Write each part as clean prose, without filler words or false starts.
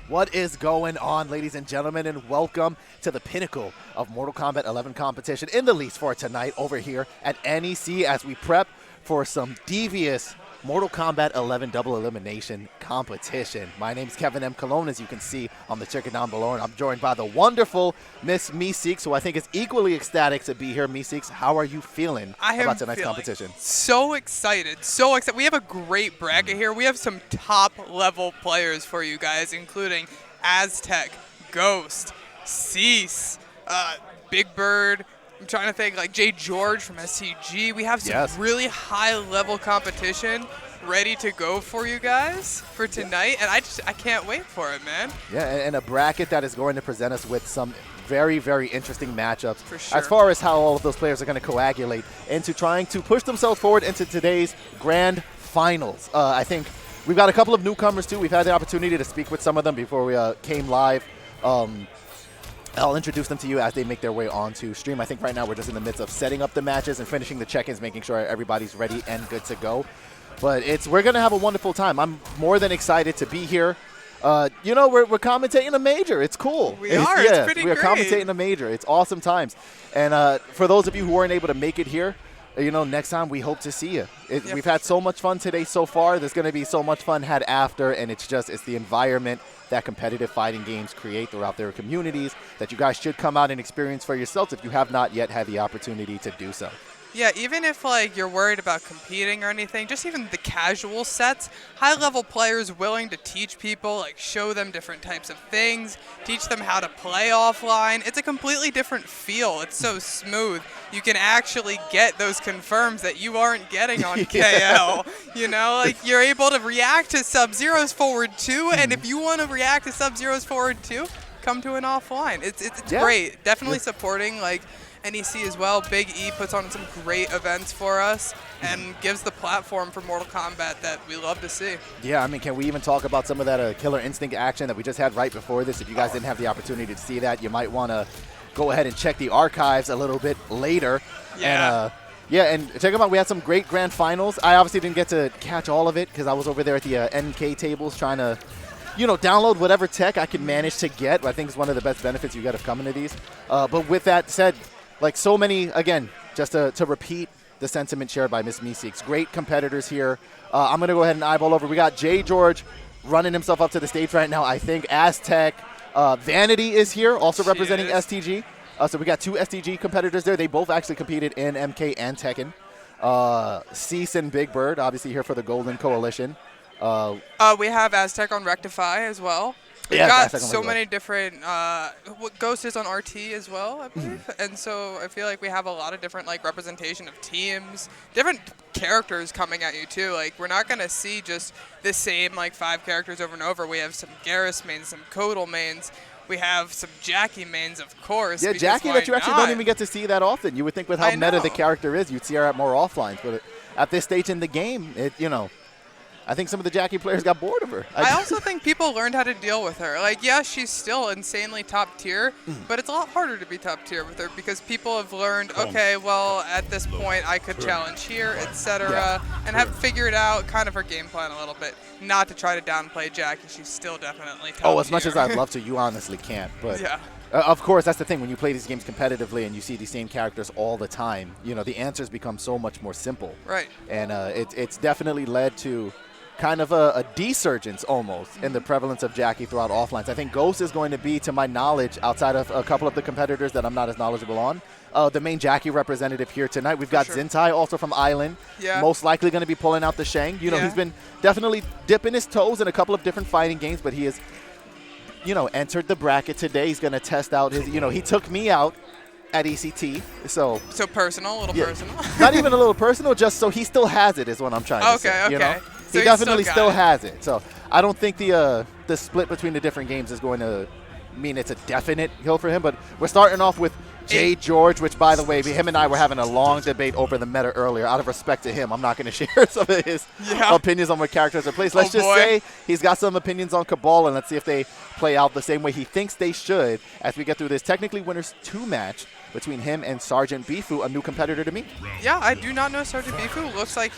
What is going on, ladies and gentlemen, and welcome to the pinnacle of Mortal Kombat 11 competition in the least for tonight over here at NEC as we prep for some devious Mortal Kombat 11 double elimination competition. My name is Kevin M. Cologne, as you can see on the ticker down below, and I'm joined by the wonderful Miss Meeseeks, who I think is equally ecstatic to be here. Meeseeks, how are you feeling about tonight's competition? So excited, so excited. We have a great bracket here. We have some top-level players for you guys, including Aztec, Gh0st, Cease, BigBird. I'm trying to think, like JayGeorge from SCG. We have some really high-level competition ready to go for you guys for tonight, and I can't wait for it, man. Yeah, and a bracket that is going to present us with some very, very interesting matchups for sure, as far as how all of those players are going to coagulate into trying to push themselves forward into today's grand finals. I think we've got a couple of newcomers, too. We've had the opportunity to speak with some of them before we came live. I'll introduce them to you as they make their way onto stream. I think right now we're just in the midst of setting up the matches and finishing the check-ins, making sure everybody's ready and good to go. But we're going to have a wonderful time. I'm more than excited to be here. You know, we're commentating a major. It's cool. We are. It's pretty great. We're commentating a major. It's awesome times. And for those of you who weren't able to make it here, you know, next time we hope to see you. We've had so much fun today so far. There's going to be so much fun had after, and it's the environment that competitive fighting games create throughout their communities that you guys should come out and experience for yourselves if you have not yet had the opportunity to do so. Yeah, even if like you're worried about competing or anything, just even the casual sets, high-level players willing to teach people, like show them different types of things, teach them how to play offline. It's a completely different feel. It's so smooth. You can actually get those confirms that you aren't getting on KL. You know, like you're able to react to Sub-Zero's forward 2, and if you want to react to Sub-Zero's forward 2, come to an offline. It's great. Definitely supporting like NEC as well. Big E puts on some great events for us and gives the platform for Mortal Kombat that we love to see. Yeah, I mean, can we even talk about some of that Killer Instinct action that we just had right before this? If you guys didn't have the opportunity to see that, you might want to go ahead and check the archives a little bit later. Yeah. And check them out. We had some great grand finals. I obviously didn't get to catch all of it because I was over there at the NK tables trying to, you know, download whatever tech I could manage to get. I think it's one of the best benefits you get of coming to these. But with that said, like so many, again, just to repeat the sentiment shared by Miss Meeseeks, great competitors here. I'm going to go ahead and eyeball over. We got JayGeorge running himself up to the stage right now. I think Aztec Vanity is here, also representing STG. So we got two STG competitors there. They both actually competed in MK and Tekken. Cease and BigBird, obviously here for the Golden Coalition. We have Aztec on Rectify as well. We've got so many different, Gh0st is on RT as well, I believe. And so I feel like we have a lot of different like representation of teams, different characters coming at you too. Like we're not going to see just the same like 5 characters over and over. We have some Gh0st mains, some Kodal mains. We have some Jackie mains, of course. Yeah, Jackie that you actually don't even get to see that often. You would think with how meta the character is, you'd see her at more offlines. But at this stage in the game, you know, I think some of the Jackie players got bored of her. I also think people learned how to deal with her. Like, yeah, she's still insanely top tier, but it's a lot harder to be top tier with her because people have learned, okay, well, at this point, I could challenge here, etc., and have figured out kind of her game plan a little bit. Not to try to downplay Jackie. She's still definitely top tier. Oh, as much as I'd love to, you honestly can't. But yeah. Of course, that's the thing. When you play these games competitively and you see these same characters all the time, you know, the answers become so much more simple. Right. And it's definitely led to kind of a desurgence almost in the prevalence of Jackie throughout offlines. I think Gh0st is going to be, to my knowledge, outside of a couple of the competitors that I'm not as knowledgeable on, the main Jackie representative here tonight. We've got Zintai also from Island, most likely going to be pulling out the Shang. You know, he's been definitely dipping his toes in a couple of different fighting games, but he has, you know, entered the bracket today. He's going to test out his, you know, he took me out at ECT, so personal, a little personal. Not even a little personal, just so he still has it is what I'm trying to say. You know? So he definitely still has it. So I don't think the split between the different games is going to mean it's a definite hill for him. But we're starting off with JayGeorge, which, by the way, him and I were having a long debate over the meta earlier. Out of respect to him, I'm not going to share some of his opinions on what characters are placed. Let's just say he's got some opinions on Cabal, and let's see if they play out the same way he thinks they should as we get through this technically winners 2 match between him and Sgt Bifu, a new competitor to me. Yeah, I do not know Sgt Bifu. Looks like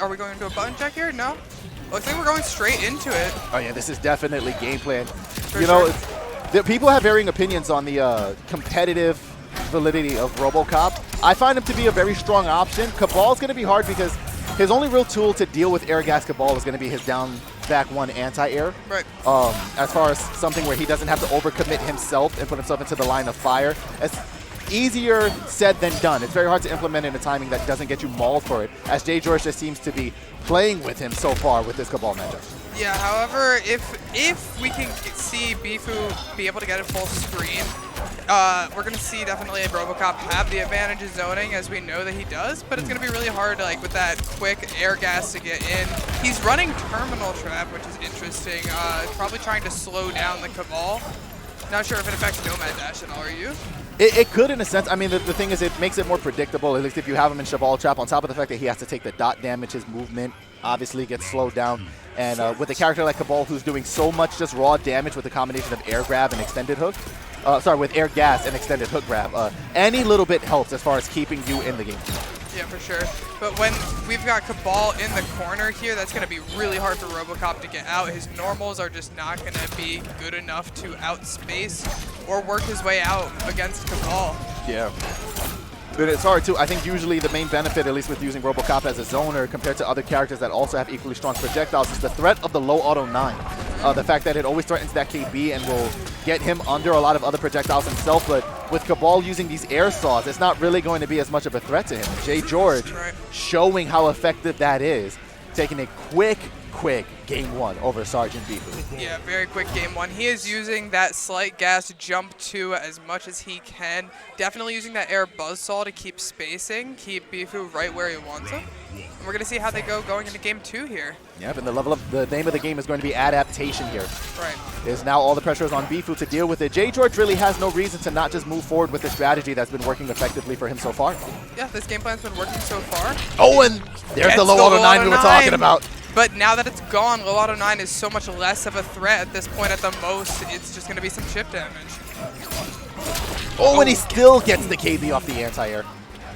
are we going to a button check here? No. Looks like we're going straight into it. Oh yeah, this is definitely game plan. You know, people have varying opinions on the competitive validity of RoboCop. I find him to be a very strong option. Cabal's going to be hard because his only real tool to deal with air gas Cabal is going to be his down back one anti-air. Right. As far as something where he doesn't have to overcommit himself and put himself into the line of fire. It's easier said than done. It's very hard to implement in a timing that doesn't get you mauled for it, as JayGeorge just seems to be playing with him so far with this Cabal matchup. Yeah, however, if we can see Bifu be able to get a full screen, we're going to see definitely RoboCop have the advantage of zoning, as we know that he does, but it's going to be really hard, like, with that quick air gas to get in. He's running Terminal Trap, which is interesting, probably trying to slow down the Cabal. Not sure if it affects Nomad Dash at all, are you? It could, in a sense. I mean, the thing is, it makes it more predictable, at least if you have him in Cheval Trap, on top of the fact that he has to take the dot damage. His movement obviously gets slowed down. And with a character like Cabal, who's doing so much just raw damage with a combination of air grab and extended hook, with air gas and extended hook grab, any little bit helps as far as keeping you in the game. Yeah, for sure. But when we've got Cabal in the corner here, that's going to be really hard for RoboCop to get out. His normals are just not going to be good enough to outspace or work his way out against Cabal. Yeah. But it's hard too. I think usually the main benefit, at least with using RoboCop as a zoner compared to other characters that also have equally strong projectiles, is the threat of the low auto 9. The fact that it always threatens that KB and will get him under a lot of other projectiles himself. But with Cabal using these air saws, it's not really going to be as much of a threat to him. JayGeorge showing how effective that is, taking a quick game one over Sgt Bifu. Yeah, very quick game one. He is using that slight gas jump 2 as much as he can. Definitely using that air buzzsaw to keep spacing, keep Bifu right where he wants him. And we're going to see how they go going into game 2 here. Yep, and the name of the game is going to be adaptation here. Right. Is now all the pressure is on Bifu to deal with it. JayGeorge really has no reason to not just move forward with the strategy that's been working effectively for him so far. Yeah, this game plan's been working so far. Oh, and there's the low auto 9 we were talking about. But now that it's gone, low auto 9 is so much less of a threat at this point. At the most, it's just going to be some chip damage. Oh, and he still gets the KB off the anti-air.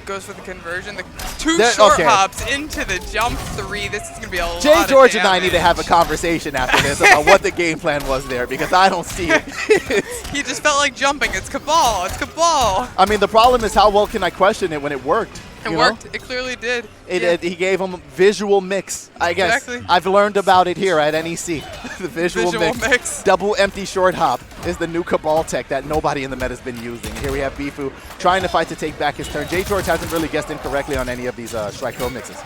Goes for the conversion. The two short hops into the jump 3. This is going to be a lot of JayGeorge and I damage. need to have a conversation after this about what the game plan was there, because I don't see it. He just felt like jumping. It's Cabal. It's Cabal. I mean, the problem is how well can I question it when it worked? It worked. It clearly did. He gave him visual mix, I guess. Exactly. I've learned about it here at NEC. The visual mix. Double empty short hop is the new Cabal tech that nobody in the meta has been using. Here we have Bifu trying to fight to take back his turn. JayGeorge hasn't really guessed incorrectly on any of these strike throw mixes.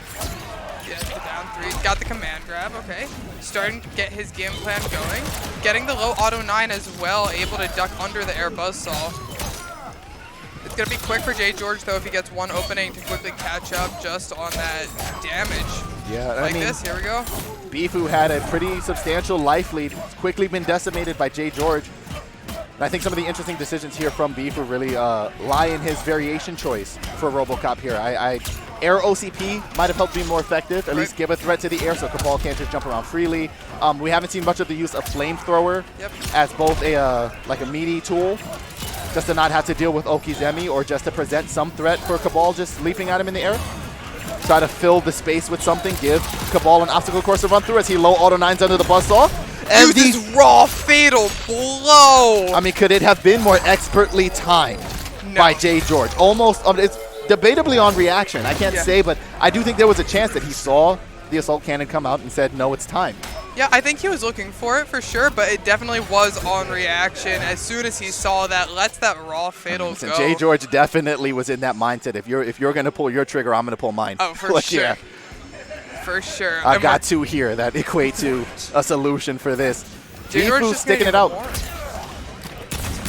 Yeah, the down 3. Got the command grab. Okay. Starting to get his game plan going. Getting the low auto 9 as well. Able to duck under the air buzzsaw. It's going to be quick for JayGeorge, though, if he gets one opening to quickly catch up just on that damage. Yeah, like this. Here we go. Bifu had a pretty substantial life lead. It's quickly been decimated by JayGeorge. And I think some of the interesting decisions here from Bifu really lie in his variation choice for RoboCop here. Air OCP might have helped be more effective, at least give a threat to the air so Cabal can't just jump around freely. We haven't seen much of the use of Flamethrower as both a meaty tool, just to not have to deal with Okizemi, or just to present some threat for Cabal just leaping at him in the air. Try to fill the space with something, give Cabal an obstacle course to run through as he low auto 9s under the buzzsaw. And these raw fatal blow. I mean, could it have been more expertly timed by JayGeorge? Almost, it's debatably on reaction. I can't say, but I do think there was a chance that he saw the assault cannon come out and said, no, it's time. Yeah, I think he was looking for it for sure, but it definitely was on reaction. As soon as he saw that, lets that raw fatal go. JayGeorge definitely was in that mindset. If you're going to pull your trigger, I'm going to pull mine. Oh, for sure. Yeah. For sure. I've got 2 here that equate to a solution for this. Bifu sticking it out.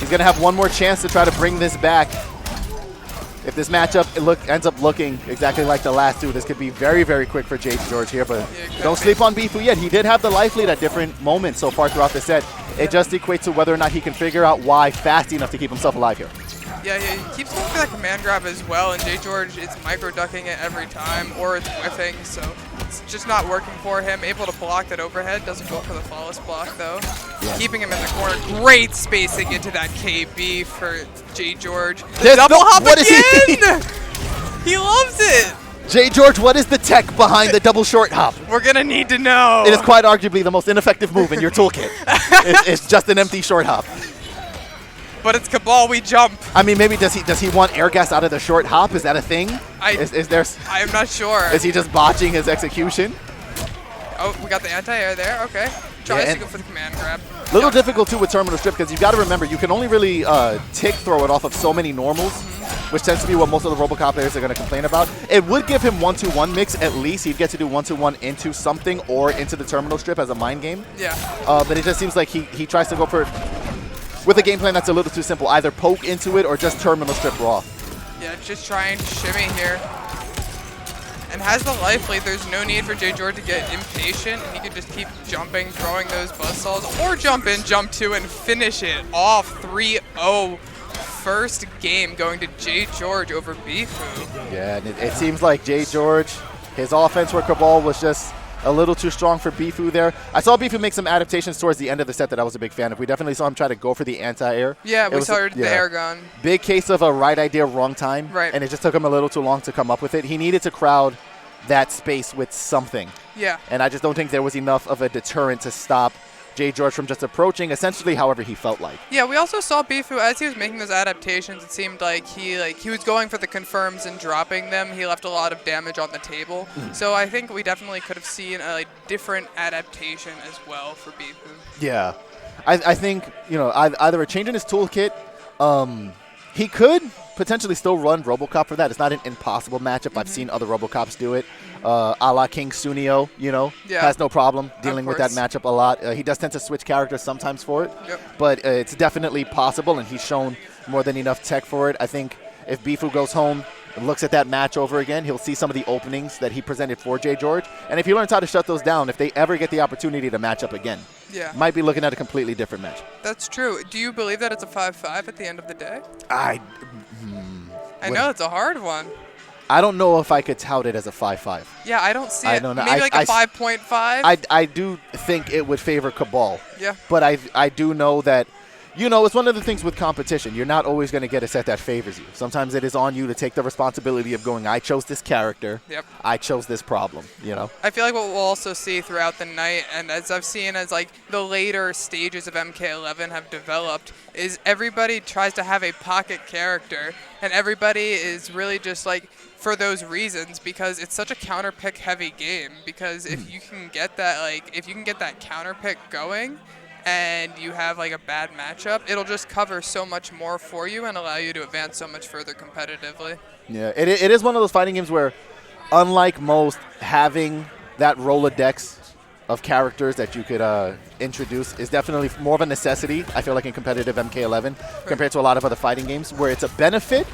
He's going to have one more chance to try to bring this back. If this matchup ends up looking exactly like the last 2, this could be very, very quick for JayGeorge here. But don't sleep on Bifu yet. He did have the life lead at different moments so far throughout the set. It just equates to whether or not he can figure out why fast enough to keep himself alive here. Yeah, he keeps going for that command grab as well, and JayGeorge is micro-ducking it every time, or it's whiffing, so it's just not working for him. Able to block that overhead, doesn't go for the flawless block, though. Yeah. Keeping him in the corner. Great spacing into that KB for JayGeorge. The double hop again! He loves it! JayGeorge, what is the tech behind the double short hop? We're going to need to know. It is quite arguably the most ineffective move in your toolkit. It's just an empty short hop. But it's Kabal, we jump. I mean, maybe does he want air gas out of the short hop? Is that a thing? I am not sure. Is he just botching his execution? Oh, we got the anti-air there. Okay. Tries to go for the command grab. Little difficult too with terminal strip because you got to remember you can only really tick throw it off of so many normals, which tends to be what most of the RoboCop players are going to complain about. It would give him 1-2-1 mix at least. He'd get to do 1-2-1 into something or into the terminal strip as a mind game. Yeah. But it just seems like he tries to go for it with a game plan that's a little too simple. Either poke into it or just terminal strip raw. Yeah, just trying to shimmy here. And has the life lead, there's no need for JayGeorge to get impatient, and he can just keep jumping, throwing those buzzsaws, or jump in, jump two, and finish it off 3-0. First game going to JayGeorge over Bifu. Yeah, and it seems like JayGeorge, his offense where Kabal was just a little too strong for Bifu there. I saw Bifu make some adaptations towards the end of the set that I was a big fan of. We definitely saw him try to go for the anti-air. Yeah, we saw the air gun. Big case of a right idea, wrong time. Right. And it just took him a little too long to come up with it. He needed to crowd that space with something. Yeah. And I just don't think there was enough of a deterrent to stop JayGeorge from just approaching essentially however he felt like. Yeah, we also saw Bifu as he was making those adaptations. It seemed like he was going for the confirms and dropping them. He left a lot of damage on the table. So I think we definitely could have seen a different adaptation as well for Bifu. Yeah, I think either a change in his toolkit. He could potentially still run RoboCop for that. It's not an impossible matchup. I've seen other RoboCops do it. A la King Sunio, has no problem dealing with that matchup a lot. He does tend to switch characters sometimes for it, but it's definitely possible, and he's shown more than enough tech for it. I think if Bifu goes home and looks at that match over again, he'll see some of the openings that he presented for JayGeorge, and if he learns how to shut those down, if they ever get the opportunity to match up again, might be looking at a completely different match. That's true. Do you believe that it's a 5-5 at the end of the day? I know it's a hard one. I don't know if I could tout it as a 5-5. Yeah, I don't see it. Don't know. Maybe like a 5.5? I do think it would favor Kabal. Yeah. But I do know that, it's one of the things with competition. You're not always going to get a set that favors you. Sometimes it is on you to take the responsibility of going, I chose this character. Yep. I chose this problem, I feel like what we'll also see throughout the night, and as I've seen as the later stages of MK11 have developed, is everybody tries to have a pocket character, and everybody is really just for those reasons, because it's such a counter pick heavy game, because if you can get that counter pick going, and you have a bad matchup, it'll just cover so much more for you and allow you to advance so much further competitively. Yeah, it is one of those fighting games where, unlike most, having that Rolodex of characters that you could introduce is definitely more of a necessity, I feel like, in competitive MK11 compared to a lot of other fighting games where it's a benefit,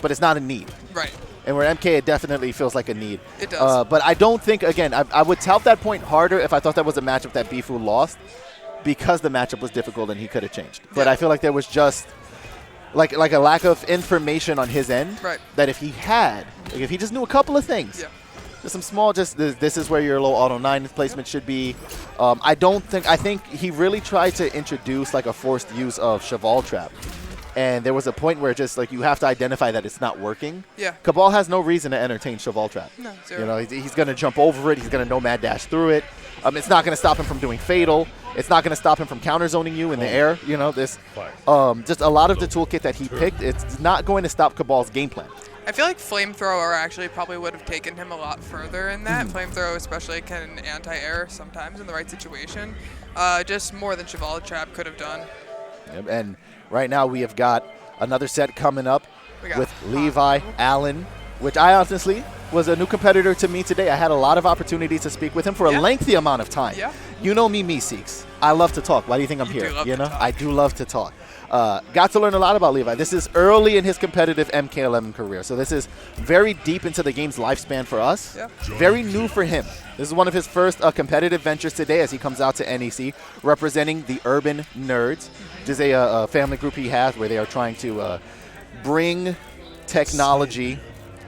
but it's not a need. Right. And where MK, it definitely feels like a need. It does. But I don't think, again, I would tout that point harder if I thought that was a matchup that Bifu lost, because the matchup was difficult and he could have changed. But I feel like there was just like a lack of information on his end. Right. That if he just knew a couple of things, just some small, this is where your low auto 9 placement should be. I think he really tried to introduce a forced use of Cheval Trap. And there was a point where just you have to identify that it's not working. Yeah. Kabal has no reason to entertain Cheval Trap. No, zero. He's going to jump over it. He's going to nomad dash through it. It's not going to stop him from doing Fatal. It's not going to stop him from counter zoning you in the air. Just a lot of the toolkit that he picked, it's not going to stop Kabal's game plan. I feel like Flamethrower actually probably would have taken him a lot further in that. Flamethrower especially can anti-air sometimes in the right situation. Just more than Cheval Trap could have done. Yep, and right now we have got another set coming up with Levi, Allen, which I honestly was a new competitor to me today. I had a lot of opportunities to speak with him for a lengthy amount of time. Yeah. You know me, Seeks. I love to talk. Why do you think I'm here? I do love to talk. Got to learn a lot about Levi. This is early in his competitive MK11 career, so this is very deep into the game's lifespan for us. Yeah. Very new for him. This is one of his first competitive ventures today as he comes out to NEC, representing the Urban Nerds, which is a family group he has where they are trying to bring technology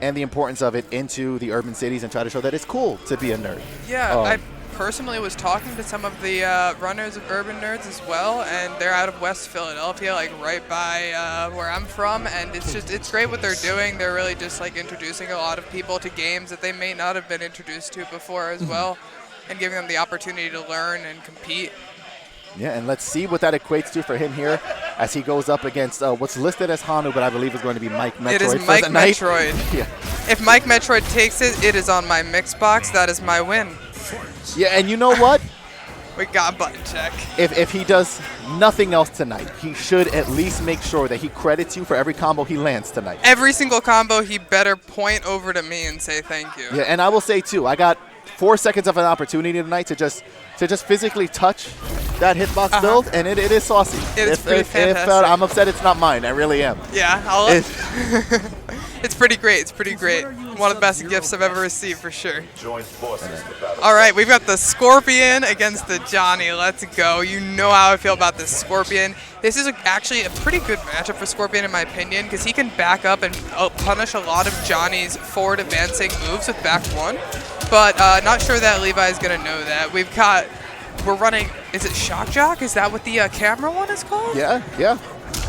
and the importance of it into the urban cities and try to show that it's cool to be a nerd. Yeah, personally was talking to some of the runners of Urban Nerds as well, and they're out of West Philadelphia, like right by where I'm from, and it's great what they're doing. They're really just like introducing a lot of people to games that they may not have been introduced to before as well, and giving them the opportunity to learn and compete. Yeah, and let's see what that equates to for him here as he goes up against what's listed as Hanu, but I believe is going to be Mikemetroid. It is Mikemetroid. Yeah. If Mikemetroid takes it, it is on my mix box. That is my win. Yeah, and you know what? We got button check. If he does nothing else tonight, he should at least make sure that he credits you for every combo he lands tonight. Every single combo, he better point over to me and say thank you. Yeah, and I will say too, I got 4 seconds of an opportunity tonight to just physically touch that hitbox build, and it is saucy. It is pretty fantastic. I'm upset it's not mine. I really am. Yeah, it's pretty great. It's pretty great. One of the best gifts I've ever received for sure. All right, we've got the Scorpion against the Johnny. Let's go. You know how I feel about this Scorpion. This is actually a pretty good matchup for Scorpion in my opinion, because he can back up and punish a lot of Johnny's forward advancing moves with back one. But not sure that Levi is going to know that. We're running, is it Shock Jock? Is that what the camera one is called? Yeah, yeah.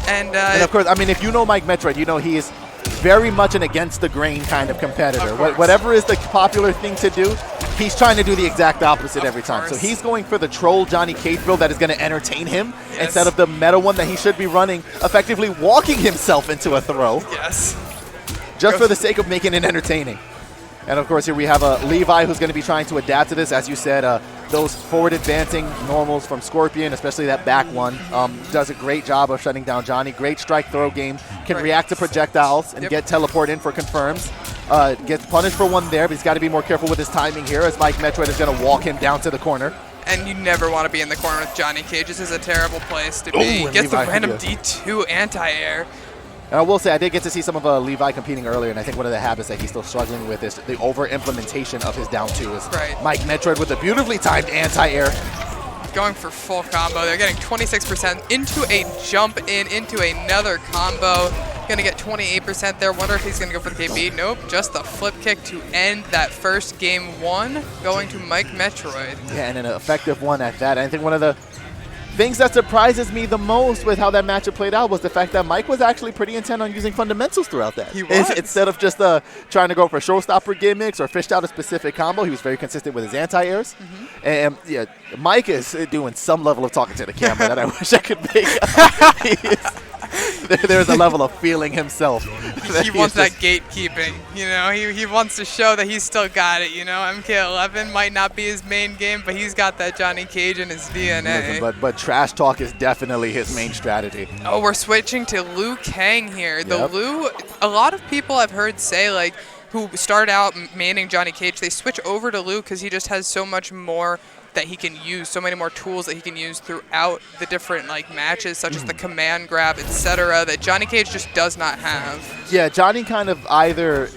And of course, I mean, if you know Mikemetroid, you know he is very much an against the grain kind of competitor. Whatever is the popular thing to do, he's trying to do the exact opposite every time. So he's going for the troll Johnny Cage build that is going to entertain him instead of the meta one that he should be running, effectively walking himself into a throw. Yes. Just for the sake of making it entertaining. And of course, here we have Levi who's going to be trying to adapt to this. As you said, those forward advancing normals from Scorpion, especially that back one, does a great job of shutting down Johnny. Great strike throw game. Can react to projectiles and get teleport in for confirms. Gets punished for one there, but he's got to be more careful with his timing here as Mikemetroid is going to walk him down to the corner. And you never want to be in the corner with Johnny Cage. This is a terrible place to be. Gets the random D2 anti-air. And I will say, I did get to see some of Levi competing earlier, and I think one of the habits that he's still struggling with is the over-implementation of his down two. Is Mikemetroid with a beautifully timed anti-air. Going for full combo. They're getting 26% into a jump into another combo. Going to get 28% there. Wonder if he's going to go for the KB. Nope, just the flip kick to end that first game one, going to Mikemetroid. Yeah, and an effective one at that. I think one of the things that surprises me the most with how that matchup played out was the fact that Mike was actually pretty intent on using fundamentals throughout that. He was. Instead of just trying to go for showstopper gimmicks or fished out a specific combo, he was very consistent with his anti-airs. And yeah, Mike is doing some level of talking to the camera that I wish I could make. There's a level of feeling himself. He wants that gatekeeping, you know. He wants to show that he's still got it, you know. MK11 might not be his main game, but he's got that Johnny Cage in his DNA. Listen, but trash talk is definitely his main strategy. Oh, we're switching to Liu Kang here. The Liu, a lot of people I've heard say, like, who start out maining Johnny Cage, they switch over to Liu because he just has so much more that he can use, so many more tools that he can use throughout the different like matches, such as the command grab, etc., that Johnny Cage just does not have. Yeah, Johnny kind of either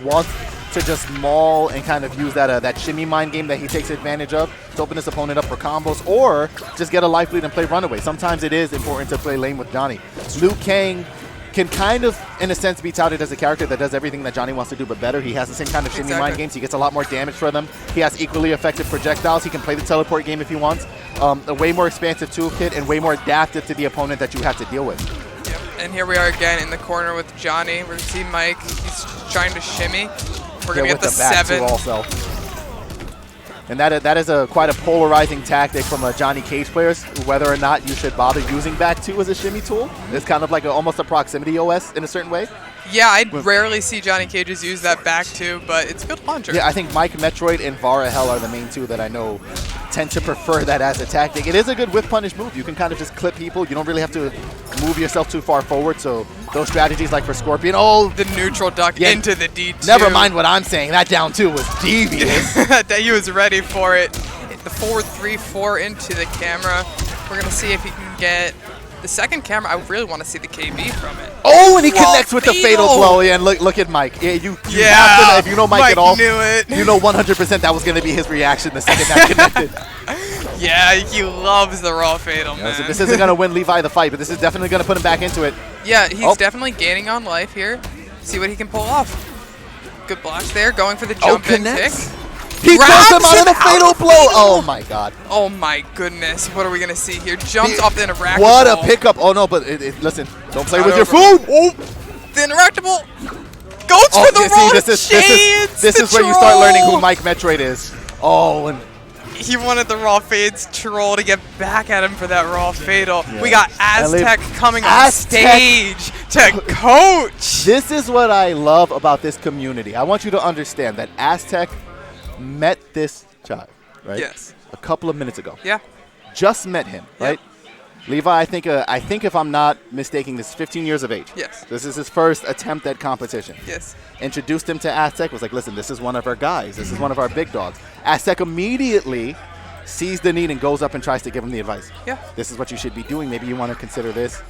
wants to just maul and kind of use that shimmy mind game that he takes advantage of to open his opponent up for combos, or just get a life lead and play runaway. Sometimes it is important to play lane with Johnny. Liu Kang can kind of, in a sense, be touted as a character that does everything that Johnny wants to do, but better. He has the same kind of shimmy mind games. He gets a lot more damage for them. He has equally effective projectiles. He can play the teleport game if he wants. A way more expansive toolkit and way more adaptive to the opponent that you have to deal with. Yep. And here we are again in the corner with Johnny. We're going to see Mike. He's trying to shimmy. We're going to get the 7. Also. And that is quite a polarizing tactic from Johnny Cage players, whether or not you should bother using back 2 as a shimmy tool. It's kind of like almost a proximity OS in a certain way. Yeah, I rarely see Johnny Cages use that back 2, but it's a good launcher. Yeah, I think Mikemetroid and Vara Hell are the main 2 that I know tend to prefer that as a tactic. It is a good whiff punish move. You can kind of just clip people. You don't really have to move yourself too far forward. So those strategies like for Scorpion, the neutral duck into the D2. Never mind what I'm saying. That down 2 was devious. He was ready for it. The forward 3-4 into the camera. We're going to see if he can get the second camera. I really want to see the KB from it. Oh, and he connects with the fatal blow. Yeah, and look at Mike. Yeah, you have to, if you know Mike at all, knew it. You know 100% that was going to be his reaction the second that connected. Yeah, he loves the raw fatal, man. So this isn't going to win Levi the fight, but this is definitely going to put him back into it. Yeah, he's definitely gaining on life here. See what he can pull off. Good blocks there, going for the jump in kick. He grabs throws him out of the him fatal blow. Oh my god. Oh my goodness. What are we going to see here? Jumps off the interactable. What a pickup. Oh no, but listen, don't play with your over. food. Oh, the interactable goes for the raw shades. This is where you start learning who Mikemetroid is. Oh, and he wanted the raw fades troll to get back at him for that raw fatal. Yeah. We got Aztec coming on stage to coach. This is what I love about this community. I want you to understand that Aztec met this child, right? Yes. A couple of minutes ago. Yeah. Just met him, right? Levi, I think if I'm not mistaken, this is 15 years of age. Yes. This is his first attempt at competition. Yes. Introduced him to Aztec, was like, listen, this is one of our guys. This is one of our big dogs. Aztec immediately sees the need and goes up and tries to give him the advice. Yeah. This is what you should be doing. Maybe you want to consider this.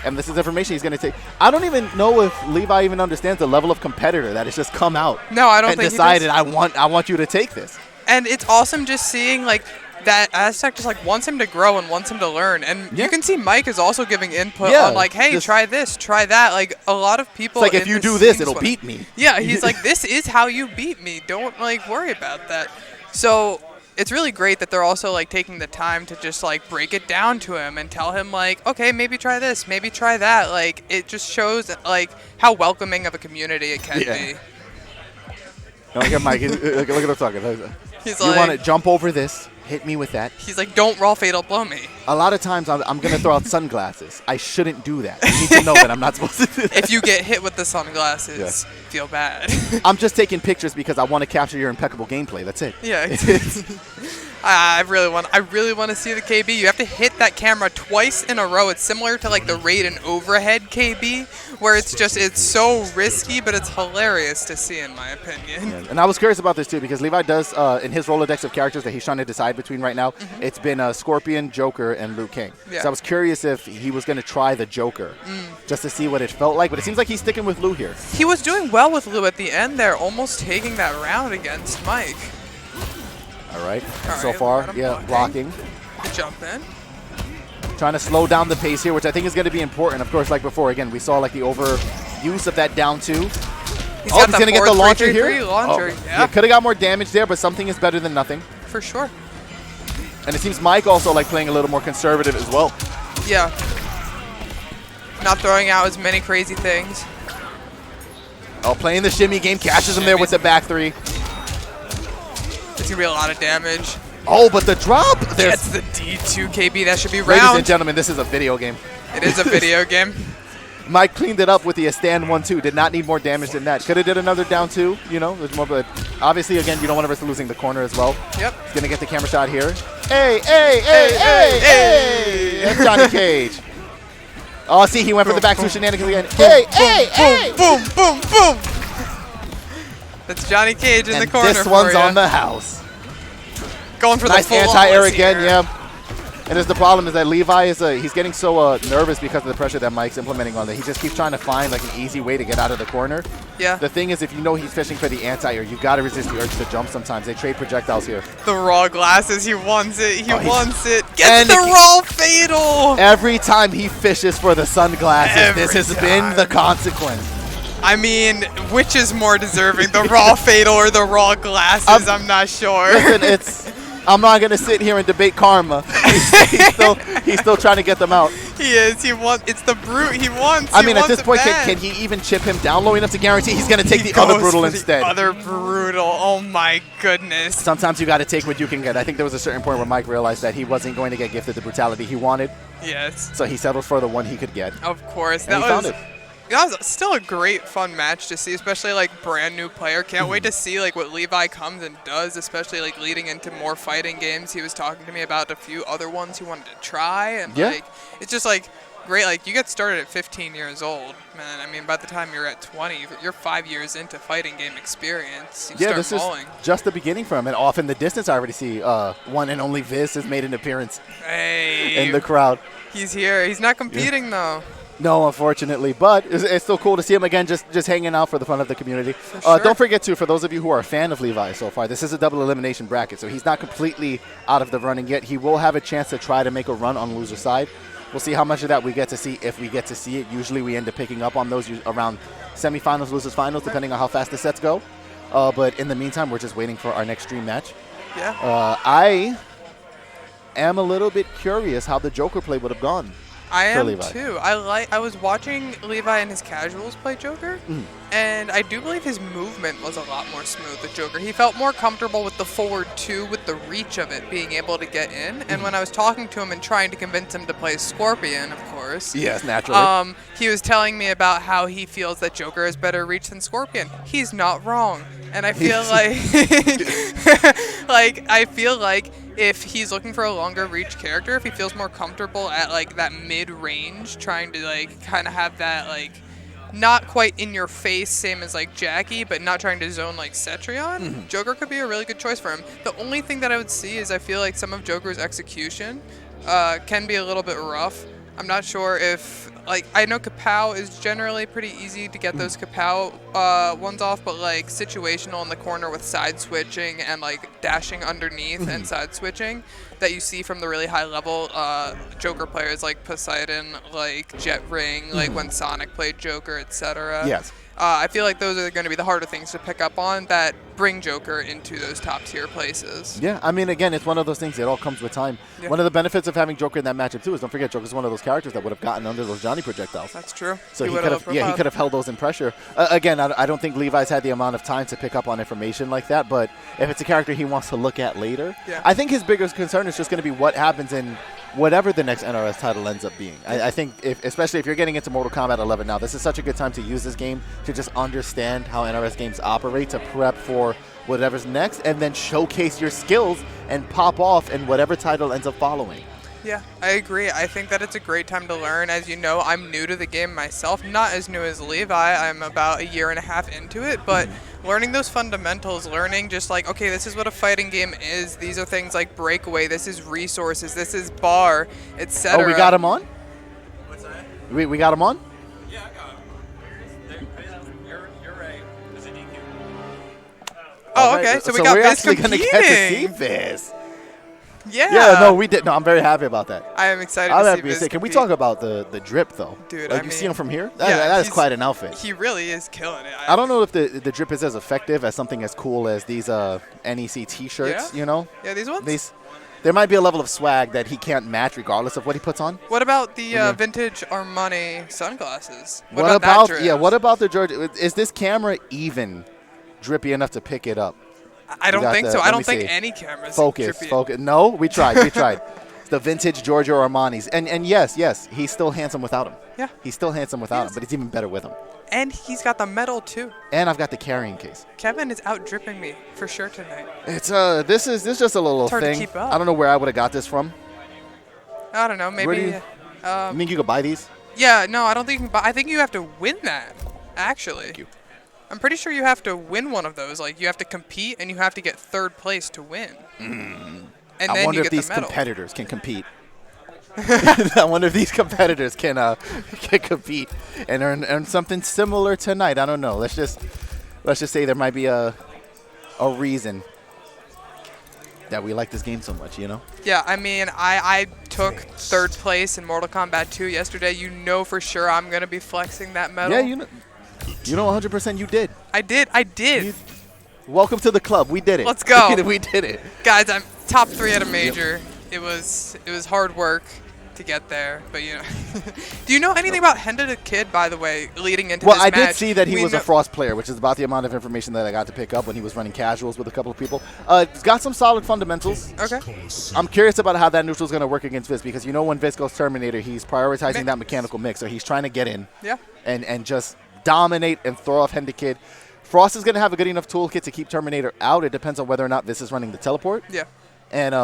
And this is information he's going to take. I don't even know if Levi even understands the level of competitor that has just come out. No, I don't think he decided, does. I want you to take this. And it's awesome just seeing like that Aztec just like wants him to grow and wants him to learn. And you can see Mike is also giving input on like, hey, try this, try that. Like a lot of people. It's like if you do this, it'll beat me. Yeah, he's like, this is how you beat me. Don't like worry about that. So it's really great that they're also like taking the time to just like break it down to him and tell him like, okay, maybe try this, maybe try that. Like it just shows like how welcoming of a community it can be. Look at Mike. Look at him talking. He's you like, want to jump over this? Hit me with that. He's like, don't raw fatal blow me. A lot of times I'm going to throw out sunglasses. I shouldn't do that. You need to know that I'm not supposed to do that. If you get hit with the sunglasses, feel bad. I'm just taking pictures because I want to capture your impeccable gameplay. That's it. Yeah. I really want to see the KB. You have to hit that camera twice in a row. It's similar to like the Raiden overhead KB, where it's so risky, but it's hilarious to see, in my opinion. Yeah. And I was curious about this too because Levi does in his Rolodex of characters that he's trying to decide between right now. It's been Scorpion, Joker, and Liu Kang. Yeah. So I was curious if he was going to try the Joker just to see what it felt like. But it seems like he's sticking with Liu here. He was doing well with Liu at the end there, almost taking that round against Mike. All right. So far, blocking. Good jump in. Trying to slow down the pace here, which I think is going to be important. Of course, like before, again, we saw like the overuse of that down two. He's going to get the launcher here. Yeah. Could have got more damage there, but something is better than nothing. For sure. And it seems Mike also like playing a little more conservative as well. Yeah. Not throwing out as many crazy things. Oh, playing the shimmy game, catches him there with the back three. It's going to be a lot of damage. Oh, but the drop! That's the D2 KB. That should be round. Ladies and gentlemen, this is a video game. It is a video game. Mike cleaned it up with the stand 1-2. Did not need more damage than that. Could have did another down 2, you know. There's more, but obviously, again, you don't want to risk losing the corner as well. Yep. He's going to get the camera shot here. Hey, hey, hey, hey, hey! That's Johnny Cage. Oh, see, he went for the back two shenanigans again. Hey, hey, hey! Boom, boom, boom! That's Johnny Cage in the corner. This one's on the house. Going for nice the full anti-air again, yeah. And the problem is that Levi is he's getting so nervous because of the pressure that Mike's implementing on that. He just keeps trying to find like an easy way to get out of the corner. Yeah. The thing is, if you know he's fishing for the anti-air, you've got to resist the urge to jump sometimes. They trade projectiles here. The raw glasses, he wants it. He wants it. Gets the raw fatal! Every time he fishes for the sunglasses, this has been the consequence. I mean, which is more deserving, the raw fatal or the raw glasses? I'm not sure. Listen, I'm not going to sit here and debate karma. He's still trying to get them out. He is. It's the brute he wants. I mean, at this point, can he even chip him down low enough to guarantee he's going to take the other brutal instead? Other brutal. Oh, my goodness. Sometimes you got to take what you can get. I think there was a certain point where Mike realized that he wasn't going to get gifted the brutality he wanted. Yes. So he settled for the one he could get. Of course. And he found it. That was still a great, fun match to see, especially like brand new player. Can't wait to see like what Levi comes and does, especially like leading into more fighting games. He was talking to me about a few other ones he wanted to try, and like it's just like great. Like you get started at 15 years old, man. I mean, by the time you're at 20, you're 5 years into fighting game experience. You start this mauling. is just the beginning for him, and off in the distance, I already see one and only Viz has made an appearance in the crowd. He's here. He's not competing though. No, unfortunately, but it's still cool to see him again just hanging out for the fun of the community. Sure. Don't forget, too, for those of you who are a fan of Levi so far, this is a double elimination bracket, so he's not completely out of the running yet. He will have a chance to try to make a run on loser side. We'll see how much of that we get to see if we get to see it. Usually we end up picking up on those around semifinals, losers finals, depending on how fast the sets go. But in the meantime, we're just waiting for our next stream match. Yeah. I am a little bit curious how the Joker play would have gone. I am Levi. too. I was watching Levi and his casuals play Joker, and I do believe his movement was a lot more smooth with Joker. He felt more comfortable with the forward 2, with the reach of it, being able to get in. And when I was talking to him and trying to convince him to play Scorpion, of course. Yes, naturally. He was telling me about how he feels that Joker has better reach than Scorpion. He's not wrong. And I feel like if he's looking for a longer reach character, if he feels more comfortable at like that mid-range, trying to like kind of have that like not quite in your face, same as like Jackie, but not trying to zone like Cetrion, Joker could be a really good choice for him. The only thing that I would see is I feel like some of Joker's execution can be a little bit rough. I'm not sure if, like, I know Kapow is generally pretty easy to get those Kapow ones off, but like situational in the corner with side switching and like dashing underneath and side switching that you see from the really high level Joker players like Poseidon, like Jet Ring, like when Sonic played Joker, etc. Yes. I feel like those are going to be the harder things to pick up on that bring Joker into those top tier places. Yeah, I mean, again, it's one of those things. It all comes with time. Yeah. One of the benefits of having Joker in that matchup too is don't forget Joker's one of those characters that would have gotten under those Johnny projectiles. That's true. So he could have held those in pressure. Again, I don't think Levi's had the amount of time to pick up on information like that. But if it's a character he wants to look at later, I think his biggest concern is just going to be what happens in whatever the next NRS title ends up being. I think, especially if you're getting into Mortal Kombat 11 now, this is such a good time to use this game to just understand how NRS games operate, to prep for whatever's next, and then showcase your skills and pop off in whatever title ends up following. Yeah, I agree. I think that it's a great time to learn. As you know, I'm new to the game myself, not as new as Levi. I'm about a year and a half into it, but learning those fundamentals, learning just like, okay, this is what a fighting game is. These are things like breakaway. This is resources. This is bar, etc. Oh, we got him on? What's that? We got him on? Yeah, I got him. You're right. There's a DQ. Oh, okay. So we got we're Viz actually going to get to see competing. Viz. Yeah. No, we did. No, I'm very happy about that. I am excited I'm to happy see to Viz say, can we compete. talk about the drip, though? Dude, like, I you see mean, him from here? yeah, That is he's- quite an outfit. He really is killing it. I don't know if the drip is as effective as something as cool as these NEC T-shirts, Yeah? you know? Yeah, these ones? There might be a level of swag that he can't match regardless of what he puts on. What about the vintage Armani sunglasses? What about that drip? what about the George? Is this camera even drippy enough to pick it up? I don't think so. I let don't me think see. any cameras. Focus. No, we tried. It's the vintage Giorgio Armani's. And yes, he's still handsome without him. Yeah. He's still handsome without him, but he's even better with him. And he's got the medal too. And I've got the carrying case. Kevin is out dripping me for sure tonight. It's this is just a little It's hard to thing. keep up. I don't know where I would have got this from. I don't know. Where do Maybe. you think you could buy these? Yeah. No, I don't think you can buy. I think you have to win that. Actually. Thank you. I'm pretty sure you have to win one of those. Like you have to compete and you have to get third place to win. And I then wonder you if get these the medal. competitors can compete. I wonder if these competitors can compete and earn something similar tonight. I don't know. Let's just say there might be a reason that we like this game so much, you know? Yeah, I mean, I took third place in Mortal Kombat 2 yesterday. You know for sure I'm going to be flexing that medal. Yeah, you know 100% you did. I did. Welcome to the club. We did it. Let's go. We did it. Guys, I'm top 3 at a major. It was hard work to get there, but you know. Do you know anything about Hendakid, by the way, leading into this Well, I match? did see that he was a Frost player, which is about the amount of information that I got to pick up when he was running casuals with a couple of people. He's got some solid fundamentals. Okay. I'm curious about how that neutral is going to work against Viz, because you know when Viz goes Terminator, he's prioritizing that mechanical mix, so he's trying to get in and just dominate and throw off Hendakid. Frost is going to have a good enough toolkit to keep Terminator out. It depends on whether or not Viz is running the teleport. Yeah. And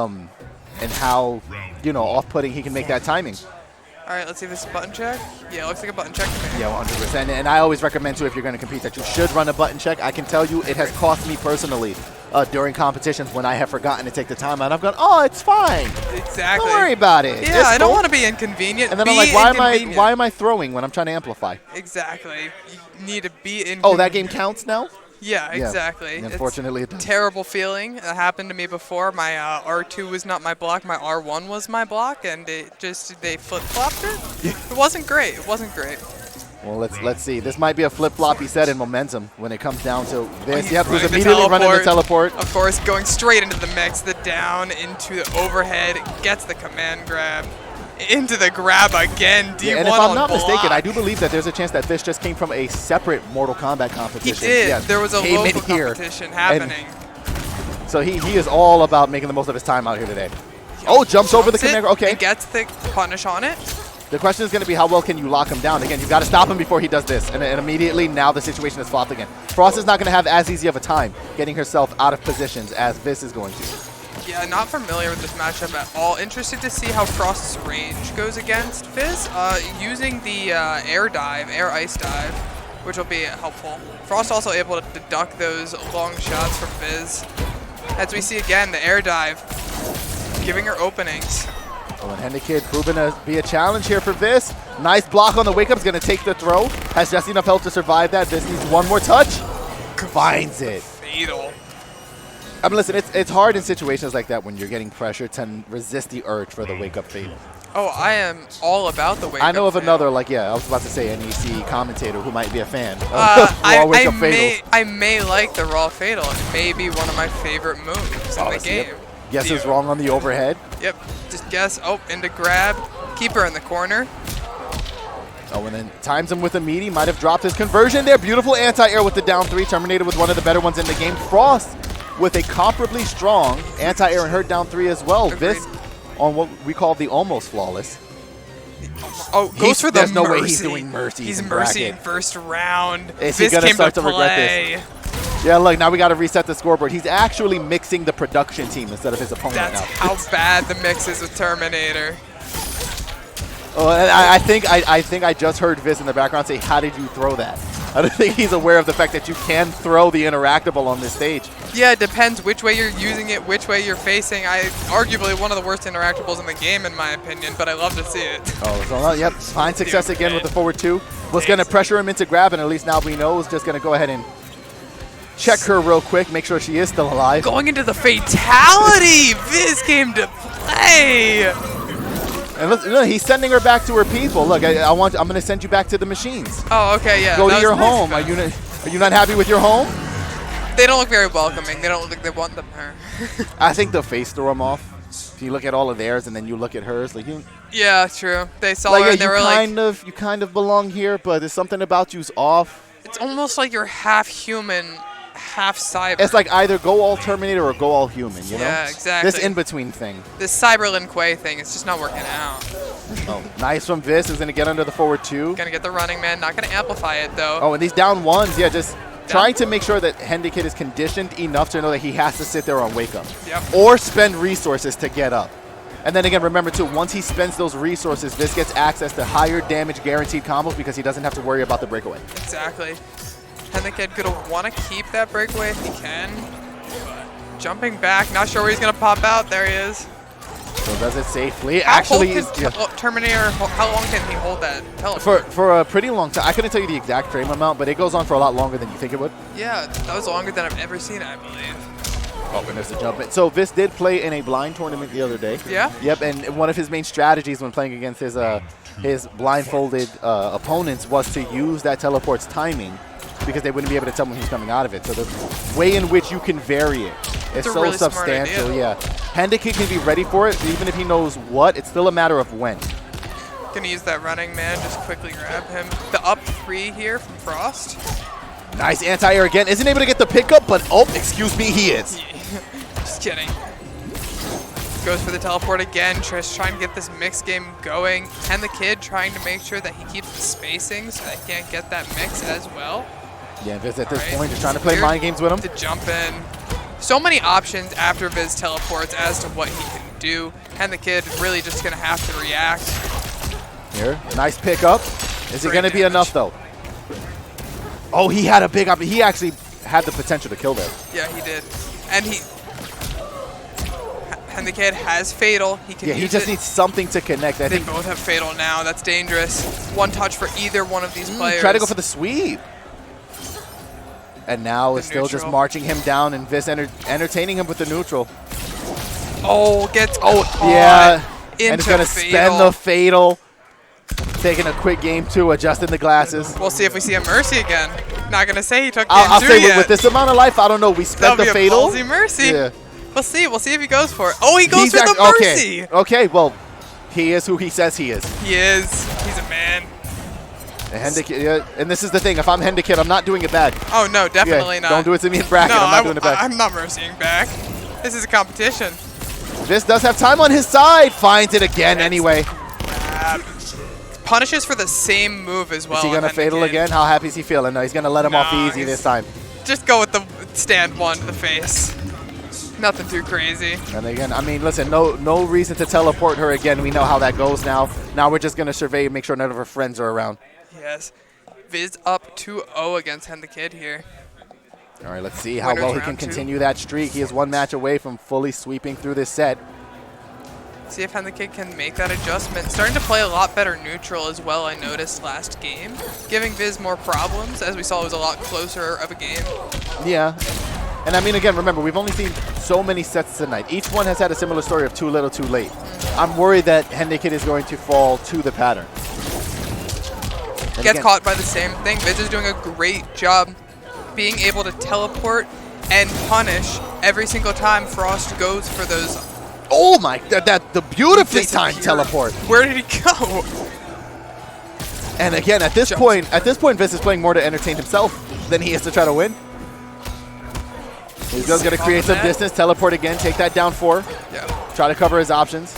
how, off-putting he can make that timing. All right, let's see if this is a button check. Yeah, it looks like a button check to me. Yeah, 100%. And I always recommend, too, if you're going to compete, that you should run a button check. I can tell you it has cost me personally during competitions when I have forgotten to take the time out. I've gone, oh, it's fine. Exactly. Don't worry about it. Yeah, It's I don't cool. want to be inconvenient. And then be I'm like, inconvenient. why am I throwing when I'm trying to amplify? Exactly. You need to be inconvenient. Oh, that game counts now? Yeah, exactly. Unfortunately, it does. Terrible feeling. That happened to me before. My R2 was not my block. My R1 was my block, and they flip-flopped it. It wasn't great. It wasn't great. Well, let's see. This might be a flip-floppy set in momentum when it comes down to this. He's Yep, who's running the immediately running the teleport. Of course, going straight into the mix, the down into the overhead, gets the command grab, into the grab again, D1 and if I'm not on mistaken, block. I do believe that there's a chance that this just came from a separate Mortal Kombat competition. He did. Yeah, There was a came in local here, competition happening. So he is all about making the most of his time out here today. Oh, jumps over the command. Okay. And gets the punish on it. The question is going to be how well can you lock him down. Again, you've got to stop him before he does this. And immediately now the situation is flopped again. Frost is not going to have as easy of a time getting herself out of positions as Vis is going to. Yeah, not familiar with this matchup at all. Interested to see how Frost's range goes against Fizz. Using the air ice dive, which will be helpful. Frost also able to deduct those long shots from Fizz. As we see again, the air dive, giving her openings. Oh, and Hendakid proving to be a challenge here for Vis. Nice block on the wake up. Is going to take the throw. Has just enough health to survive that. Vis needs one more touch. Finds it. Fatal. I mean, listen, it's hard in situations like that when you're getting pressure to resist the urge for the wake up fatal. Oh, I am all about the wake up. I know of fatal. another, like, yeah, I was about to say NEC commentator who might be a fan of raw wake up fatals. I may like the raw fatal. It may be one of my favorite moves in the game. Yep. Guess who's wrong on the overhead. Yep, just guess. Oh, into grab. Keep her in the corner. Oh, and then times him with a meaty. Might have dropped his conversion there. Beautiful anti-air with the down 3. Terminated with one of the better ones in the game. Frost with a comparably strong anti-air and her down 3 as well. Agreed. Vis on what we call the almost flawless. Oh, goes for the there's mercy. no way he's doing mercy. He's mercy in first round. Is he Vis gonna came start to to regret play. this? Yeah, look, now we got to reset the scoreboard. He's actually mixing the production team instead of his opponent That's now. how bad the mix is with Terminator. Oh, and I think I just heard Vis in the background say, "How did you throw that?" I don't think he's aware of the fact that you can throw the interactable on this stage. Yeah, it depends which way you're using it, which way you're facing. Arguably one of the worst interactables in the game, in my opinion, but I love to see it. Oh, so yep, find success again with the forward 2. Was going to pressure him into grab, and at least now we know is just going to go ahead and check her real quick, make sure she is still alive. Going into the fatality! Viz came to play! And look, he's sending her back to her people. Look, I'm going to send you back to the machines. Oh, okay, yeah. Go to your nice. home. Are you not happy with your home? They don't look very welcoming. They don't look like they want them here. I think the face threw him off. If you look at all of theirs and then you look at hers, like you. Yeah, true. They saw Like, her yeah, and they were like, you kind of belong here, but there's something about you's off. it's almost like you're half human, half cyber. It's like either go all Terminator or go all human, you know? Yeah, exactly. This in-between thing. This Cyber Lin Kuei thing, it's just not working out. Oh, nice from Vis. Is going to get under the forward 2. Gonna get the running man, not gonna amplify it though. Oh, and these down 1s, yeah, just trying to make sure that Hendakid is conditioned enough to know that he has to sit there on wake up. Yep. Or spend resources to get up. And then again, remember too, once he spends those resources, Vis gets access to higher damage guaranteed combos because he doesn't have to worry about the breakaway. Exactly. Hendakid gonna wanna keep that breakaway if he can. Jumping back, not sure where he's gonna pop out. There he is. So does it safely. How Actually, Terminator, how long can he hold that teleport? for a pretty long time. I couldn't tell you the exact frame amount, but it goes on for a lot longer than you think it would. Yeah, that was longer than I've ever seen, I believe. Oh, and there's a jump in. So Vis did play in a blind tournament the other day. Yeah? Yep, and one of his main strategies when playing against his blindfolded opponents was to use that teleport's timing because they wouldn't be able to tell when he's coming out of it. So the way in which you can vary it is so really smart substantial. idea. Yeah, Hendakid can be ready for it, even if he knows what. It's still a matter of when. Gonna use that running man, just quickly grab him. The up 3 here from Frost. Nice anti-air again. Isn't able to get the pickup, but oh, excuse me, he is. Just kidding. Goes for the teleport again, Trish trying to get this mix game going. And the kid trying to make sure that he keeps the spacing so that he can't get that mix as well. Yeah, Vis at this Alright. point is trying to play mind games with him. To jump in. So many options after Viz teleports as to what he can do. And the kid really just gonna have to react. Here, nice pickup. Is it Great going to be damage. enough though? Oh, he had a big up. He actually had the potential to kill there. Yeah, he did. And and the kid has Fatal. He can Yeah, he use just it. needs something to connect. I They think. both have Fatal now. That's dangerous. One touch for either one of these players. Try to go for the sweep. And now it's still just neutral. marching him down and Vis entertaining him with the neutral. Oh, gets caught Yeah, into and it's going to Fatal. spend the fatal. Taking a quick game two, adjusting the glasses. We'll see if we see a Mercy again. Not going to say he took game I'll two say yet. with this amount of life, I don't know. We spent That'll the be a fatal. ballsy Mercy. Yeah. We'll see. We'll see if he goes for it. Oh, he goes for the Mercy. Okay, well, he is who he says he is. He is. He's a man. Hendakid, and this is the thing. If I'm Hendakid, I'm not doing it back. Oh, no, definitely not. Don't do it to me in bracket. No, I'm not doing it back. I'm not mercying back. This is a competition. This does have time on his side. Finds it again anyway. Punishes for the same move as well. Is he going to fatal again? How happy is he feeling? No, he's going to let him off easy this time. Just go with the stand one to the face. Nothing too crazy. And again, I mean, listen, no reason to teleport her again. We know how that goes now. Now we're just going to survey and make sure none of her friends are around. Yes. Viz up 2-0 against Hendakid here. All right, let's see how well he can continue that streak. He is one match away from fully sweeping through this set. See if Hendakid can make that adjustment. Starting to play a lot better neutral as well, I noticed last game. Giving Viz more problems. As we saw, it was a lot closer of a game. Yeah. And I mean, again, remember, we've only seen so many sets tonight. Each one has had a similar story of too little, too late. I'm worried that Hendakid is going to fall to the pattern. And Gets caught by the same thing. Viz is doing a great job being able to teleport and punish every single time Frost goes for those. Oh my, the beautifully timed teleport. Where did he go? And again, at this point, Viz is playing more to entertain himself than he is to try to win. He's just going to create some distance, teleport again, take that down 4. Yeah. Try to cover his options.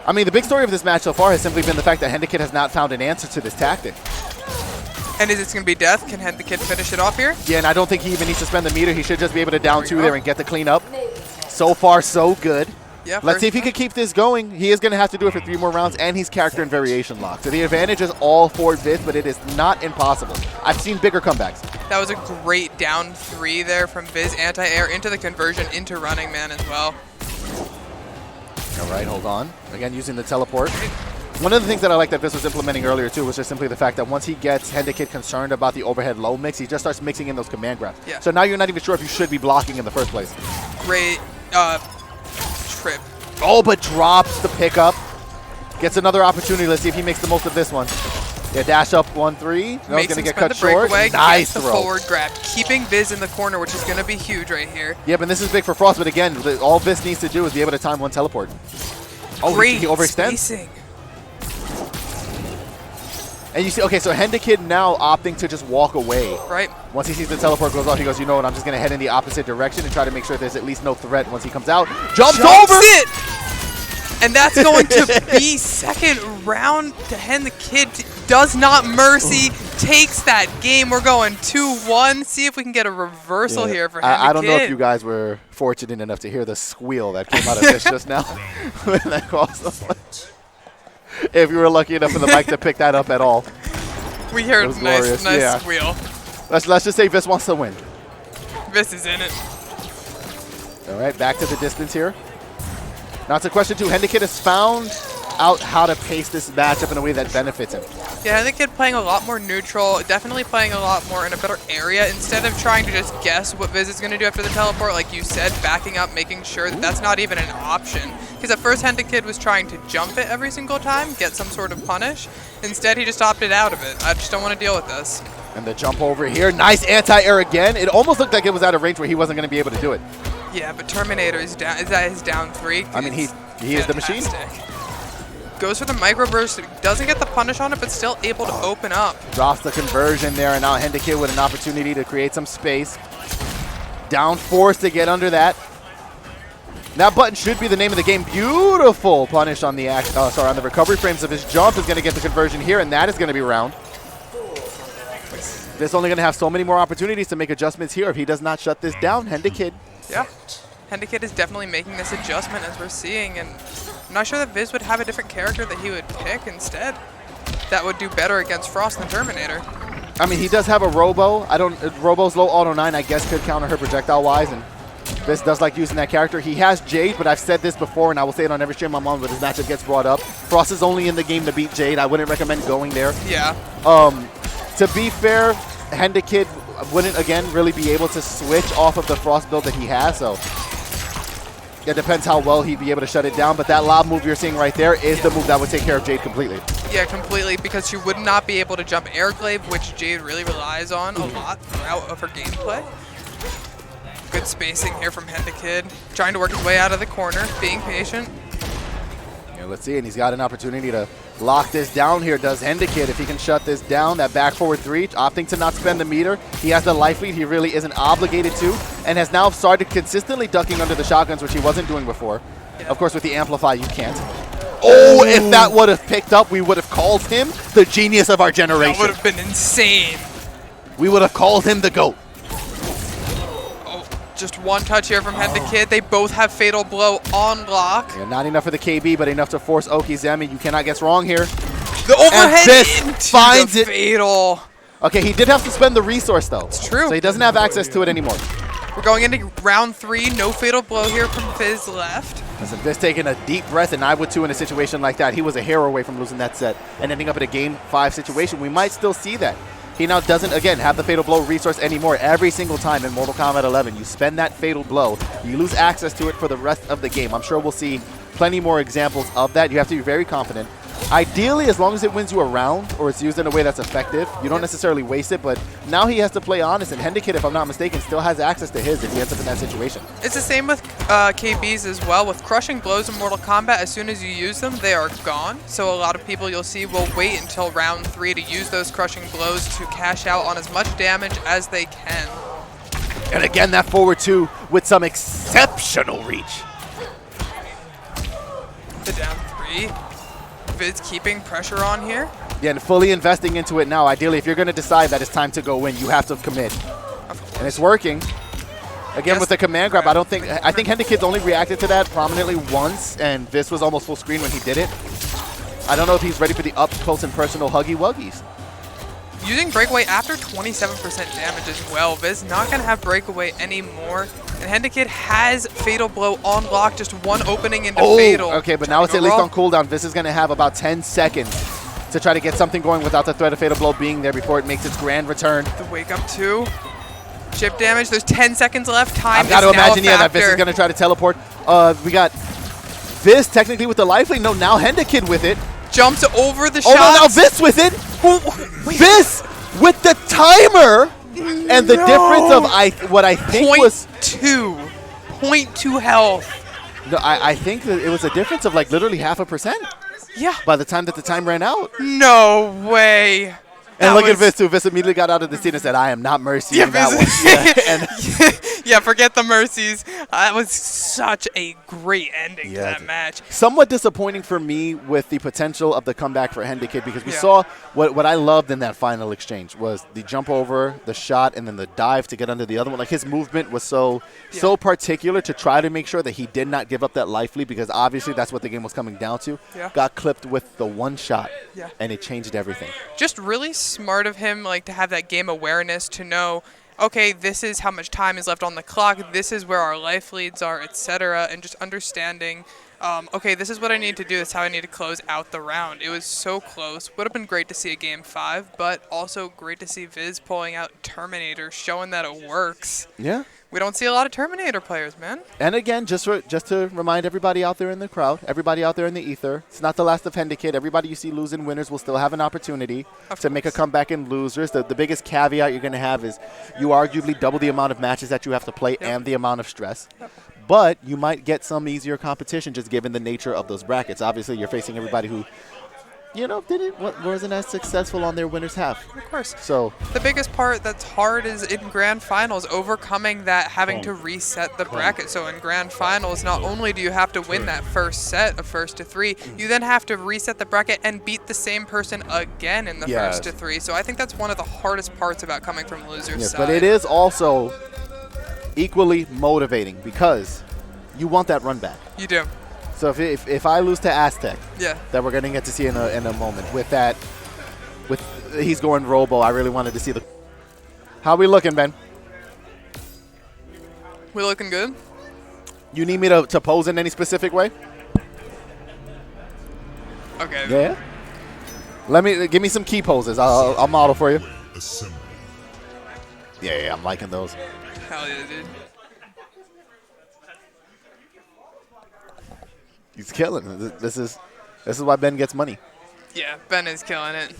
I mean, the big story of this match so far has simply been the fact that Hendakid has not found an answer to this tactic. And is it going to be death? Can Hendakid finish it off here? Yeah, and I don't think he even needs to spend the meter. He should just be able to down 2 there and get the clean up. So far, so good. Yeah, let's see if he can keep this going. He is going to have to do it for 3 more rounds, and he's character and variation locked. So the advantage is all for Viz, but it is not impossible. I've seen bigger comebacks. That was a great down 3 there from Viz. Anti-air into the conversion into running man as well. All right, hold on. Again, using the teleport. One of the things that I like that Viz was implementing earlier, too, was just simply the fact that once he gets Hendakid concerned about the overhead low mix, he just starts mixing in those command grabs. Yeah. So now you're not even sure if you should be blocking in the first place. Great trip. Oh, but drops the pickup. Gets another opportunity. Let's see if he makes the most of this one. Yeah, dash up 1-3. No, he's going to get cut short. Nice throw. Forward grab, keeping Viz in the corner, which is going to be huge right here. Yeah, but this is big for Frost. But again, all Viz needs to do is be able to time one teleport. Oh, great he overextends. Spacing. And you see, okay, so Hendakid now opting to just walk away. Right. Once he sees the teleport goes off, he goes, you know what, I'm just going to head in the opposite direction and try to make sure there's at least no threat once he comes out. Jumps over! It! And that's going to be second round to Hendakid. Does not mercy. Takes that game. We're going 2-1. See if we can get a reversal here for Hendakid. I don't know if you guys were fortunate enough to hear the squeal that came out of this just now. When that crossed. If you were lucky enough for the mic to pick that up at all. We heard a nice squeal. Let's just say Viz wants to win. Viz is in it. All right, back to the distance here. Now it's a question too. Hendakid has found out how to pace this matchup in a way that benefits him. Yeah, Hendakid playing a lot more neutral, definitely playing a lot more in a better area instead of trying to just guess what Viz is going to do after the teleport. Like you said, backing up, making sure that that's not even an option. Because at first Hendakid was trying to jump it every single time, get some sort of punish. Instead, he just opted out of it. I just don't want to deal with this. And the jump over here, nice anti-air again. It almost looked like it was out of range where he wasn't going to be able to do it. Yeah, but Terminator is down. Is that his down 3? I mean, he is the machine. Goes for the microburst, doesn't get the punish on it, but still able to open up. Drops the conversion there, and now Hendakid with an opportunity to create some space. Down force to get under that. That button should be the name of the game. Beautiful punish on the on the recovery frames of his jump is going to get the conversion here, and that is going to be round. This only going to have so many more opportunities to make adjustments here if he does not shut this down. Hendakid. Yeah, Hendakid is definitely making this adjustment as we're seeing, and I'm not sure that Viz would have a different character that he would pick instead that would do better against Frost than Terminator. I mean, he does have a Robo. Robo's low auto 9, I guess, could counter her projectile-wise, and Viz does like using that character. He has Jade, but I've said this before, and I will say it on every stream I'm on when this matchup gets brought up. Frost is only in the game to beat Jade. I wouldn't recommend going there. Yeah. To be fair, Hendakid wouldn't, again, really be able to switch off of the Frost build that he has, so It depends how well he'd be able to shut it down, but that lob move you're seeing right there is the move that would take care of Jade completely. Yeah, completely, because she would not be able to jump airglaive, which Jade really relies on a lot throughout of her gameplay. Good spacing here from Hendakid, trying to work his way out of the corner, being patient. Yeah, let's see, and he's got an opportunity to lock this down here. Does Hendakid, if he can shut this down, that back forward 3, opting to not spend the meter. He has the life lead he really isn't obligated to, and has now started consistently ducking under the shotguns, which he wasn't doing before. Yeah. Of course, with the Amplify, you can't. Oh, if that would have picked up, we would have called him the genius of our generation. That would have been insane. We would have called him the GOAT. Oh, just one touch here from Hendakid. They both have Fatal Blow on lock. Yeah, not enough for the KB, but enough to force Okizeme. You cannot guess wrong here. The overhead and this finds it. Fatal. Okay, he did have to spend the resource, though. It's true. So he doesn't have access to it anymore. We're going into round 3. No Fatal Blow here from Viz left. Listen, Viz taking a deep breath, and I would too in a situation like that. He was a hair away from losing that set and ending up in a Game 5 situation. We might still see that. He now doesn't, again, have the Fatal Blow resource anymore. Every single time in Mortal Kombat 11, you spend that Fatal Blow, you lose access to it for the rest of the game. I'm sure we'll see plenty more examples of that. You have to be very confident. Ideally, as long as it wins you a round or it's used in a way that's effective, you don't necessarily waste it, but now he has to play honest, and Hendakid, if I'm not mistaken, still has access to his if he ends up in that situation. It's the same with KBs as well. With crushing blows in Mortal Kombat, as soon as you use them, they are gone. So a lot of people you'll see will wait until round 3 to use those crushing blows to cash out on as much damage as they can. And again, that forward 2 with some exceptional reach. The down 3. Viz keeping pressure on here. Yeah, and fully investing into it now. Ideally, if you're going to decide that it's time to go in, you have to commit. And it's working. Again, with the command grab, I think Hendakid's only reacted to that prominently once, and Viz was almost full screen when he did it. I don't know if he's ready for the up close and personal huggy wuggies. Using breakaway after 27% damage as well. Viz not going to have breakaway anymore. And Hendakid has Fatal Blow on lock, just one opening into Fatal. Okay, but now it's at least on cooldown. Viz is going to have about 10 seconds to try to get something going without the threat of Fatal Blow being there before it makes its grand return. The wake up 2. Chip damage, there's 10 seconds left. Time I've got to imagine, yeah, that Viz is going to try to teleport. We got Viz technically with the life lead. No, now Hendakid with it. Jumps over the shot. Oh, no, now Viz with it. Viz with the timer. And the difference of what I think was 0.2 health. No, I think that it was a difference of like literally 0.5%. Yeah. By the time that the time ran out. No way. And look at Viz too. Viz immediately got out of the scene and said, "I am not mercying that one." Yeah, forget the mercies. That was such a great ending to that match. Somewhat disappointing for me with the potential of the comeback for Hendakid, because we saw what I loved in that final exchange was the jump over, the shot, and then the dive to get under the other one. Like his movement was so particular to try to make sure that he did not give up that life lead, because obviously that's what the game was coming down to. Yeah. Got clipped with the one shot, and it changed everything. Just really smart of him, like, to have that game awareness, to know, okay, this is how much time is left on the clock, this is where our life leads are, etc., and just understanding, okay, this is what I need to do, this is how I need to close out the round. It was so close. Would have been great to see a Game 5, but also great to see Viz pulling out Terminator, showing that it works. Yeah. We don't see a lot of Terminator players, man. And again, just to remind everybody out there in the crowd, everybody out there in the ether, it's not the last of Hendakid. Everybody you see losing winners will still have an opportunity to make a comeback in losers. The biggest caveat you're going to have is you arguably double the amount of matches that you have to play and the amount of stress. But you might get some easier competition just given the nature of those brackets. Obviously, you're facing everybody who, you know, wasn't as successful on their winner's half. Of course. So the biggest part that's hard is in grand finals, overcoming that, having to reset the bracket. So in grand finals, not only do you have to win that first set of 1st to 3, you then have to reset the bracket and beat the same person again in the 1st to 3. So I think that's one of the hardest parts about coming from losers' side. But it is also equally motivating because you want that run back. You do. So if I lose to Aztec, that we're going to get to see in a moment, with he's going Robo, I really wanted to see the. How we looking, Ben? We looking good? You need me to pose in any specific way? Okay. Yeah. Give me some key poses. I'll model for you. Yeah, I'm liking those. Hell yeah, dude. He's killing it. This is why Ben gets money. Yeah, Ben is killing it.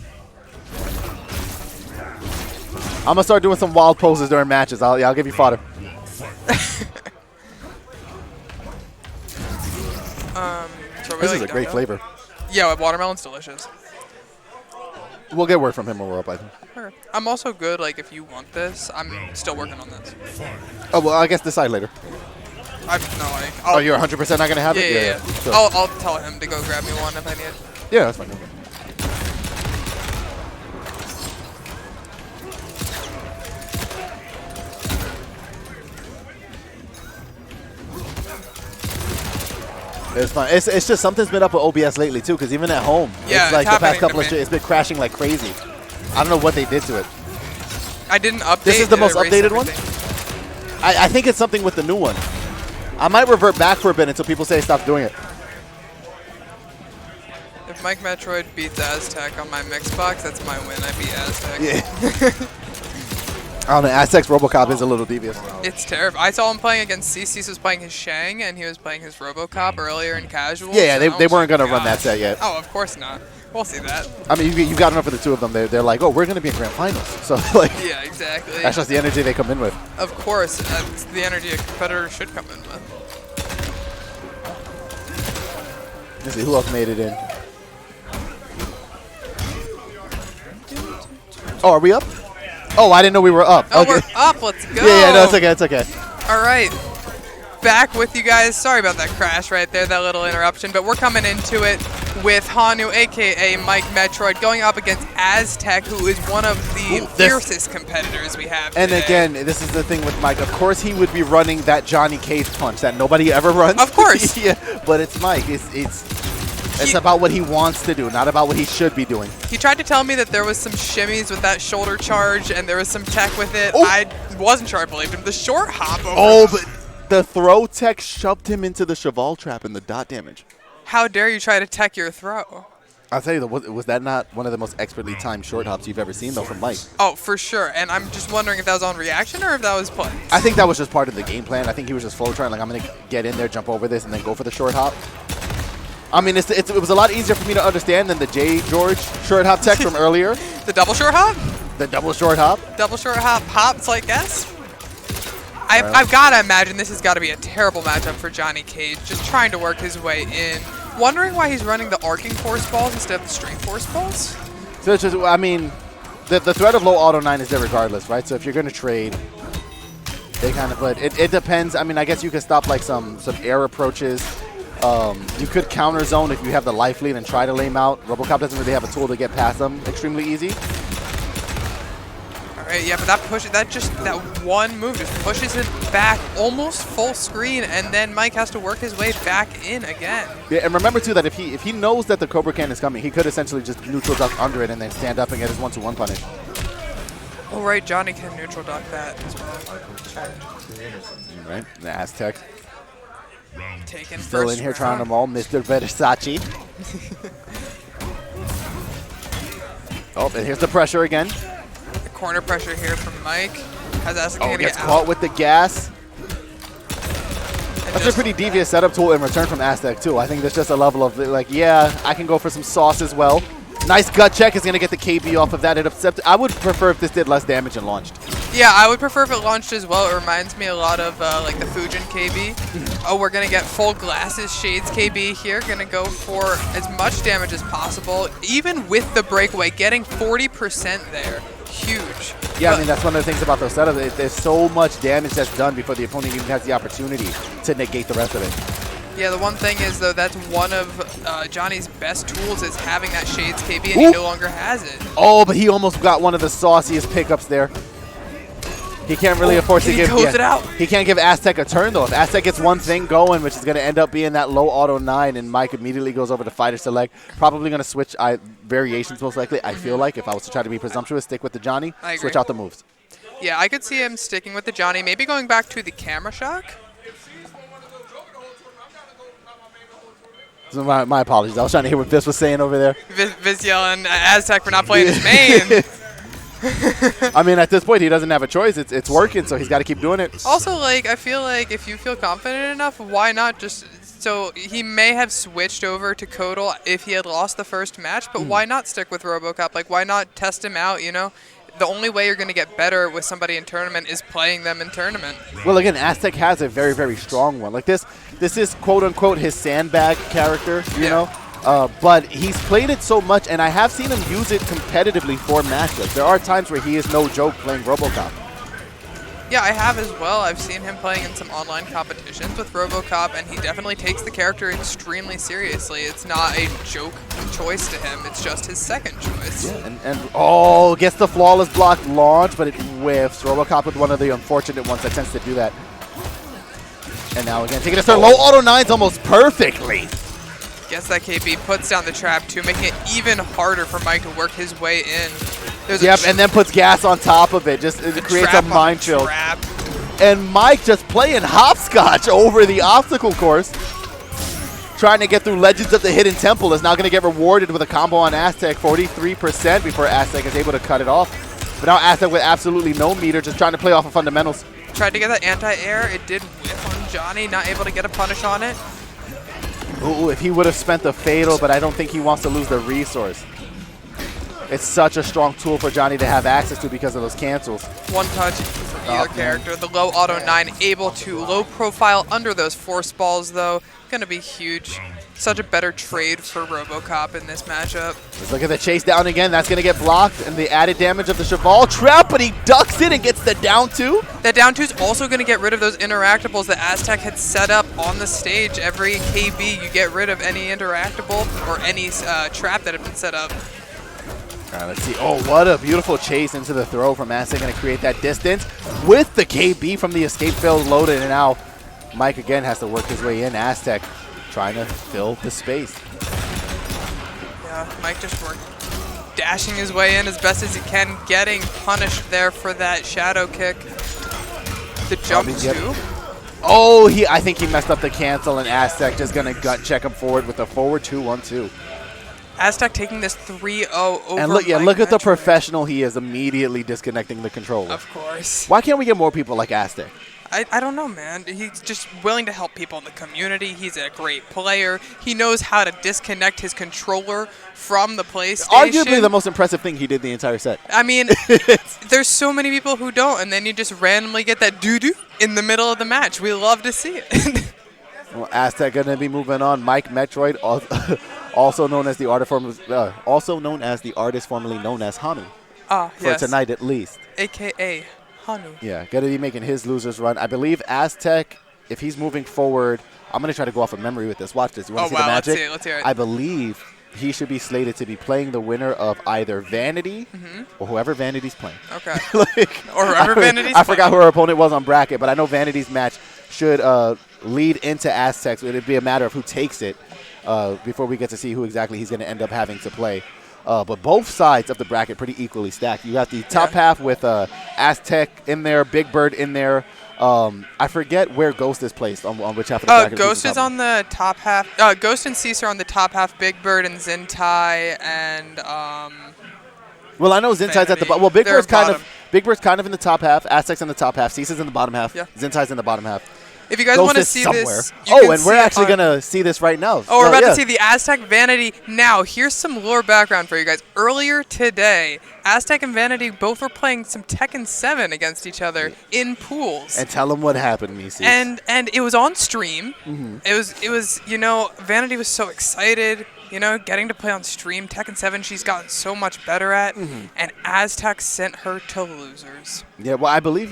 I'm gonna start doing some wild poses during matches. I'll give you fodder. This is a great flavor. Yeah, watermelon's delicious. We'll get word from him when we're up, I think. Sure. I'm also good, like, if you want this, I'm still working on this. Oh, well, I guess decide later. Oh, you're 100% not going to have it? Yeah. Sure. I'll tell him to go grab me one if I need it. Yeah, that's fine. It's fine. It's just something's been up with OBS lately too, because even at home, yeah, it's like the past couple of it's been crashing like crazy. I don't know what they did to it. I didn't update. This is the most updated one? I think it's something with the new one. I might revert back for a bit until people say stop doing it. If Mikemetroid beats Aztec on my Mixbox, that's my win. I beat Aztec. Yeah. I don't know, Aztec's Robocop is a little devious. It's terrible. I saw him playing against CeaseMH was playing his Shang, and he was playing his Robocop earlier in casual. Yeah, they weren't going to run that set yet. Oh, of course not. We'll see that. I mean, you've got enough for the two of them. They're like, oh, we're going to be in grand finals. So, like, yeah, exactly. That's just the energy they come in with. Of course. That's the energy a competitor should come in with. Let's see, who else made it in? Oh, are we up? Oh, I didn't know we were up. Oh, okay. we're up. Let's go. Yeah, no, it's okay. It's okay. All right. Back with you guys. Sorry about that crash right there, that little interruption. But we're coming into it with Hanu, a.k.a. Mikemetroid, going up against Aztec, who is one of the fiercest competitors we have And today. again, this is the thing with Mike. Of course, he would be running that Johnny Cage punch that nobody ever runs. Of course. Yeah, but it's Mike. It's about what he wants to do, not about what he should be doing. He tried to tell me that there was some shimmies with that shoulder charge, and there was some tech with it. Oh. I wasn't sure I believed him. The short hop over. Oh, but the throw tech shoved him into the Cheval trap and the dot damage. How dare you try to tech your throw? I'll tell you, was that not one of the most expertly timed short hops you've ever seen, though, from Mike? Oh, for sure. And I'm just wondering if that was on reaction or if that was play. I think that was just part of the game plan. I think he was just flow trying, like, I'm going to get in there, jump over this, and then go for the short hop. I mean, it was a lot easier for me to understand than the JayGeorge short hop tech from earlier. The double short hop? The double short hop. Double short hop hops like S? I've got to imagine this has got to be a terrible matchup for Johnny Cage, just trying to work his way in. Wondering why he's running the arcing force balls instead of the straight force balls? So it's just, I mean, the threat of low auto 9 is there regardless, right? So if you're going to trade, they kind of, but it depends. I mean, I guess you could stop like some air approaches. You could counter zone if you have the life lead and try to lame out. Robocop doesn't really have a tool to get past them extremely easy. All right, yeah, but that one move just pushes it back almost full screen, and then Mike has to work his way back in again. Yeah, and remember too that if he knows that the Cobra Can is coming, he could essentially just neutral duck under it and then stand up and get his 1-2-1 punish. Oh right, Johnny can neutral duck that as well. Right, the Aztec. Taken Still in here trying them all, Mr. Versace. Oh, and here's the pressure again. The corner pressure here from Mike. Has Aztec gonna get caught with the gas. That's a pretty devious setup tool in return from Aztec too. I think there's just a level of like, yeah, I can go for some sauce as well. Nice gut check is going to get the KB off of that. I would prefer if this did less damage and launched. Yeah, I would prefer if it launched as well. It reminds me a lot of like the Fujin KB. Oh, we're going to get full glasses shades KB here. Going to go for as much damage as possible. Even with the breakaway, getting 40% there. Huge. Yeah, I mean, that's one of the things about those setups. There's so much damage that's done before the opponent even has the opportunity to negate the rest of it. Yeah, the one thing is, though, that's one of Johnny's best tools is having that Shades KB, and he no longer has it. Oh, but he almost got one of the sauciest pickups there. He can't really afford to give it out. He can't give Aztec a turn, though. If Aztec gets one thing going, which is going to end up being that low auto 9, and Mike immediately goes over to fighter select, probably going to switch variations most likely. I feel like if I was to try to be presumptuous, stick with the Johnny, switch out the moves. Yeah, I could see him sticking with the Johnny, maybe going back to the camera shock. So my apologies. I was trying to hear what Viz was saying over there. Viz yelling Aztec for not playing his main. I mean, at this point, he doesn't have a choice. It's working, so he's got to keep doing it. Also, like, I feel like if you feel confident enough, why not just So he may have switched over to Kodal if he had lost the first match, but why not stick with RoboCop? Like, why not test him out, you know? The only way you're going to get better with somebody in tournament is playing them in tournament. Well, again, Aztec has a very, very strong one. Like this is quote-unquote his sandbag character, you know? But he's played it so much, and I have seen him use it competitively for matchups. There are times where he is no joke playing RoboCop. Yeah, I have as well. I've seen him playing in some online competitions with RoboCop, and he definitely takes the character extremely seriously. It's not a joke choice to him. It's just his second choice. Yeah, and oh, gets the flawless block launch, but it whiffs. RoboCop with one of the unfortunate ones that tends to do that. And now again, taking a start. Low auto 9s almost perfectly. Gets that KB, puts down the trap too, making it even harder for Mike to work his way in. Yep, and then puts gas on top of it. Just it creates a minefield. And Mike just playing hopscotch over the obstacle course. Trying to get through Legends of the Hidden Temple is now going to get rewarded with a combo on Aztec, 43% before Aztec is able to cut it off. But now Aztec with absolutely no meter, just trying to play off of fundamentals. Tried to get that anti-air. It did whiff on Johnny, not able to get a punish on it. Ooh, if he would have spent the fatal, but I don't think he wants to lose the resource. It's such a strong tool for Johnny to have access to because of those cancels. One touch from either character. The low auto 9 able to low profile under those force balls, though. Going to be huge. Such a better trade for RoboCop in this matchup. Let's look at the chase down again. That's going to get blocked, and the added damage of the Cheval trap, but he ducks it and gets the down 2. That down 2 is also going to get rid of those interactables that Aztec had set up on the stage. Every KB, you get rid of any interactable or any trap that had been set up. All right, let's see. Oh, what a beautiful chase into the throw from Aztec. Going to create that distance with the KB from the escape failed loaded, and now Mike again has to work his way in. Aztec trying to fill the space. Yeah, Mike just dashing his way in as best as he can, getting punished there for that shadow kick. The jump too. Oh, I think he messed up the cancel, and Aztec just going to gut check him forward with the forward 2-1-2. Aztec taking this 3-0 over. And look at the professional he is, immediately disconnecting the controller. Of course. Why can't we get more people like Aztec? I don't know, man. He's just willing to help people in the community. He's a great player. He knows how to disconnect his controller from the PlayStation. Arguably the most impressive thing he did the entire set. I mean, there's so many people who don't, and then you just randomly get that doo-doo in the middle of the match. We love to see it. Well, Aztec going to be moving on. Mikemetroid, also known as the artist formerly known as Hanu. For tonight at least. AKA Hanu. Yeah, going to be making his losers run. I believe Aztec, if he's moving forward, I'm going to try to go off of memory with this. Watch this. You want to see the magic? Let's hear it. I believe he should be slated to be playing the winner of either Vanity or whoever Vanity's playing. Okay. Or whoever Vanity's playing. I forgot who her opponent was on bracket, but I know Vanity's match should lead into Aztec, so it'd be a matter of who takes it before we get to see who exactly he's going to end up having to play. But both sides of the bracket pretty equally stacked. You got the top half with Aztec in there, Big Bird in there. I forget where Gh0st is placed on which half of the bracket. Gh0st is on the top half. Gh0st and Cease are on the top half. Big Bird and Zintai and well, I know Zintai's at the bottom. Well, Big Bird's kind of in the top half. Aztec's in the top half. Cease is in the bottom half. Yeah. Zintai's in the bottom half. If you guys want to see this, and we're actually going to see this right now. Oh, we're about to see the Aztec Vanity. Now, here's some lore background for you guys. Earlier today, Aztec and Vanity both were playing some Tekken 7 against each other in pools. And tell them what happened, Misi. And it was on stream. It was Vanity was so excited, getting to play on stream. Tekken 7 she's gotten so much better at, and Aztec sent her to losers. Yeah, well, I believe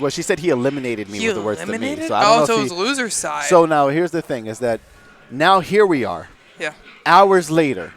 she said he eliminated me with the words to me. So So it was loser's side. So now here's the thing is that now here we are. Yeah. Hours later.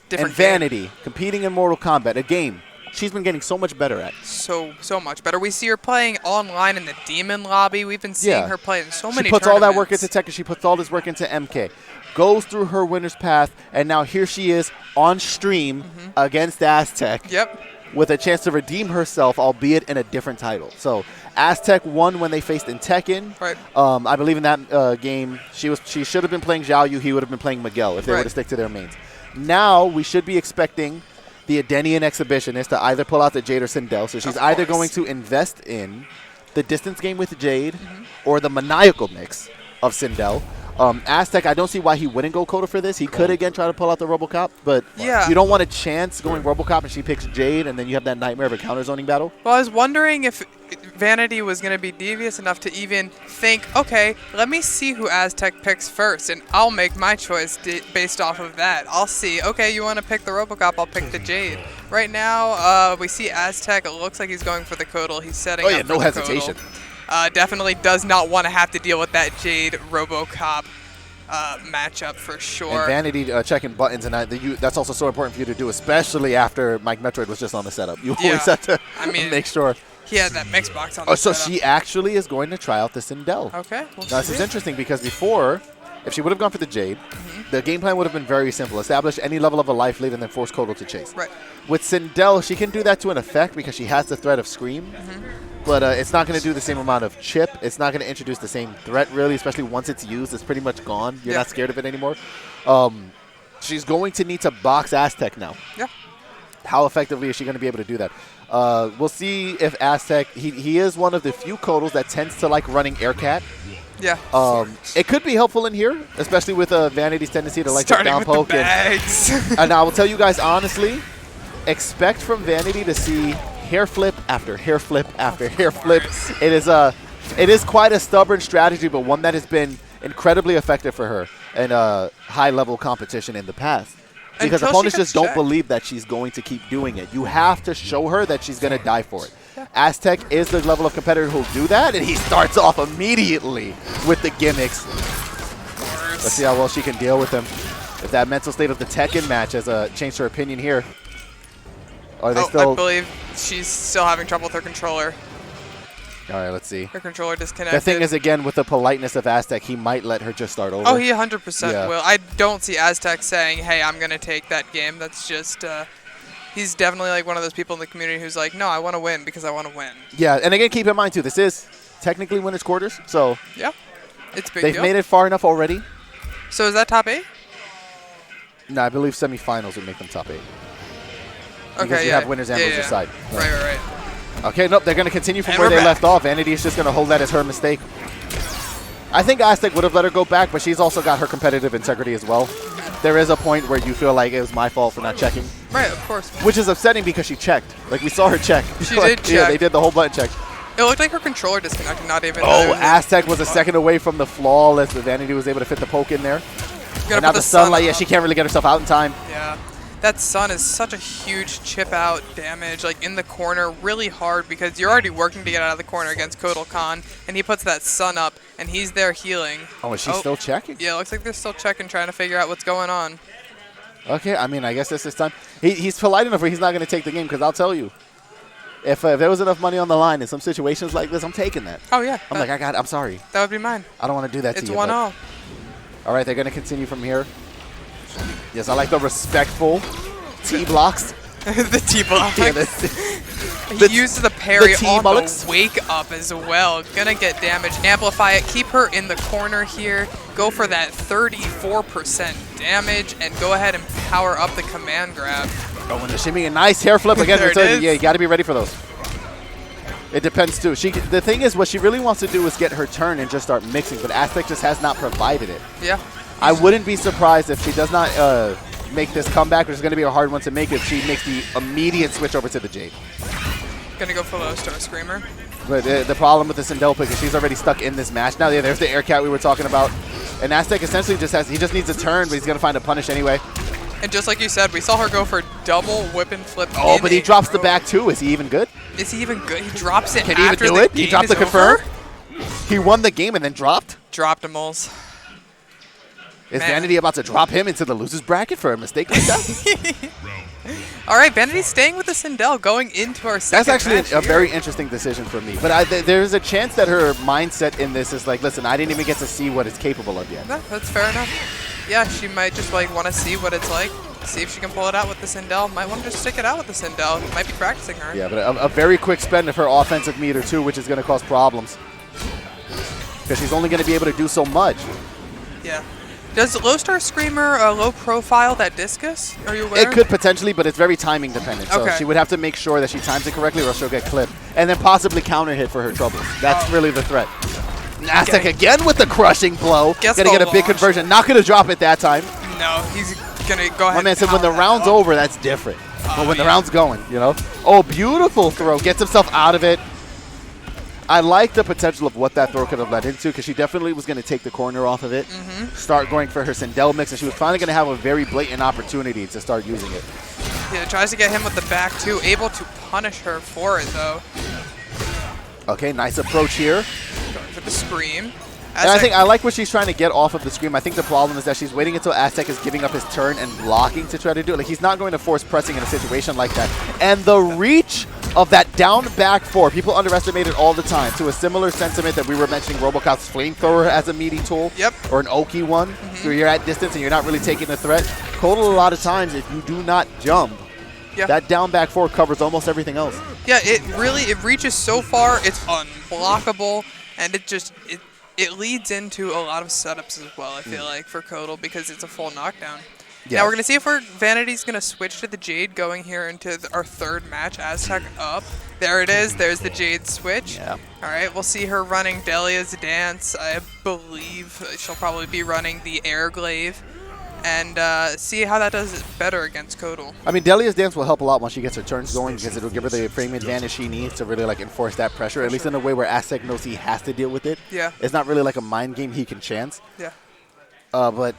Different and Vanity competing in Mortal Kombat, a game she's been getting so much better at. So much better. We see her playing online in the Demon Lobby. We've been seeing her play in so many She puts tournaments. all that work into Tekken. She puts all this work into MK. Goes through her winner's path, and now here she is on stream against Aztec. Yep. With a chance to redeem herself, albeit in a different title. So Aztec won when they faced in Tekken. Right. I believe in that game, she should have been playing Zhao Yu. He would have been playing Miguel if they were to stick to their mains. Now we should be expecting the Adenian exhibitionist to either pull out the Jade or Sindel. So she's either going to invest in the distance game with Jade or the maniacal mix of Sindel. Aztec, I don't see why he wouldn't go Koda for this. He could again try to pull out the RoboCop, but Yeah. you don't want a chance going RoboCop and she picks Jade, and then you have that nightmare of a counter zoning battle. Well, I was wondering if Vanity was going to be devious enough to even think, okay, let me see who Aztec picks first, and I'll make my choice based off of that. I'll see, okay, you want to pick the RoboCop, I'll pick the Jade. Right now, we see Aztec. It looks like he's going for the Kodal. He's setting up for no the hesitation. Kodal. Definitely does not want to have to deal with that Jade RoboCop matchup for sure. And Vanity checking buttons, and that's also so important for you to do, especially after Mikemetroid was just on the setup. You always have to make sure. He had that mix box on the So setup. she actually is going to try out the Sindel. Okay. Now, this is interesting because before, if she would have gone for the Jade, the game plan would have been very simple. Establish any level of a life lead and then force Kodal to chase. Right. With Sindel, she can do that to an effect because she has the threat of Scream. But it's not going to do the same amount of chip. It's not going to introduce the same threat, really, especially once it's used. It's pretty much gone. You're not scared of it anymore. She's going to need to box Aztec now. Yeah. How effectively is she going to be able to do that? We'll see if Aztec, he is one of the few Kodals that tends to like running Aircat. Yeah. It could be helpful in here, especially with Vanity's tendency to like to down poke. The bags. And I will tell you guys honestly, expect from Vanity to see hair flip after hair flip after hair flip. It is quite a stubborn strategy, but one that has been incredibly effective for her in high-level competition in the past. Because opponents just don't believe that she's going to keep doing it. You have to show her that she's going to die for it. Aztec is the level of competitor who'll do that, and he starts off immediately with the gimmicks. Let's see how well she can deal with them. If that mental state of the Tekken match has changed her opinion here. Are they still? I believe she's still having trouble with her controller. All right, let's see. Her controller disconnected. The thing is, again, with the politeness of Aztec, he might let her just start over. Oh, he 100% will. I don't see Aztec saying, hey, I'm going to take that game. That's just, he's definitely like one of those people in the community who's like, no, I want to win because I want to win. Yeah, and again, keep in mind, too, this is technically winners' quarters, so yeah, it's big they've deal. made it far enough already. So is that top 8? No, I believe semifinals would make them top 8. Okay, because you have winners and losers side. Right. Okay, nope, they're going to continue from And where they we're left off. Vanity is just going to hold that as her mistake. I think Aztec would have let her go back, but she's also got her competitive integrity as well. There is a point where you feel like it was my fault for not checking. Right, of course. Which is upsetting because she checked. Like, we saw her check. She did check. Yeah, they did the whole button check. It looked like her controller disconnected, not even. Oh, Aztec was a second away from the flawless, but Vanity was able to fit the poke in there. And now the sunlight, yeah, she can't really get herself out in time. Yeah. That sun is such a huge chip out damage, like in the corner, really hard because you're already working to get out of the corner against Kotal Khan, and he puts that sun up, and he's there healing. Oh, is she still checking? Yeah, it looks like they're still checking, trying to figure out what's going on. Okay, I mean, I guess this is time. He's polite enough where he's not going to take the game, because I'll tell you, if there was enough money on the line in some situations like this, I'm taking that. Oh, yeah. I'm like, I'm sorry. That would be mine. I don't want to do that to you. It's 1-0. All right, they're going to continue from here. Yes, I like the respectful T-blocks. The T-blocks. Yeah, he uses the parry on T-bullocks. the wake up as well. Gonna get damage. Amplify it. Keep her in the corner here. Go for that 34% damage and go ahead and power up the command grab. Oh, and the shimmy, a nice hair flip again. There it is. Yeah, you got to be ready for those. It depends too. The thing is, what she really wants to do is get her turn and just start mixing, but Aztec just has not provided it. Yeah. I wouldn't be surprised if she does not make this comeback, which is going to be a hard one to make if she makes the immediate switch over to the Jade. Gonna go for low star screamer. But the problem with the Sindel pick is she's already stuck in this match. Now, yeah, there's the air cat we were talking about. And Aztec essentially he just needs a turn, but he's going to find a punish anyway. And just like you said, we saw her go for double whip and flip. Oh, but he drops the back too. Is he even good? Is he even good? He drops it. Can he even do it? He dropped the confirm? He won the game and then dropped? Dropped him, Moles. Is Vanity about to drop him into the loser's bracket for a mistake like that? All right, Vanity's staying with the Sindel going into our second That's actually a match very interesting decision for me. But there's a chance that her mindset in this is like, listen, I didn't even get to see what it's capable of yet. No, that's fair enough. Yeah, she might just like want to see what it's like, see if she can pull it out with the Sindel. Might want to just stick it out with the Sindel. Might be practicing her. Yeah, but a very quick spend of her offensive meter too, which is going to cause problems. Because she's only going to be able to do so much. Yeah. Does Low Star Screamer low profile that discus? Are you aware? It could potentially, but it's very timing dependent. So Okay. she would have to make sure that she times it correctly or else she'll get clipped. And then possibly counter hit for her troubles. That's really the threat. Aztec again with the crushing blow. Gets Gonna the get a big launch. conversion. Not gonna drop it that time. No, he's gonna go ahead. My man said when the round's over, that's different. But when the round's going, you know? Oh, beautiful throw. Gets himself out of it. I like the potential of what that throw could have led into because she definitely was going to take the corner off of it, start going for her Sindel mix, and she was finally going to have a very blatant opportunity to start using it. Yeah, tries to get him with the back too, able to punish her for it though. Okay, nice approach here. Going for the scream. And I think I like what she's trying to get off of the scream. I think the problem is that she's waiting until Aztec is giving up his turn and blocking to try to do it. Like, he's not going to force pressing in a situation like that. And the reach of that down back four, people underestimate it all the time, to a similar sentiment that we were mentioning Robocop's flamethrower as a meaty tool. Yep. Or an Oki one. So you're at distance and you're not really taking the threat. Total, a lot of times, if you do not jump, that down back four covers almost everything else. Yeah, it reaches so far, it's unblockable, and it leads into a lot of setups as well, I feel like, for Kodal, because it's a full knockdown. Yeah. Now we're going to see if Vanity's going to switch to the Jade going here into our third match. Aztec up. There it is. There's the Jade switch. Yeah. All right, we'll see her running Delia's dance. I believe she'll probably be running the Air Glaive. And see how that does better against Kodal. I mean, Delia's dance will help a lot once she gets her turns going because it'll give her the frame advantage she needs to really like enforce that pressure, at least in a way where Aztec knows he has to deal with it. Yeah. It's not really like a mind game he can chance. Yeah. But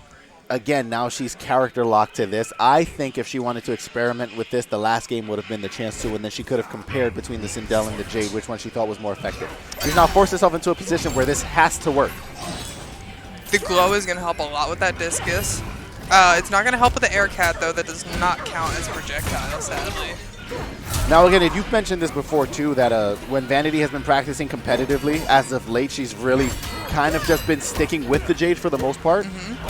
again, now she's character locked to this. I think if she wanted to experiment with this, the last game would have been the chance to, and then she could have compared between the Sindel and the Jade, which one she thought was more effective. She's now forced herself into a position where this has to work. The glow is going to help a lot with that discus. It's not going to help with the air cat, though. That does not count as projectile, sadly. Now, again, you've mentioned this before, too, that when Vanity has been practicing competitively, as of late, she's really kind of just been sticking with the Jade for the most part.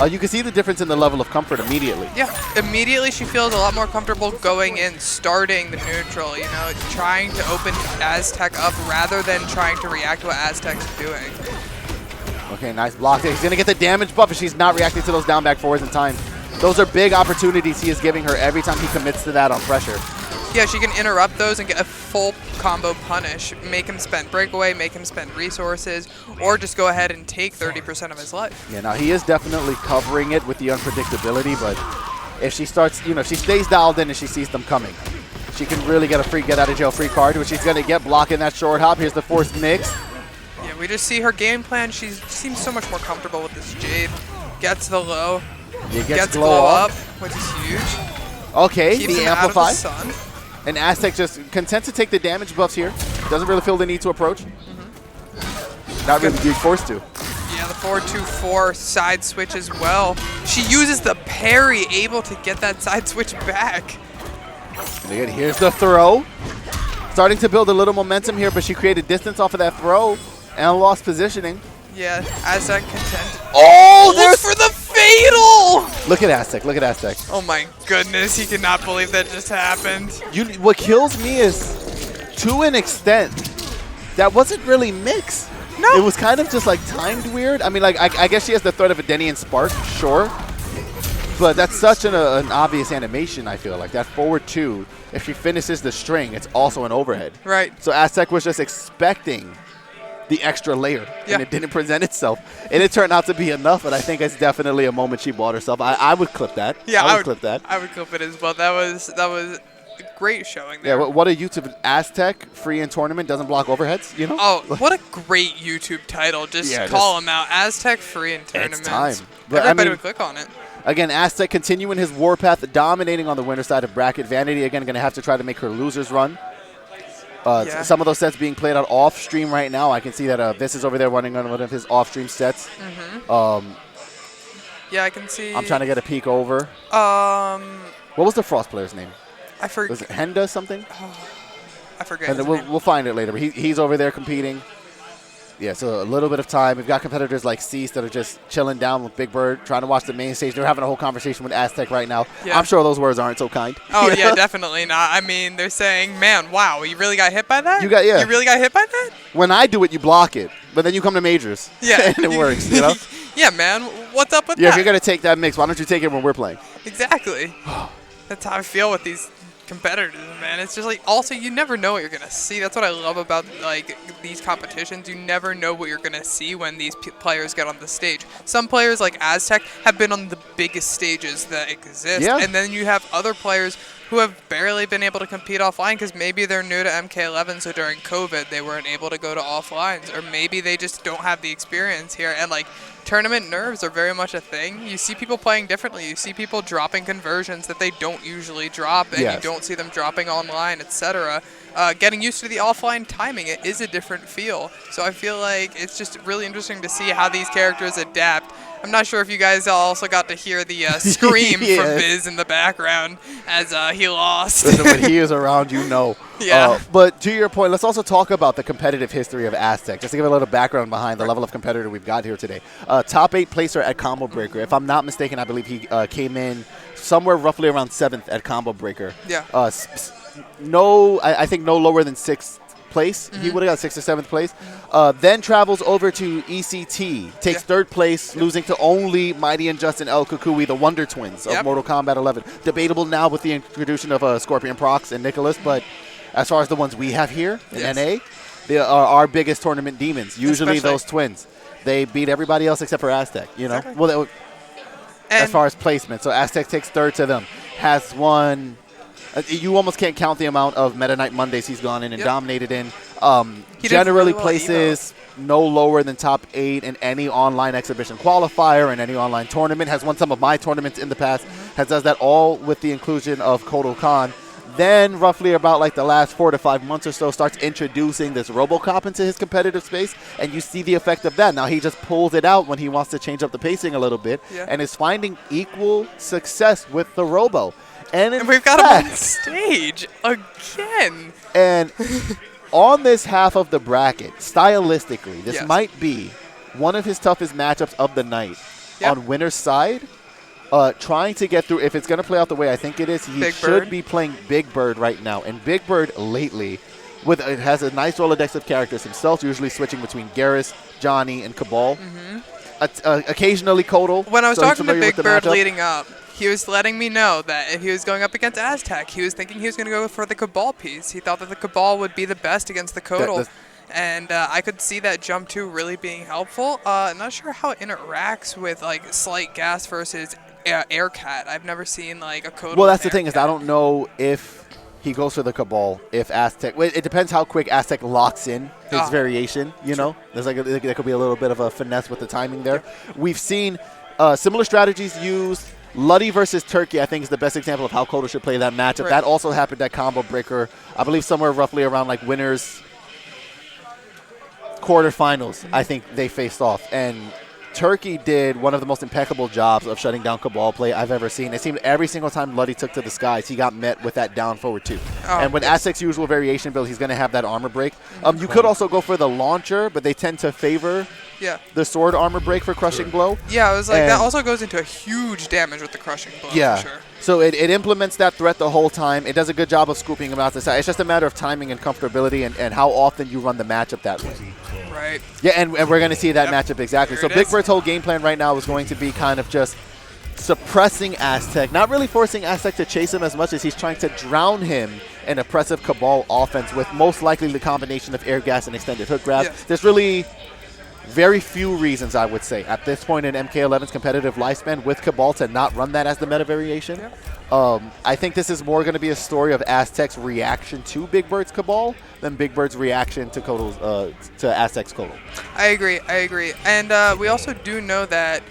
You can see the difference in the level of comfort immediately. Yeah, immediately she feels a lot more comfortable going in, starting the neutral, you know, trying to open Aztec up rather than trying to react to what Aztec's doing. Okay, nice block there. He's going to get the damage buff, and she's not reacting to those down back fours in time. Those are big opportunities he is giving her every time he commits to that on pressure. Yeah, she can interrupt those and get a full combo punish, make him spend breakaway, make him spend resources, or just go ahead and take 30% of his life. Yeah, now he is definitely covering it with the unpredictability, but if she starts, you know, if she stays dialed in and she sees them coming, she can really get a free get out of jail free card, which she's going to get blocking that short hop. Here's the forced mix. Yeah, we just see her game plan. She seems so much more comfortable with this Jade. Gets the low, gets glow up, which is huge. Okay, Keeps the him out of amplify. the sun. And Aztec just content to take the damage buffs here. Doesn't really feel the need to approach. Not really being forced to. Yeah, the 4-2-4 side switch as well. She uses the parry, able to get that side switch back. And again, here's the throw. Starting to build a little momentum here, but she created distance off of that throw and lost positioning. Yeah, Aztec content. Oh, there's for the fatal! Look at Aztec, look at Aztec. Oh my goodness, he cannot believe that just happened. What kills me is, to an extent, that wasn't really mix. No. It was kind of just like timed weird. I mean, like I guess she has the threat of a Denny and Spark, sure. But that's such an obvious animation, I feel like. That forward two, if she finishes the string, it's also an overhead. Right. So Aztec was just expecting the extra layer, and it didn't present itself. And it turned out to be enough, and I think it's definitely a moment she bought herself. I would clip that. Yeah, I would clip that. I would clip it as well. That was a great showing there. Yeah, what a YouTube Aztec free in tournament doesn't block overheads, you know? Oh, what a great YouTube title. Just call him out. Aztec free in tournament. It's time. But everybody would click on it. Again, Aztec continuing his warpath, dominating on the winner side of bracket. Vanity, again, going to have to try to make her losers run. Some of those sets being played out off stream right now. I can see that this is over there running on one of his off stream sets. Yeah, I can see. I'm trying to get a peek over. What was the Frost player's name? I forget. Was it Henda something? I forget. And we'll find it later. But he's over there competing. Yeah, so a little bit of time. We've got competitors like Cease that are just chilling down with Big Bird, trying to watch the main stage. They're having a whole conversation with Aztec right now. Yeah. I'm sure those words aren't so kind. Oh, yeah, definitely not. I mean, they're saying, man, wow, you really got hit by that? You really got hit by that? When I do it, you block it. But then you come to majors. Yeah. And it works, you know? Yeah, man. What's up with that? Yeah, if you're going to take that mix, why don't you take it when we're playing? Exactly. That's how I feel with these competitors, man. It's just like, also, you never know what you're going to see. That's what I love about, like, these competitions, you never know what you're going to see when these players get on the stage. Some players like Aztec have been on the biggest stages that exist, and then you have other players who have barely been able to compete offline because maybe they're new to MK11, so during COVID they weren't able to go to offlines, or maybe they just don't have the experience here. And like, tournament nerves are very much a thing. You see people playing differently. You see people dropping conversions that they don't usually drop, and you don't see them dropping online, etc. Getting used to the offline timing, it is a different feel. So I feel like it's just really interesting to see how these characters adapt. I'm not sure if you guys also got to hear the scream from Viz in the background as he lost. Listen, when he is around, you know. Yeah. But to your point, let's also talk about the competitive history of Aztec, just to give a little background behind the level of competitor we've got here today. Top 8 placer at Combo Breaker. If I'm not mistaken, I believe he came in somewhere roughly around 7th at Combo Breaker. Yeah. I think no lower than 6th place. He would have got 6th or 7th place. Then travels over to ECT, takes 3rd place, losing to only Mighty and Justin El Kukui, the Wonder Twins of Mortal Kombat 11. Debatable now with the introduction of Scorpion Prox and Nicholas, but as far as the ones we have here in NA, they are our biggest tournament demons. Usually those twins. They beat everybody else except for Aztec, you know? Exactly. Well, as far as placement. So Aztec takes 3rd to them, has won. You almost can't count the amount of Meta Knight Mondays he's gone in and dominated in. Generally places no lower than top 8 in any online exhibition qualifier and any online tournament. Has won some of my tournaments in the past. Does that all with the inclusion of Kotal Khan. Then roughly about like the last 4 to 5 months or so starts introducing this RoboCop into his competitive space, and you see the effect of that. Now he just pulls it out when he wants to change up the pacing a little bit and is finding equal success with the Robo. And we've got him on stage again. And on this half of the bracket, stylistically, this might be one of his toughest matchups of the night. On winner's side, trying to get through, if it's going to play out the way I think it is, he should be playing Big Bird right now. And Big Bird lately, it has a nice Rolodex of characters himself, usually switching between Gh0st, Johnny, and Cabal. Occasionally Kotal. When I was talking to Big Bird leading up, he was letting me know that if he was going up against Aztec, he was thinking he was going to go for the Cabal piece. He thought that the Cabal would be the best against the Kotal. And I could see that jump 2 really being helpful. I'm not sure how it interacts with like Slight Gas versus Aircat. I've never seen like a Kotal. Well, that's the thing is I don't know if he goes for the Cabal, if Aztec. Well, it depends how quick Aztec locks in his variation. You know, there's like there could be a little bit of a finesse with the timing there. We've seen similar strategies used. Luddy versus Turkey, I think, is the best example of how Kotal should play that matchup. That also happened at Combo Breaker, I believe somewhere roughly around like winners quarterfinals. I think they faced off, and Turkey did one of the most impeccable jobs of shutting down Cabal play I've ever seen. It seemed every single time Luddy took to the skies, he got met with that down forward 2. And with Aztec's usual variation build, he's going to have that armor break. You could also go for the launcher, but they tend to favor the sword armor break for crushing blow. Yeah, I was like, that also goes into a huge damage with the crushing blow. Yeah. For sure. So it implements that threat the whole time. It does a good job of scooping him out to the side. It's just a matter of timing and comfortability and how often you run the matchup that way. Right. Yeah, and we're going to see that matchup exactly. So Big Bird's whole game plan right now is going to be kind of just suppressing Aztec, not really forcing Aztec to chase him as much as he's trying to drown him in oppressive Cabal offense with most likely the combination of air gas and extended hook grab. There's really very few reasons, I would say, at this point in MK11's competitive lifespan with Cabal to not run that as the meta variation. I think this is more going to be a story of Aztec's reaction to Big Bird's Cabal than Big Bird's reaction to to Aztec's Kotal. I agree. And we also do know that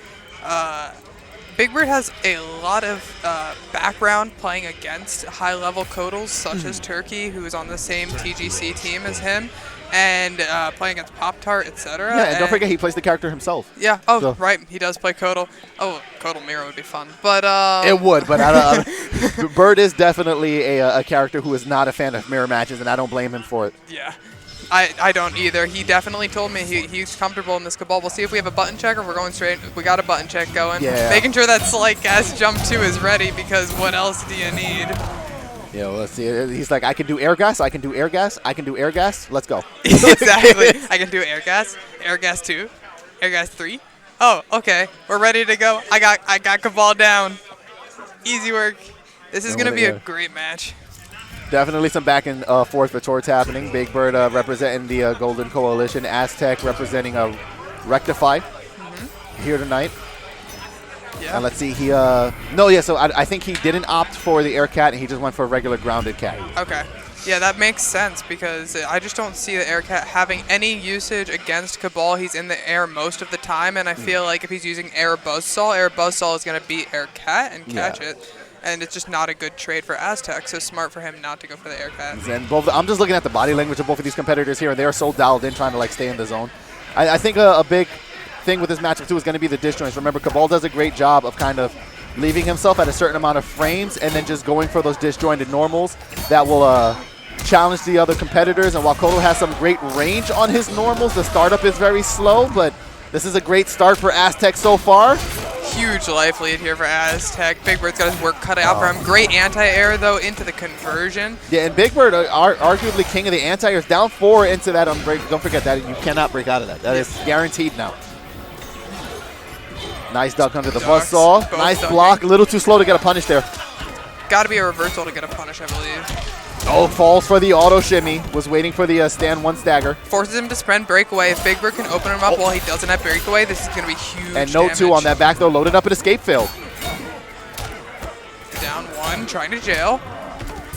Big Bird has a lot of background playing against high-level Kotals, such as Turkey, who is on the same TGC team as him, and playing against Pop-Tart, etc. Yeah, and don't forget he plays the character himself. Yeah, right, he does play Kotal. Oh, Kotal Mirror would be fun. But it would, but Bird is definitely a character who is not a fan of mirror matches, and I don't blame him for it. Yeah. I don't either. He definitely told me he's comfortable in this Cabal. We'll see if we have a button check or we're going straight. We got a button check going. Yeah. Making sure that Slight Gas jump 2 is ready, because what else do you need? Yeah, well, let's see. He's like, I can do air gas, I can do air gas, I can do air gas. Let's go. Exactly. I can do air gas 2, air gas 3. Oh, okay. We're ready to go. I got Cabal down. Easy work. This is going to be a great match. Definitely some back and forth retorts happening. Big Bird representing the Golden Coalition. Aztec representing Rectify here tonight. Yeah. And let's see, so I think he didn't opt for the air cat, and he just went for a regular grounded cat. Okay. Yeah, that makes sense because I just don't see the air cat having any usage against Cabal. He's in the air most of the time, and I feel like if he's using air buzzsaw is going to beat air cat and catch it. And it's just not a good trade for Aztec, so smart for him not to go for the air cat. And I'm just looking at the body language of both of these competitors here, and they are so dialed in trying to like stay in the zone. I think a big thing with this matchup too is going to be the disjoints. Remember, Cabal does a great job of kind of leaving himself at a certain amount of frames and then just going for those disjointed normals that will challenge the other competitors. And while Kodo has some great range on his normals, the startup is very slow, but this is a great start for Aztec so far. Huge life lead here for Aztec. Big Bird's got his work cut out for him. Great anti-air, though, into the conversion. Yeah, and Big Bird, arguably king of the anti-airs, down 4 into that unbreak. Don't forget that. You cannot break out of that. That is guaranteed now. Nice duck under the buzzsaw. Nice block. A little too slow to get a punish there. Got to be a reversal to get a punish, I believe. Oh, falls for the auto shimmy. Was waiting for the stand 1 stagger. Forces him to spend breakaway. If Big Bird can open him up while he doesn't have breakaway, this is going to be huge And no damage. 2 on that back, though. Loaded up an escape failed. Down 1, trying to jail.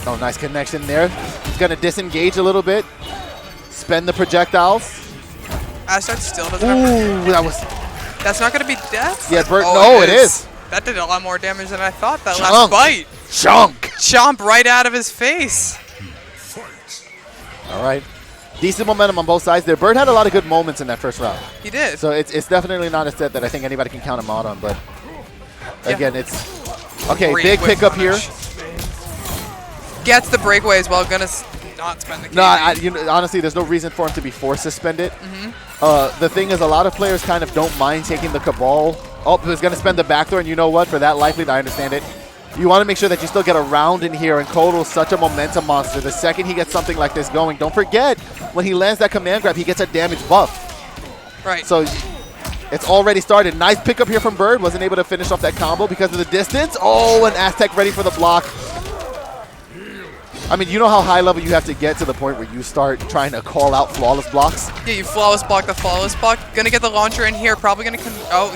Oh, nice connection there. He's going to disengage a little bit. Spend the projectiles. Aztec still doesn't have Ooh, That's not going to be death? Yeah, Bird. Oh, No, it is. That did a lot more damage than I thought. That Chunk. last bite. Chunk. Chomp right out of his face. All right. Decent momentum on both sides there. Bird had a lot of good moments in that first round. He did. So it's definitely not a set that I think anybody can count him out on. But again, it's okay. Great Big whip pickup punish. here. Gets the breakaway as well. Gonna not spend the KD. No, honestly, there's no reason for him to be force suspended. The thing is, a lot of players kind of don't mind taking the Cabal. Oh, he was going to spend the backdoor, and you know what? For that life lead, I understand it. You want to make sure that you still get a round in here, and Kodo's such a momentum monster. The second he gets something like this going, don't forget, when he lands that command grab, he gets a damage buff. Right. So it's already started. Nice pickup here from Bird. Wasn't able to finish off that combo because of the distance. Oh, and Aztec ready for the block. I mean, you know how high level you have to get to the point where you start trying to call out flawless blocks? Yeah, you flawless block the flawless block. Gonna get the launcher in here. Probably gonna.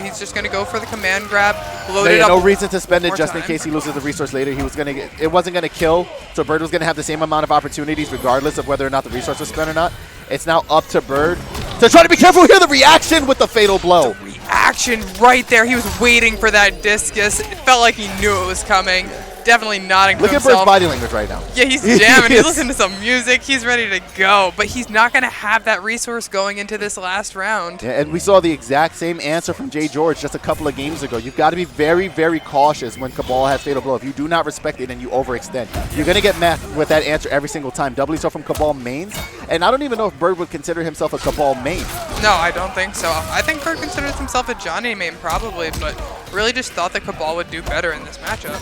He's just gonna go for the command grab. Load it up. No reason to spend it just in time. case he loses the resource later. He was gonna get. It wasn't gonna kill. So Bird was gonna have the same amount of opportunities regardless of whether or not the resource was spent or not. It's now up to Bird to try to be careful here. The reaction with the fatal blow. Reaction right there. He was waiting for that discus. It felt like he knew it was coming. Definitely nodding to Look at himself. Bird's body language right now. Yeah, he's jamming. He's listening to some music. He's ready to go. But he's not going to have that resource going into this last round. Yeah, and we saw the exact same answer from JayGeorge just a couple of games ago. You've got to be very, very cautious when Cabal has fatal blow. If you do not respect it and you overextend, you're going to get met with that answer every single time. Doubly so from Cabal mains. And I don't even know if Bird would consider himself a Cabal main. No, I don't think so. I think Bird considers himself a Johnny main probably, but really just thought that Cabal would do better in this matchup.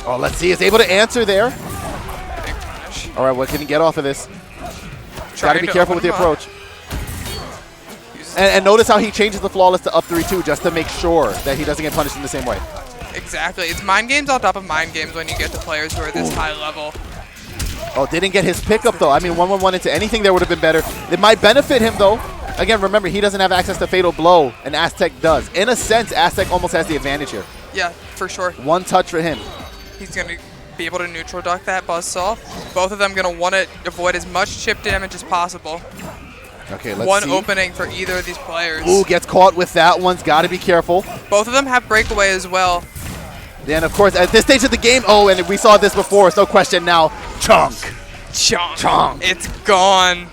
Oh, let's see. Is able to answer there. Big punish. All right, what can he get off of this? Got to be careful with the approach. And notice how he changes the flawless to up 3-2 just to make sure that he doesn't get punished in the same way. Exactly. It's mind games on top of mind games when you get to players who are this high level. Oh, didn't get his pickup, though. I mean, 1-1-1 into anything there would have been better. It might benefit him, though. Again, remember, he doesn't have access to Fatal Blow, and Aztec does. In a sense, Aztec almost has the advantage here. Yeah, for sure. One touch for him. He's going to be able to neutral duck that buzzsaw. Both of them going to want to avoid as much chip damage as possible. Okay, let's see. One opening for either of these players. Ooh, gets caught with that one's got to be careful. Both of them have breakaway as well. Then, of course, at this stage of the game, oh, and we saw this before, so no question now, chunk. Chunk. Chunk. It's gone.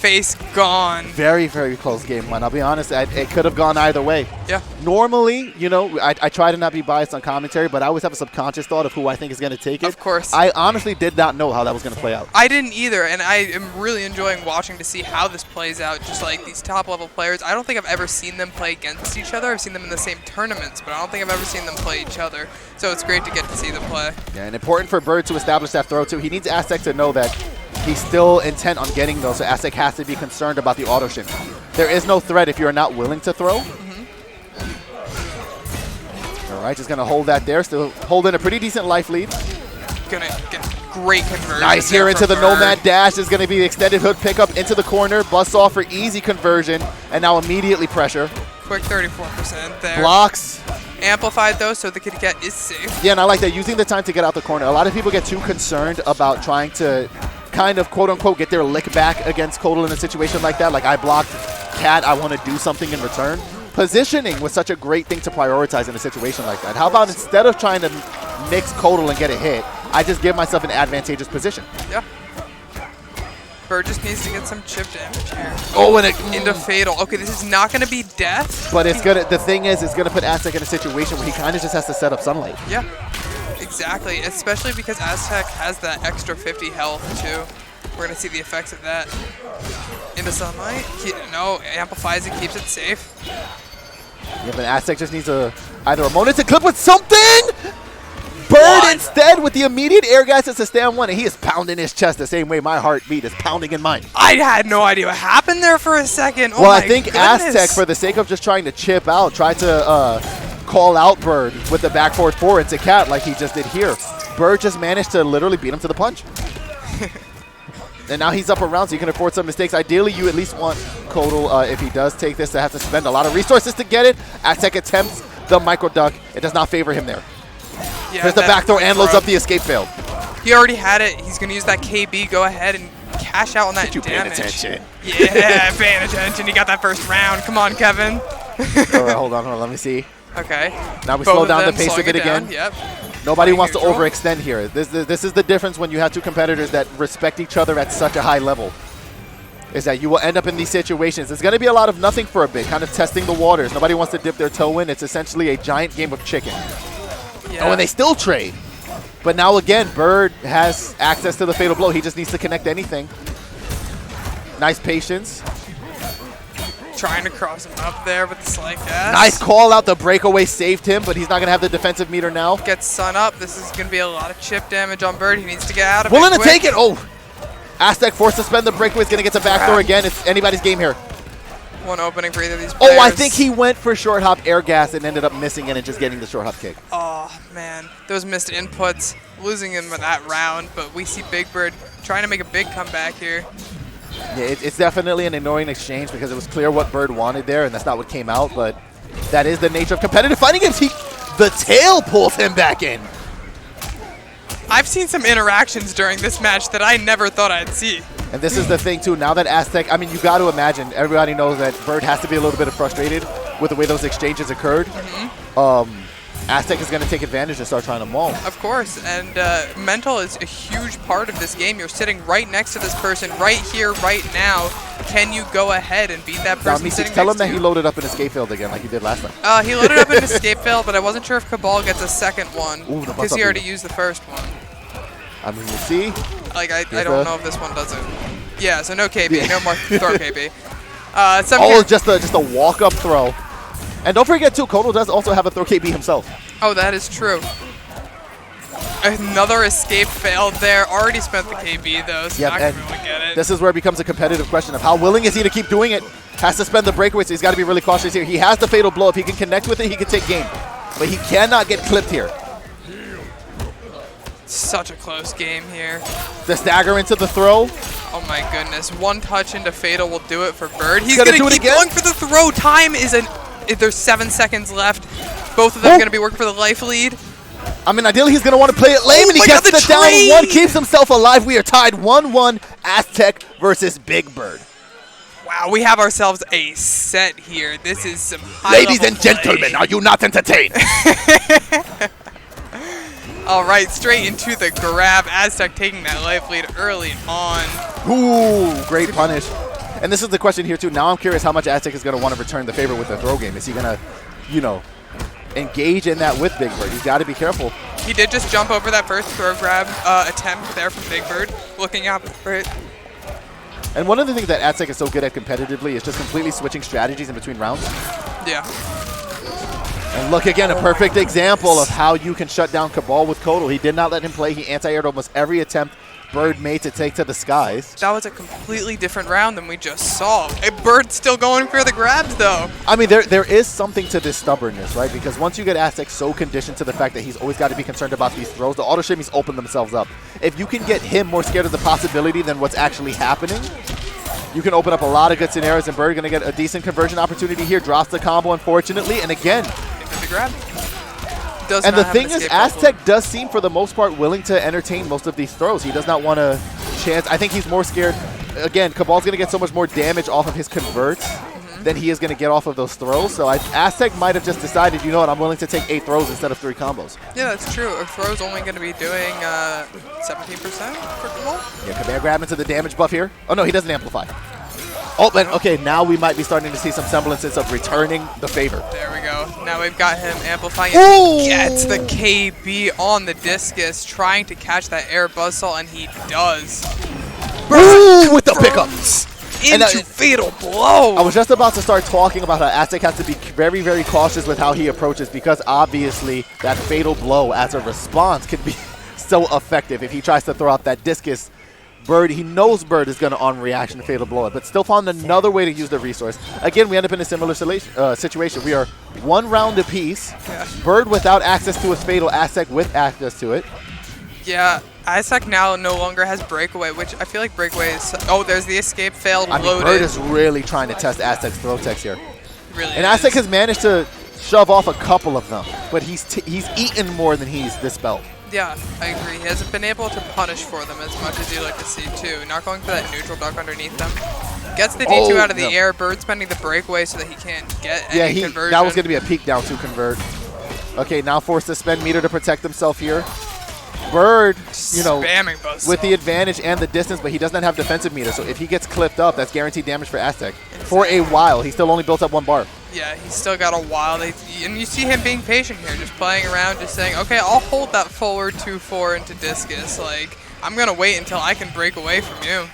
Face gone. Very, very close game one. I'll be honest, it could have gone either way. Yeah. Normally, you know, I try to not be biased on commentary, but I always have a subconscious thought of who I think is going to take it. Of course. I honestly did not know how that was going to play out. I didn't either, and I am really enjoying watching to see how this plays out. Just like these top-level players, I don't think I've ever seen them play against each other. I've seen them in the same tournaments, but I don't think I've ever seen them play each other. So it's great to get to see them play. Yeah, and important for Bird to establish that throw, too. He needs Aztec to know that he's still intent on getting those, so Aztec has to be concerned about the auto shim. There is no threat if you're not willing to throw. All right, just going to hold that there. Still holding a pretty decent life lead. Gonna get Great conversion. Nice here there into the from Nomad Bird. dash. Is going to be the extended hood pickup into the corner. Bust off for easy conversion. And now immediately pressure. Quick 34% there. Blocks. Amplified though, so the get is safe. Yeah, and I like that. Using the time to get out the corner. A lot of people get too concerned about trying to kind of quote-unquote get their lick back against Kodal in a situation like that. Like, I blocked Cat, I want to do something in return. Positioning was such a great thing to prioritize in a situation like that. How about instead of trying to mix Kodal and get a hit, I just give myself an advantageous position? Yeah. Bird just needs to get some chip damage here. Oh, and it Into Fatal. Okay, this is not going to be death. But it's gonna. The thing is, it's gonna put Aztec in a situation where he kind of just has to set up Sunlight. Yeah, exactly. Especially because Aztec has that extra 50 health too. We're gonna see the effects of that. Into Sunlight. No, amplifies it, keeps it safe. Yeah, but Aztec just needs either a moment to clip with something. Bird instead with the immediate air gas to stand one, and he is pounding his chest the same way my heartbeat is pounding in mine. I had no idea what happened there for a second. Oh Well, my I think goodness. Aztec, for the sake of just trying to chip out, tried to call out Bird with the back forward 4 into Cat like he just did here. Bird just managed to literally beat him to the punch. And now he's up around, so you can afford some mistakes. Ideally, you at least want Kodal, if he does take this, to have to spend a lot of resources to get it. Aztec attempts the micro duck. It does not favor him there. Yeah, There's the back throw and loads up the escape failed. He already had it. He's going to use that KB. Go ahead and cash out on that You paying damage. attention. Yeah, paying attention. He got that first round. Come on, Kevin. All right, hold on, let me see. Okay. Now we Both slow of down the them pace of slowing it down. again. Yep. Nobody Playing wants to neutral. overextend here. This is the difference when you have two competitors that respect each other at such a high level. Is that you will end up in these situations. It's going to be a lot of nothing for a bit, kind of testing the waters. Nobody wants to dip their toe in. It's essentially a giant game of chicken. Yeah. Oh, and they still trade. But now again, Bird has access to the fatal blow. He just needs to connect anything. Nice patience. Trying to cross him up there with the slight gas. Nice call out. The breakaway saved him, but he's not going to have the defensive meter now. Gets Sun up. This is going to be a lot of chip damage on Bird. He needs to get out of Willing it to quick. take it. Oh. Aztec forced to spend the breakaway. Is going to get the backdoor again. It's anybody's game here. One opening for either of these players. Oh, I think he went for short hop air gas and ended up missing it and just getting the short hop kick. Oh, man. Those missed inputs. Losing him in that round, but we see Big Bird trying to make a big comeback here. Yeah, it's definitely an annoying exchange because it was clear what Bird wanted there, and that's not what came out, but that is the nature of competitive fighting games. The tail pulls him back in. I've seen some interactions during this match that I never thought I'd see. And this is the thing, too. Now that Aztec, I mean, you got to imagine, everybody knows that Bird has to be a little bit frustrated with the way those exchanges occurred. Aztec is going to take advantage and start trying to maul. Of course, and mental is a huge part of this game. You're sitting right next to this person right here, right now. Can you go ahead and beat that person Now, sitting tell him next that to he you? loaded up in escape field again like he did last time. He loaded up in escape fail, but I wasn't sure if Cabal gets a second one Ooh, the because bust he up already beat. used the first one. I mean, you see. Like, I Here's don't the- know if this one does it. Yeah, so no KB, Yeah. no more throw KB. Oh, just a walk-up throw. And don't forget, too, Kodal does also have a throw KB himself. Oh, that is true. Another escape failed there. Already spent the KB, though, so Yep, not and going to really get it. this is where it becomes a competitive question of how willing is he to keep doing it. Has to spend the breakaway, so he's got to be really cautious here. He has the fatal blow. If he can connect with it, he can take game. But he cannot get clipped here. Such a close game here. The stagger into the throw. Oh my goodness. One touch into Fatal will do it for Bird. He's Gonna going do to it keep again? going for the throw. Time is there's 7 seconds left. Both of them Oh. going to be working for the life lead. I mean, ideally, he's going to want to play it lame, Oh and he my gets God, the the down trade! one, keeps himself alive. We are tied 1-1, Aztec versus Big Bird. Wow, we have ourselves a set here. This is some high Ladies and gentlemen, are you not entertained? All right, straight into the grab. Aztec taking that life lead early on. Ooh, great punish. And this is the question here, too. Now I'm curious how much Aztec is going to want to return the favor with the throw game. Is he going to, you know, engage in that with Big Bird? He's got to be careful. He did just jump over that first throw grab attempt there from Big Bird. Looking out for it. And one of the things that Aztec is so good at competitively is just completely switching strategies in between rounds. Yeah. And look again, a perfect example of how you can shut down Cabal with Kodal. He did not let him play. He anti-aired almost every attempt Bird made to take to the skies. That was a completely different round than we just saw. A Bird's still going for the grabs, though. I mean, there is something to this stubbornness, right? Because once you get Aztec so conditioned to the fact that he's always got to be concerned about these throws, the auto shimmies open themselves up. If you can get him more scared of the possibility than what's actually happening, you can open up a lot of good scenarios, and Bird going to get a decent conversion opportunity here. Drops the combo, unfortunately, and again. Into the grab. And the thing is, Aztec does seem, for the most part, willing to entertain most of these throws. He does not want to chance. I think he's more scared. Again, Cabal's going to get so much more damage off of his converts than he is going to get off of those throws. So Aztec might have just decided, you know what, I'm willing to take 8 throws instead of 3 combos. Yeah, that's true. A throw's only going to be doing 17% for Cabal. Yeah, Kabir grab into the damage buff here. Oh, no, he doesn't amplify. Oh, but okay, now we might be starting to see some semblances of returning the favor. There we go. Now we've got him amplifying. Ooh! Gets the KB on the discus, trying to catch that air buzzsaw, and he does. Ooh, with the pickup. Into fatal blow. I was just about to start talking about how Aztec has to be very, very cautious with how he approaches, because obviously that fatal blow as a response can be so effective if he tries to throw out that discus. Bird, he knows Bird is going to on reaction fatal blow it, but still found another way to use the resource. Again, we end up in a similar situation. We are 1 round apiece. Yeah. Bird without access to his fatal, Aztec with access to it. Yeah, Aztec now no longer has breakaway, which I feel like breakaway is... Oh, there's the escape failed, I mean, loaded. Bird is really trying to test Aztec's throw techs here. Really And is. Aztec has managed to shove off a couple of them, but he's eaten more than he's dispelled. Yeah, I agree. He hasn't been able to punish for them as much as you'd like to see, too. Not going for that neutral duck underneath them. Gets the D2 out of the air. Bird spending the breakaway so that he can't get any conversion. That was going to be a peek down to convert. Okay, now forced to spend meter to protect himself here. Bird, you know, spamming with the advantage and the distance, but he does not have defensive meter. So if he gets clipped up, that's guaranteed damage for Aztec. For a while, he still only built up 1 bar. Yeah, he's still got a while. And you see him being patient here, just playing around, just saying, okay, I'll hold that forward 2-4 into discus. Like, I'm going to wait until I can break away from you.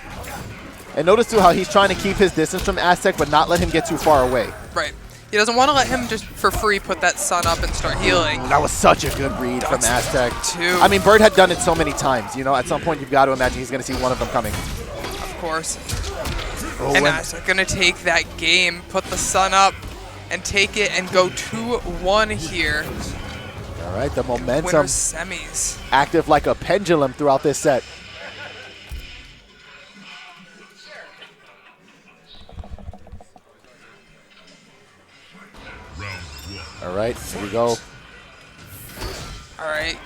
And notice, too, how he's trying to keep his distance from Aztec, but not let him get too far away. Right. He doesn't want to let him just for free put that sun up and start healing. That was such a good read from Aztec. Too. I mean, Bird had done it so many times. You know, at some point, you've got to imagine he's going to see one of them coming. Of course. Oh, and Aztec going to take that game, put the sun up, and take it and go 2-1 here. All right, the momentum Winner semis. active like a pendulum throughout this set. All right, here we go. All right.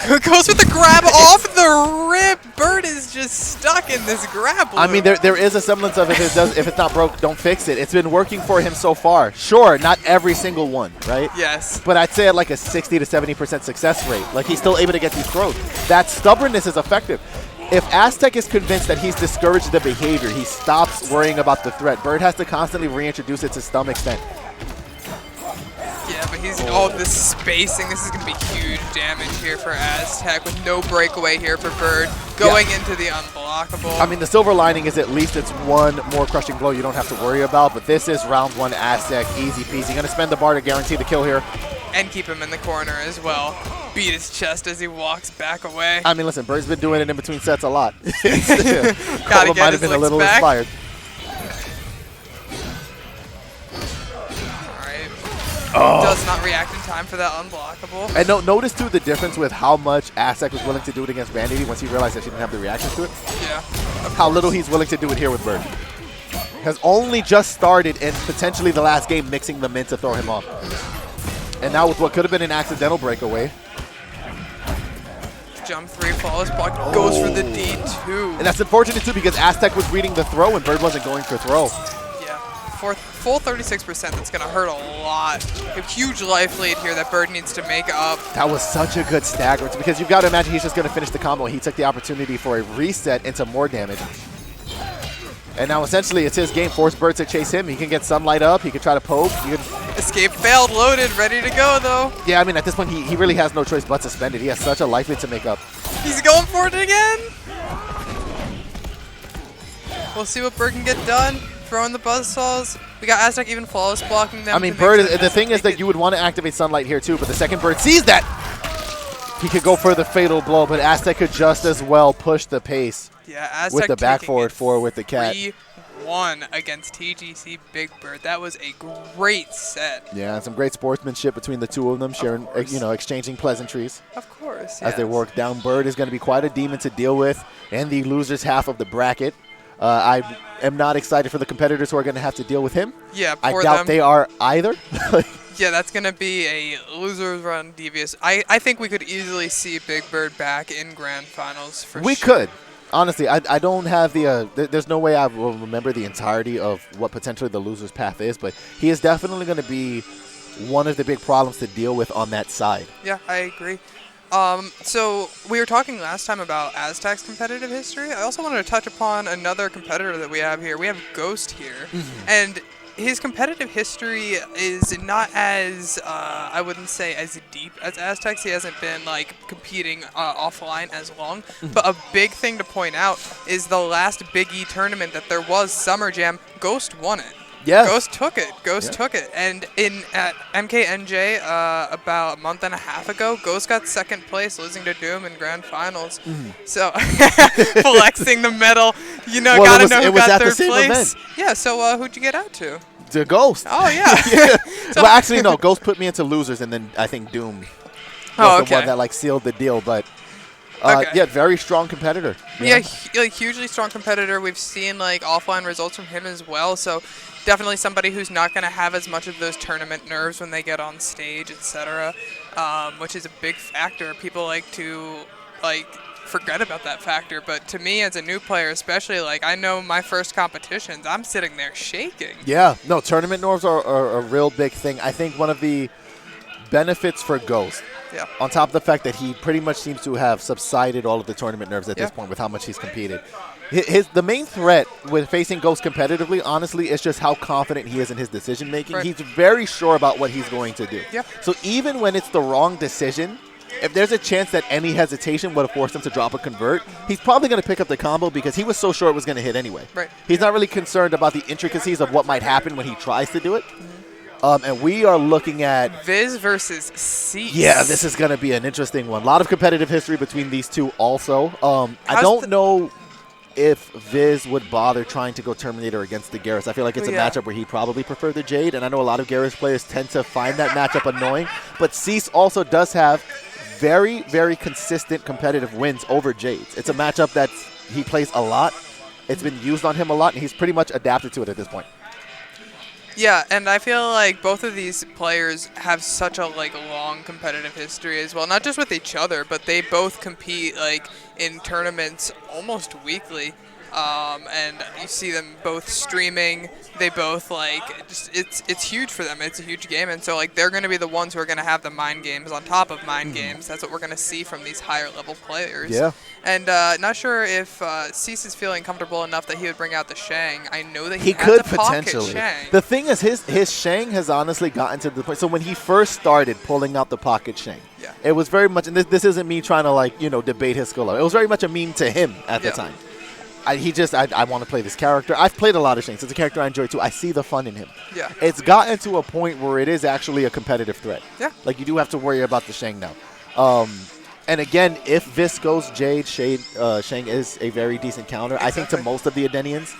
Goes with the grab off the rip. Bird is just stuck in this grab loop. I mean, there is a semblance of if it's not broke, don't fix it. It's been working for him so far. Sure, not every single one, right? Yes. But I'd say at like a 60 to 70% success rate. Like, he's still able to get these throws. That stubbornness is effective. If Aztec is convinced that he's discouraged the behavior, he stops worrying about the threat. Bird has to constantly reintroduce it to some extent. Yeah, but he's this spacing. This is going to be huge damage here for Aztec with no breakaway here for Bird. Going into the unblockable. I mean, the silver lining is at least it's 1 more crushing blow you don't have to worry about, but this is round 1 Aztec, easy peasy. Going to spend the bar to guarantee the kill here. And keep him in the corner as well. Beat his chest as he walks back away. I mean, listen, Bird's been doing it in between sets a lot. Gotta get might his have been a licks little back. inspired. Does not react in time for that unblockable. And notice, too, the difference with how much Aztec was willing to do it against Vanity once he realized that she didn't have the reactions to it. Yeah. How little he's willing to do it here with Bird. Has only just started in potentially the last game mixing them in to throw him off. And now with what could have been an accidental breakaway. Jump 3, flawless block, goes for the D2. And that's unfortunate, too, because Aztec was reading the throw and Bird wasn't going for throw. Yeah, for full 36%, that's going to hurt a lot. A huge life lead here that Bird needs to make up. That was such a good stagger, because you've got to imagine he's just going to finish the combo. He took the opportunity for a reset into more damage. And now essentially it's his game. Force Bird to chase him. He can get sunlight up. He can try to poke. Escape failed, loaded, ready to go though. Yeah, I mean, at this point he really has no choice but to spend it. He has such a life lead to make up. He's going for it again. We'll see what Bird can get done. Throwing the buzzsaws. We got Aztec even flawless blocking them. I mean, Bird, the thing is that you would want to activate sunlight here too, but the second Bird sees that, he could go for the fatal blow, but Aztec could just as well push the pace. Yeah, Aztec with the back taking forward with the cat. 3-1 against TGC Big Bird. That was a great set. Yeah, and some great sportsmanship between the two of them, sharing, exchanging pleasantries. Of course, as they work down. Bird is going to be quite a demon to deal with in the losers half of the bracket. I am not excited for the competitors who are going to have to deal with him. Yeah, I doubt they are either. Yeah, that's going to be a losers run devious. I think we could easily see Big Bird back in grand finals for sure. We could. Honestly, I don't have the there's no way I will remember the entirety of what potentially the loser's path is, but he is definitely going to be one of the big problems to deal with on that side. Yeah, I agree. So we were talking last time about Aztec's competitive history. I also wanted to touch upon another competitor that we have here. We have Gh0st here, and his competitive history is not as, I wouldn't say as deep as Aztec's. He hasn't been like competing offline as long. But a big thing to point out is the last Big E tournament that there was, Summer Jam, Gh0st won it. Yeah. Gh0st took it. Gh0st took it. And at MKNJ about a month and a half ago, Gh0st got second place, losing to Doom in grand finals. So flexing the medal, gotta know who got third place. Event. Yeah. So who'd you get out to? The Gh0st. Oh yeah. So well, actually no. Gh0st put me into losers, and then I think Doom was the one that sealed the deal. But yeah, very strong competitor. Yeah, hugely strong competitor. We've seen offline results from him as well. So definitely somebody who's not going to have as much of those tournament nerves when they get on stage, etc., which is a big factor. People like to forget about that factor, but to me as a new player especially, I know my first competitions, I'm sitting there shaking. Yeah, no, tournament nerves are a real big thing. I think one of the benefits for Gh0st, on top of the fact that he pretty much seems to have subsided all of the tournament nerves at this point with how much he's competed. The main threat with facing Gh0st competitively, honestly, is just how confident he is in his decision making. He's very sure about what he's going to do. So even when it's the wrong decision, if there's a chance that any hesitation would have forced him to drop a convert, he's probably going to pick up the combo because he was so sure it was going to hit anyway. He's not really concerned about the intricacies of what might happen when he tries to do it. And we are looking at Viz versus Cease. Yeah, this is going to be an interesting one. A lot of competitive history between these two also. I don't know if Viz would bother trying to go Terminator against the Gh0st. I feel like it's a matchup where he'd probably prefer the Jade, and I know a lot of Gh0st players tend to find that matchup annoying. But Cease also does have very, very consistent competitive wins over Jades. It's a matchup that he plays a lot. It's been used on him a lot, and he's pretty much adapted to it at this point. Yeah, and I feel like both of these players have such a long competitive history as well. Not just with each other, but they both compete in tournaments almost weekly. And you see them both streaming. They both it's huge for them. It's a huge game, and so they're going to be the ones who are going to have the mind games on top of mind games. That's what we're going to see from these higher level players. Yeah. And not sure if Cease is feeling comfortable enough that he would bring out the Shang. I know that he could has the potentially. Shang. The thing is, his Shang has honestly gotten to the point. So when he first started pulling out the pocket Shang, it was very much, and this isn't me trying to debate his skill level. It was very much a meme to him at the time. I want to play this character. I've played a lot of Shanks. It's a character I enjoy too. I see the fun in him. Yeah. It's gotten to a point where it is actually a competitive threat. Yeah. You do have to worry about the Shang now. And again, if Vis goes Jade, Shang is a very decent counter. Exactly. I think to most of the Edenians.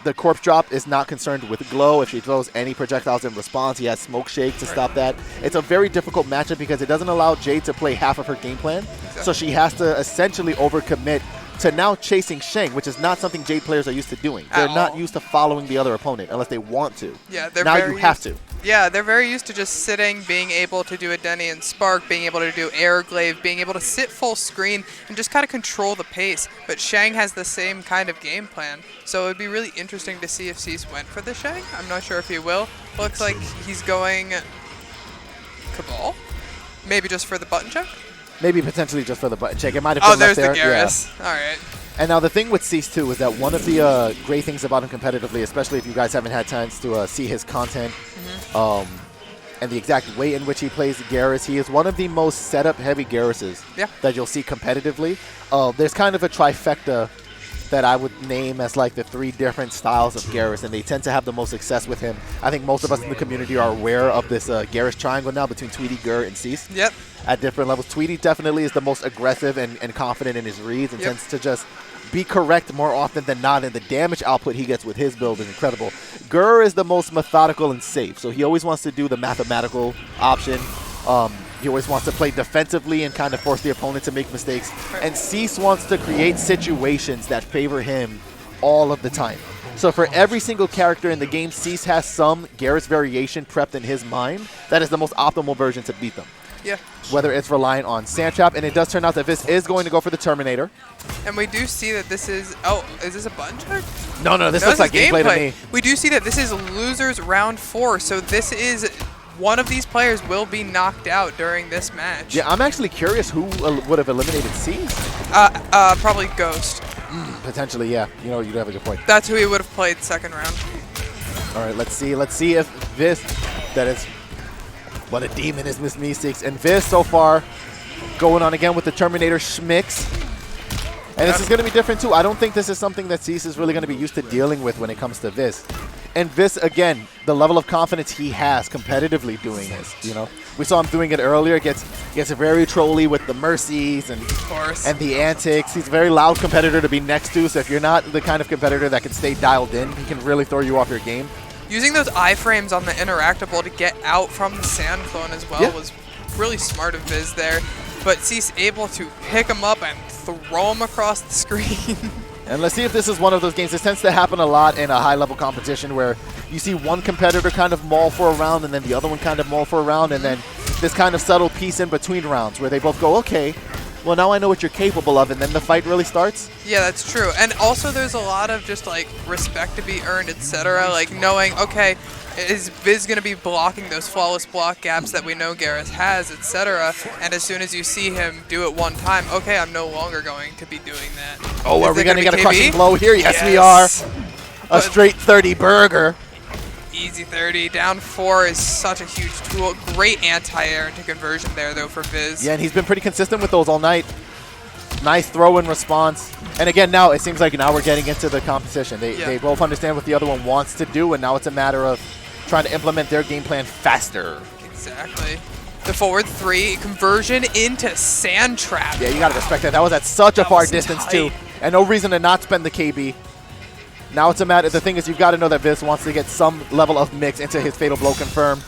The corpse drop is not concerned with glow. If she throws any projectiles in response, he has smoke shake to stop that. It's a very difficult matchup because it doesn't allow Jade to play half of her game plan. Exactly. So she has to essentially overcommit to now chasing Shang, which is not something Jade players are used to doing. They're not used to following the other opponent unless they want to. Yeah, now you have to. Yeah, they're very used to just sitting, being able to do a Denny and Spark, being able to do Air Glaive, being able to sit full screen and just kind of control the pace. But Shang has the same kind of game plan, so it would be really interesting to see if Cease went for the Shang. I'm not sure if he will. Looks like he's going Cabal, maybe just for the button check. Maybe potentially just for the button check. It might have been there's left there. The Gh0st. All right. And now the thing with Cease, too, is that one of the great things about him competitively, especially if you guys haven't had chance to see his content and the exact way in which he plays Gh0st, he is one of the most setup-heavy Gh0sts that you'll see competitively. There's kind of a trifecta that I would name as like the 3 different styles of Gh0st, and they tend to have the most success with him. I think most of us in the community are aware of this Gh0st triangle now between Tweety, Gur, and Cease. Yep. At different levels. Tweety definitely is the most aggressive and confident in his reads and tends to just be correct more often than not, and the damage output he gets with his build is incredible. Gur is the most methodical and safe, so he always wants to do the mathematical option. He always wants to play defensively and kind of force the opponent to make mistakes. And Cease wants to create situations that favor him all of the time. So for every single character in the game, Cease has some Gh0st variation prepped in his mind that is the most optimal version to beat them. Yeah. Whether it's reliant on Sandtrap, and it does turn out that this is going to go for the Terminator. And we do see that this is... Oh, is this a button check? No, this looks like gameplay to me. We do see that this is losers round 4, so this is... One of these players will be knocked out during this match. Yeah, I'm actually curious who would have eliminated Cease. Probably Gh0st. Potentially, yeah. You know, you'd have a good point. That's who he would have played second round. All right, let's see if this... That is... What a demon is Miss Meeseeks. And Viz so far going on again with the Terminator schmicks. And this is going to be different too. I don't think this is something that Cease is really going to be used to dealing with when it comes to Viz. And Viz, again, the level of confidence he has competitively doing this, you know. We saw him doing it earlier. Gets very trolly with the mercies and the antics. He's a very loud competitor to be next to, so if you're not the kind of competitor that can stay dialed in, he can really throw you off your game. Using those iframes on the interactable to get out from the sand clone as well was really smart of Viz there. But Cease able to pick him up and throw him across the screen. And let's see if this is one of those games. This tends to happen a lot in a high-level competition where you see one competitor kind of maul for a round and then the other one kind of maul for a round, and then this kind of subtle piece in between rounds where they both go, okay, well, now I know what you're capable of, and then the fight really starts. Yeah, that's true. And also there's a lot of just, like, respect to be earned, etc. Like, knowing, okay, is Viz going to be blocking those flawless block gaps that we know Gh0st has, etc. And as soon as you see him do it one time, okay, I'm no longer going to be doing that. Oh, are we going to get a crushing blow here? Yes, we are. A straight 30 burger. Easy 30. Down 4 is such a huge tool. Great anti-air into conversion there, though, for Viz. Yeah, and he's been pretty consistent with those all night. Nice throw in response. And again, now it seems like now we're getting into the competition. They both understand what the other one wants to do, and now it's a matter of trying to implement their game plan faster. Exactly. The forward 3 conversion into sand trap. Yeah, you got to respect that. That was at such a far distance, too. And no reason to not spend the KB. Now it's a matter, the thing is, you've got to know that Viz wants to get some level of mix into his Fatal Blow confirm.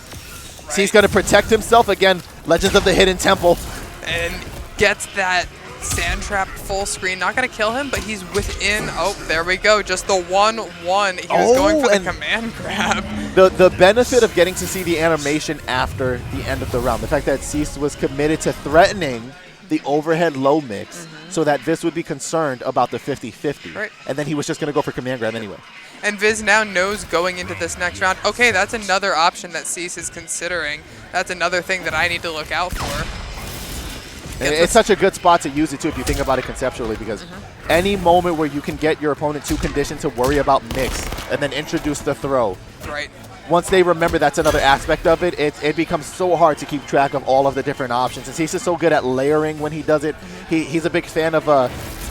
Right. He's going to protect himself. Again, Legends of the Hidden Temple. And gets that sand trap full screen. Not going to kill him, but he's within. Oh, there we go. Just the 1-1. He was going for the command grab. The benefit of getting to see the animation after the end of the round, the fact that Cease was committed to threatening the overhead low mix so that Viz would be concerned about the 50-50. Right. And then he was just going to go for command grab anyway. And Viz now knows going into this next round, okay, that's another option that Cease is considering. That's another thing that I need to look out for. And it's such a good spot to use it, too, if you think about it conceptually, because any moment where you can get your opponent too conditioned to worry about mix and then introduce the throw. Right. Once they remember that's another aspect of it, it becomes so hard to keep track of all of the different options. And he's just so good at layering when he does it. He's a big fan of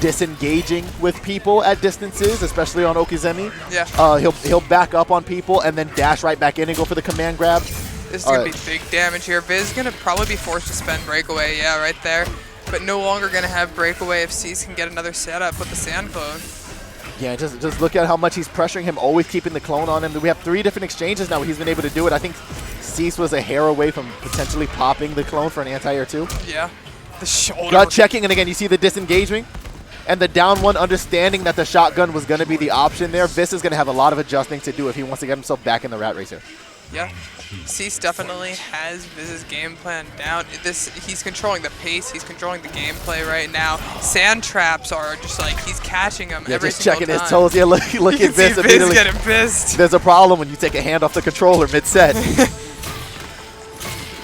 disengaging with people at distances, especially on Okizeme. Yeah. He'll back up on people and then dash right back in and go for the command grab. This is going to be big damage here. Viz is going to probably be forced to spend breakaway, yeah, right there. But no longer going to have breakaway if Cease can get another setup with the sand clone. Yeah, just look at how much he's pressuring him, always keeping the clone on him. We have 3 different exchanges now where he's been able to do it. I think Cease was a hair away from potentially popping the clone for an anti-air too. Yeah, the shoulder. Gut checking, and again, you see the disengaging. And the down 1 understanding that the shotgun was going to be the option there. Viz is going to have a lot of adjusting to do if he wants to get himself back in the rat racer. Yeah, Cease definitely has Viz's game plan down. He's controlling the pace, he's controlling the gameplay right now. Sand traps are just like, he's catching them every just single checking time. his toes. Yeah, look at Viz Viz immediately. getting pissed. There's a problem when you take a hand off the controller mid-set.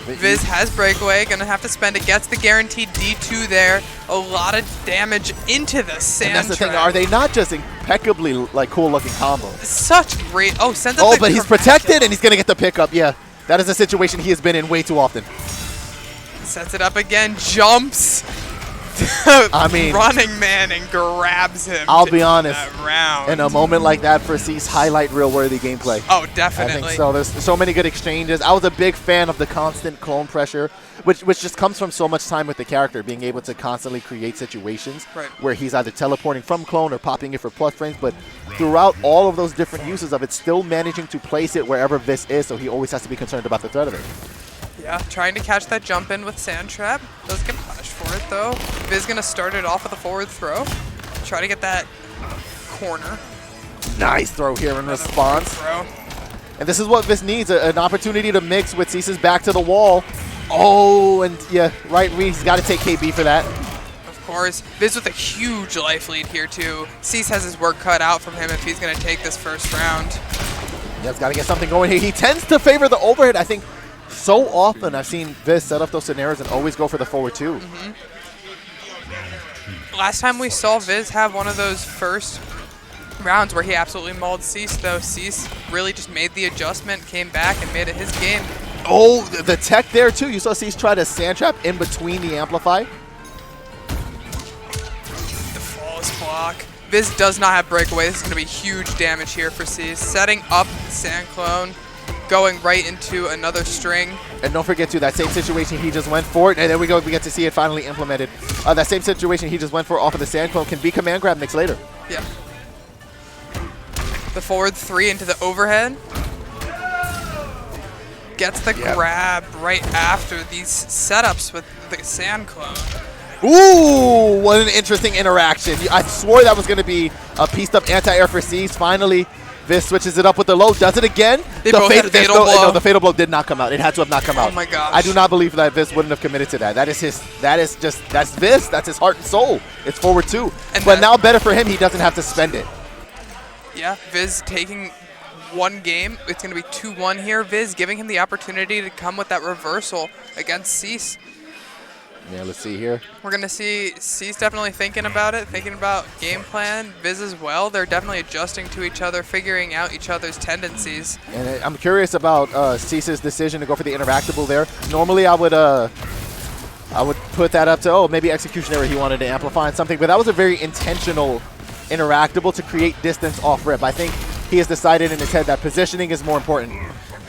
Viz has breakaway, gonna have to spend it, gets the guaranteed D2 there. A lot of damage into the sand And that's the trap. thing, are they not just impeccably like cool-looking combos? Such great, sends up Oh, the but he's protected and he's gonna get the pickup, yeah. That is a situation he has been in way too often. Sets it up again, jumps. I mean, running man and grabs him. I'll be honest. That round. In a moment like that for Cease, highlight real-worthy gameplay. Oh, I definitely. think so. There's so many good exchanges. I was a big fan of the constant clone pressure, which just comes from so much time with the character, being able to constantly create situations where he's either teleporting from clone or popping it for plus frames. But throughout all of those different uses of it, still managing to place it wherever Vis is, so he always has to be concerned about the threat of it. Yeah, trying to catch that jump in with Sand Trap. Doesn't get punished for it, though. Viz going to start it off with a forward throw. Try to get that corner. Nice throw here in response. Throw. And this is what Vis needs, an opportunity to mix with Cease's back to the wall. Oh, and yeah, right, he's got to take KB for that. Of course. Viz with a huge life lead here, too. Cease has his work cut out from him if he's going to take this first round. Yeah, he's got to get something going here. He tends to favor the overhead, I think. So often I've seen Viz set up those scenarios and always go for the forward two. Last time we saw Viz have one of those first rounds where he absolutely mauled Cease, though. Cease really just made the adjustment, came back, and made it his game. Oh, the tech there, too. You saw Cease try to sand trap in between the amplify. The false block. Viz does not have breakaway. This is going to be huge damage here for Cease. Setting up Sand Clone, going right into another string. And don't forget, too, that same situation he just went for. And there we go. We get to see it finally implemented. That same situation he just went for off of the Sand Clone can be command grab mix later. Yeah. The forward three into the overhead. Gets the grab right after these setups with the Sand Clone. Ooh, what an interesting interaction. I swore that was going to be a pieced up anti-air for Cease. Finally, Vis switches it up with the low, does it again. They both had fatal blow. No, the fatal blow did not come out. It had to have not come out. Oh my gosh. I do not believe that Vis wouldn't have committed to that. That's Vis. That's his heart and soul. It's forward two. But now better for him, he doesn't have to spend it. Yeah, Viz taking one game. It's going to be 2-1 here. Viz giving him the opportunity to come with that reversal against Cease. Yeah, let's see here. We're going to see Cease definitely thinking about it, thinking about game plan. Viz as well. They're definitely adjusting to each other, figuring out each other's tendencies. And I'm curious about Cease's decision to go for the interactable there. Normally, I would put that up to, oh, maybe execution error he wanted to amplify on something, but that was a very intentional interactable to create distance off rip. I think he has decided in his head that positioning is more important.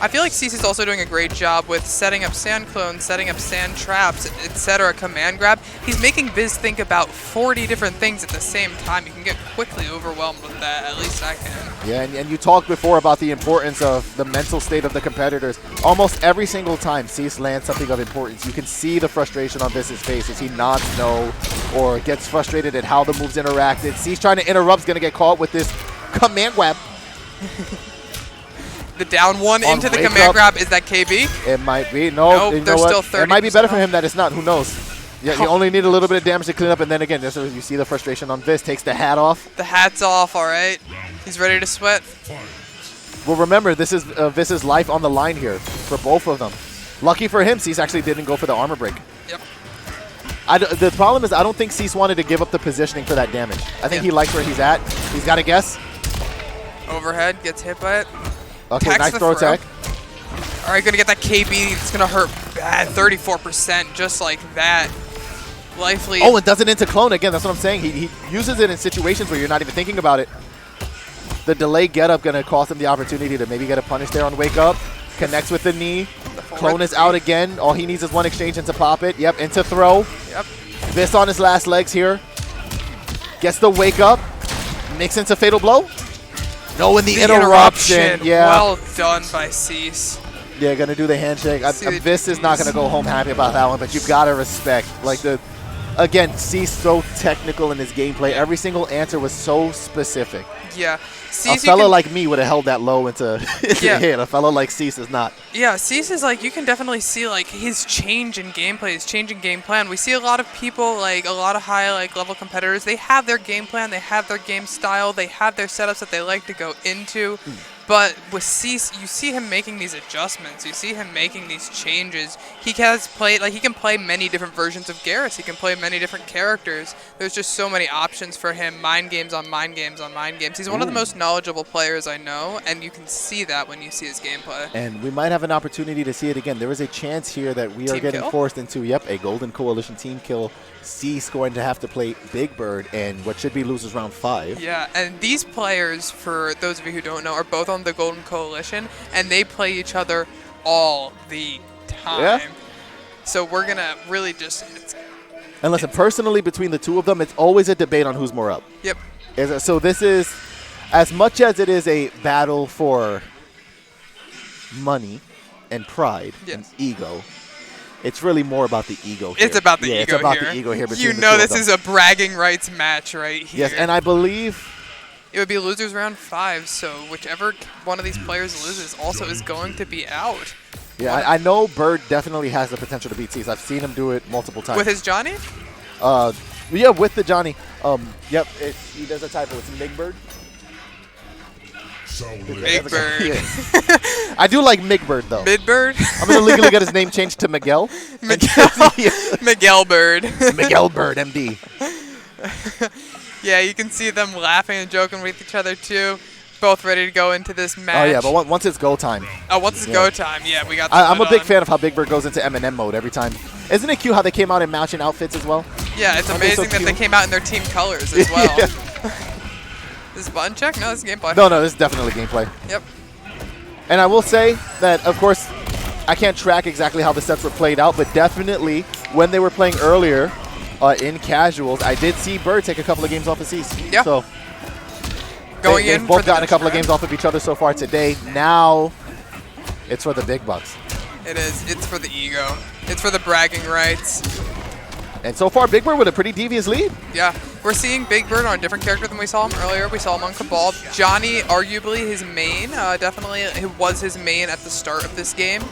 I feel like Cease is also doing a great job with setting up sand clones, setting up sand traps, etc. Command grab. He's making Viz think about 40 different things at the same time. You can get quickly overwhelmed with that. At least I can. Yeah, and you talked before about the importance of the mental state of the competitors. Almost every single time Cease lands something of importance, you can see the frustration on Viz's face as he nods no or gets frustrated at how the moves interacted. Cease trying to interrupt is going to get caught with this command grab. The down one into the command grab, is that KB? It might be. No, nope, there's still 30%. It might be better for him that it's not. Who knows? Yeah, you only need a little bit of damage to clean up, and then again, this is, you see the frustration on Viz. Takes the hat off. The hat's off, all right. He's ready to sweat. Well, remember, this is Viz's life on the line here for both of them. Lucky for him, Cease actually didn't go for the armor break. Yep. The problem is I don't think Cease wanted to give up the positioning for that damage. I think he likes where he's at. He's got to guess. Overhead, gets hit by it. Okay, nice throw attack. All right, gonna get that KB. It's gonna hurt bad. 34%, just like that. Life lead. Oh, and does it into clone again. That's what I'm saying. He uses it in situations where you're not even thinking about it. The delay get up gonna cost him the opportunity to maybe get a punish there on wake up. Connects with the knee. Clone is out again. All he needs is one exchange into pop it. Yep, into throw. Yep. Vis on his last legs here. Gets the wake up. Mix into fatal blow. No, in the interruption. Yeah. Well done by Cease. Yeah, gonna do the handshake. Vis is not gonna go home happy about that one, but you've got to respect. Like again, Cease so technical in his gameplay. Every single answer was so specific. Yeah. Cease, a fellow like me would have held that low into hit. A fellow like Cease is not. Yeah, Cease is like, you can definitely see like his change in gameplay, his change in game plan. We see a lot of people, like a lot of high level competitors, they have their game plan, they have their game style, they have their setups that they like to go into. But with Cease, you see him making these adjustments. You see him making these changes. He has played, like, he can play many different versions of Gh0st. He can play many different characters. There's just so many options for him. Mind games on mind games on mind games. He's one of the most knowledgeable players I know, and you can see that when you see his gameplay. And we might have an opportunity to see it again. There is a chance here that we are getting forced into, a Golden Coalition team kill Cease going to have to play Big Bird in what should be losers round 5. Yeah, and these players, for those of you who don't know, are both on the Golden Coalition, and they play each other all the time. Yeah. So we're going to really just... And listen, personally, between the two of them, it's always a debate on who's more up. Yep. So this is, as much as it is a battle for money and pride and ego, it's really more about the ego here. It's about the ego here. It's about the ego here between you the know two this of them. is a bragging rights match right here. Yes, and I believe... It would be losers round 5, so whichever one of these players loses also is going to be out. Yeah, I know Bird definitely has the potential to beat Cease. I've seen him do it multiple times. With his Johnny? Yeah, with the Johnny. Yep, he does a typo. It's Big Bird. Big Bird. Yeah. I do like Migbird, though. Midbird? I'm going to legally get his name changed to Miguel. Miguel Bird. Miguel Bird, MD. Yeah, you can see them laughing and joking with each other, too. Both ready to go into this match. Oh, yeah, but once it's go time. Oh, once it's go time, yeah, we got the I'm a big on. fan of how Big Bird goes into Eminem mode every time. Isn't it cute how they came out in matching outfits as well? Yeah, it's amazing that they came out in their team colors as well. This is button check? No, this is gameplay. No, this is definitely gameplay. Yep. And I will say that, of course, I can't track exactly how the sets were played out, but definitely when they were playing earlier in casuals, I did see Bird take a couple of games off of Cease. Yeah. So they've both gotten a couple of games off of each other so far today. Now it's for the big bucks. It is. It's for the ego. It's for the bragging rights. And so far, Big Bird with a pretty devious lead. Yeah, we're seeing Big Bird on a different character than we saw him earlier. We saw him on Cabal. Johnny, arguably his main, definitely it was his main at the start of this game.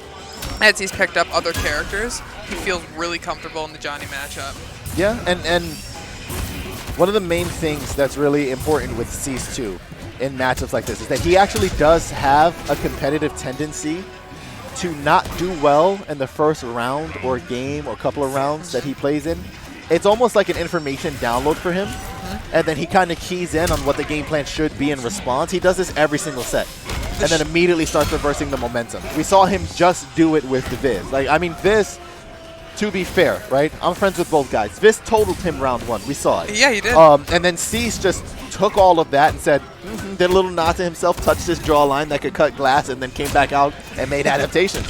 As he's picked up other characters, he feels really comfortable in the Johnny matchup. Yeah, and one of the main things that's really important with Cease 2 in matchups like this is that he actually does have a competitive tendency to not do well in the first round or game or couple of rounds that he plays in. It's almost like an information download for him, and then he kind of keys in on what the game plan should be in response. He does this every single set, and then immediately starts reversing the momentum. We saw him just do it with the Viz. Like, I mean, Viz, to be fair, right? I'm friends with both guys. Viz totaled him round 1. We saw it. Yeah, he did. And then Cease just took all of that and said, did a little nod to himself, touched his jawline that could cut glass, and then came back out and made adaptations.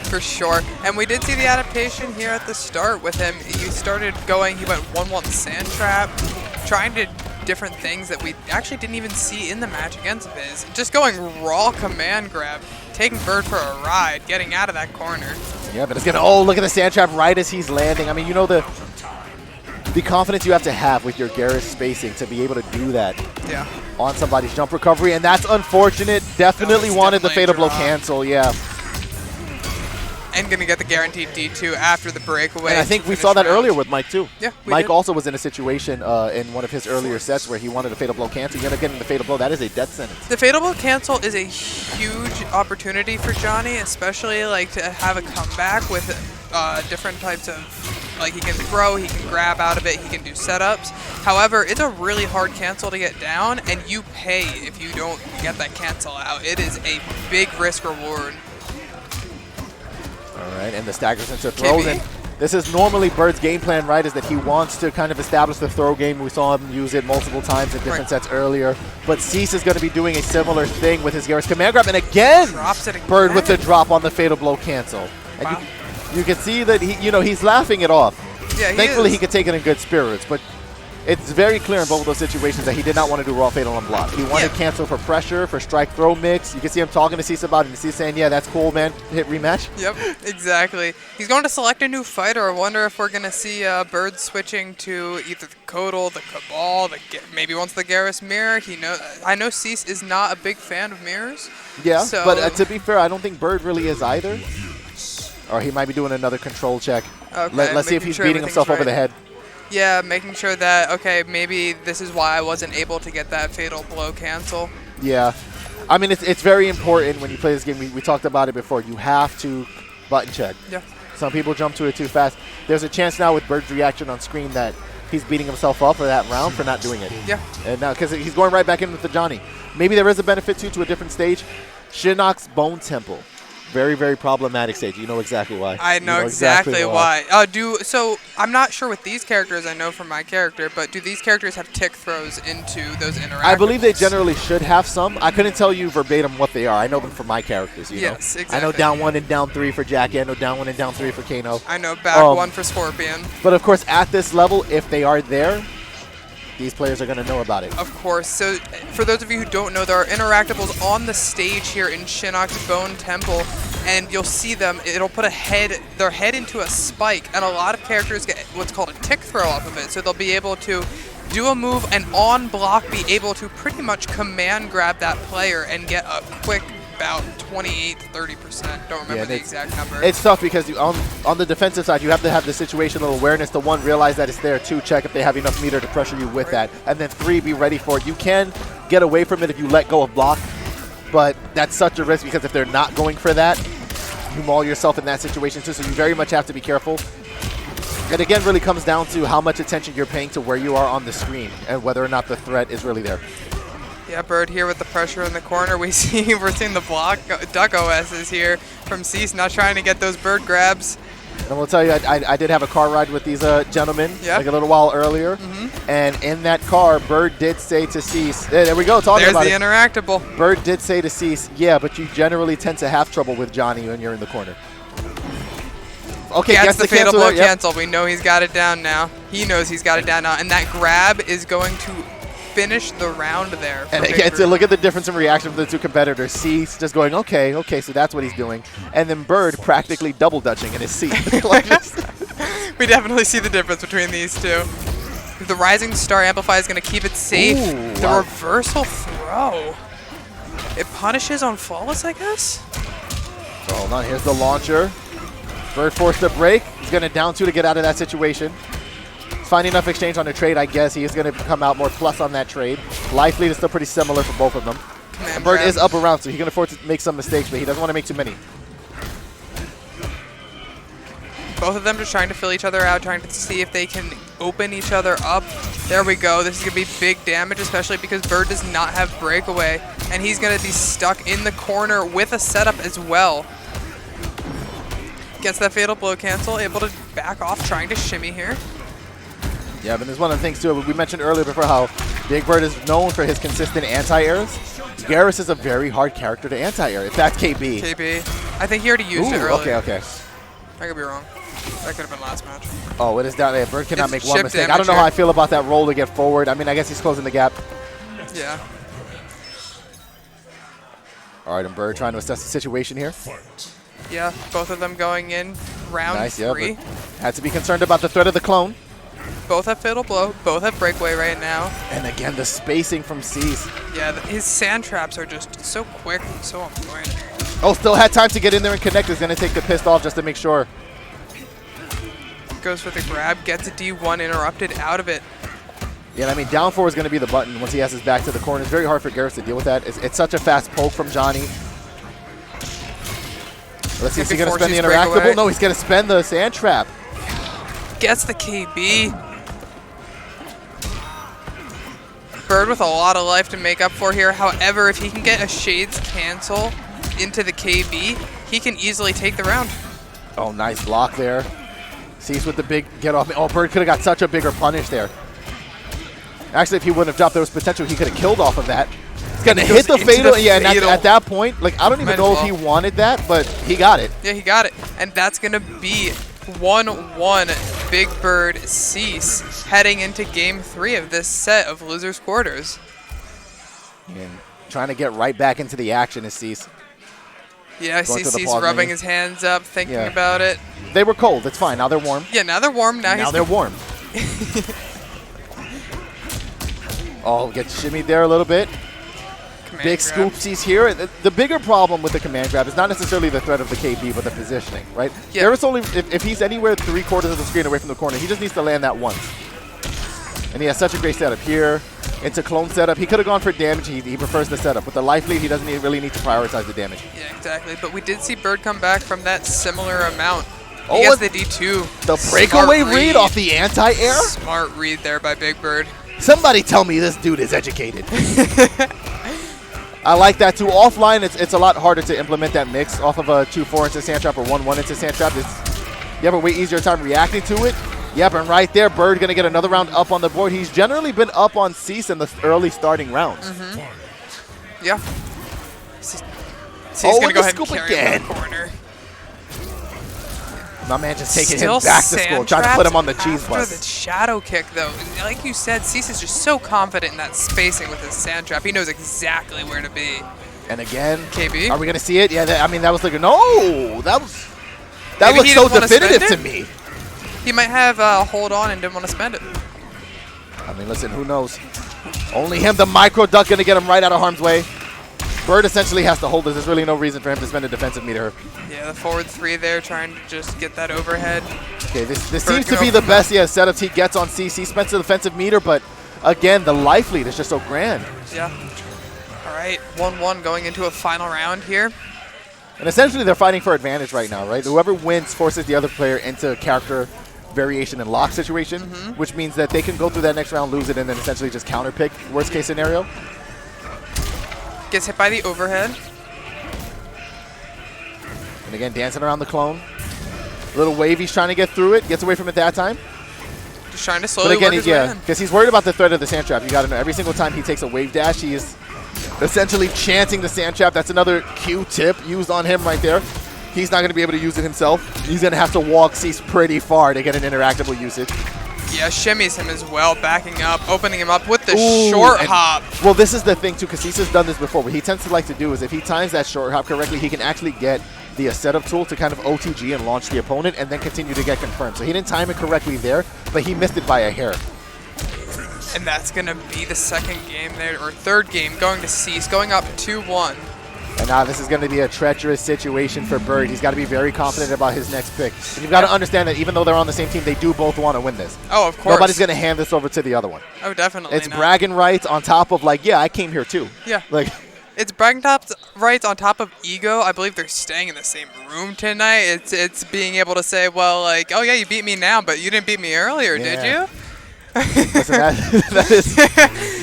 For sure. And we did see the adaptation here at the start with him. He started going, he went 1-1 sand trap, trying to different things that we actually didn't even see in the match against Viz. Just going raw command grab, taking Bird for a ride, getting out of that corner. Yeah, but it's gonna, oh, look at the sand trap right as he's landing. I mean, you know the confidence you have to have with your Gh0st spacing to be able to do that on somebody's jump recovery, and that's unfortunate. Definitely wanted the fatal blow cancel, yeah. And going to get the guaranteed D2 after the breakaway. And I think we saw that earlier with Mike, too. Yeah, Mike also was in a situation in one of his earlier sets where he wanted a fatal blow cancel. He ended up getting the fatal blow. That is a death sentence. The fatal blow cancel is a huge opportunity for Johnny, especially like to have a comeback with different types of, like he can throw, he can grab out of it, he can do setups. However, it's a really hard cancel to get down, and you pay if you don't get that cancel out. It is a big risk reward. All right, and the staggers into throws. And this is normally Bird's game plan, right, is that he wants to kind of establish the throw game. We saw him use it multiple times in different sets earlier. But Cease is going to be doing a similar thing with his Gh0st command grab. And again, drops it again. Bird with the drop on the fatal blow cancel. And wow. you can see that he's laughing it off. Yeah, Thankfully, he could take it in good spirits. But it's very clear in both of those situations that he did not want to do raw fatal on block. He wanted to cancel for pressure, for strike throw mix. You can see him talking to Cease about it, and Cease saying, yeah, that's cool, man. Hit rematch. Yep, exactly. He's going to select a new fighter. I wonder if we're going to see Bird switching to either the Kodal, the Cabal, maybe once the Gh0st mirror. I know Cease is not a big fan of mirrors. Yeah, so but to be fair, I don't think Bird really is either. Or he might be doing another control check. Okay, Let's see if he's beating himself over the head. Yeah, making sure that, okay, maybe this is why I wasn't able to get that fatal blow cancel. Yeah. I mean, it's very important when you play this game. We talked about it before. You have to button check. Yeah. Some people jump to it too fast. There's a chance now with Bird's reaction on screen that he's beating himself up for that round for not doing it. Yeah. And now, because he's going right back in with the Johnny. Maybe there is a benefit, too, to a different stage. Shinnok's Bone Temple Very, very problematic stage. You know exactly why. I know exactly why. So I'm not sure with these characters. I know from my character, but do these characters have tick throws into those interactables? I believe they generally should have some. I couldn't tell you verbatim what they are. I know them for my characters. You know? Exactly. I know down 1 and down 3 for Jackie. I know down 1 and down 3 for Kano. I know back 1 for Scorpion. But of course, at this level, if they are there, these players are going to know about it. Of course. So for those of you who don't know, there are interactables on the stage here in Shinnok's Bone Temple, and you'll see them. It'll put their head into a spike, and a lot of characters get what's called a tick throw off of it. So they'll be able to do a move and on block be able to pretty much command grab that player and get a quick about 28-30%. Don't remember the exact number. It's tough because on the defensive side, you have to have the situational awareness to, 1, realize that it's there, 2, check if they have enough meter to pressure you with that, and then 3, be ready for it. You can get away from it if you let go of block, but that's such a risk because if they're not going for that, you maul yourself in that situation too, so you very much have to be careful. It again really comes down to how much attention you're paying to where you are on the screen and whether or not the threat is really there. Yeah, Bird here with the pressure in the corner. We're seeing the block. Duck OS is here from Cease, not trying to get those bird grabs. And we'll tell you, I did have a car ride with these gentlemen like a little while earlier. And in that car, Bird did say to Cease, there we go, talking about it. There's the interactable. Bird did say to Cease, yeah, but you generally tend to have trouble with Johnny when you're in the corner. Okay, gets the fatal blow cancel. We know he's got it down now. He knows he's got it down now. And that grab is going to finish the round there. And again, to look at the difference in reaction from the two competitors. Cease just going, okay, so that's what he's doing. And then Bird practically double dutching in his seat. We definitely see the difference between these two. The Rising Star Amplify is going to keep it safe. Ooh, the reversal throw. It punishes on Flawless, I guess? So hold on, here's the launcher. Bird forced to break. He's going to down 2 to get out of that situation. Finding enough exchange on the trade, I guess. He is going to come out more plus on that trade. Life lead is still pretty similar for both of them. And Bird is up around, so he can afford to make some mistakes, but he doesn't want to make too many. Both of them just trying to fill each other out, trying to see if they can open each other up. There we go. This is going to be big damage, especially because Bird does not have breakaway. And he's going to be stuck in the corner with a setup as well. Gets that fatal blow cancel, able to back off, trying to shimmy here. Yeah, but there's one of the things, too, we mentioned earlier before how Big Bird is known for his consistent anti-airs. Gh0st is a very hard character to anti-air. If that's KB. KB. I think he already used it earlier. Okay. I could be wrong. That could have been last match. Oh, it is down there. Bird cannot make one mistake. I don't know how I feel about that roll to get forward. I mean, I guess he's closing the gap. Yeah. All right, and Bird trying to assess the situation here. Yeah, both of them going in round 3. Yeah, had to be concerned about the threat of the clone. Both have fatal blow. Both have breakaway right now. And again, the spacing from Cease. Yeah, his sand traps are just so quick and so on point. Oh, still had time to get in there and connect. He's going to take the pissed off just to make sure. Goes for the grab, gets a D1 interrupted out of it. Yeah, I mean, down 4 is going to be the button once he has his back to the corner. It's very hard for Gh0st to deal with that. It's such a fast poke from Johnny. Let's see, is he going to spend the interactable? No, he's going to spend the sand trap. Gets the KB. Bird with a lot of life to make up for here. However, if he can get a Shades cancel into the KB, he can easily take the round. Oh, nice block there. Cease with the big get off. Oh, Bird could have got such a bigger punish there. Actually, if he wouldn't have dropped, there was potential he could have killed off of that. He's going to hit the fatal. Yeah, and at that point, like, I don't even know if he wanted that, but he got it. Yeah, he got it. And that's going to be 1-1 Big Bird Cease heading into game 3 of this set of Losers Quarters. And trying to get right back into the action is Cease. Yeah, I see Cease rubbing his hands up, thinking about it. They were cold. It's fine. Now they're warm. Yeah, now they're warm. Now they're warm. Oh, gets shimmied there a little bit. Big scoopsies here. The bigger problem with the command grab is not necessarily the threat of the KB, but the positioning, right? Yeah. There is only if he's anywhere 3/4 of the screen away from the corner, he just needs to land that once. And he has such a great setup here. Into clone setup. He could have gone for damage. He prefers the setup. With the life lead, he doesn't really need to prioritize the damage. Yeah, exactly. But we did see Bird come back from that similar amount. He gets the D2. The breakaway read off the anti-air? Smart read there by Big Bird. Somebody tell me this dude is educated. I like that too. Offline, it's a lot harder to implement that mix off of a 2-4 into sand trap or 1-1 into sand trap. You have a way easier time reacting to it. Yep, and right there, Bird going to get another round up on the board. He's generally been up on Cease in the early starting rounds. Yeah. Cease Oh, going to go ahead and scoop carry again. him in the corner. My man just taking Still him back to school, trying to put him on the cheese after bus. the shadow kick, though. And like you said, Cease is just so confident in that spacing with his sand trap. He knows exactly where to be. And again, KB. are we going to see it? Yeah, I mean, that was like, no, that looks so definitive to me. He might have hold on and didn't want to spend it. I mean, listen, who knows? Only him, the micro duck, going to get him right out of harm's way. Bird essentially has to hold this. There's really no reason for him to spend a defensive meter. Yeah, the forward 3 there, trying to just get that overhead. Okay, this seems to be the best setups he gets on CC. Spends the defensive meter, but again, the life lead is just so grand. Yeah. All right, 1-1 going into a final round here. And essentially, they're fighting for advantage right now, right? Whoever wins forces the other player into character variation and lock situation, which means that they can go through that next round, lose it, and then essentially just counter pick, worst case scenario. Gets hit by the overhead. And again, dancing around the clone. Little Wavy's trying to get through it, gets away from it that time. Just trying to slowly But again, work his way in. because he's worried about the threat of the sand trap. You got to know, every single time he takes a wave dash, he is essentially chanting the sand trap. That's another Q tip used on him right there. He's not going to be able to use it himself. He's going to have to walk Cease pretty far to get an interactable usage. Yeah, shimmies him as well, backing up, opening him up with the short hop. Well, this is the thing, too, because Cease has done this before. What he tends to like to do is if he times that short hop correctly, he can actually get the setup tool to kind of OTG and launch the opponent and then continue to get confirmed. So he didn't time it correctly there, but he missed it by a hair. And that's going to be the second game there, or third game, going to Cease, going up 2-1. And now this is going to be a treacherous situation for Bird. He's got to be very confident about his next pick. And you've got to understand that even though they're on the same team, they do both want to win this. Oh, of course. Nobody's going to hand this over to the other one. Oh, definitely It's not. bragging rights on top of like, yeah, I came here too. Yeah. Like, It's bragging rights on top of ego. I believe they're staying in the same room tonight. It's being able to say, well, like, oh yeah, you beat me now, but you didn't beat me earlier, did you? listen, that is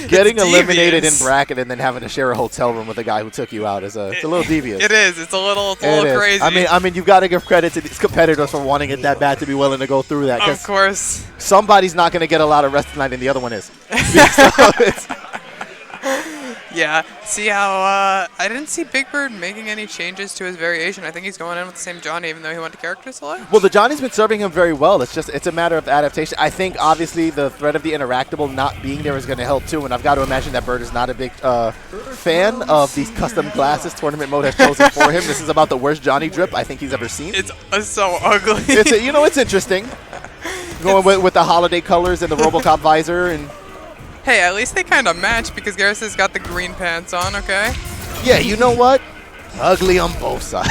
getting eliminated in devious. bracket and then having to share a hotel room with a guy who took you out is it's a little devious. It is. It's a little It is. crazy. I mean, you've got to give credit to these competitors for wanting it that bad to be willing to go through that. Of course. Somebody's not going to get a lot of rest tonight, and the other one is. Yeah. See how I didn't see Big Bird making any changes to his variation. I think he's going in with the same Johnny, even though he went to character select. Well, the Johnny's been serving him very well. It's a matter of adaptation. I think obviously the threat of the interactable not being there is going to help too. And I've got to imagine that Bird is not a big fan of these custom glasses tournament mode has chosen for him. This is about the worst Johnny drip I think he's ever seen. It's so ugly. It's interesting. Going with the holiday colors and the RoboCop visor and. Hey, at least they kind of match because Gh0st has got the green pants on, okay? Yeah, you know what? Ugly on both sides.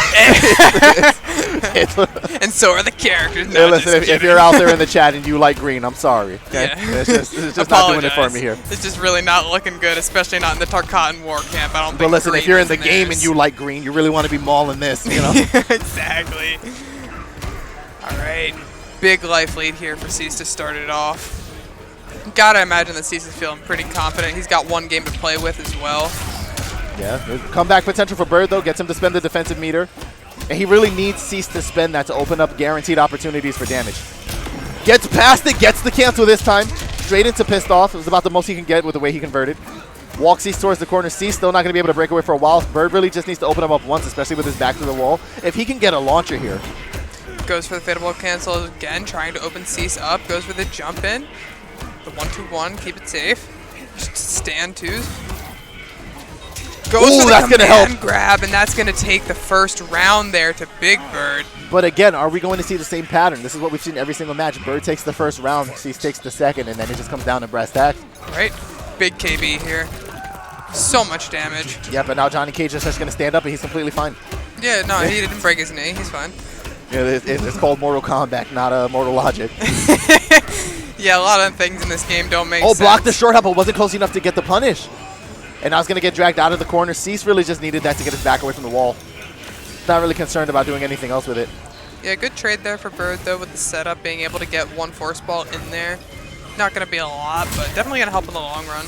And so are the characters. Hey, listen, if you're out there in the chat and you like green, I'm sorry. Okay? Yeah. It's just not doing it for me here. It's just really not looking good, especially not in the Tarkatan War Camp. I don't think. But listen, if you're in the green is game and you like green, you really want to be mauling this, you know? Exactly. All right. Big life lead here for Cease to start it off. Gotta imagine that Cease is feeling pretty confident. He's got one game to play with as well. Yeah, there's comeback potential for Bird, though. Gets him to spend the defensive meter. And he really needs Cease to spend that to open up guaranteed opportunities for damage. Gets past it, gets the cancel this time. Straight into pissed off. It was about the most he can get with the way he converted. Walks Cease towards the corner. Cease still not going to be able to break away for a while. Bird really just needs to open him up once, especially with his back to the wall. If he can get a launcher here. Goes for the fadeable cancel again, trying to open Cease up. Goes for the jump in. The 1-2-1, keep it safe. Just stand twos. Goes for the command grab, and that's going to take the first round there to Big Bird. But again, are we going to see the same pattern? This is what we've seen every single match. Bird takes the first round, Cease takes the second, and then it just comes down to brass tacks. Right? Big KB here. So much damage. Yeah, but now Johnny Cage is just going to stand up, and he's completely fine. Yeah, no, he didn't break his knee. He's fine. Yeah, it's called Mortal Kombat, not Mortal Logic. Yeah, a lot of things in this game don't make sense. Oh, blocked the short hop, but wasn't close enough to get the punish. And now he's going to get dragged out of the corner. Cease really just needed that to get his back away from the wall. Not really concerned about doing anything else with it. Yeah, good trade there for Bird, though, with the setup, being able to get one force ball in there. Not going to be a lot, but definitely going to help in the long run.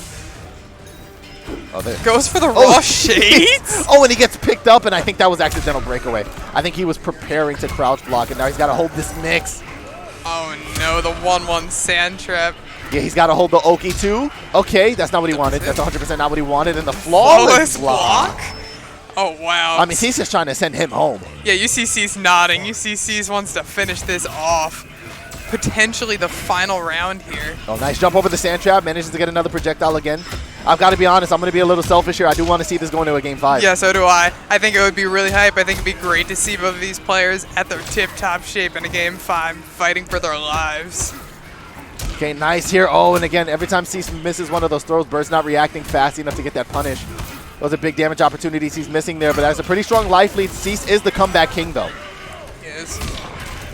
Oh, there. Goes for the raw shades. Oh, and he gets picked up, and I think that was accidental breakaway. I think he was preparing to crouch block, and now he's got to hold this mix. Oh no, the 1-1 sand trap. Yeah, he's got to hold the Oki too. Okay, that's not what he wanted. That's 100% not what he wanted. And the flawless block. Oh, wow. I mean, Cease is trying to send him home. Yeah, you see Cease nodding. You see Cease wants to finish this off. Potentially the final round here. Oh, nice jump over the sand trap. Manages to get another projectile again. I've got to be honest. I'm going to be a little selfish here. I do want to see this going to a game 5. Yeah, so do I. I think it would be really hype. I think it'd be great to see both of these players at their tip-top shape in a game 5, fighting for their lives. Okay, nice here. Oh, and again, every time Cease misses one of those throws, Bird's not reacting fast enough to get that punish. Those are big damage opportunities he's missing there, but as a pretty strong life lead, Cease is the comeback king, though. He is.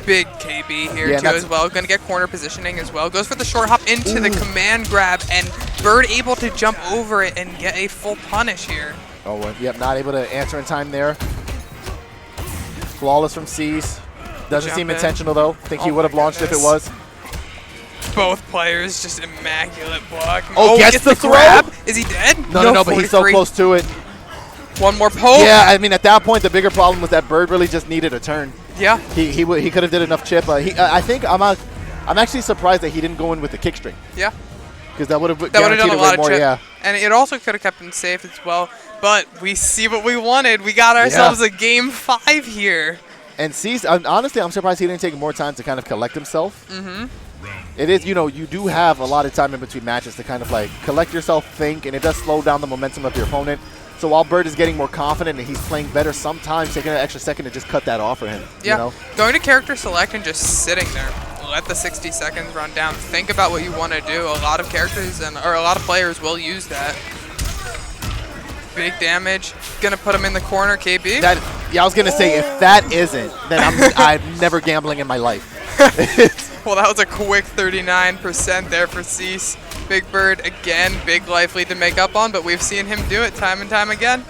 Big KB here, yeah, too, as well. Going to get corner positioning as well. Goes for the short hop into the command grab, and Bird able to jump over it and get a full punish here. Oh, well, yep, not able to answer in time there. Flawless from Cease. Doesn't seem intentional, though. Think he would have launched if it was. Both players just immaculate block. Oh, gets the grab. Is he dead? No, but he's so close to it. One more poke. Yeah, I mean, at that point, the bigger problem was that Bird really just needed a turn. Yeah. He could have did enough chip. I think I'm actually surprised that he didn't go in with the kick string. Yeah. Because that would have done a lot of more, chip. yeah. And it also could have kept him safe as well. But we see what we wanted. We got ourselves a game 5 here. And Cease, honestly, I'm surprised he didn't take more time to kind of collect himself. Mm-hmm. It is, you do have a lot of time in between matches to kind of like collect yourself, think, and it does slow down the momentum of your opponent. So while Bird is getting more confident and he's playing better, sometimes taking an extra second to just cut that off for him. Yeah, you know? Going to character select and just sitting there. Let the 60 seconds run down. Think about what you want to do. A lot of characters or a lot of players will use that. Big damage. Gonna put him in the corner, KB. Yeah, I was gonna say if that isn't, then I'm never gambling in my life. Well, that was a quick 39% there for Cease. Big Bird, again, big life lead to make up on, but we've seen him do it time and time again.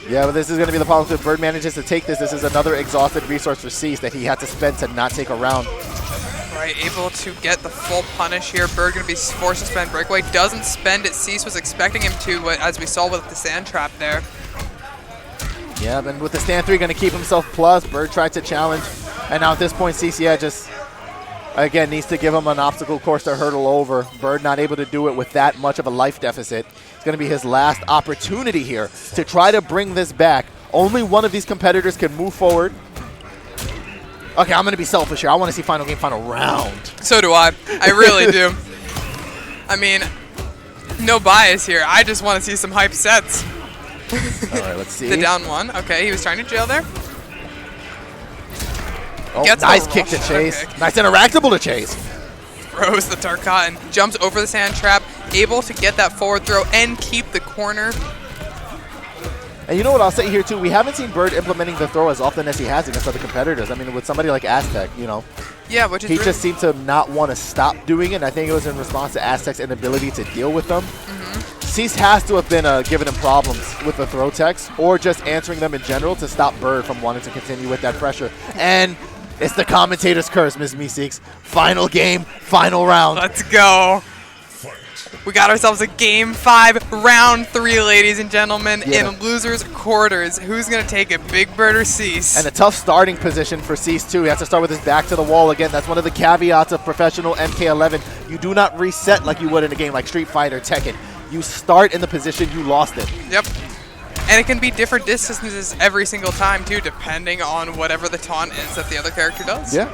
Yeah, but this is going to be the problem. If Bird manages to take this, this is another exhausted resource for Cease that he had to spend to not take a round. Right, able to get the full punish here. Bird going to be forced to spend breakaway. Doesn't spend it. Cease was expecting him to, as we saw with the sand trap there. Yeah, then with the stand 3, going to keep himself plus. Bird tried to challenge. And now at this point, Cease, just... again, needs to give him an obstacle course to hurdle over. Bird not able to do it with that much of a life deficit. It's going to be his last opportunity here to try to bring this back. Only one of these competitors can move forward. Okay, I'm going to be selfish here. I want to see final game, final round. So do I. I really do. I mean, no bias here. I just want to see some hype sets. All right, let's see. The down 1. Okay, he was trying to jail there. Oh, nice kick to Chase. Okay. Nice interactable to Chase. Throws the Tarkat and jumps over the sand trap, able to get that forward throw and keep the corner. And you know what I'll say here too, we haven't seen Bird implementing the throw as often as he has against other competitors. I mean, with somebody like Aztec, Yeah, which is he just seemed to not want to stop doing it. And I think it was in response to Aztec's inability to deal with them. Cease has to have been giving him problems with the throw techs or just answering them in general to stop Bird from wanting to continue with that pressure. And it's the commentator's curse, Ms. Meeseeks. Final game, final round. Let's go. We got ourselves a game 5, round 3, ladies and gentlemen, in losers quarters. Who's going to take it, Big Bird or Cease? And a tough starting position for Cease, too. He has to start with his back to the wall again. That's one of the caveats of professional MK11. You do not reset like you would in a game like Street Fighter, Tekken. You start in the position you lost it. Yep. And it can be different distances every single time, too, depending on whatever the taunt is that the other character does. Yeah.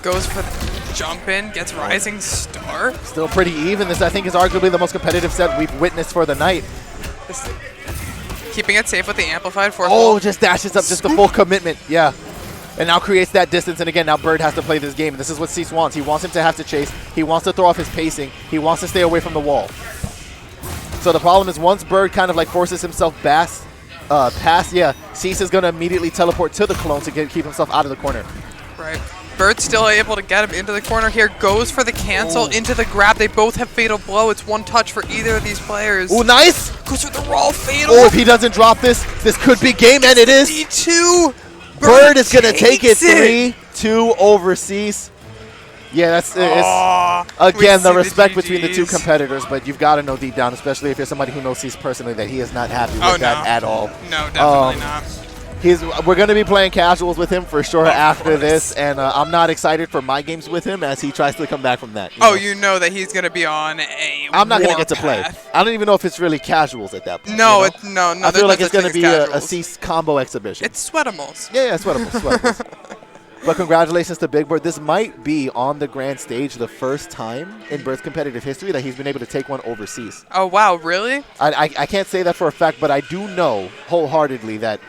Goes for the jump in, gets Rising Star. Still pretty even. This, I think, is arguably the most competitive set we've witnessed for the night. Keeping it safe with the amplified force. Oh, just dashes up, just the full commitment. Yeah. And now creates that distance. And again, now Bird has to play this game. This is what Cease wants. He wants him to have to chase. He wants to throw off his pacing. He wants to stay away from the wall. So the problem is once Bird kind of like forces himself past, Cease is going to immediately teleport to the clone to keep himself out of the corner. Right. Bird's still able to get him into the corner here. Goes for the cancel into the grab. They both have fatal blow. It's one touch for either of these players. Oh, nice. Goes for the raw fatal. Oh, if he doesn't drop this, this could be game, and it is. D2. Bird is going to take it 3-2 over Cease. Yeah, that's again the respect between the two competitors, but you've got to know deep down, especially if you're somebody who knows Cease personally, that he is not happy with that at all. No, definitely not. We're going to be playing casuals with him for sure after this, and I'm not excited for my games with him as he tries to come back from that. You know that he's going to be on a I'm not going to get to play. I don't even know if it's really casuals at that point. No, no. I feel like it's going to be a Cease combo exhibition. It's sweatables. Yeah, sweatables. But congratulations to Big Bird. This might be on the grand stage the first time in Bird's competitive history that he's been able to take one overseas. Oh, wow, really? I can't say that for a fact, but I do know wholeheartedly that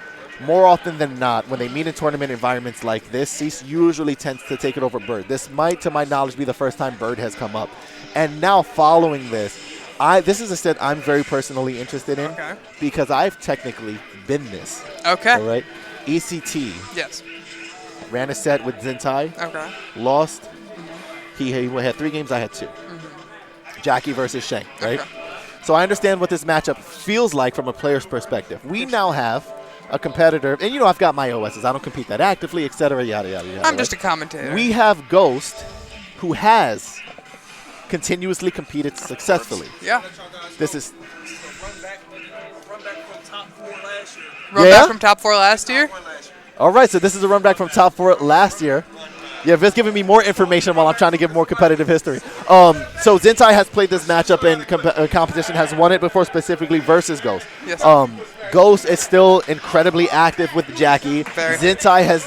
more often than not, when they meet in tournament environments like this, Cease usually tends to take it over Bird. This might, to my knowledge, be the first time Bird has come up. And now following this, this is a set I'm very personally interested in because I've technically been this. Okay. All right? ECT. Yes. Ran a set with Zintai. Okay. Lost. He had 3 games, I had 2. Jackie versus Sheng, right? Okay. So I understand what this matchup feels like from a player's perspective. We now have a competitor, and I've got my OSs. I don't compete that actively, etc. Yada yada yada. I'm just a commentator. We have Gh0st, who has continuously competed successfully. Yeah. This is Run back from top 4 last year. Run back from top 4 last year. all right. So this is a run back from top 4 last year. Yeah, Viz giving me more information while I'm trying to give more competitive history. So Zintai has played this matchup in competition, has won it before specifically versus Gh0st. Yes. Gh0st is still incredibly active with Jackie. Very. Zintai has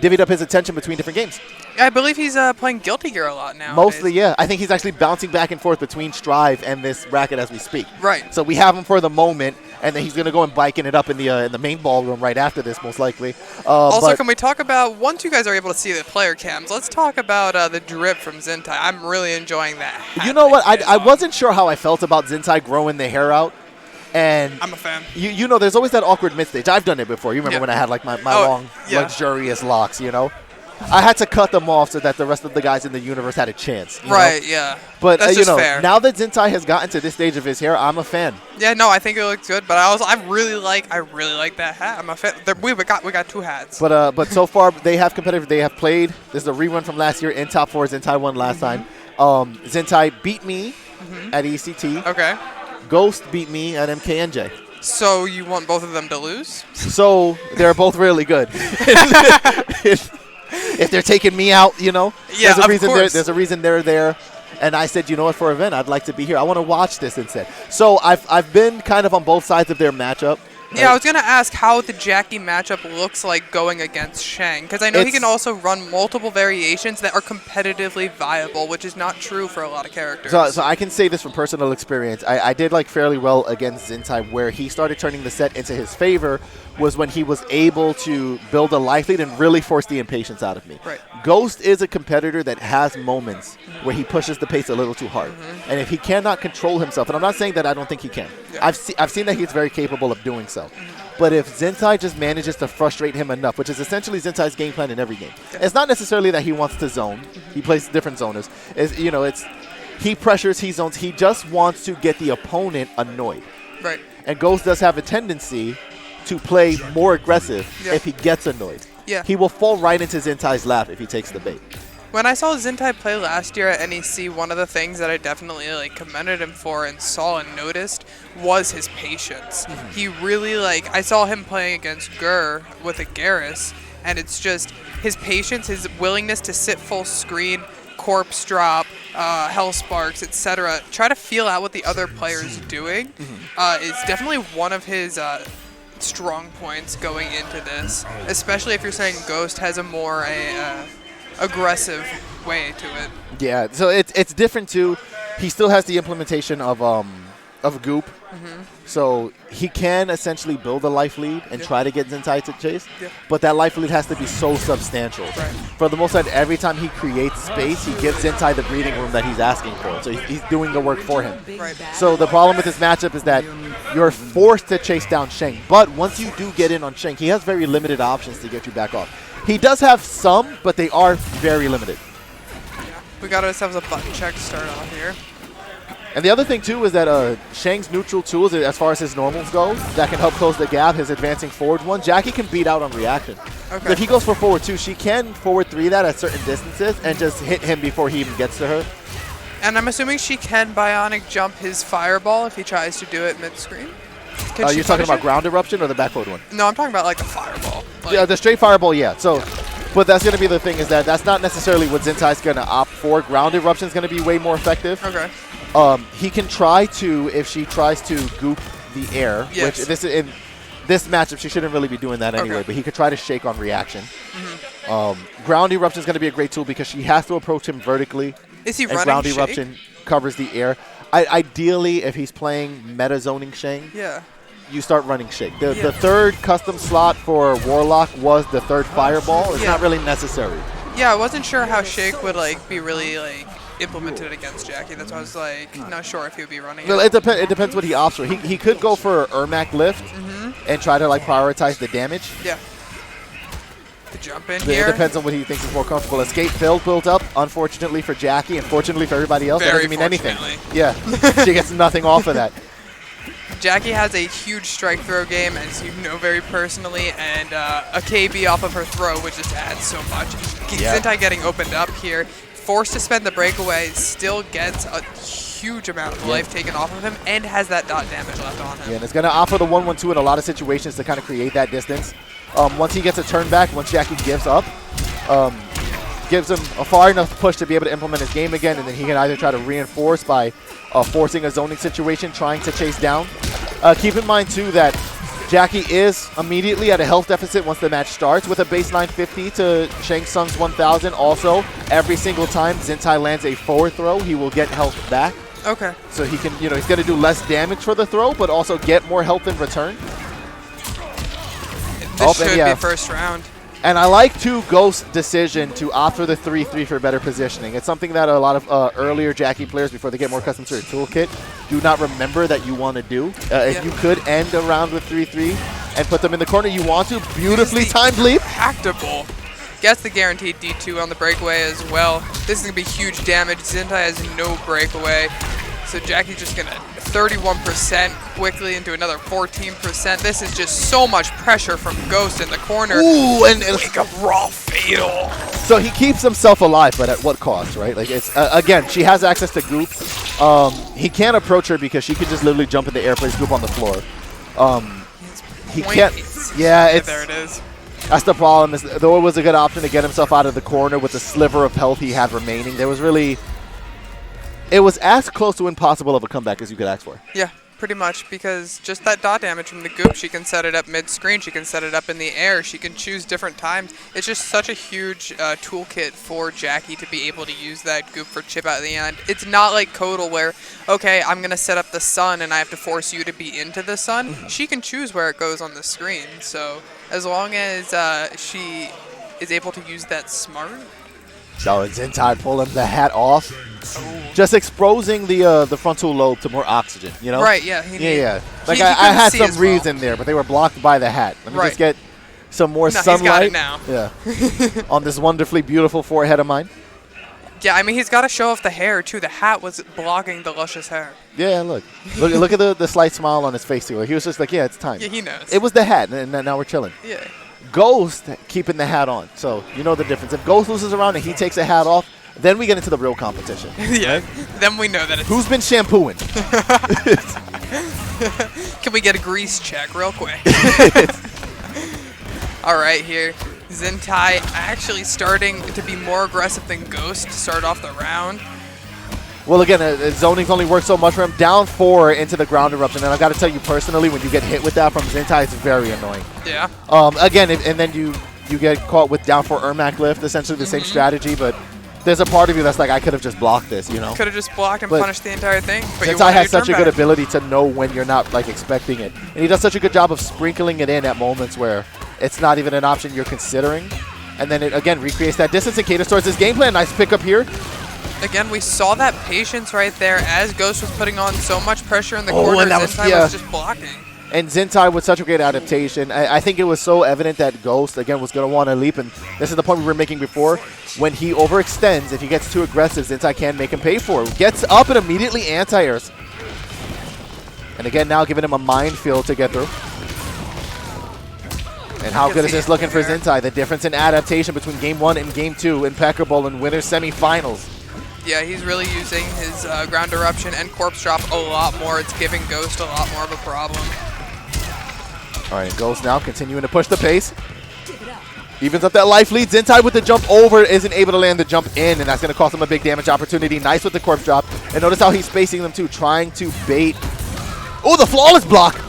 divvied up his attention between different games. I believe he's playing Guilty Gear a lot now. Mostly, yeah. I think he's actually bouncing back and forth between Strive and this bracket as we speak. Right. So we have him for the moment, and then he's going to go and biking it up in the main ballroom right after this, most likely. Also, can we talk about, once you guys are able to see the player cams, let's talk about the drip from Zintai. I'm really enjoying that. You know what? I wasn't sure how I felt about Zintai growing the hair out. And I'm a fan. You know, there's always that awkward mid-stage. I've done it before. You remember when I had like my long, luxurious locks, I had to cut them off so that the rest of the guys in the universe had a chance. Right, yeah. But that's just fair. Now that Zintai has gotten to this stage of his hair, I'm a fan. Yeah, no, I think it looks good. But I really like that hat. I'm a fan. We got 2 hats. But so far they have competitive. They have played. This is a rerun from last year in top 4. Zintai won last time. Zintai beat me at ECT. Okay. Gh0st beat me at MKNJ. So you want both of them to lose? So they're both really good. If they're taking me out, Yeah, there's a reason they're there. And I said, you know what, for an event, I'd like to be here. I want to watch this instead. So I've been kind of on both sides of their matchup. Yeah, I was going to ask how the Jackie matchup looks like going against Sheng, because I know he can also run multiple variations that are competitively viable, which is not true for a lot of characters. So I can say this from personal experience. I did like fairly well against Zintai. Where he started turning the set into his favor was when he was able to build a life lead and really force the impatience out of me. Right. Gh0st is a competitor that has moments where he pushes the pace a little too hard. And if he cannot control himself, and I'm not saying that I don't think he can. Yeah. I've seen that he's very capable of doing so. But if Zintai just manages to frustrate him enough, which is essentially Zintai's game plan in every game, it's not necessarily that he wants to zone. He plays different zoners. He pressures, he zones. He just wants to get the opponent annoyed. Right. And Gh0st does have a tendency to play more aggressive if he gets annoyed. Yeah. He will fall right into Zintai's lap if he takes the bait. When I saw Zintai play last year at NEC, one of the things that I definitely commended him for and saw and noticed was his patience. He really I saw him playing against Ghr with a Gh0st, and it's just his patience, his willingness to sit full screen, corpse drop, hell sparks, etc. Try to feel out what the other player's doing is definitely one of his strong points going into this, especially if you're saying Gh0st has a more aggressive way to it. Yeah, so it's different too. He still has the implementation of Goop, so he can essentially build a life lead and try to get Zintai to chase, but that life lead has to be so substantial. Right. For the most part, every time he creates space, he gives Zintai the breathing room that he's asking for, so he's doing the work for him. Right. So the problem with this matchup is that you're forced to chase down Sheng, but once you do get in on Sheng, he has very limited options to get you back off. He does have some, but they are very limited. Yeah. We got ourselves a button check to start off here. And the other thing, too, is that Sheng's neutral tools, as far as his normals go, that can help close the gap, his advancing forward one, Jackie can beat out on reaction. Okay. If he goes for forward 2, she can forward 3 that at certain distances and just hit him before he even gets to her. And I'm assuming she can bionic jump his fireball if he tries to do it mid-screen? You're talking about ground eruption or the back forward one? No, I'm talking about like the fireball. Like, Yeah, the straight fireball, yeah. So, but that's going to be the thing is that that's not necessarily what Zintai's going to opt for. Ground eruption is going to be way more effective. Okay. He can try to, if she tries to goop the air, Yes. which this in this matchup she shouldn't really be doing that anyway, Okay. but he could try to shake on reaction. Ground eruption is going to be a great tool because she has to approach him vertically. Is he and running ground shake? eruption covers the air. Ideally, if he's playing meta zoning Shang, Yeah. you start running shake. The third custom slot for Warlock was the third fireball. It's not really necessary. Yeah, I wasn't sure how shake would like be really like implemented against Jackie. That's why I was like not sure if he would be running Well, it. it depends what he opts for. He could go for Ermac lift and try to like prioritize the damage. Yeah. To jump in It here. depends on what he thinks is more comfortable. Escape failed built up, unfortunately for Jackie, and fortunately for everybody else. That Very doesn't mean anything. fortunately. Yeah, she gets nothing off of that. Jackie has a huge strike throw game, as you know very personally, and a KB off of her throw, which just adds so much. Yeah. Zintai getting opened up here, forced to spend the breakaway, still gets a huge amount of life taken off of him, and has that dot damage left on him. Yeah, and it's going to offer the 1-1-2 in a lot of situations to kind of create that distance. Once he gets a turn back, once Jackie gives up, gives him a far enough push to be able to implement his game again, and then he can either try to reinforce by forcing a zoning situation, trying to chase down. Keep in mind, too, that Jackie is immediately at a health deficit once the match starts with a baseline 50 to Shang Tsung's 1,000. Also, every single time Zintai lands a forward throw, he will get health back. Okay. So he can, he's going to do less damage for the throw, but also get more health in return. This should be first round. And I like Gh0st's decision to opt for the 3-3 for better positioning. It's something that a lot of earlier Jackie players, before they get more accustomed to their toolkit, do not remember that you want to do. If you could end a round with 3-3 and put them in the corner you want to, beautifully timed leap. Tactable. Gets the guaranteed D2 on the breakaway as well. This is going to be huge damage. Zintai has no breakaway. So Jackie's just going to 31% quickly into another 14%. This is just so much pressure from Gh0st in the corner. Ooh, and Wake up raw fatal. So he keeps himself alive, but at what cost, right? Like it's again, she has access to goop. He can't approach her because she can just literally jump in the air, place goop on the floor. He can't. Yeah, it's there. It is. That's the problem. Is though it was a good option to get himself out of the corner with the sliver of health he had remaining, there was really. It was as close to impossible of a comeback as you could ask for. Yeah, pretty much, because just that dot damage from the goop, she can set it up mid-screen, she can set it up in the air, she can choose different times. It's just such a huge toolkit for Jackie to be able to use that goop for chip out at the end. It's not like Kodal where, okay, I'm going to set up the sun and I have to force you to be into the sun. She can choose where it goes on the screen. So as long as she is able to use that smart. So Zintai pulling the hat off, just exposing the frontal lobe to more oxygen. Right? Yeah. Yeah. Like I had some reads in there, but they were blocked by the hat. Let me just get some more sunlight. He's got it now. Yeah. On this wonderfully beautiful forehead of mine. Yeah, I mean he's got to show off the hair too. The hat was blocking the luscious hair. Yeah, look at the slight smile on his face too. He was just like, yeah, it's time. Yeah, he knows. It was the hat, and now we're chilling. Yeah. Gh0st keeping the hat on, so you know the difference. If Gh0st loses a round and he takes a hat off, then we get into the real competition. Yeah. Then we know that it's. Who's been shampooing? Can we get a grease check real quick? All right, here. Zintai actually starting to be more aggressive than Gh0st to start off the round. Well, again, zoning's only worked so much for him. Down 4 into the ground eruption, and I've got to tell you personally, when you get hit with that from Zintai, it's very annoying. Yeah. Again, and then you get caught with down 4 Ermac lift, essentially the same strategy, but there's a part of you that's like, I could have just blocked this, Could have just blocked and But punished the entire thing. But Zintai has such a good ability to know when you're not like expecting it, and he does such a good job of sprinkling it in at moments where it's not even an option you're considering, and then it again recreates that distance. And Gh0st starts his game plan. Nice pickup here. Again, we saw that patience right there as Gh0st was putting on so much pressure in the corner. And that Zintai was just blocking. And Zintai with such a great adaptation. I think it was so evident that Gh0st, again, was going to want to leap. And this is the point we were making before. When he overextends, if he gets too aggressive, Zintai can make him pay for it. Gets up and immediately anti-airs. And again, now giving him a minefield to get through. And how good is this looking for Zintai? The difference in adaptation between Game 1 and Game 2, impeccable in winter semifinals. Yeah, he's really using his ground eruption and corpse drop a lot more. It's giving Gh0st a lot more of a problem. All right, Gh0st now continuing to push the pace. Evens up that life lead. Zintai with the jump over isn't able to land the jump in, and that's going to cost him a big damage opportunity. Nice with the corpse drop. And notice how he's spacing them too, trying to bait. Oh, the flawless block.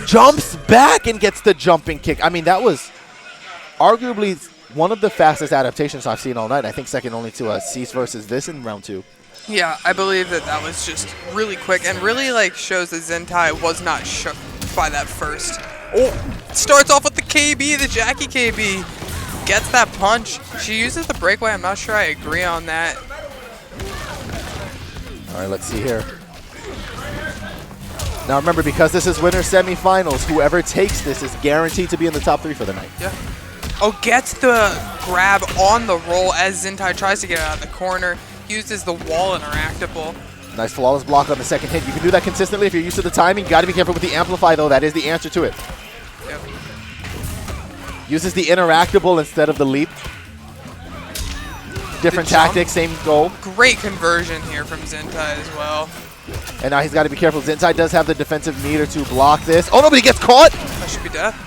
Jumps back and gets the jumping kick. I mean, that was arguably one of the fastest adaptations I've seen all night. I think second only to Cease versus this in round 2. Yeah, I believe that was just really quick and really like shows that Zintai was not shook by that first. Oh, starts off with the KB, the Jackie KB. Gets that punch. She uses the breakaway. I'm not sure I agree on that. All right, let's see here. Now remember, because this is winter semifinals, whoever takes this is guaranteed to be in the top 3 for the night. Yeah. Oh, gets the grab on the roll as Zintai tries to get out of the corner. Uses the wall interactable. Nice flawless block on the second hit. You can do that consistently if you're used to the timing. Got to be careful with the amplify, though. That is the answer to it. Yep. Uses the interactable instead of the leap. Different tactics, same goal. Great conversion here from Zintai as well. And now he's got to be careful. Zintai does have the defensive meter to block this. Oh, no, but he gets caught. That should be death.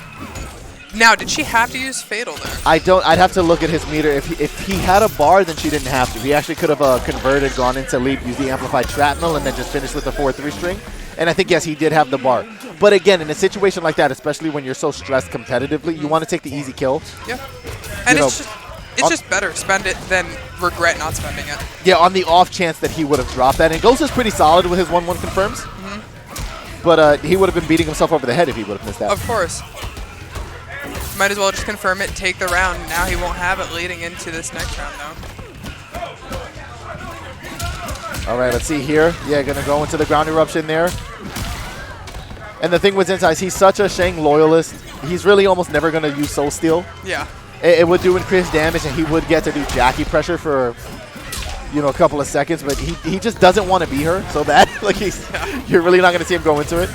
Now, did she have to use Fatal there? I'd have to look at his meter. If he had a bar, then she didn't have to. He actually could have converted, gone into leap, used the amplified shrapnel, and then just finished with the 4-3 string. And I think, yes, he did have the bar. But again, in a situation like that, especially when you're so stressed competitively, you want to take the easy kill. Yeah. And it's just better spend it than regret not spending it. Yeah, on the off chance that he would have dropped that. And Gh0st is pretty solid with his 1-1 confirms. But he would have been beating himself over the head if he would have missed that. Of course. Might as well just confirm it, take the round. Now he won't have it leading into this next round, though. All right, let's see here. Yeah, going to go into the ground eruption there. And the thing with Zintai is he's such a Shang loyalist. He's really almost never going to use Soul Steal. Yeah. It would do increased damage, and he would get to do Jackie pressure for, you know, a couple of seconds. But he just doesn't want to be her so bad. Like you're really not going to see him go into it.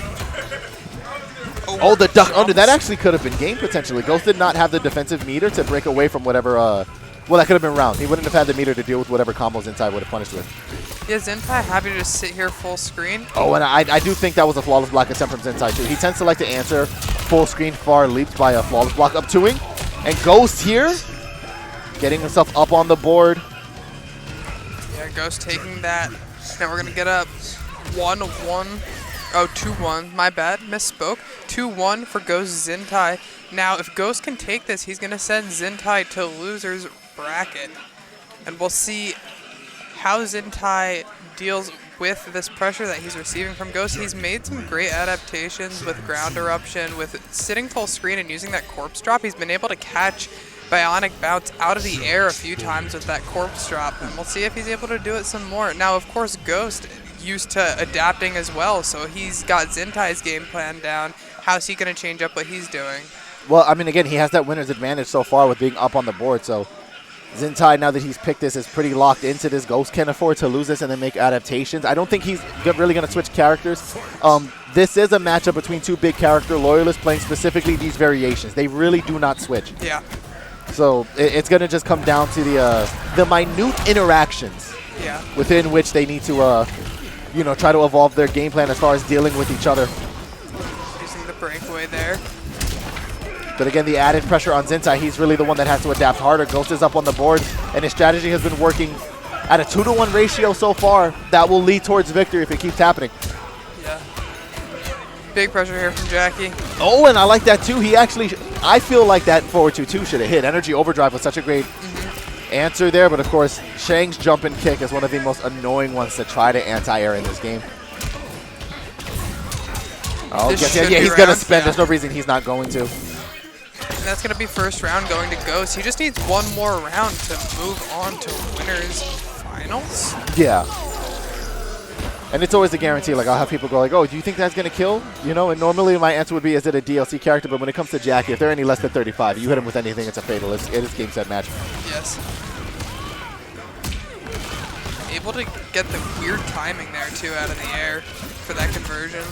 Oh, the duck under. That actually could have been game potentially. Gh0st did not have the defensive meter to break away from whatever, well, that could have been round. He wouldn't have had the meter to deal with whatever combos Zintai would have punished with. Yeah, Zintai happy to just sit here full screen. Oh, and I do think that was a flawless block attempt from Zintai too. He tends to like to answer full screen far leaps by a flawless block up 2-ing. And Gh0st here, getting himself up on the board. Yeah, Gh0st taking that. Now we're going to get up 1-1. Oh, 2-1. My bad. Misspoke. 2-1 for Gh0st Zintai. Now, if Gh0st can take this, he's going to send Zintai to loser's bracket. And we'll see how Zintai deals with this pressure that he's receiving from Gh0st. He's made some great adaptations with ground eruption, with sitting full screen and using that corpse drop. He's been able to catch Bionic Bounce out of the air a few times with that corpse drop. And we'll see if he's able to do it some more. Now, of course, Gh0st used to adapting as well, so he's got Zintai's game plan down. How's he going to change up what he's doing? Well, I mean, again, he has that winner's advantage so far with being up on the board, so Zintai, now that he's picked this, is pretty locked into this. Gh0st can't afford to lose this and then make adaptations. I don't think he's really going to switch characters. This is a matchup between two big character loyalists playing specifically these variations. They really do not switch. Yeah. So it's going to just come down to the minute interactions within which they need to try to evolve their game plan as far as dealing with each other. Using the breakaway there. But again, the added pressure on Zintai, he's really the one that has to adapt harder. Gh0st is up on the board, and his strategy has been working at a 2-to-1 ratio so far. That will lead towards victory if it keeps happening. Yeah. Big pressure here from Jackie. Oh, and I like that too. He actually, I feel like that forward 2-2 should have hit. Energy Overdrive was such a great answer there, but of course, Shang's jump and kick is one of the most annoying ones to try to anti-air in this game. Oh, yeah, he's going to spend. There's no reason he's not going to. And that's going to be first round going to Gh0st. He just needs one more round to move on to winners finals. Yeah. And it's always a guarantee. Like, I'll have people go like, oh, do you think that's going to kill? You know, and normally my answer would be, is it a DLC character? But when it comes to Jackie, if they're any less than 35, you hit him with anything, it's a fatal. It is game, set, match. Yes. Able to get the weird timing there, too, out of the air for that conversion.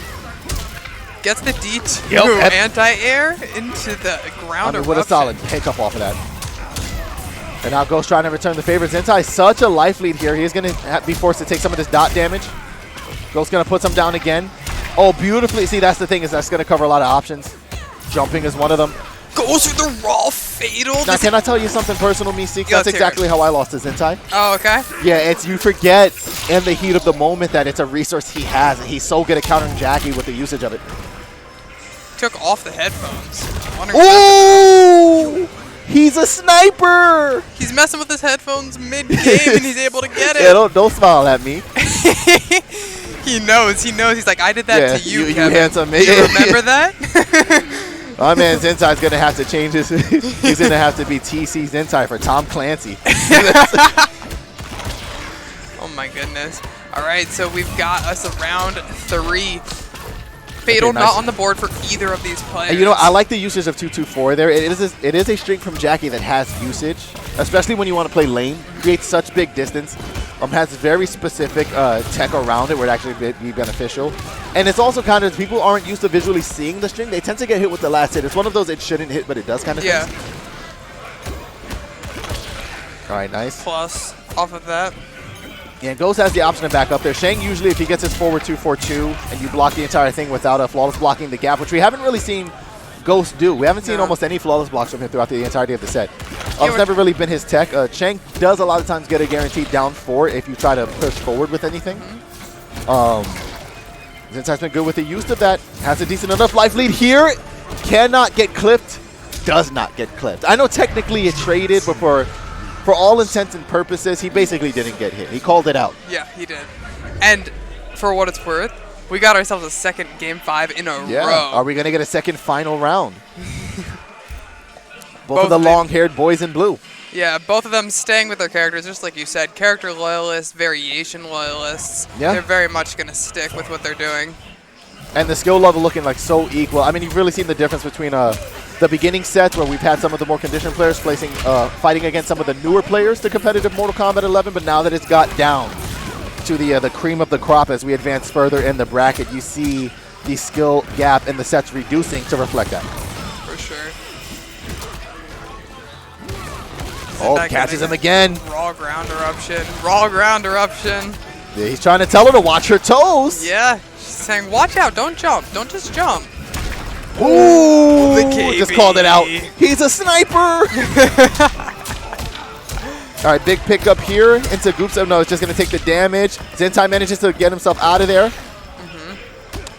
Gets the D2 Yep. anti-air into the ground with a solid hiccup off of that. And now Gh0st trying to return the favor. Zintai, such a life lead here. He's going to be forced to take some of this dot damage. Gh0st going to put some down again. Oh, beautifully. See, that's the thing, is that's going to cover a lot of options. Jumping is one of them. Goes for the raw fatal. Now, can I tell you something personal, Meeseeks? That's exactly how I lost to Zintai. Oh, okay. Yeah, it's you forget in the heat of the moment that it's a resource he has, and he's so good at countering Jackie with the usage of it. Took off the headphones. Ooh! He's a sniper! He's messing with his headphones mid-game, and he's able to get it. Yeah, don't smile at me. He knows. He's like, I did that to you, Kevin. You handsome man. You remember that? My man Zintai's going to have to change his. He's going to have to be TC Zintai for Tom Clancy. Oh, my goodness. All right, so we've got us a round 3. Fatal Okay, nice. not on the board for either of these players. And you know, I like the usage of 224 there. It is a string from Jackie that has usage, especially when you want to play lane. Creates such big distance. Has very specific tech around it where it actually be beneficial. And it's also kind of, people aren't used to visually seeing the string. They tend to get hit with the last hit. It's one of those it shouldn't hit, but it does kind of yeah. things. All right, nice. Plus off of that. Yeah, and Gh0st has the option to back up there. Shang usually, if he gets his forward 2-4-2 and you block the entire thing without a flawless blocking the gap, which we haven't really seen Gh0st do. We haven't seen almost any flawless blocks from him throughout the entirety of the set. It's never really been his tech. Shang does a lot of times get a guaranteed down 4 if you try to push forward with anything. Zintai's been good with the use of that. Has a decent enough life lead here. Cannot get clipped. Does not get clipped. I know technically it traded, but for all intents and purposes, he basically didn't get hit. He called it out. Yeah, he did. And for what it's worth, we got ourselves a second Game 5 in a row. Are we going to get a second final round? Both of the long-haired boys in blue. Yeah, both of them staying with their characters, just like you said. Character loyalists, variation loyalists. Yeah. They're very much going to stick with what they're doing. And the skill level looking like so equal. I mean, you've really seen the difference between the beginning sets where we've had some of the more conditioned players fighting against some of the newer players to competitive Mortal Kombat 11, but now that it's got down to the cream of the crop as we advance further in the bracket, you see the skill gap in the sets reducing to reflect that. For sure. Oh, catches him again. Raw ground eruption. Raw ground eruption. Yeah, he's trying to tell her to watch her toes. Yeah. She's saying, watch out. Don't jump. Don't just jump. Ooh, the KB. Just called it out. He's a sniper. All right, big pickup here into Goops. Oh, no, it's just going to take the damage. Zintai manages to get himself out of there.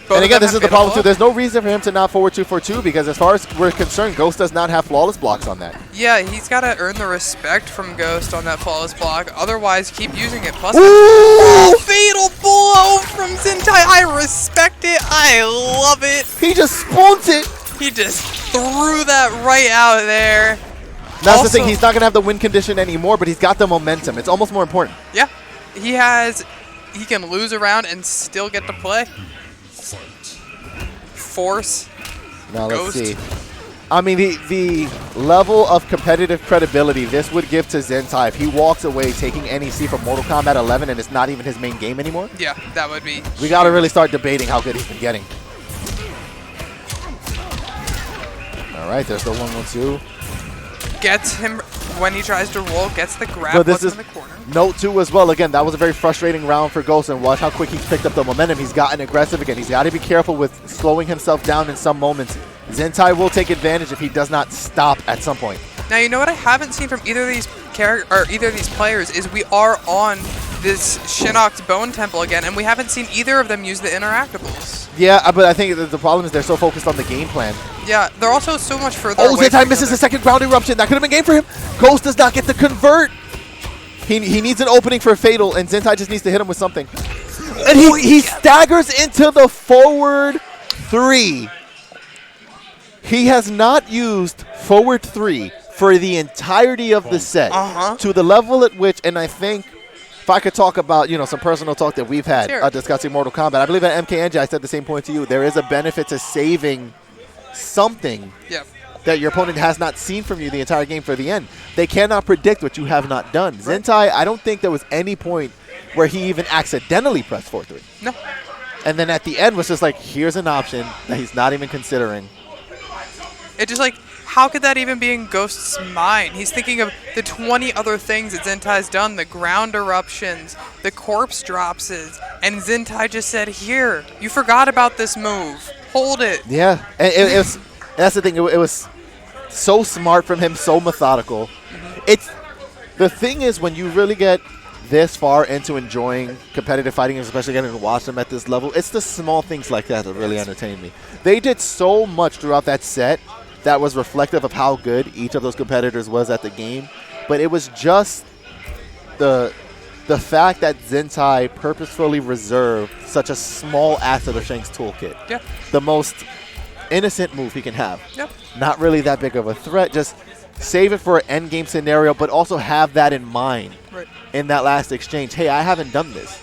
And again, this is the problem, too. There's no reason for him to not forward 2-4-2 because as far as we're concerned, Gh0st does not have flawless blocks on that. Yeah, he's got to earn the respect from Gh0st on that flawless block. Otherwise, keep using it. Plus, fatal blow from Zintai. I respect it. I love it. He just spawns it. He just threw that right out there. That's the thing. He's not going to have the win condition anymore, but he's got the momentum. It's almost more important. Yeah. He can lose a round and still get to play. Force. Now let's see. I mean, the level of competitive credibility this would give to Zintai if he walks away taking NEC from Mortal Kombat 11 and it's not even his main game anymore. Yeah, that would be. We got to really start debating how good he's been getting. All right, there's the 1-1-2. Gets him when he tries to roll, gets the grab, but this is in the corner. Note 2 as well. Again, that was a very frustrating round for Gh0st, and watch how quick he's picked up the momentum. He's gotten aggressive again. He's got to be careful with slowing himself down in some moments. Zintai will take advantage if he does not stop at some point. Now, you know what I haven't seen from either of these players is we are on this Shinnok's Bone Temple again, and we haven't seen either of them use the interactables. Yeah, but I think the problem is they're so focused on the game plan. Yeah, they're also so much further away. Oh, Zintai misses the second ground eruption. That could have been game for him. Gh0st does not get the convert. He needs an opening for Fatal, and Zintai just needs to hit him with something. And he staggers into the forward 3. He has not used forward 3 for the entirety of the set. To the level at which, and I think, if I could talk about, some personal talk that we've had discussing Mortal Kombat, I believe at MKNJ I said the same point to you. There is a benefit to saving something that your opponent has not seen from you the entire game for the end. They cannot predict what you have not done. Zintai, I don't think there was any point where he even accidentally pressed 4-3. No. And then at the end was just like, here's an option that he's not even considering. It just like, how could that even be in Gh0st's mind? He's thinking of the 20 other things that Zintai's done, the ground eruptions, the corpse dropses, and Zintai just said, here, you forgot about this move. Hold it. Yeah, and it was, that's the thing, it was so smart from him, so methodical. It's, the thing is, when you really get this far into enjoying competitive fighting, especially getting to watch them at this level, it's the small things like that that really entertain me. They did so much throughout that set that was reflective of how good each of those competitors was at the game, but it was just the fact that Zintai purposefully reserved such a small asset of Shang's toolkit. Yeah. The most innocent move he can have. Yep. Not really that big of a threat, just save it for an endgame scenario, but also have that in mind in that last exchange. Hey, I haven't done this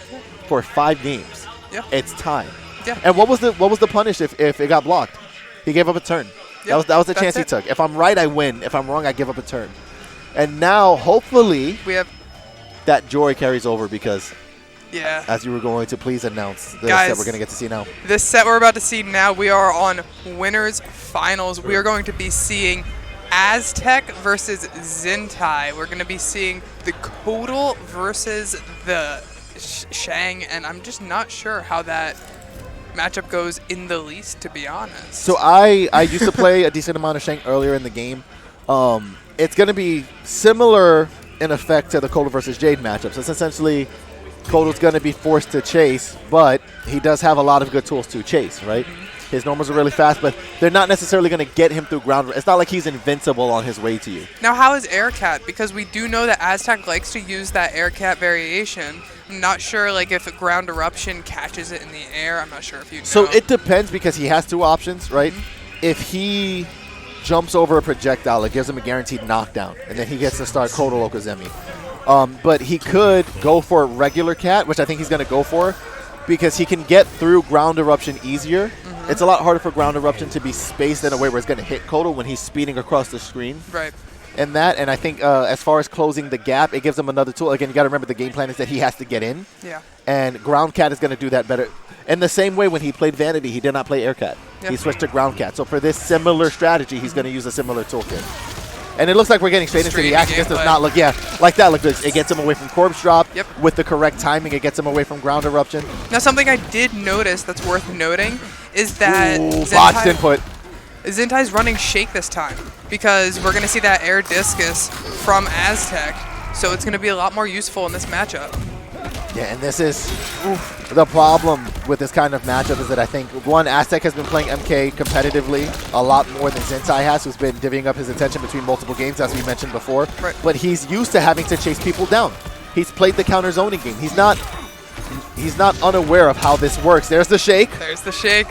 for 5 games. Yeah. It's time. Yeah. And what was the punish if it got blocked? He gave up a turn. Yep. That was the chance he took. If I'm right, I win. If I'm wrong, I give up a turn. And now, hopefully, We have, that joy carries over because, yeah. as you were going to please announce the Guys, set we're going to get to see now. This set we're about to see now, we are on winners finals. We are going to be seeing Aztec versus Zintai. We're going to be seeing the Kotal versus the Shang, and I'm just not sure how that matchup goes in the least, to be honest. So I used to play a decent amount of Shang earlier in the game. It's going to be similar in effect to the Kotal versus Jade matchups. It's essentially Kotal's going to be forced to chase, but he does have a lot of good tools to chase, right? His normals are really fast, but they're not necessarily going to get him through ground. It's not like he's invincible on his way to you. Now, how is Aircat? Because we do know that Aztec likes to use that Aircat variation. I'm not sure like if a ground eruption catches it in the air. I'm not sure if you know. So it depends because he has 2 options, right? If he jumps over a projectile, it gives him a guaranteed knockdown, and then he gets to start Kotal Okazemi. But he could go for a regular cat, which I think he's going to go for, because he can get through ground eruption easier. It's a lot harder for ground eruption to be spaced in a way where it's going to hit Kotal when he's speeding across the screen. Right. And I think as far as closing the gap, it gives him another tool. Again, you got to remember the game plan is that he has to get in. Yeah. And Ground Cat is going to do that better. In the same way when he played Vanity, he did not play Air Cat. Yeah. He switched to Ground Cat. So for this similar strategy, he's going to use a similar toolkit. And it looks like we're getting straight into the action. This does not look, like that looked good. It gets him away from Corpse Drop. Yep. With the correct timing, it gets him away from Ground Eruption. Now, something I did notice that's worth noting is that botched input. Zintai's running Shake this time because we're going to see that air discus from Aztec, so it's going to be a lot more useful in this matchup. Yeah, and this is the problem with this kind of matchup is that I think, one, Aztec has been playing MK competitively a lot more than Zintai has, who's been divvying up his attention between multiple games, as we mentioned before. Right. But he's used to having to chase people down. He's played the counter zoning game. He's not unaware of how this works. There's the Shake. There's the Shake.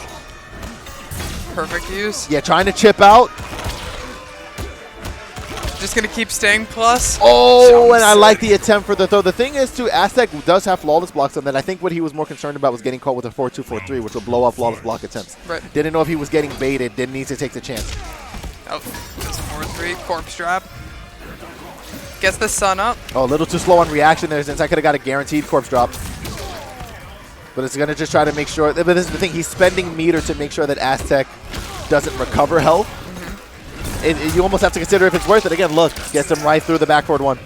Perfect use. Yeah, trying to chip out. Just going to keep staying plus. Oh, and I like the attempt for the throw. The thing is, too, Aztec does have flawless blocks on that. I think what he was more concerned about was getting caught with a 4-2, 4-3, which will blow up flawless block attempts. Right. Didn't know if he was getting baited. Didn't need to take the chance. Oh, that's a 4-3. Corpse Drop. Gets the sun up. Oh, a little too slow on reaction there, since I could have got a guaranteed corpse drop. But it's going to just try to make sure. But this is the thing. He's spending meter to make sure that Aztec doesn't recover health. You almost have to consider if it's worth it. Again, look, gets him right through the back forward one.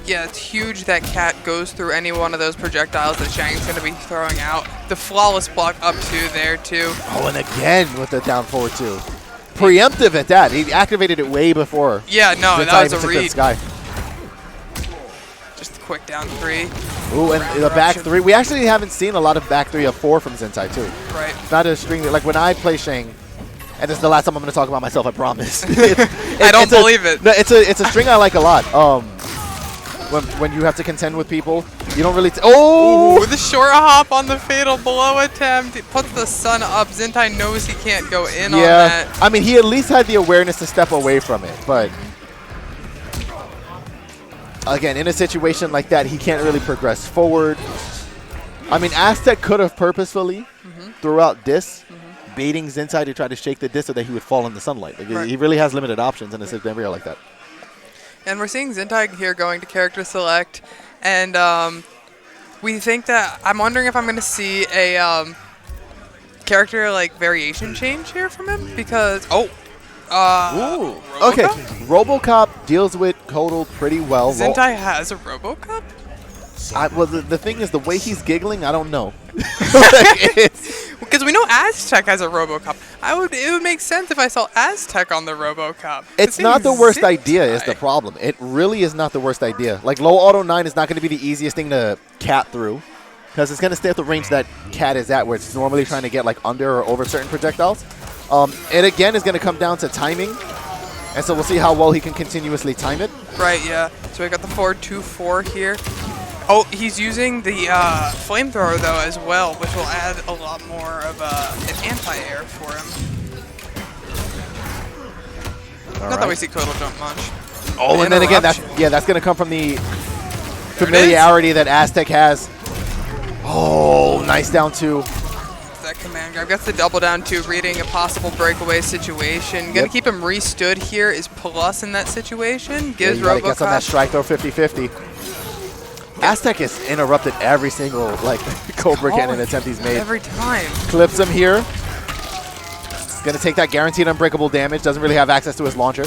Yeah, it's huge that Cat goes through any one of those projectiles that Shang's going to be throwing out. The flawless block up 2 there, too. Oh, and again with the down forward 2. Preemptive at that. He activated it way before. Yeah, no, Zintai that was even a took the read. sky. Just a quick down 3. Ooh, and the back 3. We actually haven't seen a lot of back 3 of 4 from Zintai, too. Right. It's not a string. Like when I play Shang, and this is the last time I'm going to talk about myself, I promise. I don't believe it. No, it's a string I like a lot. When you have to contend with people, you don't really. Ooh, the short hop on the fatal blow attempt. It puts the sun up. Zintai knows he can't go in on that. I mean, he at least had the awareness to step away from it, but again, in a situation like that, he can't really progress forward. I mean, Aztec could have purposefully threw out disc, baiting Zintai to try to shake the disc so that he would fall in the sunlight. Like, Right. He really has limited options in a scenario like that. And we're seeing Zintai here going to character select, and we think that I'm wondering if I'm going to see a character like variation change here from him because Ooh. Okay. RoboCop deals with Kotal pretty well. Zintai has a RoboCop? Well, the thing is, the way he's giggling, I don't know. Because we know Aztec has a RoboCop. It would make sense if I saw Aztec on the RoboCop. It's not the worst idea is the problem. It really is not the worst idea. Like, low auto 9 is not going to be the easiest thing to cat through because it's going to stay at the range that cat is at, where it's normally trying to get like under or over certain projectiles. It again is going to come down to timing, and so we'll see how well he can continuously time it. Right, yeah. So we got the 4-2-4 here. Oh, he's using the flamethrower though as well, which will add a lot more of an anti-air for him. Not that we see Kotal jump much. Oh, and then again, that's going to come from the familiarity that Aztec has. Oh, nice down 2. That command grab gets the double down 2, reading a possible breakaway situation. Gonna keep him restood here is plus in that situation. Gives RoboCop. Gets on that strike throw 50-50. Aztec has interrupted every single Cobra Cannon attempt he's made. Every time. Clips him here. Gonna take that guaranteed unbreakable damage. Doesn't really have access to his launcher.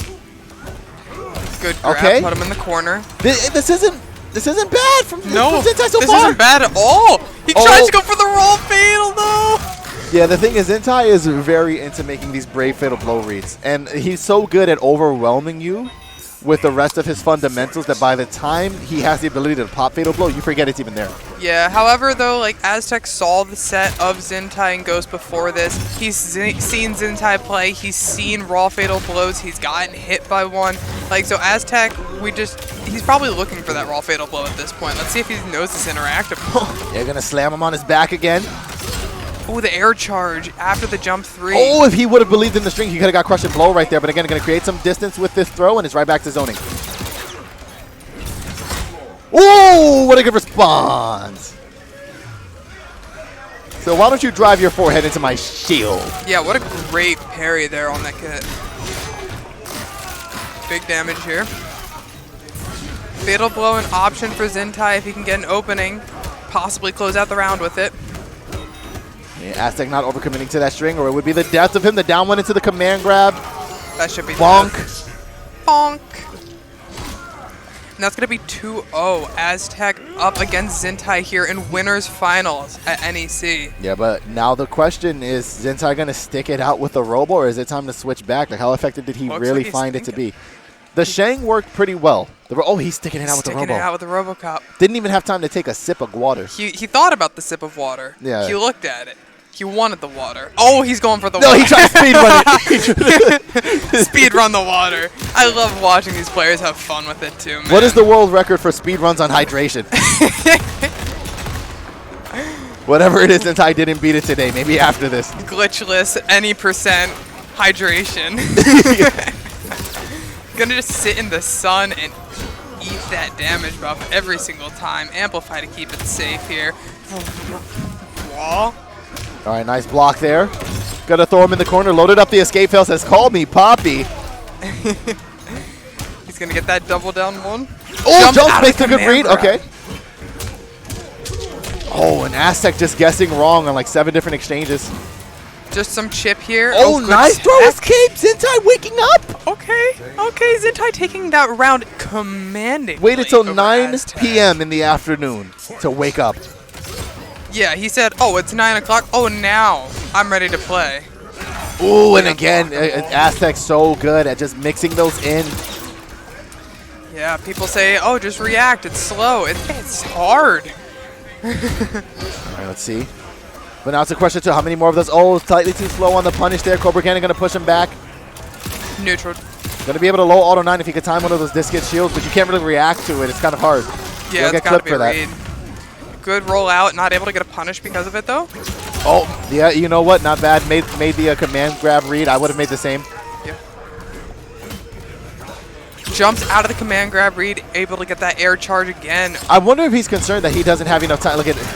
Good grab. Put him in the corner. This isn't bad from Zintai so far. This isn't bad at all. He tries to go for the roll fatal though. Yeah, the thing is, Zintai is very into making these brave fatal blow reads, and he's so good at overwhelming you with the rest of his fundamentals that by the time he has the ability to pop fatal blow, you forget it's even there. Yeah, however though, like Aztec saw the set of Zintai and Gh0st before this. He's seen Zintai play, he's seen raw fatal blows, he's gotten hit by one. Like, so Aztec, he's probably looking for that raw fatal blow at this point. Let's see if he knows this interactive. They're gonna slam him on his back again. Oh, the air charge after the jump 3. Oh, if he would have believed in the string, he could have got crush and blow right there. But again, going to create some distance with this throw, and it's right back to zoning. Ooh, what a good response. So why don't you drive your forehead into my shield? Yeah, what a great parry there on that kit. Big damage here. Fatal blow an option for Zintai if he can get an opening. Possibly close out the round with it. Yeah, Aztec not overcommitting to that string, or it would be the death of him. The down one into the command grab. That should be bonk. Bonk. And that's going to be 2-0. Aztec up against Zintai here in winners finals at NEC. Yeah, but now the question is Zintai going to stick it out with the Robo, or is it time to switch back? Like, how effective did he really find it to be? The Shang worked pretty well. He's sticking it out with the Robo. Sticking it out with the RoboCop. Didn't even have time to take a sip of water. He thought about the sip of water. Yeah. He looked at it. He wanted the water. Oh, he's going for the water. No, he tried to speed run it. Speed run the water. I love watching these players have fun with it too, man. What is the world record for speed runs on hydration? Whatever it is, since I didn't beat it today. Maybe after this. Glitchless, any percent hydration. Gonna just sit in the sun and eat that damage buff every single time. Amplify to keep it safe here. Wall. All right, nice block there. Gonna throw him in the corner. Loaded up the escape fail. Says, call me Poppy. He's gonna get that double down one. Oh, jumps makes a good read. Okay. Oh, and Aztec just guessing wrong on like 7 different exchanges. Just some chip here. Oh, nice throw escape. Zintai waking up. Okay, Zintai taking that round commanding. Waited till 9 p.m. in the afternoon to wake up. Yeah, he said, oh, it's 9 o'clock. Oh, now I'm ready to play. Ooh, and again, Aztec's so good at just mixing those in. Yeah, people say, oh, just react. It's slow. It's hard. All right, let's see. But now it's a question to how many more of those. Oh, slightly too slow on the punish there. Cobra Cannon going to push him back. Neutral. Going to be able to low auto 9 if he could time one of those discus shields, but you can't really react to it. It's kind of hard. Yeah, it's got to be a read. Good roll out. Not able to get a punish because of it, though. Oh, yeah, you know what? Not bad. Made the command grab read. I would have made the same. Yeah. Jumps out of the command grab read. Able to get that air charge again. I wonder if he's concerned that he doesn't have enough time. Look at it.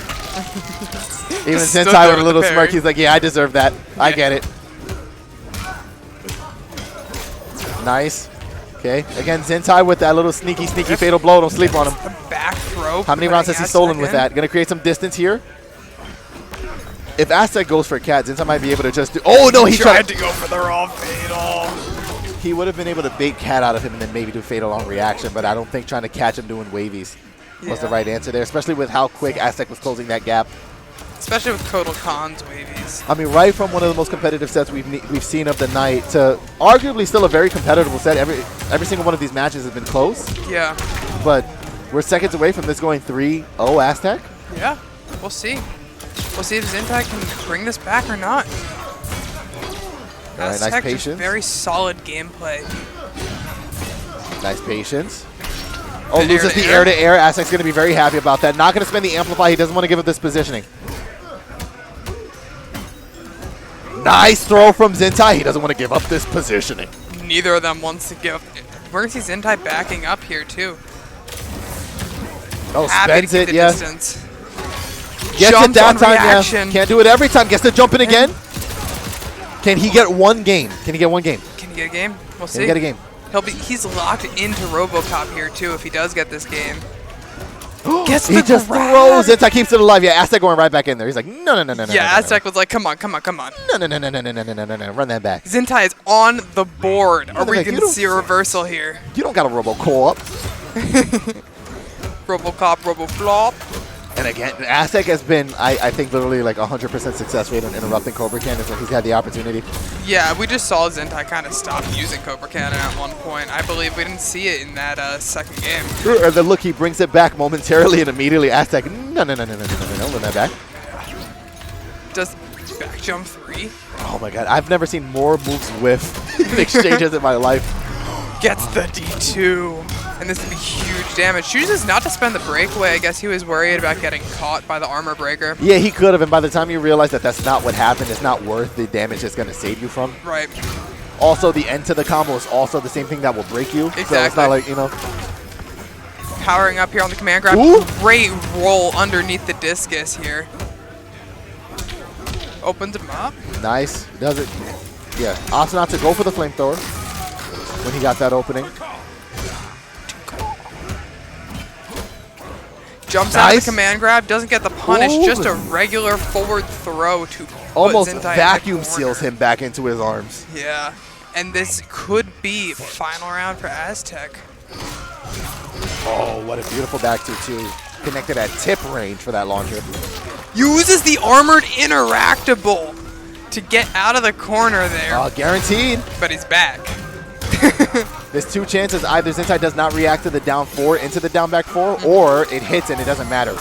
Even Zintai with a little smirk, he's like, yeah, I deserve that. Yeah. I get it. Nice. Okay. Again, Zintai with that little sneaky fatal blow. Don't sleep on him. A back throw. How many rounds has he stolen with that? Going to create some distance here. if Aztec goes for cat, Zintai might be able to just do. Oh no, he tried to go for the raw fatal. He would have been able to bait cat out of him and then maybe do fatal on reaction, but I don't think trying to catch him doing wavies was the right answer there, especially with how quick Aztec was closing that gap. Especially with Kotal Khan's wavies. I mean, right from one of the most competitive sets we've seen of the night to arguably still a very competitive set. Every single one of these matches has been close. Yeah. But we're seconds away from this going 3-0 Aztec. Yeah, we'll see. We'll see if Zintai can bring this back or not. All right, Aztec nice patience. just very solid gameplay. Nice patience. Oh, loses the air-to-air. Aztec's going to be very happy about that. Not going to spend the Amplify. He doesn't want to give up this positioning. Nice throw from Zintai. He doesn't want to give up this positioning. Neither of them wants to give. We're going to see Zintai backing up here, too. Oh, Happy spends to it, keep the yeah. distance. Gets Jumps it that on time, reaction. yeah. Can't do it every time. Gets to jump in again. Can he get one game? Can he get one game? Can he get a game? We'll see. Can he get a game? He's locked into RoboCop here, too, if he does get this game. Gets he just throws it. Zintai keeps it alive. Yeah, Aztec going right back in there. He's like, no. Yeah, Aztec was like, come on. No. Run that back. Zintai is on the board. Are we going to see a reversal here? You don't got a RoboCop. RoboCop, RoboFlop. And again, Aztec has been, I think, literally like 100% success rate on interrupting Cobra Cannon when he's had the opportunity. Yeah, we just saw Zintai kind of stop using Cobra Cannon at one point. I believe we didn't see it in that second game. And then look, he brings it back momentarily and immediately Aztec, no, run that back. Does back jump 3? Oh my god, I've never seen more moves whiff in exchanges in my life. Gets the D2. And this would be huge damage. Chooses not to spend the breakaway. I guess he was worried about getting caught by the armor breaker. Yeah, he could have, and by the time you realize that that's not what happened, it's not worth the damage it's going to save you from. Right. Also, the end to the combo is also the same thing that will break you. Exactly. So it's not like, you know. Powering up here on the command grab. Ooh. Great roll underneath the discus here. Opens him up. Nice. Does it. Yeah. Opts not to go for the flamethrower when he got that opening. Jumps out of the command grab, doesn't get the punish, just a regular forward throw to almost put Zintai vacuum seals him back into his arms. Yeah, and this could be final round for Aztec. Oh, what a beautiful back two, too. Connected at tip range for that launcher. Uses the armored interactable to get out of the corner there. Guaranteed. But he's back. There's two chances. Either Zintai does not react to the down 4 into the down back 4, or it hits and it doesn't matter.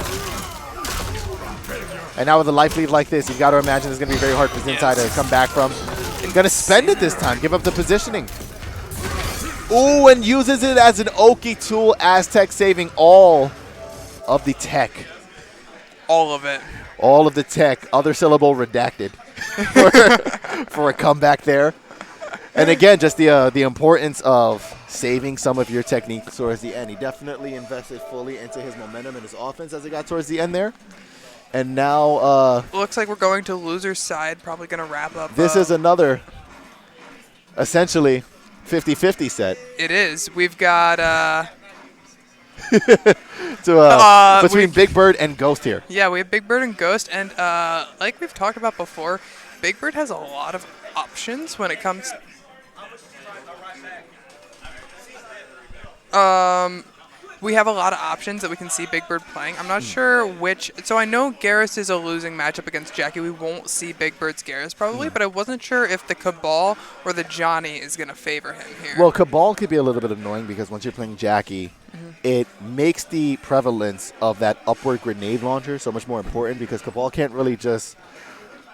And now with a life lead like this, you've got to imagine it's going to be very hard for Zintai to come back from. He's going to spend it this time, give up the positioning. Ooh, and uses it as an Oki tool. Aztec saving all of the tech. All of it. All of the tech. Other syllable redacted for a comeback there. And again, just the importance of saving some of your technique towards the end. He definitely invested fully into his momentum and his offense as it got towards the end there. And now... looks like we're going to loser's side. Probably going to wrap up. This is another, essentially, 50-50 set. It is. We've got... between Big Bird and Gh0st here. Yeah, we have Big Bird and Gh0st. And like we've talked about before, Big Bird has a lot of options when it comes... we have a lot of options that we can see Big Bird playing. I'm not sure which. So I know Gh0st is a losing matchup against Jackie. We won't see Big Bird's Gh0st probably, but I wasn't sure if the Cabal or the Johnny is going to favor him here. Well, Cabal could be a little bit annoying because once you're playing Jackie, it makes the prevalence of that upward grenade launcher so much more important because Cabal can't really just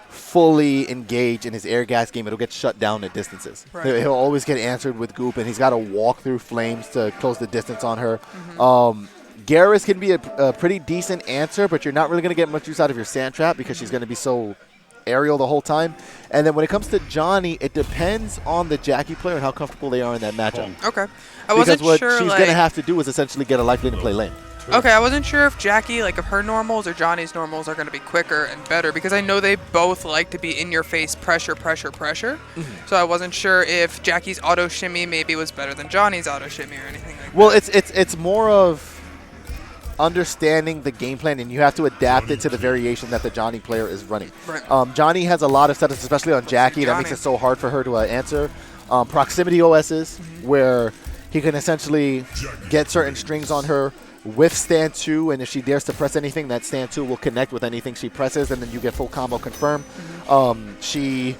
fully engage in his air gas game. It'll get shut down at distances. Right. He'll always get answered with goop, and he's got to walk through flames to close the distance on her. Gh0st can be a pretty decent answer, but you're not really going to get much use out of your sand trap because she's going to be so aerial the whole time. And then when it comes to Johnny, it depends on the Jackie player and how comfortable they are in that matchup. Okay. I wasn't because what sure, she's going to have to do is essentially get a life lead and play lane. Okay, I wasn't sure if Jackie, like if her normals or Johnny's normals are going to be quicker and better because I know they both like to be in your face pressure. So I wasn't sure if Jackie's auto shimmy maybe was better than Johnny's auto shimmy or anything like that. Well, it's more of understanding the game plan, and you have to adapt it to the variation that the Johnny player is running. Right. Johnny has a lot of setups, especially on Jackie, that makes it so hard for her to answer. Proximity OSs, where he can essentially get certain strings on her with stand 2, and if she dares to press anything, that stand 2 will connect with anything she presses, and then you get full combo confirm. She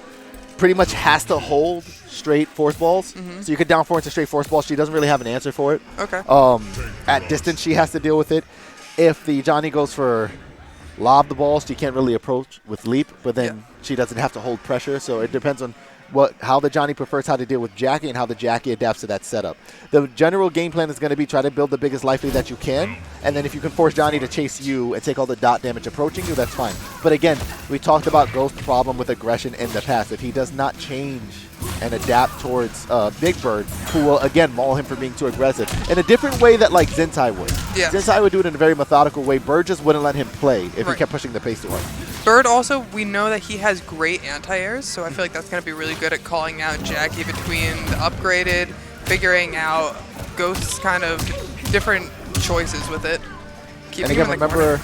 pretty much has to hold straight force balls. So you could down 4 into straight force balls. She doesn't really have an answer for it. Okay. At distance, she has to deal with it. If the Johnny goes for lob the balls, she can't really approach with leap, but then she doesn't have to hold pressure. So it depends on how the Johnny prefers how to deal with Jackie and how the Jackie adapts to that setup. The general game plan is going to be try to build the biggest life lead that you can, and then if you can force Johnny to chase you and take all the dot damage approaching you, that's fine. But again, we talked about Gh0st's problem with aggression in the past. If he does not change and adapt towards Big Bird, who will again maul him for being too aggressive in a different way that like Zintai would. Yeah. Zintai would do it in a very methodical way. Bird just wouldn't let him play if he kept pushing the pace too hard. Bird also, we know that he has great anti-airs, so I feel like that's going to be really good at calling out Jackie between the upgraded, figuring out Gh0st's kind of different choices with it. And again, remember,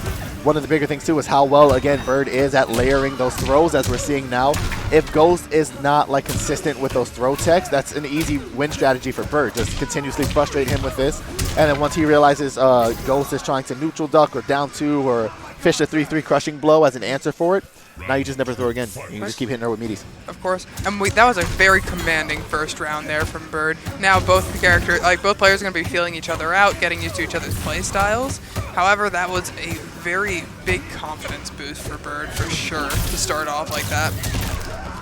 one of the bigger things too is how well, again, Bird is at layering those throws, as we're seeing now. If Gh0st is not like consistent with those throw techs, that's an easy win strategy for Bird. Just continuously frustrate him with this. And then once he realizes Gh0st is trying to neutral duck or down 2 or fish a 3-3 crushing blow as an answer for it, now you just never throw again. You can just keep hitting her with meaties. Of course. And that was a very commanding first round there from Bird. Now both players are going to be feeling each other out, getting used to each other's play styles. However, that was a very big confidence boost for Bird for sure to start off like that.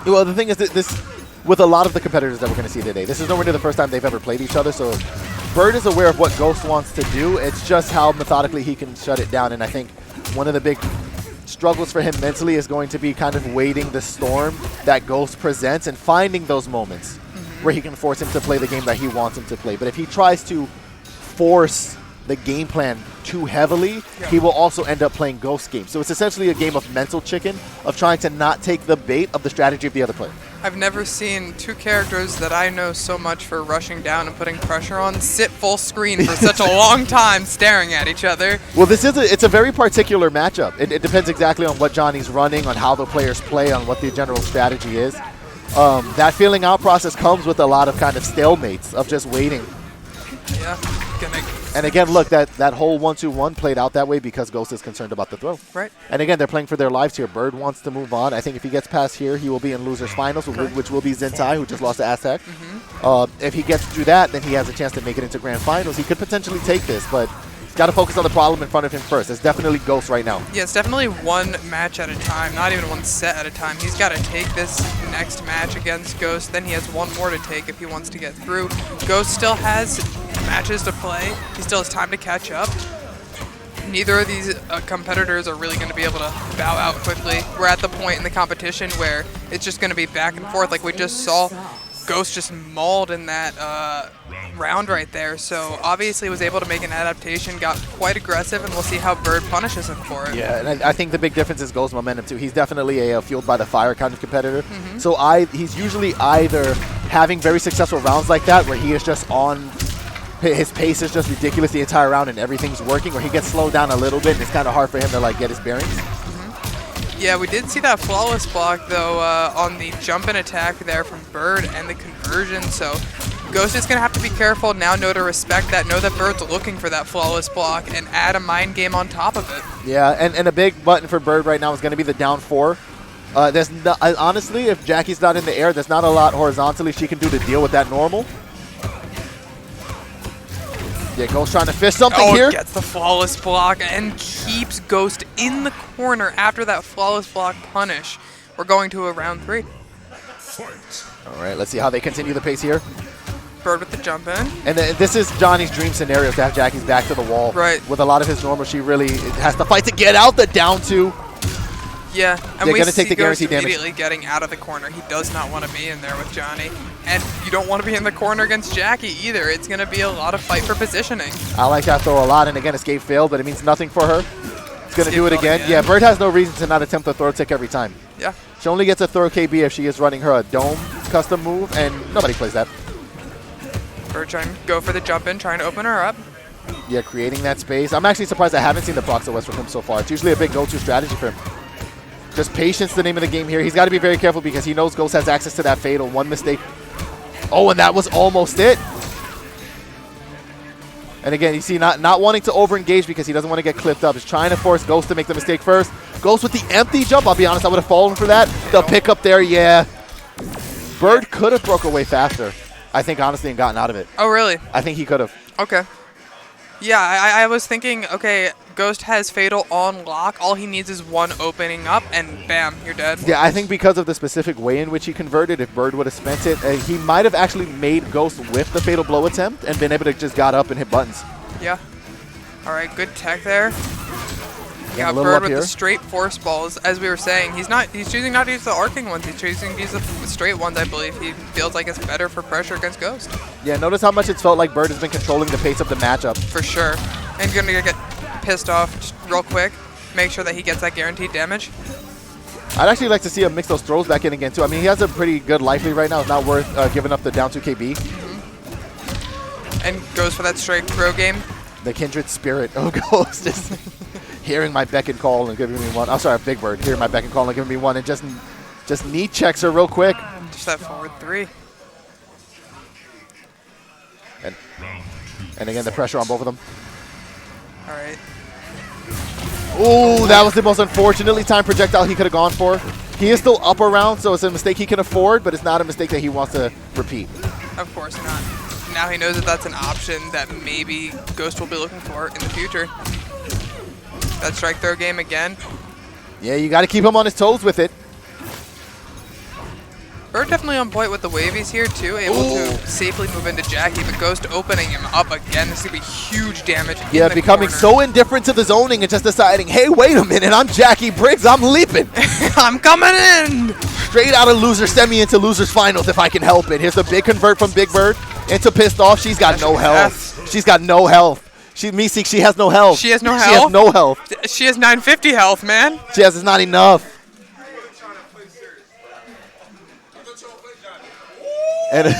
Well, the thing is that this, with a lot of the competitors that we're going to see today, this is nowhere near the first time they've ever played each other, so Bird is aware of what Gh0st wants to do. It's just how methodically he can shut it down, and I think one of the big struggles for him mentally is going to be kind of waiting the storm that Gh0st presents and finding those moments where he can force him to play the game that he wants him to play. But if he tries to force the game plan too heavily, he will also end up playing Gh0st games. So it's essentially a game of mental chicken, of trying to not take the bait of the strategy of the other player. I've never seen two characters that I know so much for rushing down and putting pressure on sit full screen for such a long time staring at each other. Well, it's a very particular matchup. It depends exactly on what Johnny's running, on how the players play, on what the general strategy is. That feeling out process comes with a lot of kind of stalemates of just waiting. Yeah. And again, look, that whole 1-2-1 played out that way because Gh0st is concerned about the throw. Right. And again, they're playing for their lives here. Bird wants to move on. I think if he gets past here, he will be in losers finals, which will be Zintai, who just lost to Aztec. If he gets through that, then he has a chance to make it into grand finals. He could potentially take this, but he's got to focus on the problem in front of him first. It's definitely Gh0st right now. Yeah, it's definitely one match at a time, not even one set at a time. He's got to take this next match against Gh0st, then he has one more to take if he wants to get through. Gh0st still has matches to play. He still has time to catch up. Neither of these competitors are really going to be able to bow out quickly. We're at the point in the competition where it's just going to be back and forth like we just saw. Gh0st just mauled in that round right there, so obviously was able to make an adaptation, got quite aggressive, and we'll see how Bird punishes him for it. Yeah, and I think the big difference is Gh0st's momentum too. He's definitely a fueled by the fire kind of competitor. So he's usually either having very successful rounds like that, where he is just on, his pace is just ridiculous the entire round and everything's working, or he gets slowed down a little bit and it's kind of hard for him to like get his bearings. Yeah, we did see that flawless block, though, on the jump and attack there from Bird and the conversion, so Gh0st is going to have to be careful now, know to respect that, know that Bird's looking for that flawless block, and add a mind game on top of it. Yeah, and a big button for Bird right now is going to be the down 4. There's honestly, if Jackie's not in the air, there's not a lot horizontally she can do to deal with that normal. Yeah, Gh0st trying to fish something here. Gets the flawless block and keeps Gh0st in the corner after that flawless block punish. We're going to a round 3. All right, let's see how they continue the pace here. Bird with the jump in. And this is Johnny's dream scenario, to have Jackie's back to the wall. Right. With a lot of his normal, she really has to fight to get out the down 2. Yeah, and They're we gonna see take the guaranteed Gh0st damage. immediately getting out of the corner. He does not want to be in there with Johnny. And you don't want to be in the corner against Jackie either. It's going to be a lot of fight for positioning. I like that throw a lot, and again, escape failed, but it means nothing for her. It's going to do it again. Yeah, Bird has no reason to not attempt a throw tick every time. Yeah. She only gets a throw KB if she is running her a dome custom move, and nobody plays that. Bird trying to go for the jump in, trying to open her up. Yeah, creating that space. I'm actually surprised I haven't seen the Proxo West from him so far. It's usually a big go-to strategy for him. Just patience, the name of the game here. He's got to be very careful because he knows Gh0st has access to that fatal. One mistake. Oh, and that was almost it. And again, you see, not wanting to over-engage because he doesn't want to get clipped up. He's trying to force Gh0st to make the mistake first. Gh0st with the empty jump. I'll be honest, I would have fallen for that. The pickup there, yeah. Bird could have broke away faster, I think, honestly, and gotten out of it. Oh, really? I think he could have. Okay. Yeah, I was thinking, okay, Gh0st has Fatal on lock. All he needs is one opening up, and bam, you're dead. Yeah, I think because of the specific way in which he converted, if Bird would have spent it, he might have actually made Gh0st whiff the Fatal Blow attempt and been able to just got up and hit buttons. Yeah. All right, good tech there. Yeah, a little Bird up with here. the straight force balls. As we were saying, he's choosing not to use the arcing ones. He's choosing to use the straight ones, I believe. He feels like it's better for pressure against Gh0st. Yeah, notice how much it's felt like Bird has been controlling the pace of the matchup. For sure. And you're going to get pissed off just real quick. Make sure that he gets that guaranteed damage. I'd actually like to see him mix those throws back in again, too. I mean, he has a pretty good life lead right now. It's not worth giving up the down 2 KB. And goes for that straight throw game. The kindred spirit of Gh0st is hearing my beck and call and giving me one. I'm sorry, Big Bird, hearing my beck and call and giving me one, and just knee checks her real quick. Just that forward 3. And again, the pressure on both of them. All right. Ooh, that was the most unfortunately timed projectile he could have gone for. He is still up around, so it's a mistake he can afford, but it's not a mistake that he wants to repeat. Of course not. Now he knows that that's an option that maybe Gh0st will be looking for in the future. That strike throw game again. Yeah, you got to keep him on his toes with it. Bird definitely on point with the wavies here too, able to safely move into Jackie, but Gh0st opening him up again. This is going to be huge damage. Yeah, in the becoming corner. so indifferent to the zoning and just deciding, hey, wait a minute, I'm Jackie Briggs, I'm leaping. I'm coming in! Straight out of loser semi into losers finals if I can help it. Here's a big convert from Big Bird into Pissed Off. She's got no health. She's got no health. Meeseek, she has no health. She has no health? She has no health. She has 950 health, man. She has, it's not enough. And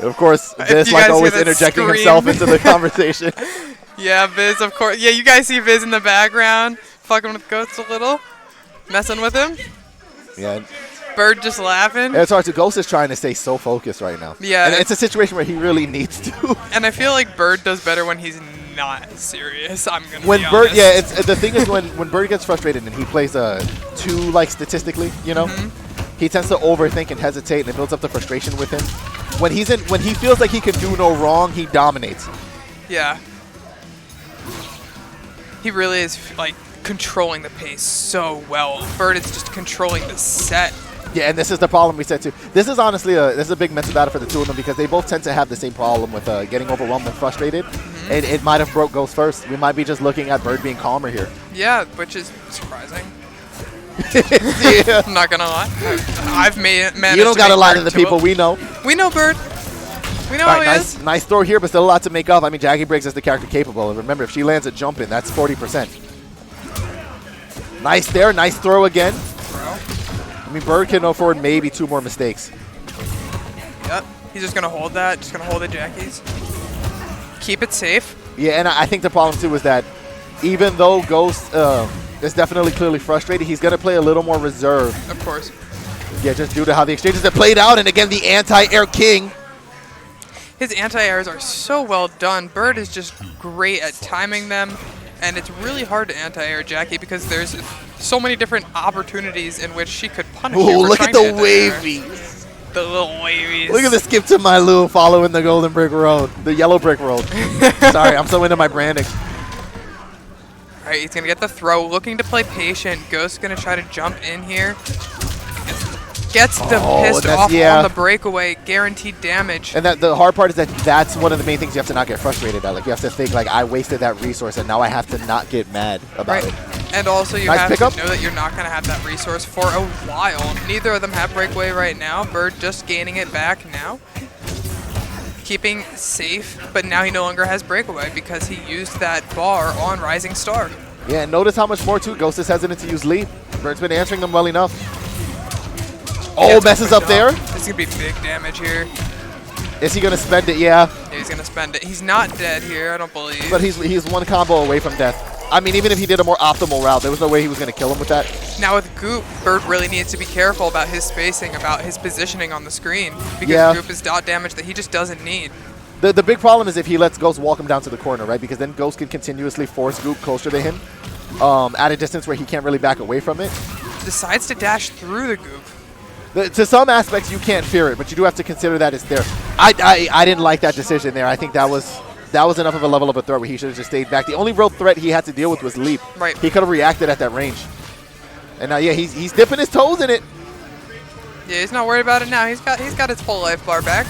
of course, Viz, like always, interjecting himself into the conversation. Yeah, Viz, of course. Yeah, you guys see Viz in the background, fucking with Gh0st a little, messing with him. Yeah. Bird just laughing. And it's hard to. Gh0st is trying to stay so focused right now. Yeah. And it's a situation where he really needs to. And I feel like Bird does better when he's not serious. I'm gonna when be Bird, honest. yeah, it's the thing is when Bird gets frustrated and he plays too like statistically, you know, he tends to overthink and hesitate, and it builds up the frustration with him. When he feels like he can do no wrong, he dominates. Yeah. He really is like controlling the pace so well. Bird is just controlling the set. Yeah, and this is the problem we said too. This is honestly this is a big mental battle for the two of them because they both tend to have the same problem with getting overwhelmed and frustrated. And it might have broke Gh0st first. We might be just looking at Bird being calmer here. Yeah, which is surprising. Yeah. I'm not gonna lie. I've managed. You don't gotta lie to Bird the people. We know. We know Bird. We know All how right, he is. nice throw here, but still a lot to make up. I mean, Jackie Briggs is the character capable. And remember, if she lands a jump in, that's 40%. Nice there. Nice throw again. I mean, Bird can afford maybe 2 more mistakes. Yep. He's just gonna hold that. Just gonna hold the Jackies. Keep it safe. Yeah, and I think the problem too is that even though Gh0st is definitely clearly frustrated, he's gonna play a little more reserved. Of course. Yeah, just due to how the exchanges have played out, and again the anti-air king. His anti-airs are so well done. Bird is just great at timing them, and it's really hard to anti-air Jackie because there's so many different opportunities in which she could punish you. Ooh, for look at trying the to anti-air. wavies. The little wavies. Look at the skip to my Lou following the golden brick road, the yellow brick road. Sorry, I'm so into my branding. All right, he's gonna get the throw, looking to play patient. Gh0st gonna try to jump in here. Gets the pissed off on the breakaway, guaranteed damage. And the hard part is that that's one of the main things you have to not get frustrated at. Like, you have to think, like, I wasted that resource, and now I have to not get mad about it. And also, you Nice have pickup. to know that you're not going to have that resource for a while. Neither of them have breakaway right now. Bird just gaining it back now. Keeping safe, but now he no longer has breakaway because he used that bar on Rising Star. Yeah, and notice how much more, too. Gh0st is hesitant to use leap. Bird's been answering them well enough. Oh, messes up there. This is going to be big damage here. Is he going to spend it? Yeah. Yeah, he's going to spend it. He's not dead here, I don't believe. But he's one combo away from death. I mean, even if he did a more optimal route, there was no way he was going to kill him with that. Now with Goop, Bird really needs to be careful about his spacing, about his positioning on the screen, because Goop is dot damage that he just doesn't need. The big problem is if he lets Gh0st walk him down to the corner, right? Because then Gh0st can continuously force Goop closer to him at a distance where he can't really back away from it. Decides to dash through the Goop. To some aspects, you can't fear it, but you do have to consider that it's there. I didn't like that decision there. I think that was enough of a level of a threat where he should have just stayed back. The only real threat he had to deal with was leap. Right. He could have reacted at that range. And now, yeah, he's dipping his toes in it. Yeah, he's not worried about it now. He's got his full life bar back.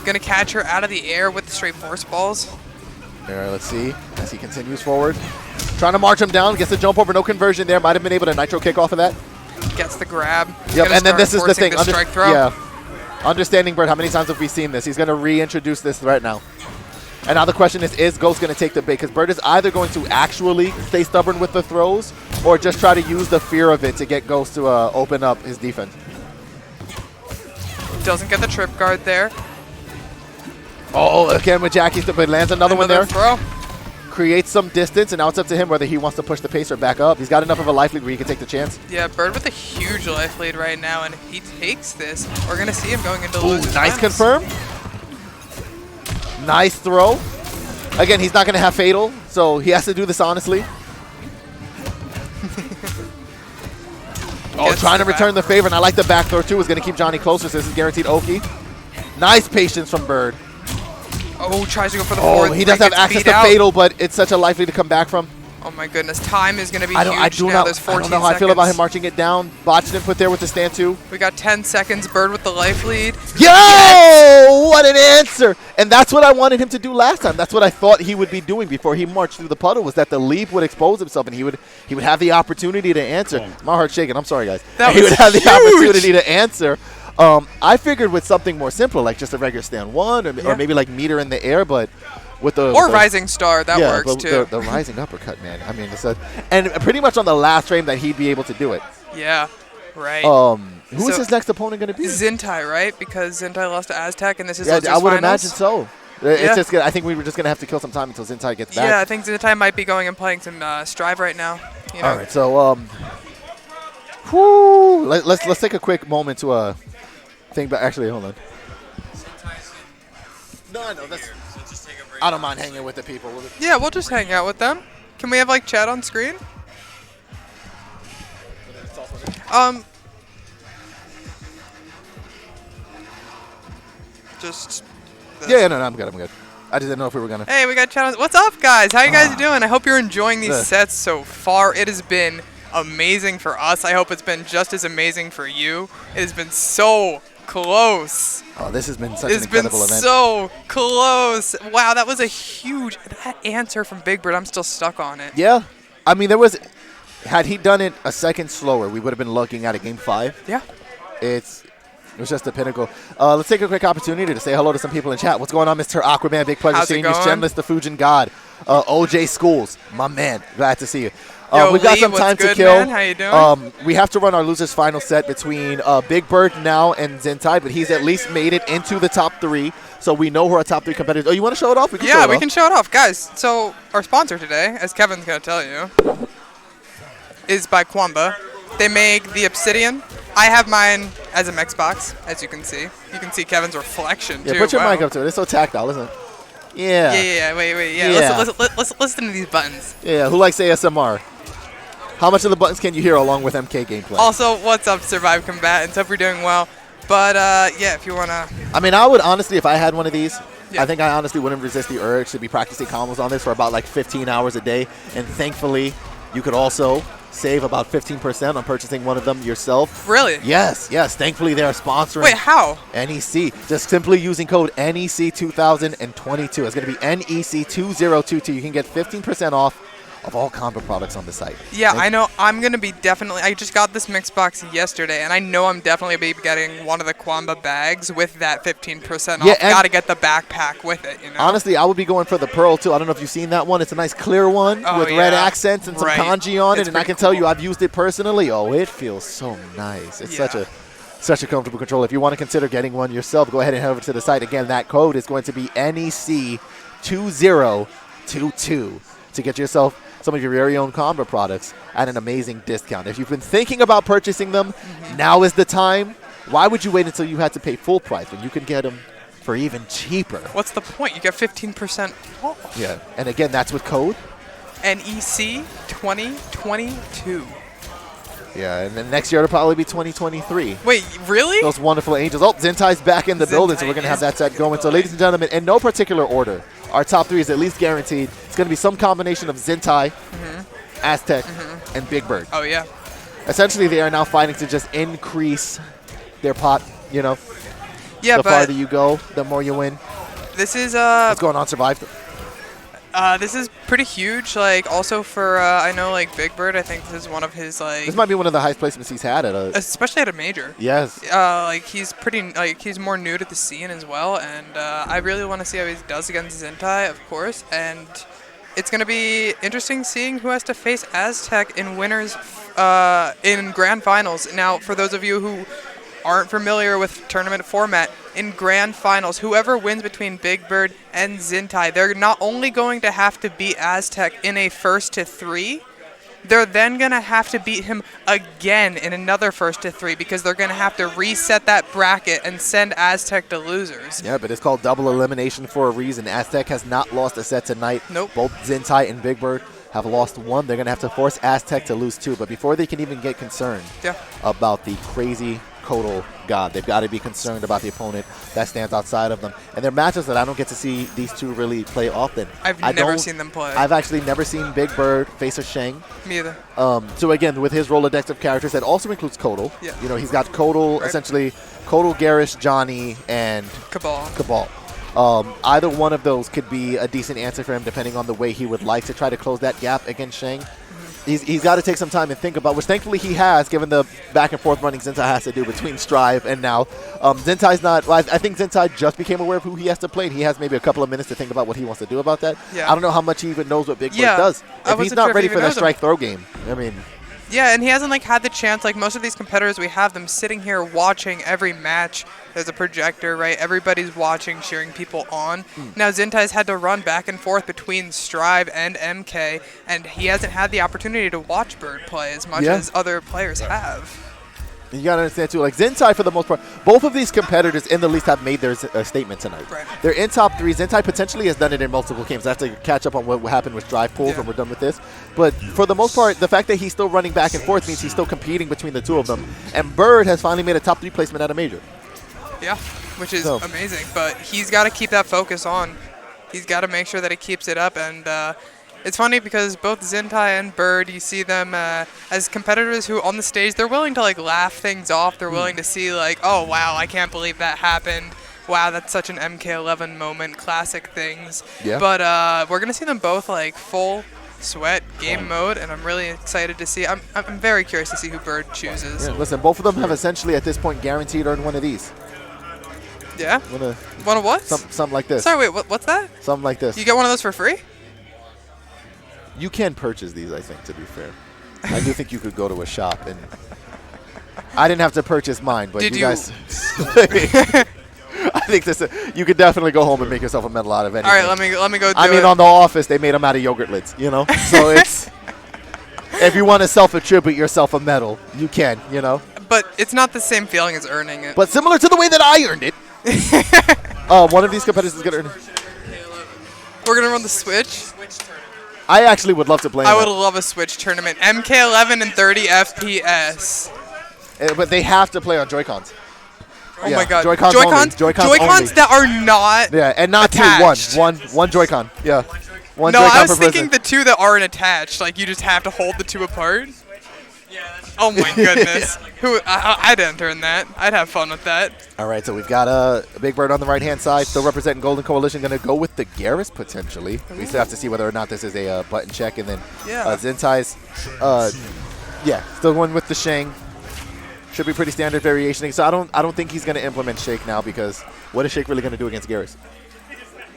Gonna catch her out of the air with the straight force balls. All right, let's see as he continues forward. Trying to march him down, gets the jump over, no conversion there. Might have been able to nitro kick off of that. Gets the grab. Yep, and then this is the thing. The strike throw. Yeah. Understanding Bird, how many times have we seen this? He's going to reintroduce this threat now. And now the question is Gh0st going to take the bait? Because Bird is either going to actually stay stubborn with the throws or just try to use the fear of it to get Gh0st to open up his defense. Doesn't get the trip guard there. Oh, again with Jackie, but lands another one there. Throw. Creates some distance, and now it's up to him whether he wants to push the pacer back up. He's got enough of a life lead where he can take the chance. Yeah, Bird with a huge life lead right now, and if he takes this, we're going to see him going into losers. Nice confirm. Nice throw. Again, he's not going to have fatal, so he has to do this honestly. Trying to return the favor, and I like the back throw too. Is going to keep Johnny closer, so this is guaranteed Oki. Nice patience from Bird. Oh, tries to go for the forward. Oh, he does have access to fatal, but it's such a likely to come back from. Oh my goodness, time is going to be huge I don't know how I feel about him marching it down. Botched input there with the stand two. We got 10 seconds. Bird with the life lead. Yo! Yes! What an answer! And that's what I wanted him to do last time. That's what I thought he would be doing before he marched through the puddle, was that the leap would expose himself and he would have the opportunity to answer. My heart's shaking. I'm sorry, guys. He would have the opportunity to answer. I figured with something more simple, like just a regular stand one, or maybe like meter in the air, but with the rising star, that works too. The rising uppercut, man. I mean, and pretty much on the last frame that he'd be able to do it. Yeah, right. Who is his next opponent going to be? Zintai, right? Because Zintai lost to Aztec, and this is I would imagine so. It's Yeah. just I think we were just going to have to kill some time until Zintai gets back. Yeah, I think Zintai might be going and playing some Strive right now. You know? All right, so let's take a quick moment to think back. Actually, hold on. No, I know. I don't mind hanging with the people. Yeah, we'll just hang out with them. Can we have like chat on screen? Just. Yeah, no, I'm good. I just didn't know if we were gonna. Hey, we got chat on. What's up, guys? How you guys doing? I hope you're enjoying these sets so far. It has been amazing for us. I hope it's been just as amazing for you. It has been so close. Oh, this has been such an incredible event. It's been so close. Wow, that was a huge. That answer from Big Bird, I'm still stuck on it. Yeah, I mean, had he done it a second slower, we would have been looking at a game 5. Yeah. It was just the pinnacle. Let's take a quick opportunity to say hello to some people in chat. What's going on, Mr. Aquaman? Big pleasure seeing you. Stemless, the Fujin God. OJ Schools, my man. Glad to see you. Yo, we've got Lee, some time good, to kill. Man? How you doing? We have to run our losers final set between Big Bird now and Zintai, but he's at least made it into the top 3, so we know who our top 3 competitors. Oh, you want to show it off? We can show it we can show it off, guys. So our sponsor today, as Kevin's gonna tell you, is by Kombat. They make the Obsidian. I have mine as an Xbox, as you can see. You can see Kevin's reflection too. Yeah, put your mic up to it. It's so tactile, isn't it? Yeah. Yeah. Wait. Yeah. Let's listen to these buttons. Yeah. Who likes ASMR? How much of the buttons can you hear along with MK gameplay? Also, what's up, Survive Combatants? Hope you're doing well. But yeah, if you wanna. I mean, I would honestly, if I had one of these, I think I honestly wouldn't resist the urge to be practicing combos on this for about like 15 hours a day. And thankfully, you could also save about 15% on purchasing one of them yourself. Really? Yes. Thankfully, they are sponsoring. Wait, how? NEC. Just simply using code NEC2022. It's going to be NEC2022. You can get 15% off of all Kombat products on the site. Yeah, I know. I'm going to be definitely. I just got this mix box yesterday, and I know I'm definitely be getting one of the Kombat bags with that 15% off. Got to get the backpack with it, you know? Honestly, I would be going for the Pearl, too. I don't know if you've seen that one. It's a nice clear one with red accents and some kanji on it, and I can tell you I've used it personally. Oh, it feels so nice. It's such a Such a comfortable controller. If you want to consider getting one yourself, go ahead and head over to the site. Again, that code is going to be NEC2022 to get yourself some of your very own Kombat products at an amazing discount. If you've been thinking about purchasing them, now is the time. Why would you wait until you had to pay full price when you can get them for even cheaper? What's the point? You get 15% off. Yeah, and again, that's with code NEC2022. Yeah, and then next year it'll probably be 2023. Wait, really? Those wonderful angels. Oh, Zintai's back in the building, so we're going to have that set going. So, ladies and gentlemen, in no particular order, our top 3 is at least guaranteed. It's going to be some combination of Zintai, Aztec, and Big Bird. Oh, yeah. Essentially, they are now fighting to just increase their pot, you know. Yeah, the but farther you go, the more you win. this is What's going on, Survive? this is pretty huge. Like, also for I know, like, Big Bird. I think this is one of his, like, This might be one of the highest placements he's had at a. especially at a major. Yes. Like, he's he's more new to the scene as well, and I really want to see how he does against Zintai, of course. And it's going to be interesting seeing who has to face Aztec in winners in grand finals. Now, for those of you who aren't familiar with tournament format, in grand finals, whoever wins between Big Bird and Zintai, they're not only going to have to beat Aztec in a 1-3, they're then going to have to beat him again in another 1-3 because they're going to have to reset that bracket and send Aztec to losers. Yeah, but it's called double elimination for a reason. Aztec has not lost a set tonight. Nope. Both Zintai and Big Bird have lost one. They're going to have to force Aztec to lose 2. But before they can even get concerned about the crazy Kotal God, they've got to be concerned about the opponent that stands outside of them. And they're matches that I don't get to see these two really play often. I've never seen them play. I've actually never seen Big Bird face a Shang. Me either. So again, with his Rolodex of characters, that also includes Kotal. Yeah. You know, he's got Kotal, essentially Kotal, Gh0st, Johnny, and Cabal. Either one of those could be a decent answer for him, depending on the way he would like to try to close that gap against Shang. He's got to take some time and think about, which thankfully he has, given the back and forth running Zintai has to do between Strive and now. Zintai's not, well, I think Zintai just became aware of who he has to play, and he has maybe a couple of minutes to think about what he wants to do about that. Yeah. I don't know how much he even knows what Big Bird does. If he's not ready for that strike throw game, I mean. Yeah, and he hasn't, like, had the chance. Like, most of these competitors, we have them sitting here watching every match. There's a projector, right? Everybody's watching, cheering people on. Now, Zintai's had to run back and forth between Strive and MK, and he hasn't had the opportunity to watch Bird play as much as other players have. You got to understand, too, like Zintai, for the most part, both of these competitors in the least have made their statement tonight. Right. They're in top 3. Zintai potentially has done it in multiple games. I have to catch up on what happened with Strive pools when we're done with this. But for the most part, the fact that he's still running back and forth means he's still competing between the two of them. And Bird has finally made a top 3 placement at a major. Yeah, which is amazing. But he's got to keep that focus on. He's got to make sure that he keeps it up. And it's funny because both Zintai and Bird, you see them as competitors who on the stage, they're willing to, like, laugh things off. They're willing to see, like, oh, wow, I can't believe that happened. Wow, that's such an MK11 moment, classic things. Yeah. But we're going to see them both, like, full sweat game mode, and I'm really excited to see. I'm very curious to see who Bird chooses. Yeah, listen, both of them have essentially at this point guaranteed earned one of these. Yeah? One of what? Something like this. Sorry, wait, what's that? Something like this. You get one of those for free? You can purchase these, I think, to be fair. I do think you could go to a shop, and I didn't have to purchase mine, but you guys. I think you could definitely go home and make yourself a medal out of anything. All right, let me go do it. I mean, on The Office, they made them out of yogurt lids, you know? So it's, if you want to self-attribute yourself a medal, you can, you know? But it's not the same feeling as earning it. But similar to the way that I earned it. One of these competitors is going to earn it. We're going to run the Switch. I actually would love to play I would love a Switch tournament. MK11 and 30 FPS. But they have to play on Joy-Cons. Oh my God. Joy-Cons that are not and not attached. One Joy-Con. Yeah. One no, Joy-Con I was per thinking person. the 2 that aren't attached. Like, you just have to hold the 2 apart. Oh my goodness. I'd enter in that. I'd have fun with that. All right, so we've got Big Bird on the right-hand side, still representing Golden Coalition. Going to go with the Gh0st, potentially. We still have to see whether or not this is a button check. And then Zintai's, still going with the Shang. Should be pretty standard variation. So I don't think he's going to implement Shake now, because what is Shake really going to do against Gh0st?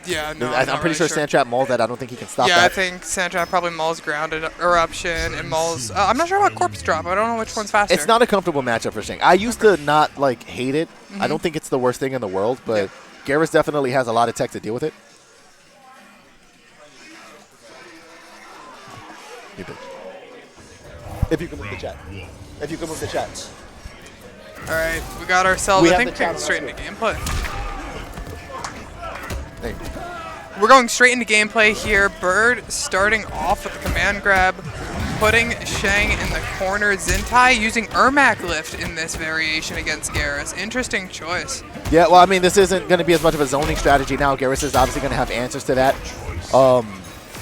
Yeah, no, I'm not pretty sure really Sandtrap mauls that. I don't think he can stop Yeah, that. I think Sandtrap probably mauls Grounded Eruption and mauls. I'm not sure about Corpse Drop. I don't know which one's faster. It's not a comfortable matchup for Shang. I used to not like hate it. I don't think it's the worst thing in the world, but Gh0st definitely has a lot of tech to deal with it. If you can move the chat. If you can move the chat. All right, we got ourselves. We I have think the chat on straight our into gameplay. Hey. We're going straight into gameplay here. Bird starting off with the command grab, putting Shang in the corner. Zintai using Ermac lift in this variation against Gh0st. Interesting choice. Yeah, well, I mean, this isn't going to be as much of a zoning strategy now. Gh0st is obviously going to have answers to that.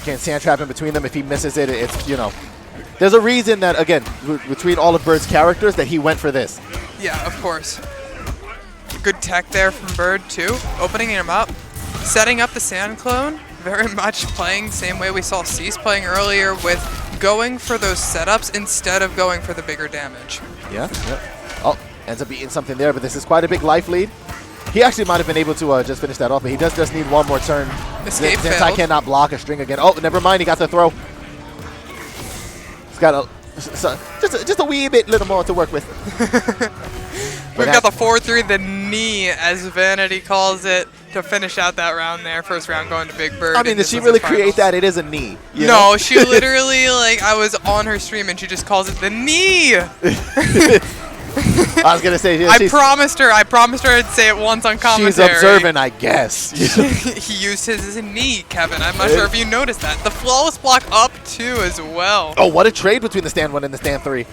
Can Sandtrap in between them. If he misses it, it's, you know, there's a reason that, again, between all of Bird's characters, that he went for this. Yeah, of course. Good tech there from Bird, too. Opening him up. Setting up the Sand Clone. Very much playing the same way we saw Cease playing earlier, with going for those setups instead of going for the bigger damage. Yeah. Oh, ends up beating something there, but this is quite a big life lead. He actually might have been able to just finish that off, but he does just need one more turn. Escape Zintai failed. cannot block a string again. Oh, never mind. He got the throw. He's got just a wee bit little more to work with. We've got the 4-3, the knee, as Vanity calls it, to finish out that round there. First round going to Big Bird. I mean, did she really create that? It is a knee. You No, know? she literally, like, I was on her stream and she just calls it the knee. I was gonna say, yeah, I promised her I'd say it once on commentary. She's observant, I guess. He used his knee, Kevin. I'm not sure if you noticed that. The flawless block up too as well. Oh, what a trade between the stand 1 and the stand 3.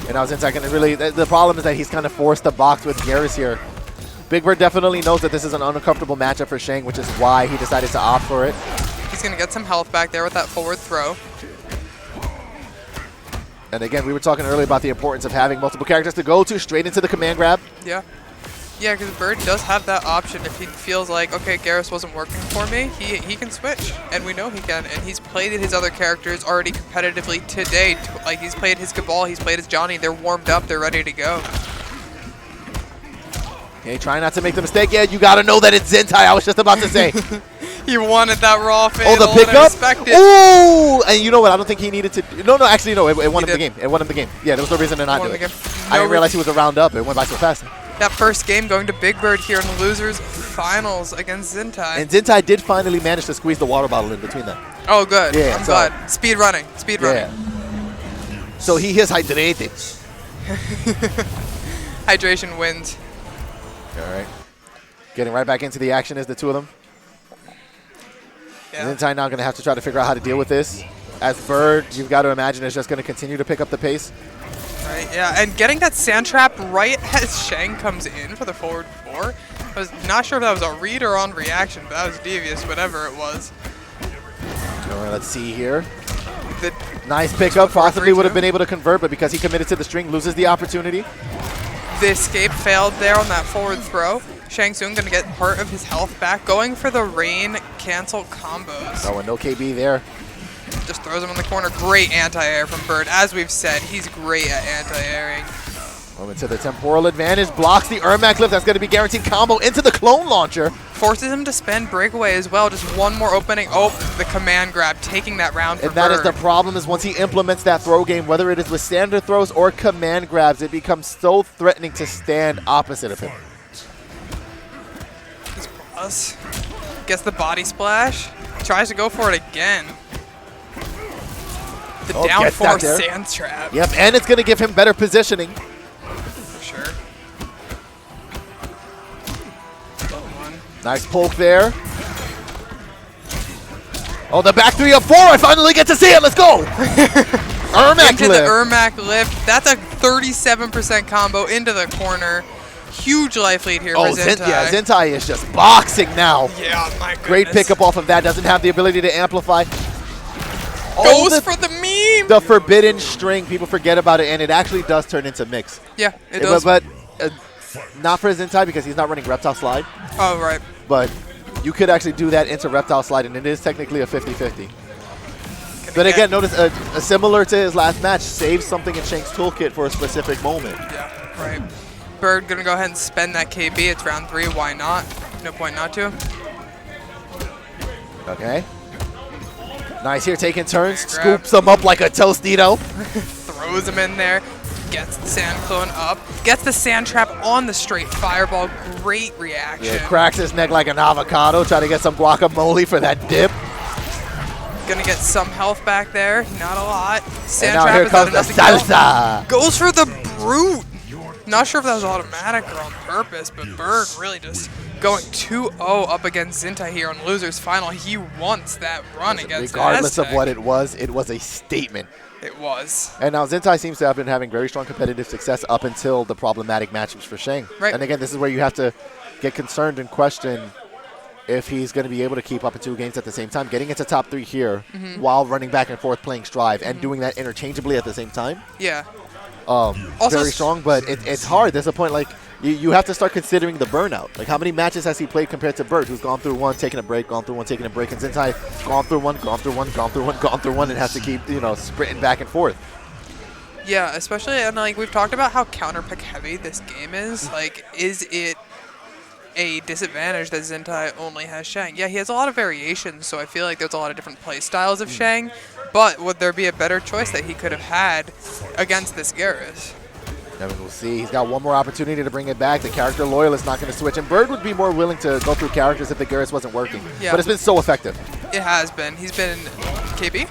And I was in second. Really, the problem is that he's kind of forced to box with Gh0st here. Big Bird definitely knows that this is an uncomfortable matchup for Shang, which is why he decided to opt for it. He's gonna get some health back there with that forward throw. And again, we were talking earlier about the importance of having multiple characters to go to straight into the command grab. Yeah. Yeah, because Bird does have that option if he feels like, okay, Gh0st wasn't working for me, he can switch. And we know he can. And he's played his other characters already competitively today. Like, he's played his Cabal, he's played his Johnny. They're warmed up, they're ready to go. Okay, try not to make the mistake. Yeah, you got to know that it's Zintai, I was just about to say. He wanted that raw fade. Oh, the pickup? Ooh! Ooh! And you know what? I don't think he needed to. No, actually, no. It won him the game. It won him the game. Yeah, there was no reason to not do it. I didn't realize he was a round up. It went by so fast. That first game going to Big Bird here in the losers finals against Zintai. And Zintai did finally manage to squeeze the water bottle in between them. Oh, good. Yeah, I'm glad. Speed running. Speed running. Yeah. So he is hydrated. Hydration wins. All right. Getting right back into the action is the two of them. Yeah. Zintai now going to have to try to figure out how to deal with this. As Bird, you've got to imagine, is just going to continue to pick up the pace. Right, yeah, and getting that sand trap right as Shang comes in for the forward 4. I was not sure if that was a read or on reaction, but that was devious, whatever it was. All right, let's see here. The Nice pickup. Possibly would have been able to convert, but because he committed to the string, loses the opportunity. The escape failed there on that forward throw. Shang Tsung going to get part of his health back, going for the rain cancel combos. Oh, and no KB there. Just throws him in the corner. Great anti-air from Bird. As we've said, he's great at anti-airing. Moment to the temporal advantage. Blocks the Ermac lift. That's going to be guaranteed combo into the clone launcher. Forces him to spend breakaway as well. Just one more opening. Oh, the command grab, taking that round for And that Bird. is the problem, is once he implements that throw game, whether it is with standard throws or command grabs, it becomes so threatening to stand opposite of him. He's plus. Gets the body splash. Tries to go for it again. The down 4 sand trap. Yep, and it's going to give him better positioning. For sure. Nice poke there. Oh, the back 3 of 4. I finally get to see it. Let's go. Ermac into lift. the Ermac lift. That's a 37% combo into the corner. Huge life lead here for Zintai. Yeah, Zintai is just boxing now. Yeah, my goodness. Great pickup off of that. Doesn't have the ability to amplify. Goes for the meme. The forbidden string. People forget about it, and it actually does turn into mix. Yeah, it does. But not for Zintai because he's not running Reptile Slide. Oh, right. But you could actually do that into Reptile Slide, and it is technically a 50-50. But again, notice similar to his last match, saves something in Shang's toolkit for a specific moment. Yeah, right. Bird gonna go ahead and spend that KB. It's round 3. Why not? No point not to. Okay. Nice here, taking turns. Scoops him up like a Tostito. Throws him in there. Gets the sand clone up. Gets the sand trap on the straight fireball. Great reaction. Yeah, cracks his neck like an avocado. Try to get some guacamole for that dip. Gonna get some health back there. Not a lot. Sand And now trap here is not comes the enough to kill. salsa. Goes for the brute. Not sure if that was automatic or on purpose, but Bird really just going 2-0 up against Zintai here on Losers Final. He wants that run against Regardless of Aztec. what it was a statement. It was. And now Zintai seems to have been having very strong competitive success up until the problematic matchups for Shang. Right. And again, this is where you have to get concerned and question if he's going to be able to keep up in 2 games at the same time. Getting into top 3 here while running back and forth playing Strive and doing that interchangeably at the same time. Yeah. Very strong, but it's hard. There's a point like you have to start considering the burnout. Like how many matches has he played compared to Bird, who's gone through one, taking a break, gone through one, taking a break, and Zintai gone through one, gone through one, gone through one, gone through one, and has to keep sprinting back and forth. Yeah, especially, and like we've talked about how counter pick heavy this game is. Like, is it a disadvantage that Zintai only has Shang? Yeah, he has a lot of variations, so I feel like there's a lot of different play styles of Shang. But would there be a better choice that he could have had against this Gh0st? I mean, we'll see. He's got one more opportunity to bring it back. The character loyalist not going to switch, and Bird would be more willing to go through characters if the Gh0st wasn't working. Yeah. But it's been so effective. It has been. He's been KB.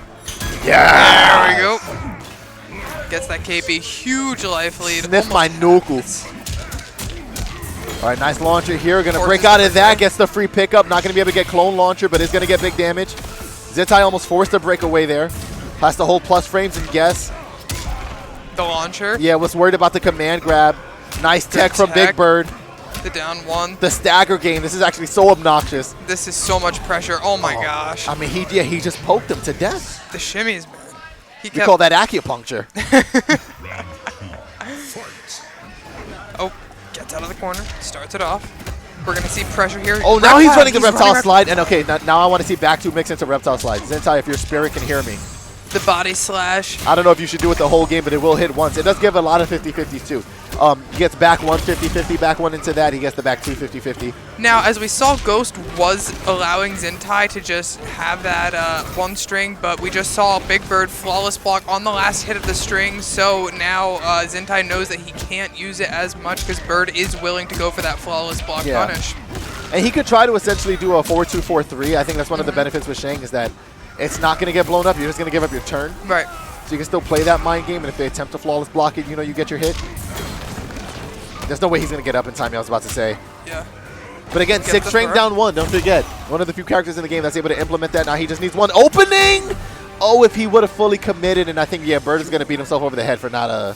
Yeah. There we go. Gets that KP. Huge life lead. Sniff my knuckles. All right, nice launcher here. Going to break Forces out the of that. break. Gets the free pickup. Not going to be able to get clone launcher, but is going to get big damage. Zintai almost forced a breakaway there. Has to hold plus frames and guess. The launcher. Yeah, was worried about the command grab. Nice tech from tech. Big Bird. The down one. The stagger game. This is actually so obnoxious. This is so much pressure. Oh my gosh. I mean, he just poked him to death. The shimmies, man. He We call that acupuncture. Oh, gets out of the corner. Starts it off. We're going to see pressure here. Oh, now he's running the He's reptile running slide. And okay, now I want to see back 2 mix into reptile slide. Zintai, if your spirit can hear me. The body slash. I don't know if you should do it the whole game, but it will hit once. It does give a lot of 50-50s too. He gets back 1 50-50, back 1 into that. He gets the back 2 50-50. Now, as we saw, Gh0st was allowing Zintai to just have that 1 string, but we just saw Big Bird flawless block on the last hit of the string, so now Zintai knows that he can't use it as much because Bird is willing to go for that flawless block punish. And he could try to essentially do a 4-2-4-3. I think that's one of the benefits with Shang is that it's not going to get blown up. You're just going to give up your turn. Right. So you can still play that mind game, and if they attempt to flawless block it, you get your hit. There's no way he's going to get up in time, I was about to say. Yeah. But again, 6 strength down 1, don't forget. One of the few characters in the game that's able to implement that. Now he just needs 1 opening! Oh, if he would have fully committed, and I think, yeah, Bird is going to beat himself over the head for not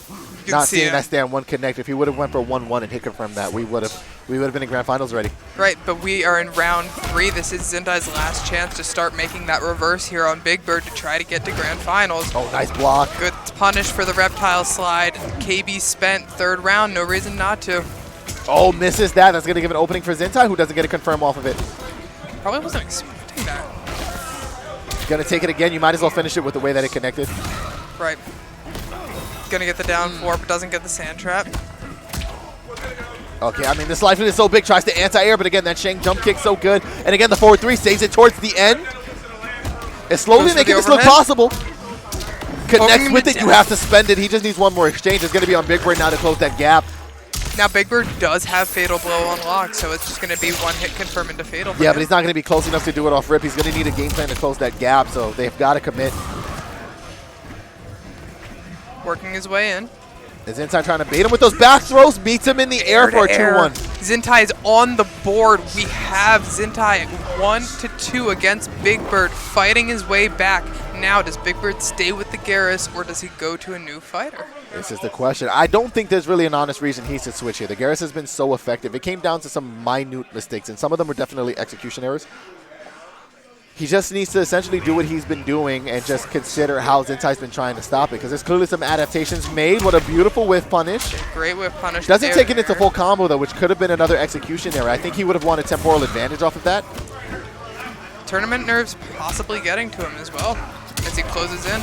seeing that stand 1 connect. If he would have went for 1-1 and hit confirm that, we would have been in grand finals already. Right, but we are in round 3. This is Zintai's last chance to start making that reverse here on Big Bird to try to get to grand finals. Oh, nice block. Good punish for the reptile slide. KB spent 3rd round, no reason not to. Oh, misses that. That's going to give an opening for Zintai, who doesn't get a confirm off of it. Probably wasn't expecting that. Going to take it again. You might as well finish it with the way that it connected. Right. Gonna get the down 4, but doesn't get the sand trap. Okay, I mean, this life is so big. Tries to anti-air, but again, that Shang jump kick so good. And again, the forward 3 saves it towards the end. It's slowly making this look possible. Connects with it. You have to spend it. He just needs 1 more exchange. It's going to be on Big Bird now to close that gap. Now, Big Bird does have Fatal Blow unlocked, so it's just going to be 1 hit confirm into Fatal. Yeah, but he's not going to be close enough to do it off rip. He's going to need a game plan to close that gap, so they've got to commit. Working his way in. Is Zintai trying to bait him with those back throws? Meets him in the air for a 2-1. Zintai is on the board. We have Zintai 1-2 against Big Bird, fighting his way back. Now, does Big Bird stay with the Gh0st, or does he go to a new fighter? This is the question. I don't think there's really an honest reason he should switch here. The Gh0st has been so effective. It came down to some minute mistakes, and some of them were definitely execution errors. He just needs to essentially do what he's been doing and just consider how Zintai's been trying to stop it, because there's clearly some adaptations made. What a beautiful whiff punish. Great whiff punish. Doesn't take it into full combo, though, which could have been another execution error. I think he would have wanted temporal advantage off of that. Tournament nerves possibly getting to him as well as he closes in.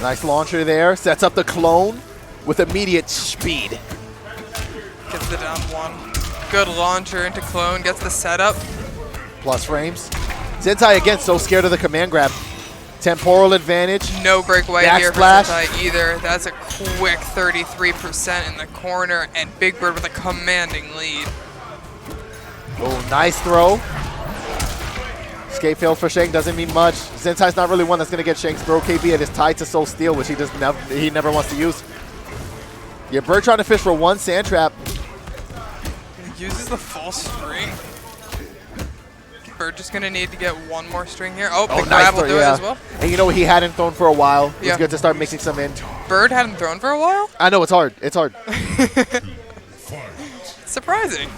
Nice launcher there. Sets up the clone with immediate speed. Gets the down 1. Good launcher into clone. Gets the setup. Plus frames. Zintai, again, so scared of the command grab. Temporal advantage. No breakaway Back here for splash. Zintai either. That's a quick 33% in the corner, and Big Bird with a commanding lead. Oh, nice throw. Escape failed for Shank, doesn't mean much. Zintai's not really one that's going to get Shank's throw. KB it is tied to Soul Steel, which he never wants to use. Yeah, Bird trying to fish for one sand trap. He uses the full string. Bird just going to need to get one more string here. Oh, the grab will do it as well. And you know what, he hadn't thrown for a while. It's Yeah. good to start mixing some in. Bird hadn't thrown for a while? I know, it's hard. It's hard. Surprising.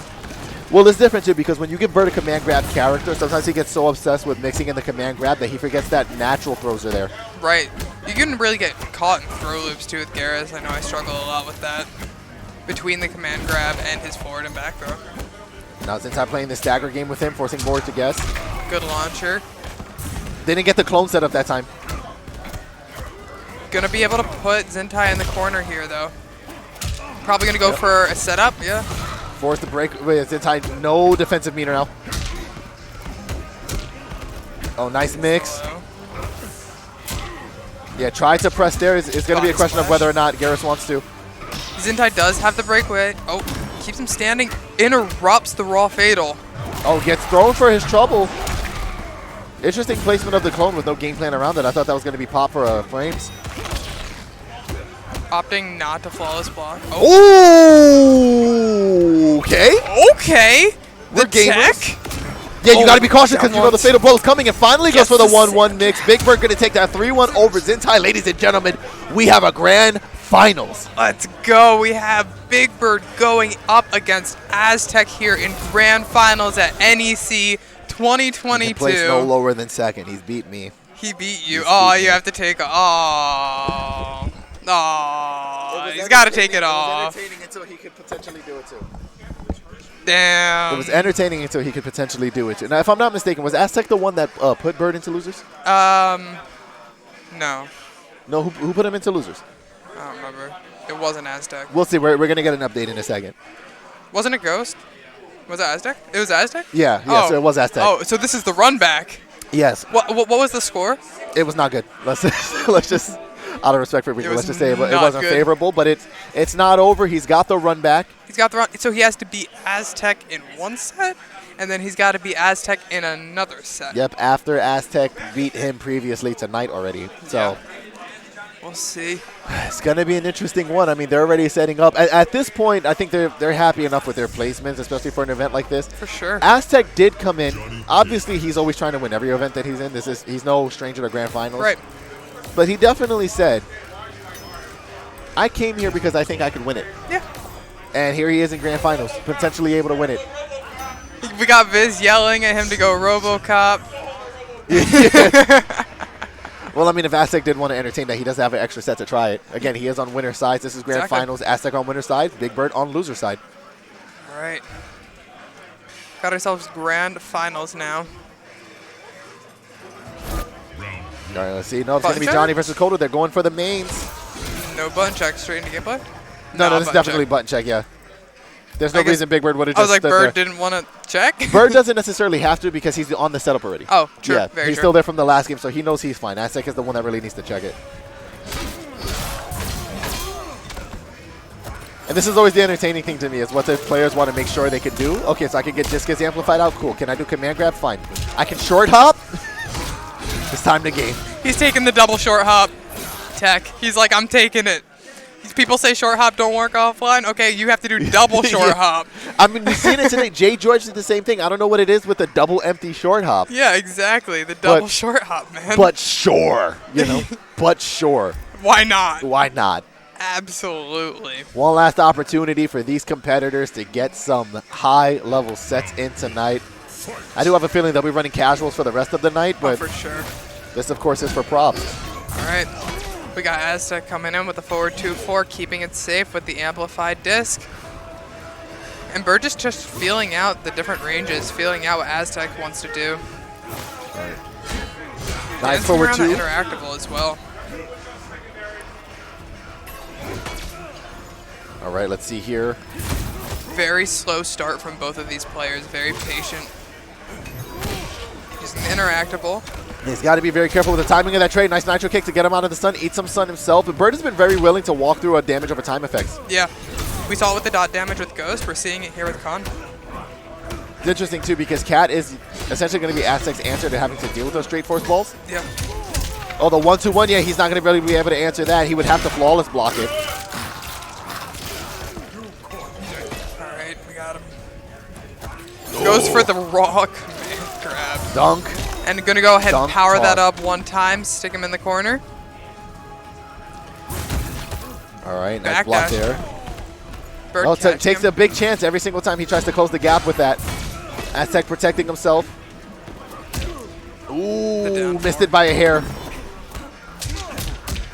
Well, it's different too, because when you give Bird a command grab character, sometimes he gets so obsessed with mixing in the command grab that he forgets that natural throws are there. Right. You can really get caught in throw loops too with Gh0st. I know I struggle a lot with that. Between the command grab and his forward and back throw. Now Zintai playing the stagger game with him, forcing Board to guess. Good launcher. Didn't get the clone set up that time. Gonna be able to put Zintai in the corner here though. Probably gonna go for a setup, yeah. Forced the break with Zintai, no defensive meter now. Oh, nice mix. Hello. Yeah, try to press there. It's going to be a question of whether or not Gh0st wants to. Zintai does have the breakaway. Oh, keeps him standing. Interrupts the raw fatal. Oh, gets thrown for his trouble. Interesting placement of the clone with no game plan around it. I thought that was going to be pop for frames. Opting not to flawless block. Oh, Ooh, okay. okay. We're The gamers. tech. Yeah, you Oh, got to be cautious that because you know the one's- fatal blow is coming, and finally goes Gets for the the 1-1 mix. Big Bird going to take that 3-1 over Zintai. Ladies and gentlemen, we have a grand finals. Let's go. We have Big Bird going up against Aztec here in grand finals at NEC 2022. He placed no lower than second. He's beat me. He beat you. He's Oh, beat you me. have to take a. Oh. Oh. He's got to take it off. It was entertaining until he could potentially do it too. Damn. It was entertaining until he could potentially do it too. Now, if I'm not mistaken, was Aztec the one that put Bird into losers? No. No, who put him into losers? I don't remember. It wasn't Aztec. We'll see. We're going to get an update in a second. Wasn't it Gh0st? Was it Aztec? It was Aztec? Yeah, Oh. so it was Aztec. Oh, so this is the run back. Yes, What was the score? it was not good. Let's just, out of respect for people, was let's just say it not wasn't good. favorable, but it's not over. He's got the run back. He's got the run. So he has to beat Aztec in one set, and then he's got to beat Aztec in another set. Yep, after Aztec beat him previously tonight already. So Yeah. We'll see. it's going to be an interesting one. I mean, they're already setting up. At this point, I think they're happy enough with their placements, especially for an event like this. For sure. Aztec did come in. Obviously, he's always trying to win every event that he's in. He's no stranger to grand finals. Right. But he definitely said, I came here because I think I could win it. Yeah. And here he is in grand finals, potentially able to win it. We got Viz yelling at him to go RoboCop. Well, I mean, if Aztec did want to entertain that, he does have an extra set to try it. Again, he is on winner's side. This is grand Exactly. finals. Aztec on winner's side, Big Bird on loser's side. All right. Got ourselves grand finals now. All right, let's see. No, it's going to be Button Johnny check? versus Kodo. They're going for the mains. No button check. Straight into gameplay? No, this is button definitely check. button check, yeah. There's no I guess- reason Big Bird would have I just was like, stood Bird there. didn't want to check? Bird doesn't necessarily have to because he's on the setup already. Oh, true. Yeah, Very he's true. still there from the last game, so he knows he's fine. Aztec is the one that really needs to check it. And this is always the entertaining thing to me, is what the players want to make sure they can do. Okay, so I can get Discus amplified out. Cool. Can I do command grab? Fine. I can short hop? It's time to game. He's taking the double short hop tech. He's like, I'm taking it. These people say short hop don't work offline. Okay, you have to do double short Yeah. hop. I mean, we've seen it today. JayGeorge did the same thing. I don't know what it is with the double empty short hop. Yeah, exactly. The double short hop, man. But sure, but sure. Why not? Why not? Absolutely. One last opportunity for these competitors to get some high-level sets in tonight. I do have a feeling they'll be running casuals for the rest of the night, Oh, but for sure. this, of course, is for props. All right. We got Aztec coming in with the forward 2-4, keeping it safe with the amplified disc. And Bird is just feeling out the different ranges, feeling out what Aztec wants to do. Nice Dancing forward around two. the interactable as well. All right, let's see here. Very slow start from both of these players, very patient. Using the interactable. He's got to be very careful with the timing of that trade. Nice nitro kick to get him out of the sun, eat some sun himself. But Bird has been very willing to walk through a damage over time effects. Yeah. We saw it with the dot damage with Gh0st. We're seeing it here with Con. It's interesting, too, because Cat is essentially going to be Aztec's answer to having to deal with those straight force balls. Yeah. Oh, the 1-2-1, yeah, he's not going to really be able to answer that. He would have to flawless block it. All right, we got him. Goes for the raw command grab. Dunk. And gonna go ahead and power that toss. up one time, stick him in the corner. All right, nice block Backdash. there. Bird Oh, catching takes him. a big chance every single time he tries to close the gap with that. Aztec protecting himself. Ooh, down missed four. it by a hair.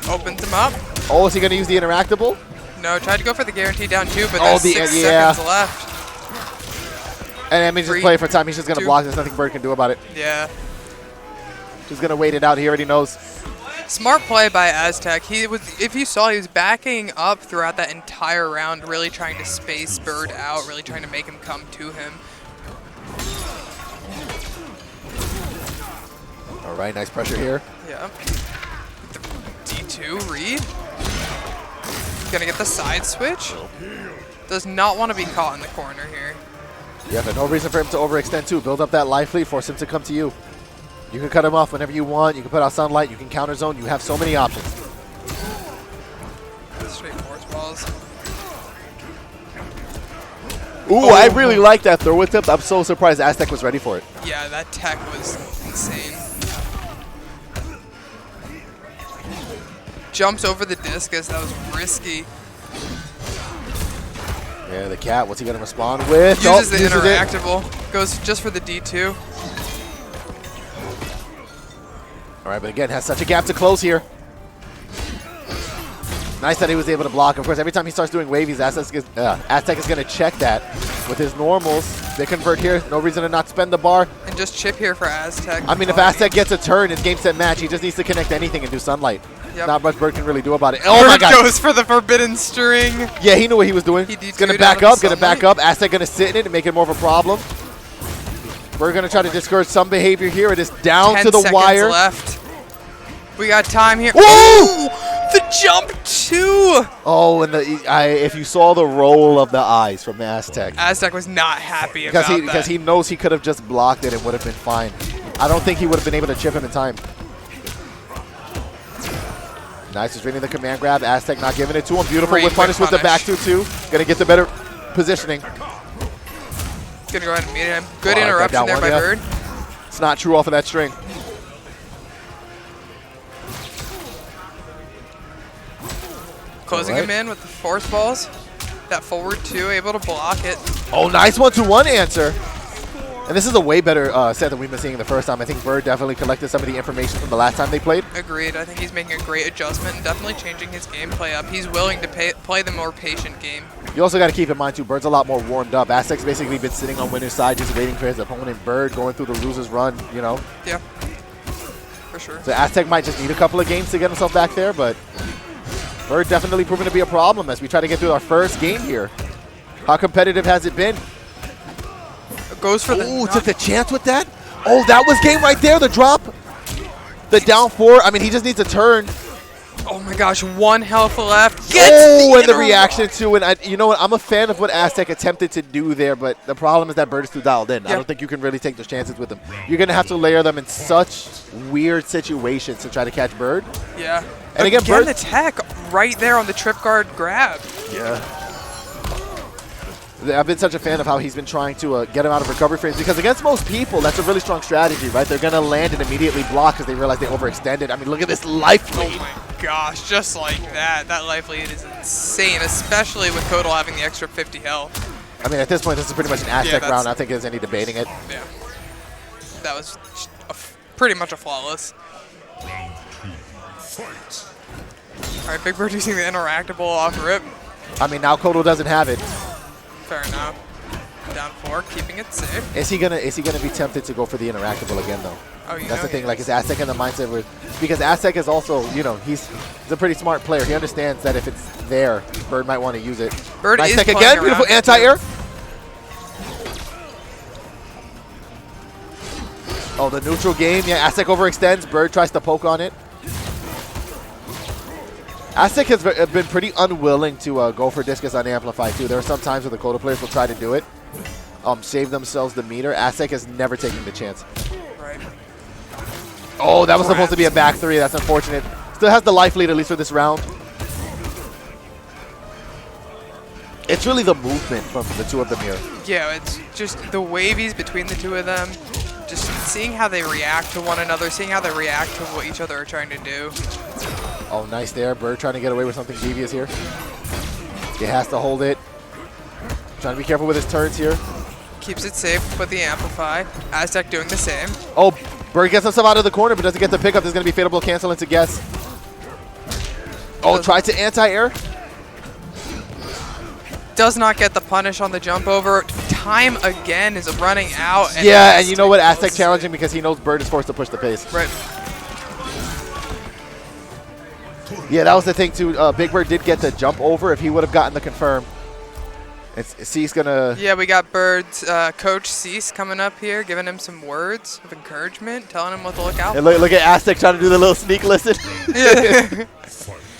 Opens him up. Oh, is he going to use the interactable? No, tried to go for the guarantee down two, but Oh, there's 6 seconds left. And I mean, just 3, play for time. He's just going to 2. block. There's nothing Bird can do about it. Yeah. He's going to wait it out. He already knows. Smart play by Aztec. He was, if you saw, he was backing up throughout that entire round, really trying to space Bird out, really trying to make him come to him. All right, nice pressure here. Yeah. D2 read. Gonna get the side switch. Does not want to be caught in the corner here. Yeah, but no reason for him to overextend too. Build up that life lead, force him to come to you. You can cut him off whenever you want. You can put out sunlight. You can counter zone. You have so many options. Straight force balls. Ooh, I really like that throw attempt. I'm so surprised Aztec was ready for it. Yeah, that tech was insane. Jumps over the discus. That was risky. Yeah, the cat. What's he going to respond with? Uses the it. interactable. Goes just for the D2. All right, but again, has such a gap to close here. Nice that he was able to block. Of course, every time he starts doing wavies, Aztec is going to check that with his normals. They convert here. No reason to not spend the bar. And just chip here for Aztec. I mean, if Aztec gets a turn, it's game, set, match. He just needs to connect anything and do sunlight. Yep. Not much Bird can really do about it. Oh, my Bird God. goes for the forbidden string. Yeah, he knew what he was doing. He He's going to D2'd back out up, of going to back sunlight. up. Aztec going to sit in it and make it more of a problem. We're going to try to discourage some behavior here. It is down 10 to the seconds wire. left. We got time here. Whoa! The jump two. Oh, and if you saw the roll of the eyes from the Aztec. Aztec was not happy about that. Because he knows he could have just blocked it and would have been fine. I don't think he would have been able to chip him in time. Nice, just reading the command grab. Aztec not giving it to him. Beautiful Great with punish with the back punish. 2-2. Gonna get the better positioning. Gonna go ahead and meet him. Good Oh, I got interruption that there one, by yeah. Bird. It's not true off of that string. Closing All him right. in with the force balls. That forward two, able to block it. Oh, nice 1-2-1 answer. And this is a way better set than we've been seeing the first time. I think Bird definitely collected some of the information from the last time they played. Agreed. I think he's making a great adjustment and definitely changing his gameplay up. He's willing to play the more patient game. You also got to keep in mind, too, Bird's a lot more warmed up. Aztec's basically been sitting on winner's side, just waiting for his opponent. Bird going through the loser's run, you know. Yeah, for sure. So Aztec might just need a couple of games to get himself back there, but Bird definitely proven to be a problem as we try to get through our first game here. How competitive has it been? Goes for the Ooh, took the chance with that. Oh, that was game right there, the drop. The down 4. I mean, he just needs a turn. Oh my gosh, 1 health left. Oh, and the reaction to it. You know what? I'm a fan of what Aztec attempted to do there, but the problem is that Bird is too dialed in. I Yeah. don't think you can really take those chances with him. You're going to have to layer them in such weird situations to try to catch Bird. Yeah. And again, Bird- the tech right there on the trip guard grab. Yeah. I've been such a fan of how he's been trying to get him out of recovery frames because against most people, that's a really strong strategy, right? They're going to land and immediately block because they realize they overextended. I mean, look at this life lead. Oh my gosh, just like that. That life lead is insane, especially with Kodal having the extra 50 health. I mean, at this point, this is pretty much an Aztec that's- round. I don't think there's any debating it. Yeah. That was pretty much a flawless. All right, Big Bird using the interactable off rip. I mean, now Kodal doesn't have it. Fair enough. Down 4, keeping it safe. Is he gonna be tempted to go for the interactable again though? Oh, you That's know the thing. he Like, is. is Aztec in the mindset where, because Aztec is also, you know, he's a pretty smart player. He understands that if it's there, Bird might want to use it. Bird nice is tech playing again. around Beautiful it, too. anti-air. Oh, the neutral game. Yeah, Aztec overextends. Bird tries to poke on it. Aztec has been pretty unwilling to go for discus on Amplify, too. There are some times where the Coda players will try to do it, save themselves the meter. Aztec has never taken the chance. Right. Oh, that was supposed to be a back three. That's unfortunate. Still has the life lead, at least for this round. It's really the movement from the two of them here. Yeah, it's just the wavies between the two of them. Just seeing how they react to one another, seeing how they react to what each other are trying to do. Oh, nice there. Bird trying to get away with something devious here. He has to hold it. Trying to be careful with his turns here. Keeps it safe with the Amplify. Aztec doing the same. Oh, Bird gets himself out of the corner, but doesn't get the pickup. There's going to be Fatal Blow cancel into guess. Oh, tried to anti-air. Does not get the punish on the jump over. Time again is running out. And yeah, and you know what? Aztec challenging because he knows Bird is forced to push the pace. Right. Yeah, that was the thing too. Big Bird did get the jump over. If he would have gotten the confirm, Cease gonna. Yeah, we got Bird's coach Cease coming up here, giving him some words of encouragement, telling him what to look out for. And look at Aztec trying to do the little sneak listen. Yeah.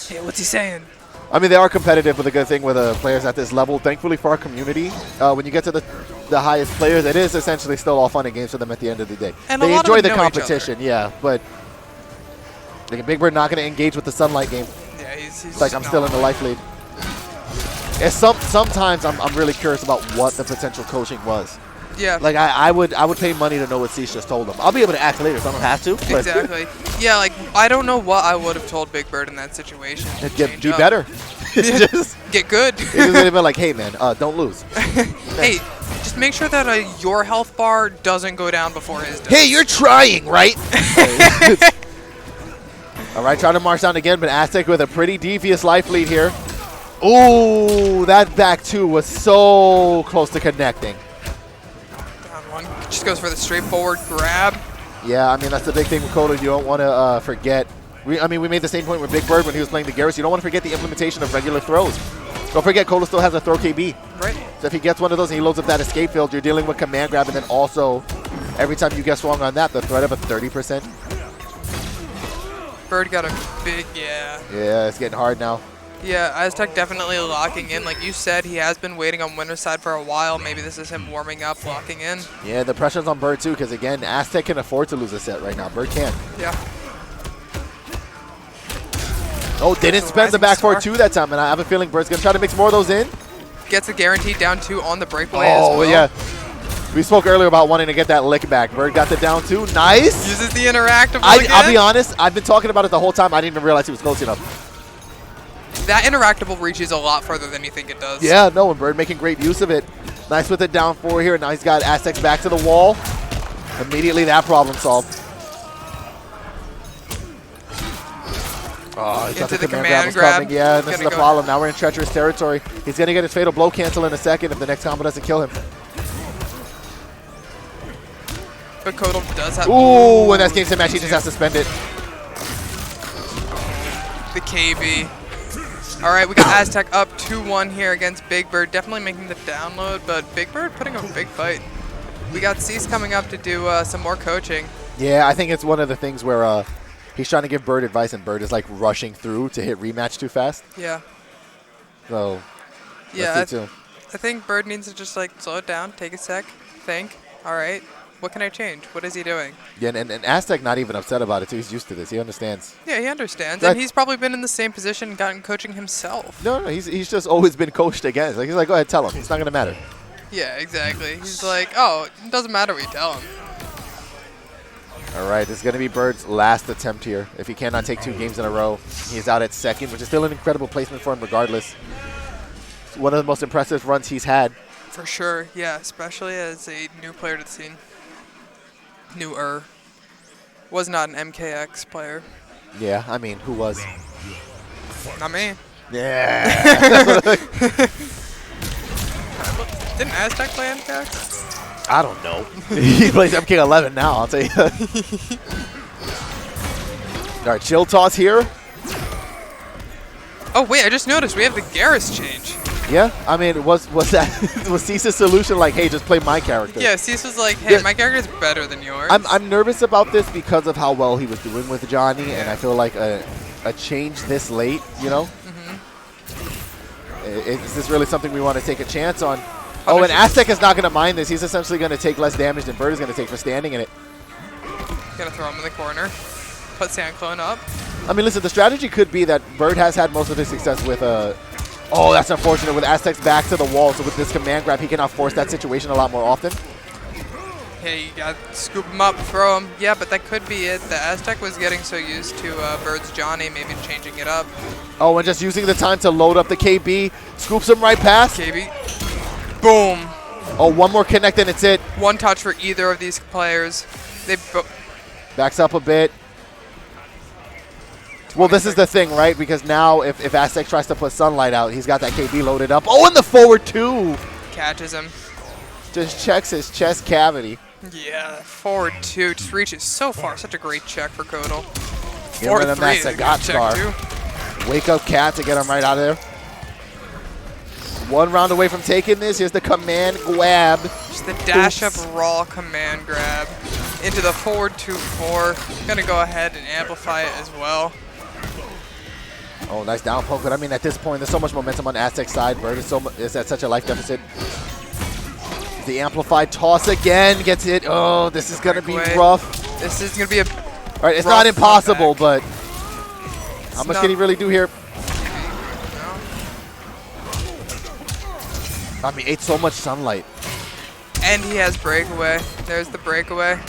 Hey, what's he saying? I mean, they are competitive, but the good thing with players at this level, thankfully for our community, when you get to the highest players, it is essentially still all fun and games for them at the end of the day. And they a lot enjoy of the them know each competition, yeah, but like, Big Bird not going to engage with the Sunlight game. Yeah, he's It's like I'm still in the life lead. It's sometimes I'm really curious about what the potential coaching was. Yeah. Like I would pay money to know what Cease just told him. I'll be able to ask later, so I don't have to. But Exactly. Yeah, like I don't know what I would have told Big Bird in that situation. do better. Just get good. It would have been like, hey man, don't lose. Hey, just make sure that your health bar doesn't go down before his does. Hey, you're trying, right? All right, trying to march down again, but Aztec with a pretty devious life lead here. Ooh, that back two was so close to connecting. Down one. Just goes for the straightforward grab. Yeah, I mean, that's the big thing with Coda. You don't want to forget. We made the same point with Big Bird when he was playing the Gh0st. You don't want to forget the implementation of regular throws. Don't forget, Coda still has a throw KB. Right. So if he gets one of those and he loads up that escape field, you're dealing with command grab, and then also, every time you get wrong on that, the threat of a 30%. Bird got a big, yeah. Yeah, it's getting hard now. Yeah, Aztec definitely locking in. Like you said, he has been waiting on winner's side for a while. Maybe this is him warming up, locking in. Yeah, the pressure's on Bird too, because again, Aztec can afford to lose a set right now. Bird can't. Yeah. Oh, didn't spend the back four two that time, and I have a feeling Bird's going to try to mix more of those in. Gets a guaranteed down two on the breakaway as well. Oh, yeah. We spoke earlier about wanting to get that lick back. Bird got the down two. Nice. Uses the interactable again. I'll be honest. I've been talking about it the whole time. I didn't even realize he was close enough. That interactable reaches a lot further than you think it does. Yeah, no, and Bird making great use of it. Nice with the down four here. Now he's got Aztec's back to the wall. Immediately that problem solved. Oh, he thought the command grab was coming. Yeah, and this is the problem. Now we're in treacherous territory. He's going to get his fatal blow cancel in a second if the next combo doesn't kill him. But Kotal does have... Ooh, when that's game set match, he just has to spend it. The KB. All right, we got Aztec up 2-1 here against Big Bird. Definitely making the download, but Big Bird putting up a big fight. We got Cease coming up to do some more coaching. Yeah, I think it's one of the things where he's trying to give Bird advice, and Bird is like rushing through to hit rematch too fast. Yeah. So, yeah, I think Bird needs to just like slow it down, take a sec, think. All right, what can I change? What is he doing? Yeah, and Aztec not even upset about it too. He's used to this. He understands. Yeah, he understands, and he's probably been in the same position and gotten coaching himself. No, he's just always been coached against. Like, he's like, go ahead, tell him. It's not gonna matter. Yeah, exactly. He's like, oh, it doesn't matter what you tell him. All right, this is going to be Bird's last attempt here. If he cannot take 2 games in a row, he's out at second, which is still an incredible placement for him regardless. It's one of the most impressive runs he's had. For sure, yeah, especially as a new player to the scene. Newer. Was not an MKX player. Yeah, I mean, who was? Not me. Yeah. Didn't Aztec play MKX? I don't know. He plays MK11 now, I'll tell you. All right, chill toss here. Oh, wait, I just noticed we have the Gh0st change. Yeah, I mean, was that was Cease's solution like, hey, just play my character? Yeah, Cease was like, hey, my character's better than yours. I'm nervous about this because of how well he was doing with Johnny, and I feel like a change this late, you know? Is this really something we want to take a chance on? Oh, and Aztec is not going to mind this. He's essentially going to take less damage than Bird is going to take for standing in it. Gonna throw him in the corner. Put Sandclone up. I mean, listen, the strategy could be that Bird has had most of his success with oh, that's unfortunate. With Aztec's back to the wall, so with this command grab, he can now force that situation a lot more often. Hey, you got to scoop him up, throw him. Yeah, but that could be it. The Aztec was getting so used to Bird's Johnny, maybe changing it up. Oh, and just using the time to load up the KB. Scoops him right past. KB. Boom. Oh, one more connect and it's it. One touch for either of these players. They backs up a bit. Well, this is the thing, right? Because now if Aztec tries to put Sunlight out, he's got that KB loaded up. Oh, and the forward two. Catches him. Just checks his chest cavity. Yeah, forward two. Just reaches so far. Such a great check for Kodal. Forward three. That's a got star. Wake up Cat to get him right out of there. One round away from taking this. Here's the command grab. Just the dash up raw command grab into the forward 2-4. Gonna go ahead and amplify it as well. Oh, nice down poke. But I mean, at this point, there's so much momentum on Aztec's side. Bird is at such a life deficit. The amplified toss again gets hit. Oh, this is gonna be rough. This is gonna be a. All right, it's not impossible, but how much can he really do here? I mean, ate so much sunlight. And he has breakaway. There's the breakaway.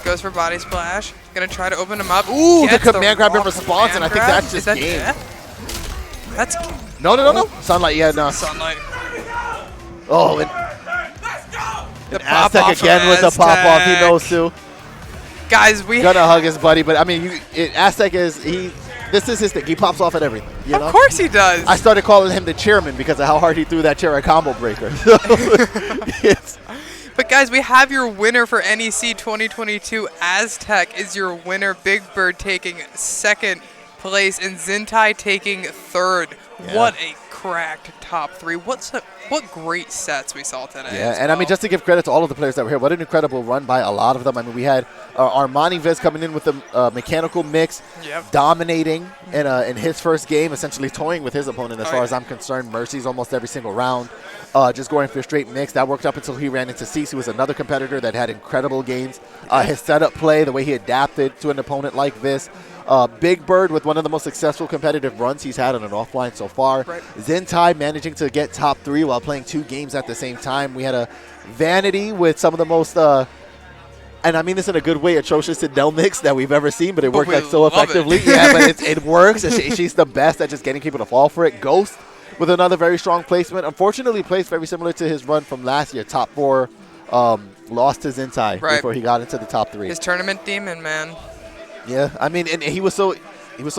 Goes for body splash. Gonna try to open him up. Ooh, the command grab in response, and I think that's just game. That's no. Sunlight, yeah, no. Sunlight. Oh, and Aztec again with the pop off. He knows too. Guys, we gonna hug his buddy, but I mean, Aztec is this is his thing. He pops off at everything. You know? Of course he does. I started calling him the chairman because of how hard he threw that chair at combo breaker. But guys, we have your winner for NEC 2022. Aztec is your winner. Big Bird taking second place and Zintai taking third. Yeah. What a cracked top three. What great sets we saw today. Yeah, and I mean, just to give credit to all of the players that were here, what an incredible run by a lot of them. I mean, we had Armani Viz coming in with the mechanical mix, dominating in his first game, essentially toying with his opponent as far as I'm concerned. Mercy's almost every single round, just going for a straight mix. That worked up until he ran into Cease, who was another competitor that had incredible games. His setup play, the way he adapted to an opponent like this. Big Bird with one of the most successful competitive runs he's had on an offline so far. Right. Zintai managing to get top three while playing 2 games at the same time. We had a Vanity with some of the most, and I mean this in a good way, atrocious Sindel mix that we've ever seen, but it worked like so effectively. Yeah, but it works. She's the best at just getting people to fall for it. Gh0st with another very strong placement. Unfortunately, placed very similar to his run from last year. Top 4, lost to Zintai before he got into the top 3. His tournament demon, man. Yeah, I mean, and he was so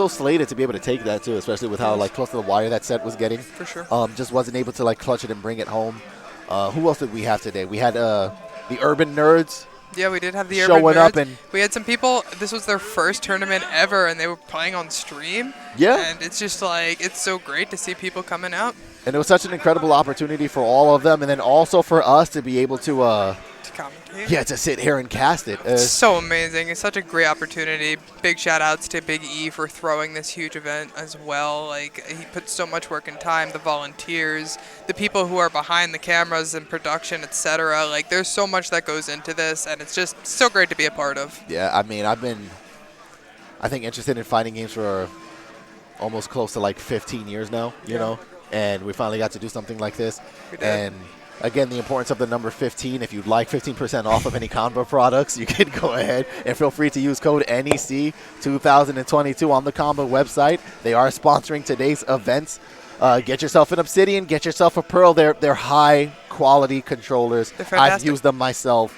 slated to be able to take that too, especially with how like close to the wire that set was getting. For sure. Just wasn't able to like clutch it and bring it home. Who else did we have today? We had the Urban Nerds. Yeah, we did have the Urban Nerds. Up and we had some people. This was their first tournament ever, and they were playing on stream. Yeah. And it's just like it's so great to see people coming out. And it was such an incredible opportunity for all of them, and then also for us to be able to commentate. Yeah, to sit here and cast it. It's so amazing. It's such a great opportunity. Big shout outs to Big E for throwing this huge event as well. Like, he put so much work and time, the volunteers, the people who are behind the cameras and production, etc. Like, there's so much that goes into this, and it's just so great to be a part of. Yeah, I mean, I've been, I think, interested in fighting games for almost close to like 15 years now, you know, and we finally got to do something like this. We did. And again, the importance of the number 15. If you'd like 15% off of any Combo products, you can go ahead and feel free to use code NEC 2022 on the Combo website. They are sponsoring today's events. Get yourself an Obsidian, get yourself a Pearl. They're high quality controllers. I've used them myself.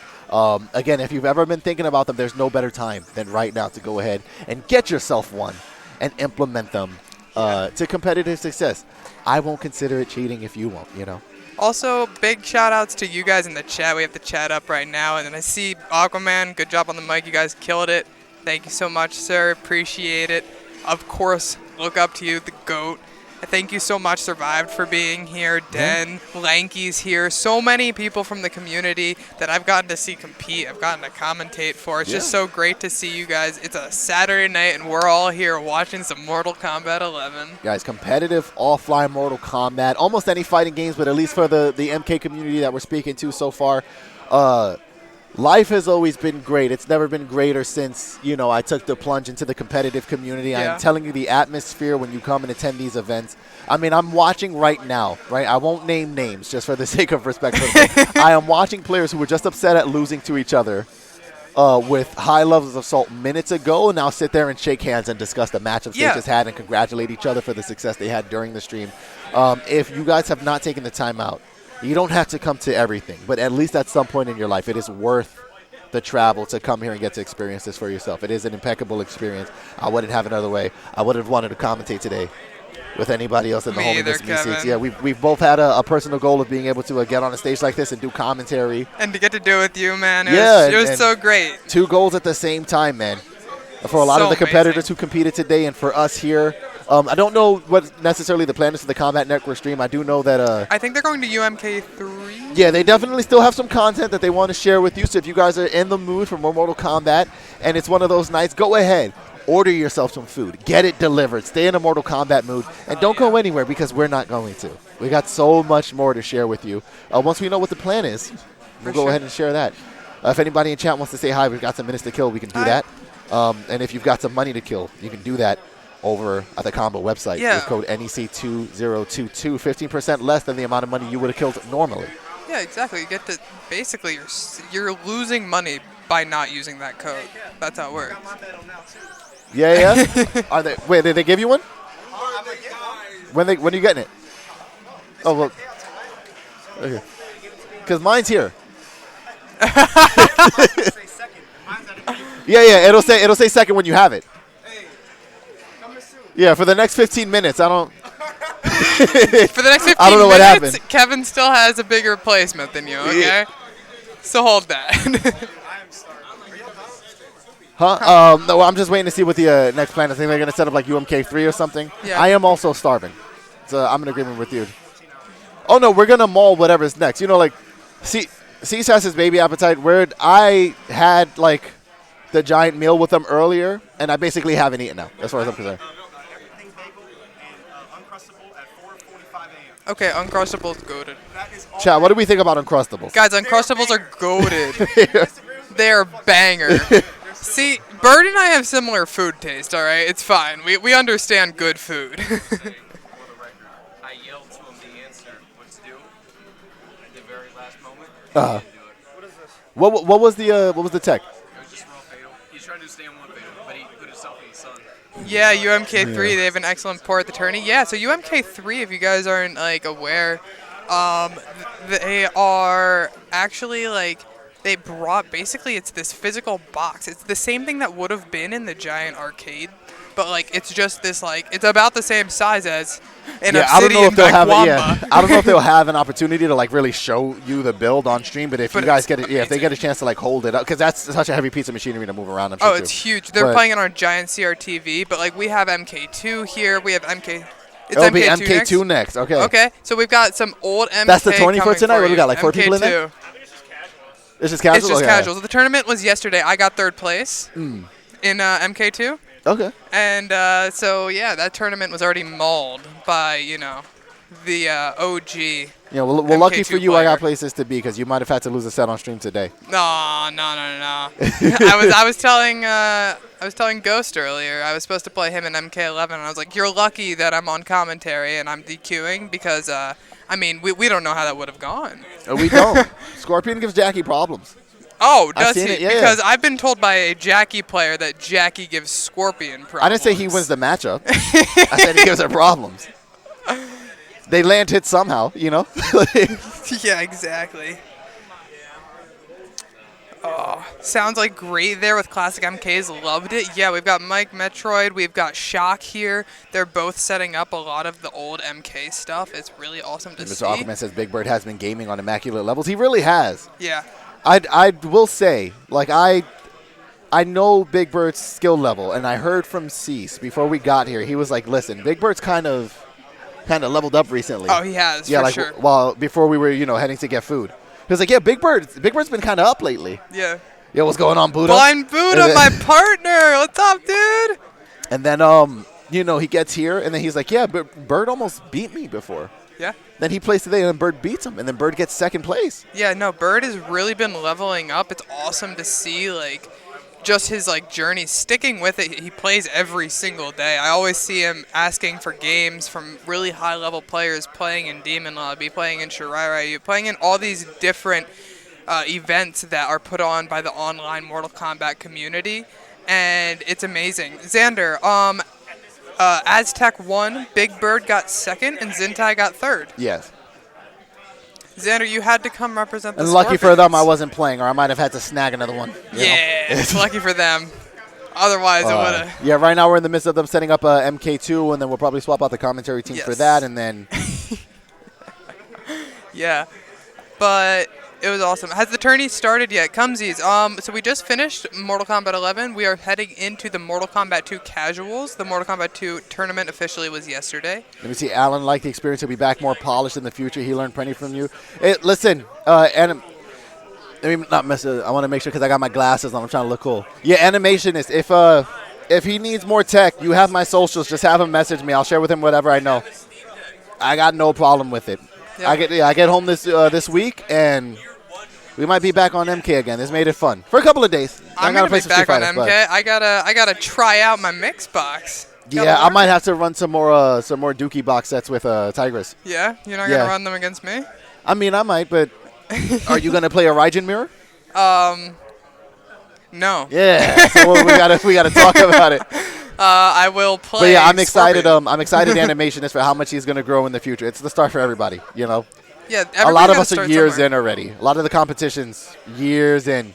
Again, if you've ever been thinking about them, there's no better time than right now to go ahead and get yourself one and implement them to competitive success. I won't consider it cheating if you won't, you know. Also, big shout-outs to you guys in the chat. We have the chat up right now. And then I see Aquaman. Good job on the mic. You guys killed it. Thank you so much, sir. Appreciate it. Of course, look up to you, the GOAT. Thank you so much, Survived, for being here. Den, Lanky's here. So many people from the community that I've gotten to see compete. I've gotten to commentate for. It's just so great to see you guys. It's a Saturday night, and we're all here watching some Mortal Kombat 11. Guys, competitive offline Mortal Kombat. Almost any fighting games, but at least for the MK community that we're speaking to so far, life has always been great. It's never been greater since, you know, I took the plunge into the competitive community. Yeah. I'm telling you, the atmosphere when you come and attend these events. I mean, I'm watching right now, right? I won't name names just for the sake of respect. I am watching players who were just upset at losing to each other with high levels of salt minutes ago, and now sit there and shake hands and discuss the matchups they just had and congratulate each other for the success they had during the stream. If you guys have not taken the time out, you don't have to come to everything, but at least at some point in your life, it is worth the travel to come here and get to experience this for yourself. It is an impeccable experience. I wouldn't have it another way. I would have wanted to commentate today with anybody else in the home in this seats. Yeah, we've both had a personal goal of being able to get on a stage like this and do commentary. And to get to do it with you, man. It was so great. 2 goals at the same time, man. For a lot of the competitors who competed today, and for us here, I don't know what necessarily the plan is for the KombatNetwork stream. I do know that I think they're going to UMK3. Yeah, they definitely still have some content that they want to share with you. So if you guys are in the mood for more Mortal Kombat and it's one of those nights, go ahead. Order yourself some food. Get it delivered. Stay in a Mortal Kombat mood. And don't go anywhere because we're not going to. We got so much more to share with you. Once we know what the plan is, we'll go ahead and share that. If anybody in chat wants to say hi, we've got some minutes to kill, we can do that. And if you've got some money to kill, you can do that over at the Combo website with code NEC2022, 15% less than the amount of money you would have killed normally. Yeah, exactly. You get to basically you're losing money by not using that code. That's how it works. Yeah. Are they? Wait, did they give you one? When are you getting it? Oh well. Okay. Because mine's here. Yeah. It'll say second when you have it. Yeah, for the next 15 minutes, I don't. For the next 15 I don't know what minutes, happened. Kevin still has a bigger placement than you. Okay. Yeah. So hold that. Huh? No, I'm just waiting to see what the next plan is. I think they're going to set up like UMK3 or something. Yeah. I am also starving. So I'm in agreement with you. Oh, no, we're going to maul whatever's next. You know, like, Cease has his baby appetite. Where I had, like, the giant meal with them earlier, and I basically haven't eaten now, as far as I'm concerned. Okay, Uncrustables goated. Chat, what do we think about Uncrustables? Guys, Uncrustables are goated. They're banger. See, Bird and I have similar food taste, all right? It's fine. We understand good food. I yelled to him the answer, what to do at the very last moment. What is this? What was the tech? It was just raw fatal. He's trying to stay on one fatal, but he put himself in the sun. Yeah, UMK3, they have an excellent port at the tourney. Yeah, so UMK3, if you guys aren't, like, aware, they are actually, like, they brought, basically, it's this physical box. It's the same thing that would have been in the giant arcade, but, like, it's just this, like, it's about the same size as an Obsidian Bakwamba. I don't know if they'll have an opportunity to, like, really show you the build on stream, but if you guys get it, if they get a chance to, like, hold it up, because that's such a heavy piece of machinery to move around, I'm sure, it's huge. They're playing it on a giant CRTV, but, like, we have MK2 here. We have MK... It'll be MK2 next. Okay. Okay, so we've got some old MK. That's the tourney for tonight? What do we got, like 4 people in there? It's just casual? It's just casual. So the tournament was yesterday. I got 3rd place in MK2. Okay. And so, yeah, that tournament was already mauled by, you know, the OG. Yeah, well, lucky for you, I got places to be because you might have had to lose a set on stream today. No. I was telling Gh0st earlier. I was supposed to play him in MK11, and I was like, "You're lucky that I'm on commentary and I'm DQing because, I mean, we don't know how that would have gone." We don't. Scorpion gives Jackie problems. Oh, does he? Yeah, because I've been told by a Jackie player that Jackie gives Scorpion problems. I didn't say he wins the matchup. I said he gives her problems. They land hits somehow, you know? Yeah, exactly. Oh, sounds like great there with Classic MKs. Loved it. Yeah, we've got Mikemetroid. We've got Shock here. They're both setting up a lot of the old MK stuff. It's really awesome to see. Mr. Aquaman says Big Bird has been gaming on immaculate levels. He really has. Yeah. I will say, like, I know Big Bird's skill level, and I heard from Cease before we got here. He was like, listen, Big Bird's kind of kind of leveled up recently. Oh, he has, yeah, for like sure. while before we were, heading to get food. He was like, yeah, Big Bird's been kind of up lately. Yeah. Yo, what's going on, Buddha? Blind Buddha, my partner. What's up, dude? And then, he gets here, and then he's like, yeah, but Bird almost beat me before. Yeah. Then he plays today, and then Bird beats him, and then Bird gets second place. Yeah, no, Bird has really been leveling up. It's awesome to see, like, just his, like, journey, sticking with it. He plays every single day. I always see him asking for games from really high-level players, playing in Demon Lobby, playing in Shirairai, playing in all these different events that are put on by the online Mortal Kombat community, and it's amazing. Xander, Aztec won, Big Bird got second, and Zintai got third. Yes. Xander, you had to come represent the And lucky for Scorpions. them, I wasn't playing, or I might have had to snag another one. Yeah, lucky for them. Otherwise, it would have. Yeah, right now we're in the midst of them setting up a MK2, and then we'll probably swap out the commentary team for Yes. that, and then... Yeah, but it was awesome. Has the tourney started yet? Cumsies. So we just finished Mortal Kombat 11. We are heading into the Mortal Kombat 2 casuals. The Mortal Kombat 2 tournament officially was yesterday. Let me see. Alan liked the experience. He'll be back more polished in the future. He learned plenty from you. Hey, listen, and let me not mess it. I want to make sure because I got my glasses on. I'm trying to look cool. Yeah, animation is if he needs more tech, you have my socials. Just have him message me. I'll share with him whatever I know. I got no problem with it. Yep. I get home this week and we might be back on MK again. This made it fun for a couple of days. I'm gotta gonna play be back on Street MK. Fighter, I gotta try out my mix box. yeah, I might have to run some more Dookie box sets with Tigress. Yeah, you're not Yeah. gonna run them against me. I mean, I might, but are you gonna play a Raijin mirror? No. Yeah, so we gotta talk about it. I will play. But yeah, I'm excited. Scorpion. I'm excited. Animation is for how much he's gonna grow in the future. It's the start for everybody. Yeah, A lot everybody of us gotta are start years somewhere. in already. A lot of the competitions, years in.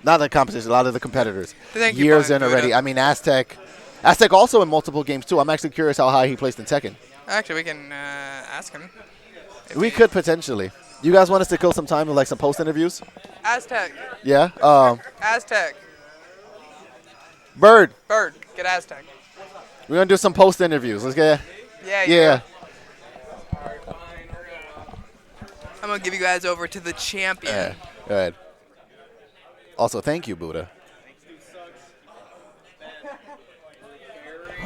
Not the competition. A lot of the competitors, Thank you, years Blind in already. Buddha. I mean, Aztec also in multiple games too. I'm actually curious how high he placed in Tekken. Actually, we can ask him. We could potentially. You guys want us to kill some time with like some post interviews? Aztec. Yeah. Aztec. Bird, Bird. Get Aztec. we're gonna do some post interviews. Let's get. Yeah. Yeah. I'm gonna give you guys over to the champion. Go ahead. Also, thank you, Buddha.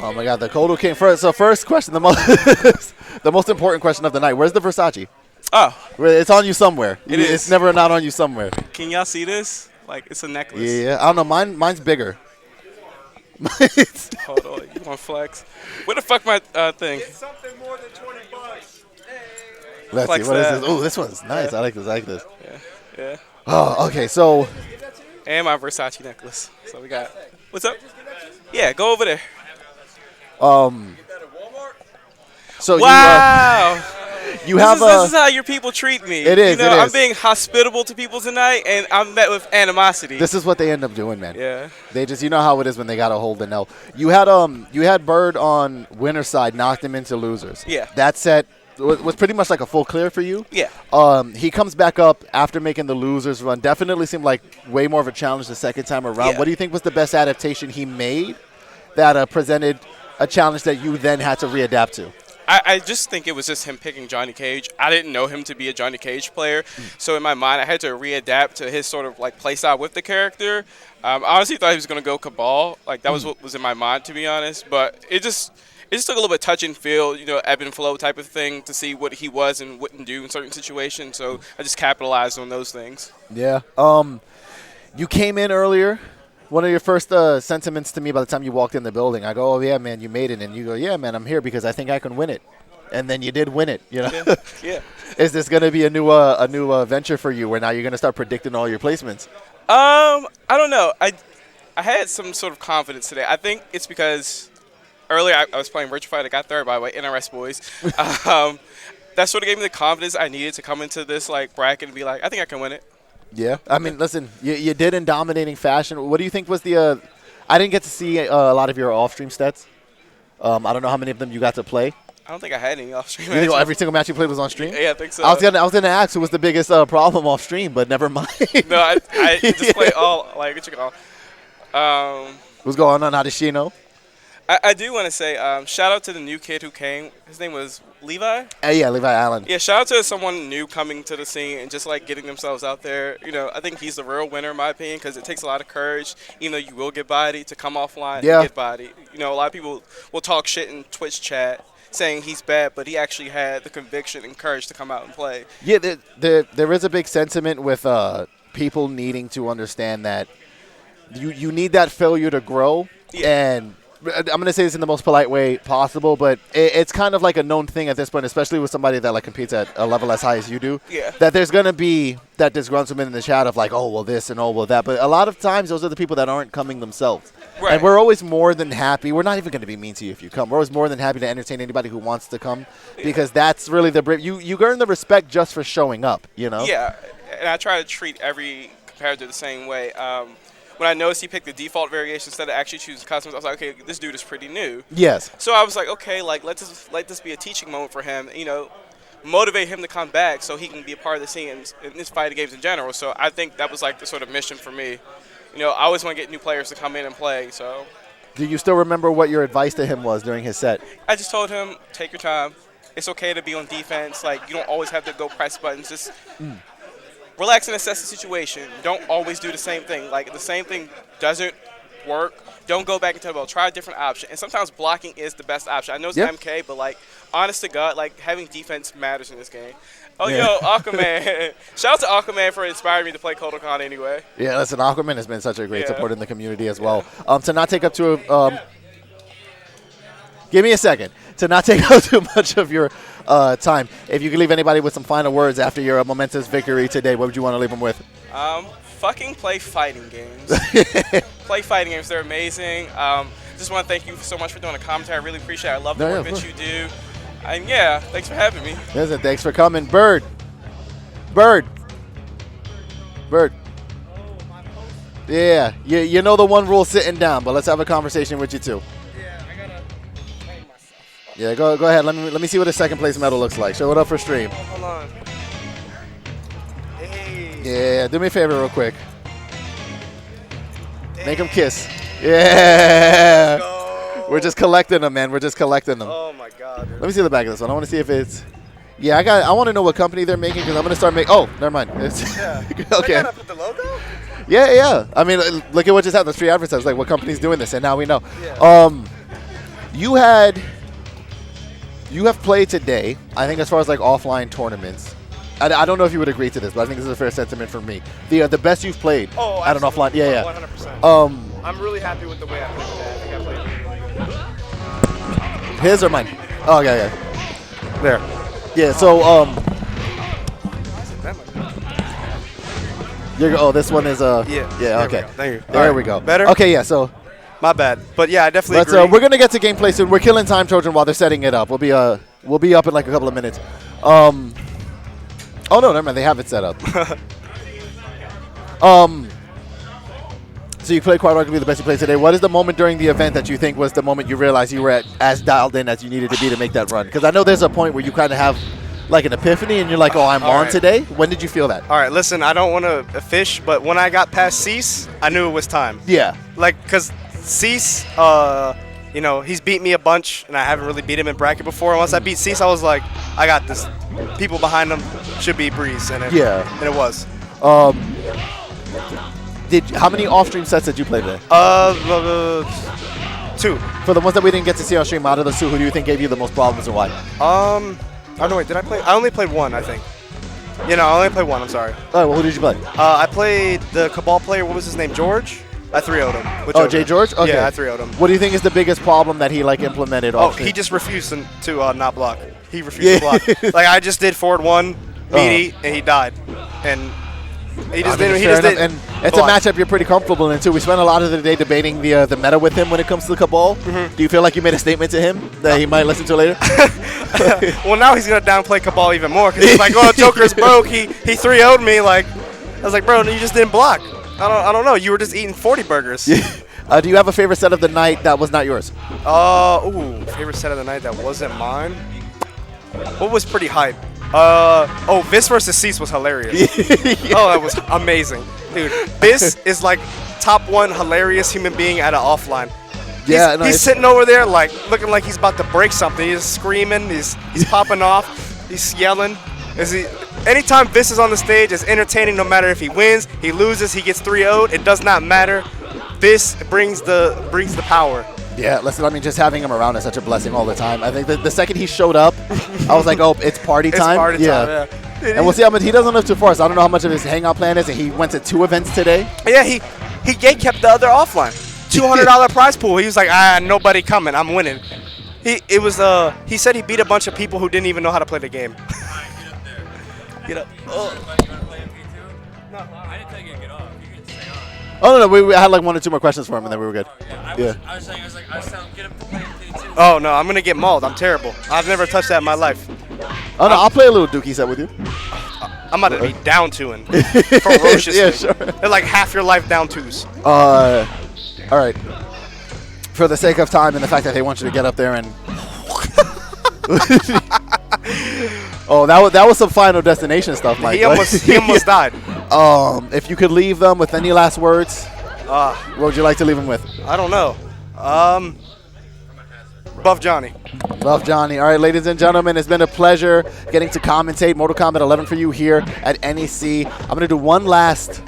Oh my God, the Kodo came first. So first question, the most important question of the night. Where's the Versace? Oh, It's on you somewhere. It It's is. never not on you somewhere. can y'all see this? Like, it's a necklace. Yeah, I don't know. Mine's bigger. Hold on, you want flex? Where the fuck my thing? Something more than $20. Let's see. Flex What is that. this? Oh, this one's nice. I like this. Yeah. Oh, okay. So And my Versace necklace. So we got. What's up? Yeah, go over there. so Wow. you have this is how your people treat me. It is, You know, it I'm is. being hospitable to people tonight, and I'm met with animosity. this is what they end up doing, man. Yeah. They just, you know how it is when they gotta hold the L. You had Bird on winner's side, knocked him into losers. Yeah. That set was pretty much like a full clear for you. Yeah. He comes back up after making the losers run. Definitely seemed like way more of a challenge the second time around. Yeah. What do you think was the best adaptation he made that presented a challenge that you then had to readapt to? I just think it was just him picking Johnny Cage. I didn't know him to be a Johnny Cage player, so in my mind I had to readapt to his sort of like playstyle with the character. I honestly thought he was going to go Cabal. Like that was what was in my mind, to be honest. But it just took a little bit of touch and feel, ebb and flow type of thing to see what he was and wouldn't do in certain situations. So I just capitalized on those things. Yeah. You came in earlier. One of your first sentiments to me by the time you walked in the building, I go, "Oh yeah, man, you made it," and you go, "Yeah, man, I'm here because I think I can win it," and then you did win it. Yeah. Is this going to be a new venture for you, where now you're going to start predicting all your placements? I don't know. I had some sort of confidence today. I think it's because earlier I was playing Virtua Fighter. I got third, by the way, NRS boys. That sort of gave me the confidence I needed to come into this like bracket and be like, I think I can win it. Yeah. I mean, listen, you did in dominating fashion. What do you think was the I didn't get to see a lot of your off-stream stats. I don't know how many of them you got to play. I don't think I had any off-stream You think matches. every single match you played was on stream? Yeah, I think so. I was gonna ask who was the biggest problem off stream, but never mind. No, I just play all, like, what you call. What's going on? How does she know? I do want to say shout out to the new kid who came. His name was Levi. Yeah, Levi Allen. Yeah, shout out to someone new coming to the scene and just like getting themselves out there. You know, I think he's the real winner in my opinion because it takes a lot of courage, even though you will get bodied, to come offline and get bodied. You know, a lot of people will talk shit in Twitch chat saying he's bad, but he actually had the conviction and courage to come out and play. Yeah, there is a big sentiment with people needing to understand that you need that failure to grow. Yeah. And I'm going to say this in the most polite way possible, but it's kind of like a known thing at this point, especially with somebody that like competes at a level as high as you do, that there's going to be that disgruntlement in the chat of like, oh, well, this and oh, well, that. But a lot of times those are the people that aren't coming themselves. Right. And we're always more than happy. We're not even going to be mean to you if you come. We're always more than happy to entertain anybody who wants to come because that's really the you earn the respect just for showing up, you know? Yeah, and I try to treat every competitor the same way. When I noticed he picked the default variation instead of actually choosing customs, I was like, okay, this dude is pretty new. Yes. So I was like, okay, like let this be a teaching moment for him. You know, motivate him to come back so he can be a part of the scene in this fighting games in general. So I think that was like the sort of mission for me. You know, I always want to get new players to come in and play. So. Do you still remember what your advice to him was during his set? I just told him, take your time. It's okay to be on defense. Like you don't always have to go press buttons. Just. Relax and assess the situation. Don't always do the same thing. Like, if the same thing doesn't work, don't go back and tell, well, try a different option. And sometimes blocking is the best option. I know it's MK, but, like, honest to God, like, having defense matters in this game. Oh, yo, Aquaman. Shout out to Aquaman for inspiring me to play Kodokan anyway. Yeah, listen, Aquaman has been such a great support in the community as well. To not take up too give me a second. To not take up too much of your time, if you could leave anybody with some final words after your momentous victory today, what would you want to leave them with? Fucking play fighting games. Play fighting games. They're amazing. Just want to thank you so much for doing the commentary. I really appreciate it. I love the work that you do. And, yeah, thanks for having me. Listen, thanks for coming. Bird. Yeah, you know the one rule sitting down, but let's have a conversation with you, too. Yeah, go ahead. Let me see what a second place medal looks like. Show it up for stream. Hold on. Hey. Yeah, do me a favor real quick. Make him kiss. Yeah. We're just collecting them, man. We're just collecting them. Oh my God. Dude. Let me see the back of this one. I want to see if it's. Yeah, I want to know what company they're making because I'm gonna start making. Oh, never mind. Yeah. Okay. I gotta put the logo. Yeah. I mean, look at what just happened. There's 3 advertisements. Like, what company's doing this? And now we know. Yeah. You have played today, I think, as far as like offline tournaments. I don't know if you would agree to this, but I think this is a fair sentiment from me. The best you've played at an offline. Yeah. 100%. I'm really happy with the way I played today. I think I played. His or mine? Oh, yeah. There. Yeah. So this one is Yeah. Okay. Thank you. There we go. Better. Okay. Yeah. So. My bad. But yeah, I definitely agree. We're gonna get to gameplay soon. We're killing time, Trojan, while they're setting it up. We'll be up in like a couple of minutes. Oh no, never mind. They have it set up. So you played quite arguably the best you played today. What is the moment during the event that you think was the moment you realized you were as dialed in as you needed to be to make that run? Because I know there's a point where you kind of have like an epiphany and you're like, oh, I'm on today. When did you feel that? All right, listen, I don't want to fish, but when I got past Cease, I knew it was time. Yeah. Like, because Cease, you know, he's beat me a bunch, and I haven't really beat him in bracket before. And once I beat Cease, I was like, I got this. People behind him should be breeze, and it was. How many off-stream sets did you play today? 2. For the ones that we didn't get to see on stream, out of those 2, who do you think gave you the most problems and why? I don't know, wait, did I play? I only played 1, I think. You know, I only played 1, I'm sorry. All right, well, who did you play? I played the Cabal player, what was his name, George? I 3-0'd him. JayGeorge? Okay. Yeah, I 3-0'd him. What do you think is the biggest problem that he, like, implemented? He just refused to not block. He refused to block. Like, I just did forward 1, meaty, and he died. And he just didn't. And it's a matchup you're pretty comfortable in, too. We spent a lot of the day debating the meta with him when it comes to the Cabal. Mm-hmm. Do you feel like you made a statement to him that he might listen to later? Well, now he's going to downplay Cabal even more because he's like, oh, Joker's broke. He 3-0'd me. Like, I was like, bro, you just didn't block. I don't know. You were just eating 40 burgers. Do you have a favorite set of the night that was not yours? Favorite set of the night that wasn't mine? What was pretty hype? Vis versus Cease was hilarious. Oh, that was amazing. Dude, Vis is like top 1 hilarious human being at an offline. Yeah, no, he's sitting over there like looking like he's about to break something. He's screaming. He's popping off. He's yelling. Anytime Vis is on the stage, it's entertaining. No matter if he wins, he loses, he gets 3-0'd. It does not matter. Vis brings the power. Yeah, listen, I mean, just having him around is such a blessing all the time. I think that the second he showed up, I was like, oh, it's party time. It's party time, yeah. And we'll see how much he doesn't live too far, so I don't know how much of his hangout plan is. And he went to 2 events today. Yeah, he kept the other offline. $200 prize pool. He was like, nobody coming. I'm winning. He said he beat a bunch of people who didn't even know how to play the game. Get up. Oh. No, I didn't tell you to get off. You can stay on. Oh, no, we had like 1 or 2 more questions for him, and then we were good. I was telling him, get him to play MK2. Oh, no, I'm going to get mauled. I'm terrible. I've never touched that in my life. Oh, no, I'll play a little Dookie set with you. I'm about to be down to him. Ferociously. Yeah, sure. They're like half your life down twos. All right. For the sake of time and the fact that they want you to get up there and... Oh, that was some Final Destination stuff, Mike. He almost died. If you could leave them with any last words, what would you like to leave them with? I don't know. Buff Johnny. Buff Johnny. All right, ladies and gentlemen, it's been a pleasure getting to commentate Mortal Kombat 11 for you here at NEC. I'm going to do one last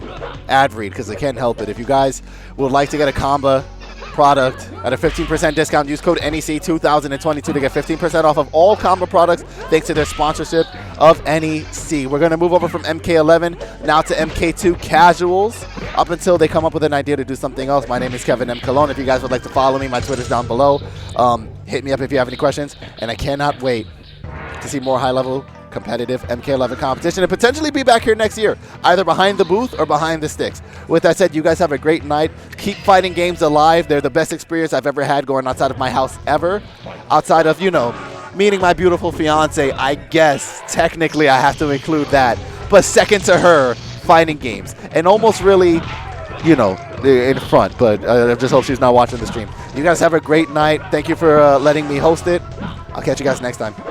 ad read because I can't help it. If you guys would like to get a Kombat product at a 15% discount, use code NEC2022 to get 15% off of all Kombat products thanks to their sponsorship of NEC. We're going to move over from MK11 now to MK2 casuals up until they come up with an idea to do something else. My name is Kevin M. Cologne. If you guys would like to follow me, my Twitter's down below. Hit me up if you have any questions, and I cannot wait to see more high-level competitive MK11 competition and potentially be back here next year, either behind the booth or behind the sticks. With that said, you guys have a great night. Keep fighting games alive. They're the best experience I've ever had going outside of my house ever. Outside of, meeting my beautiful fiance, I guess technically I have to include that. But second to her, fighting games. And almost really, in front. But I just hope she's not watching the stream. You guys have a great night. Thank you for letting me host it. I'll catch you guys next time.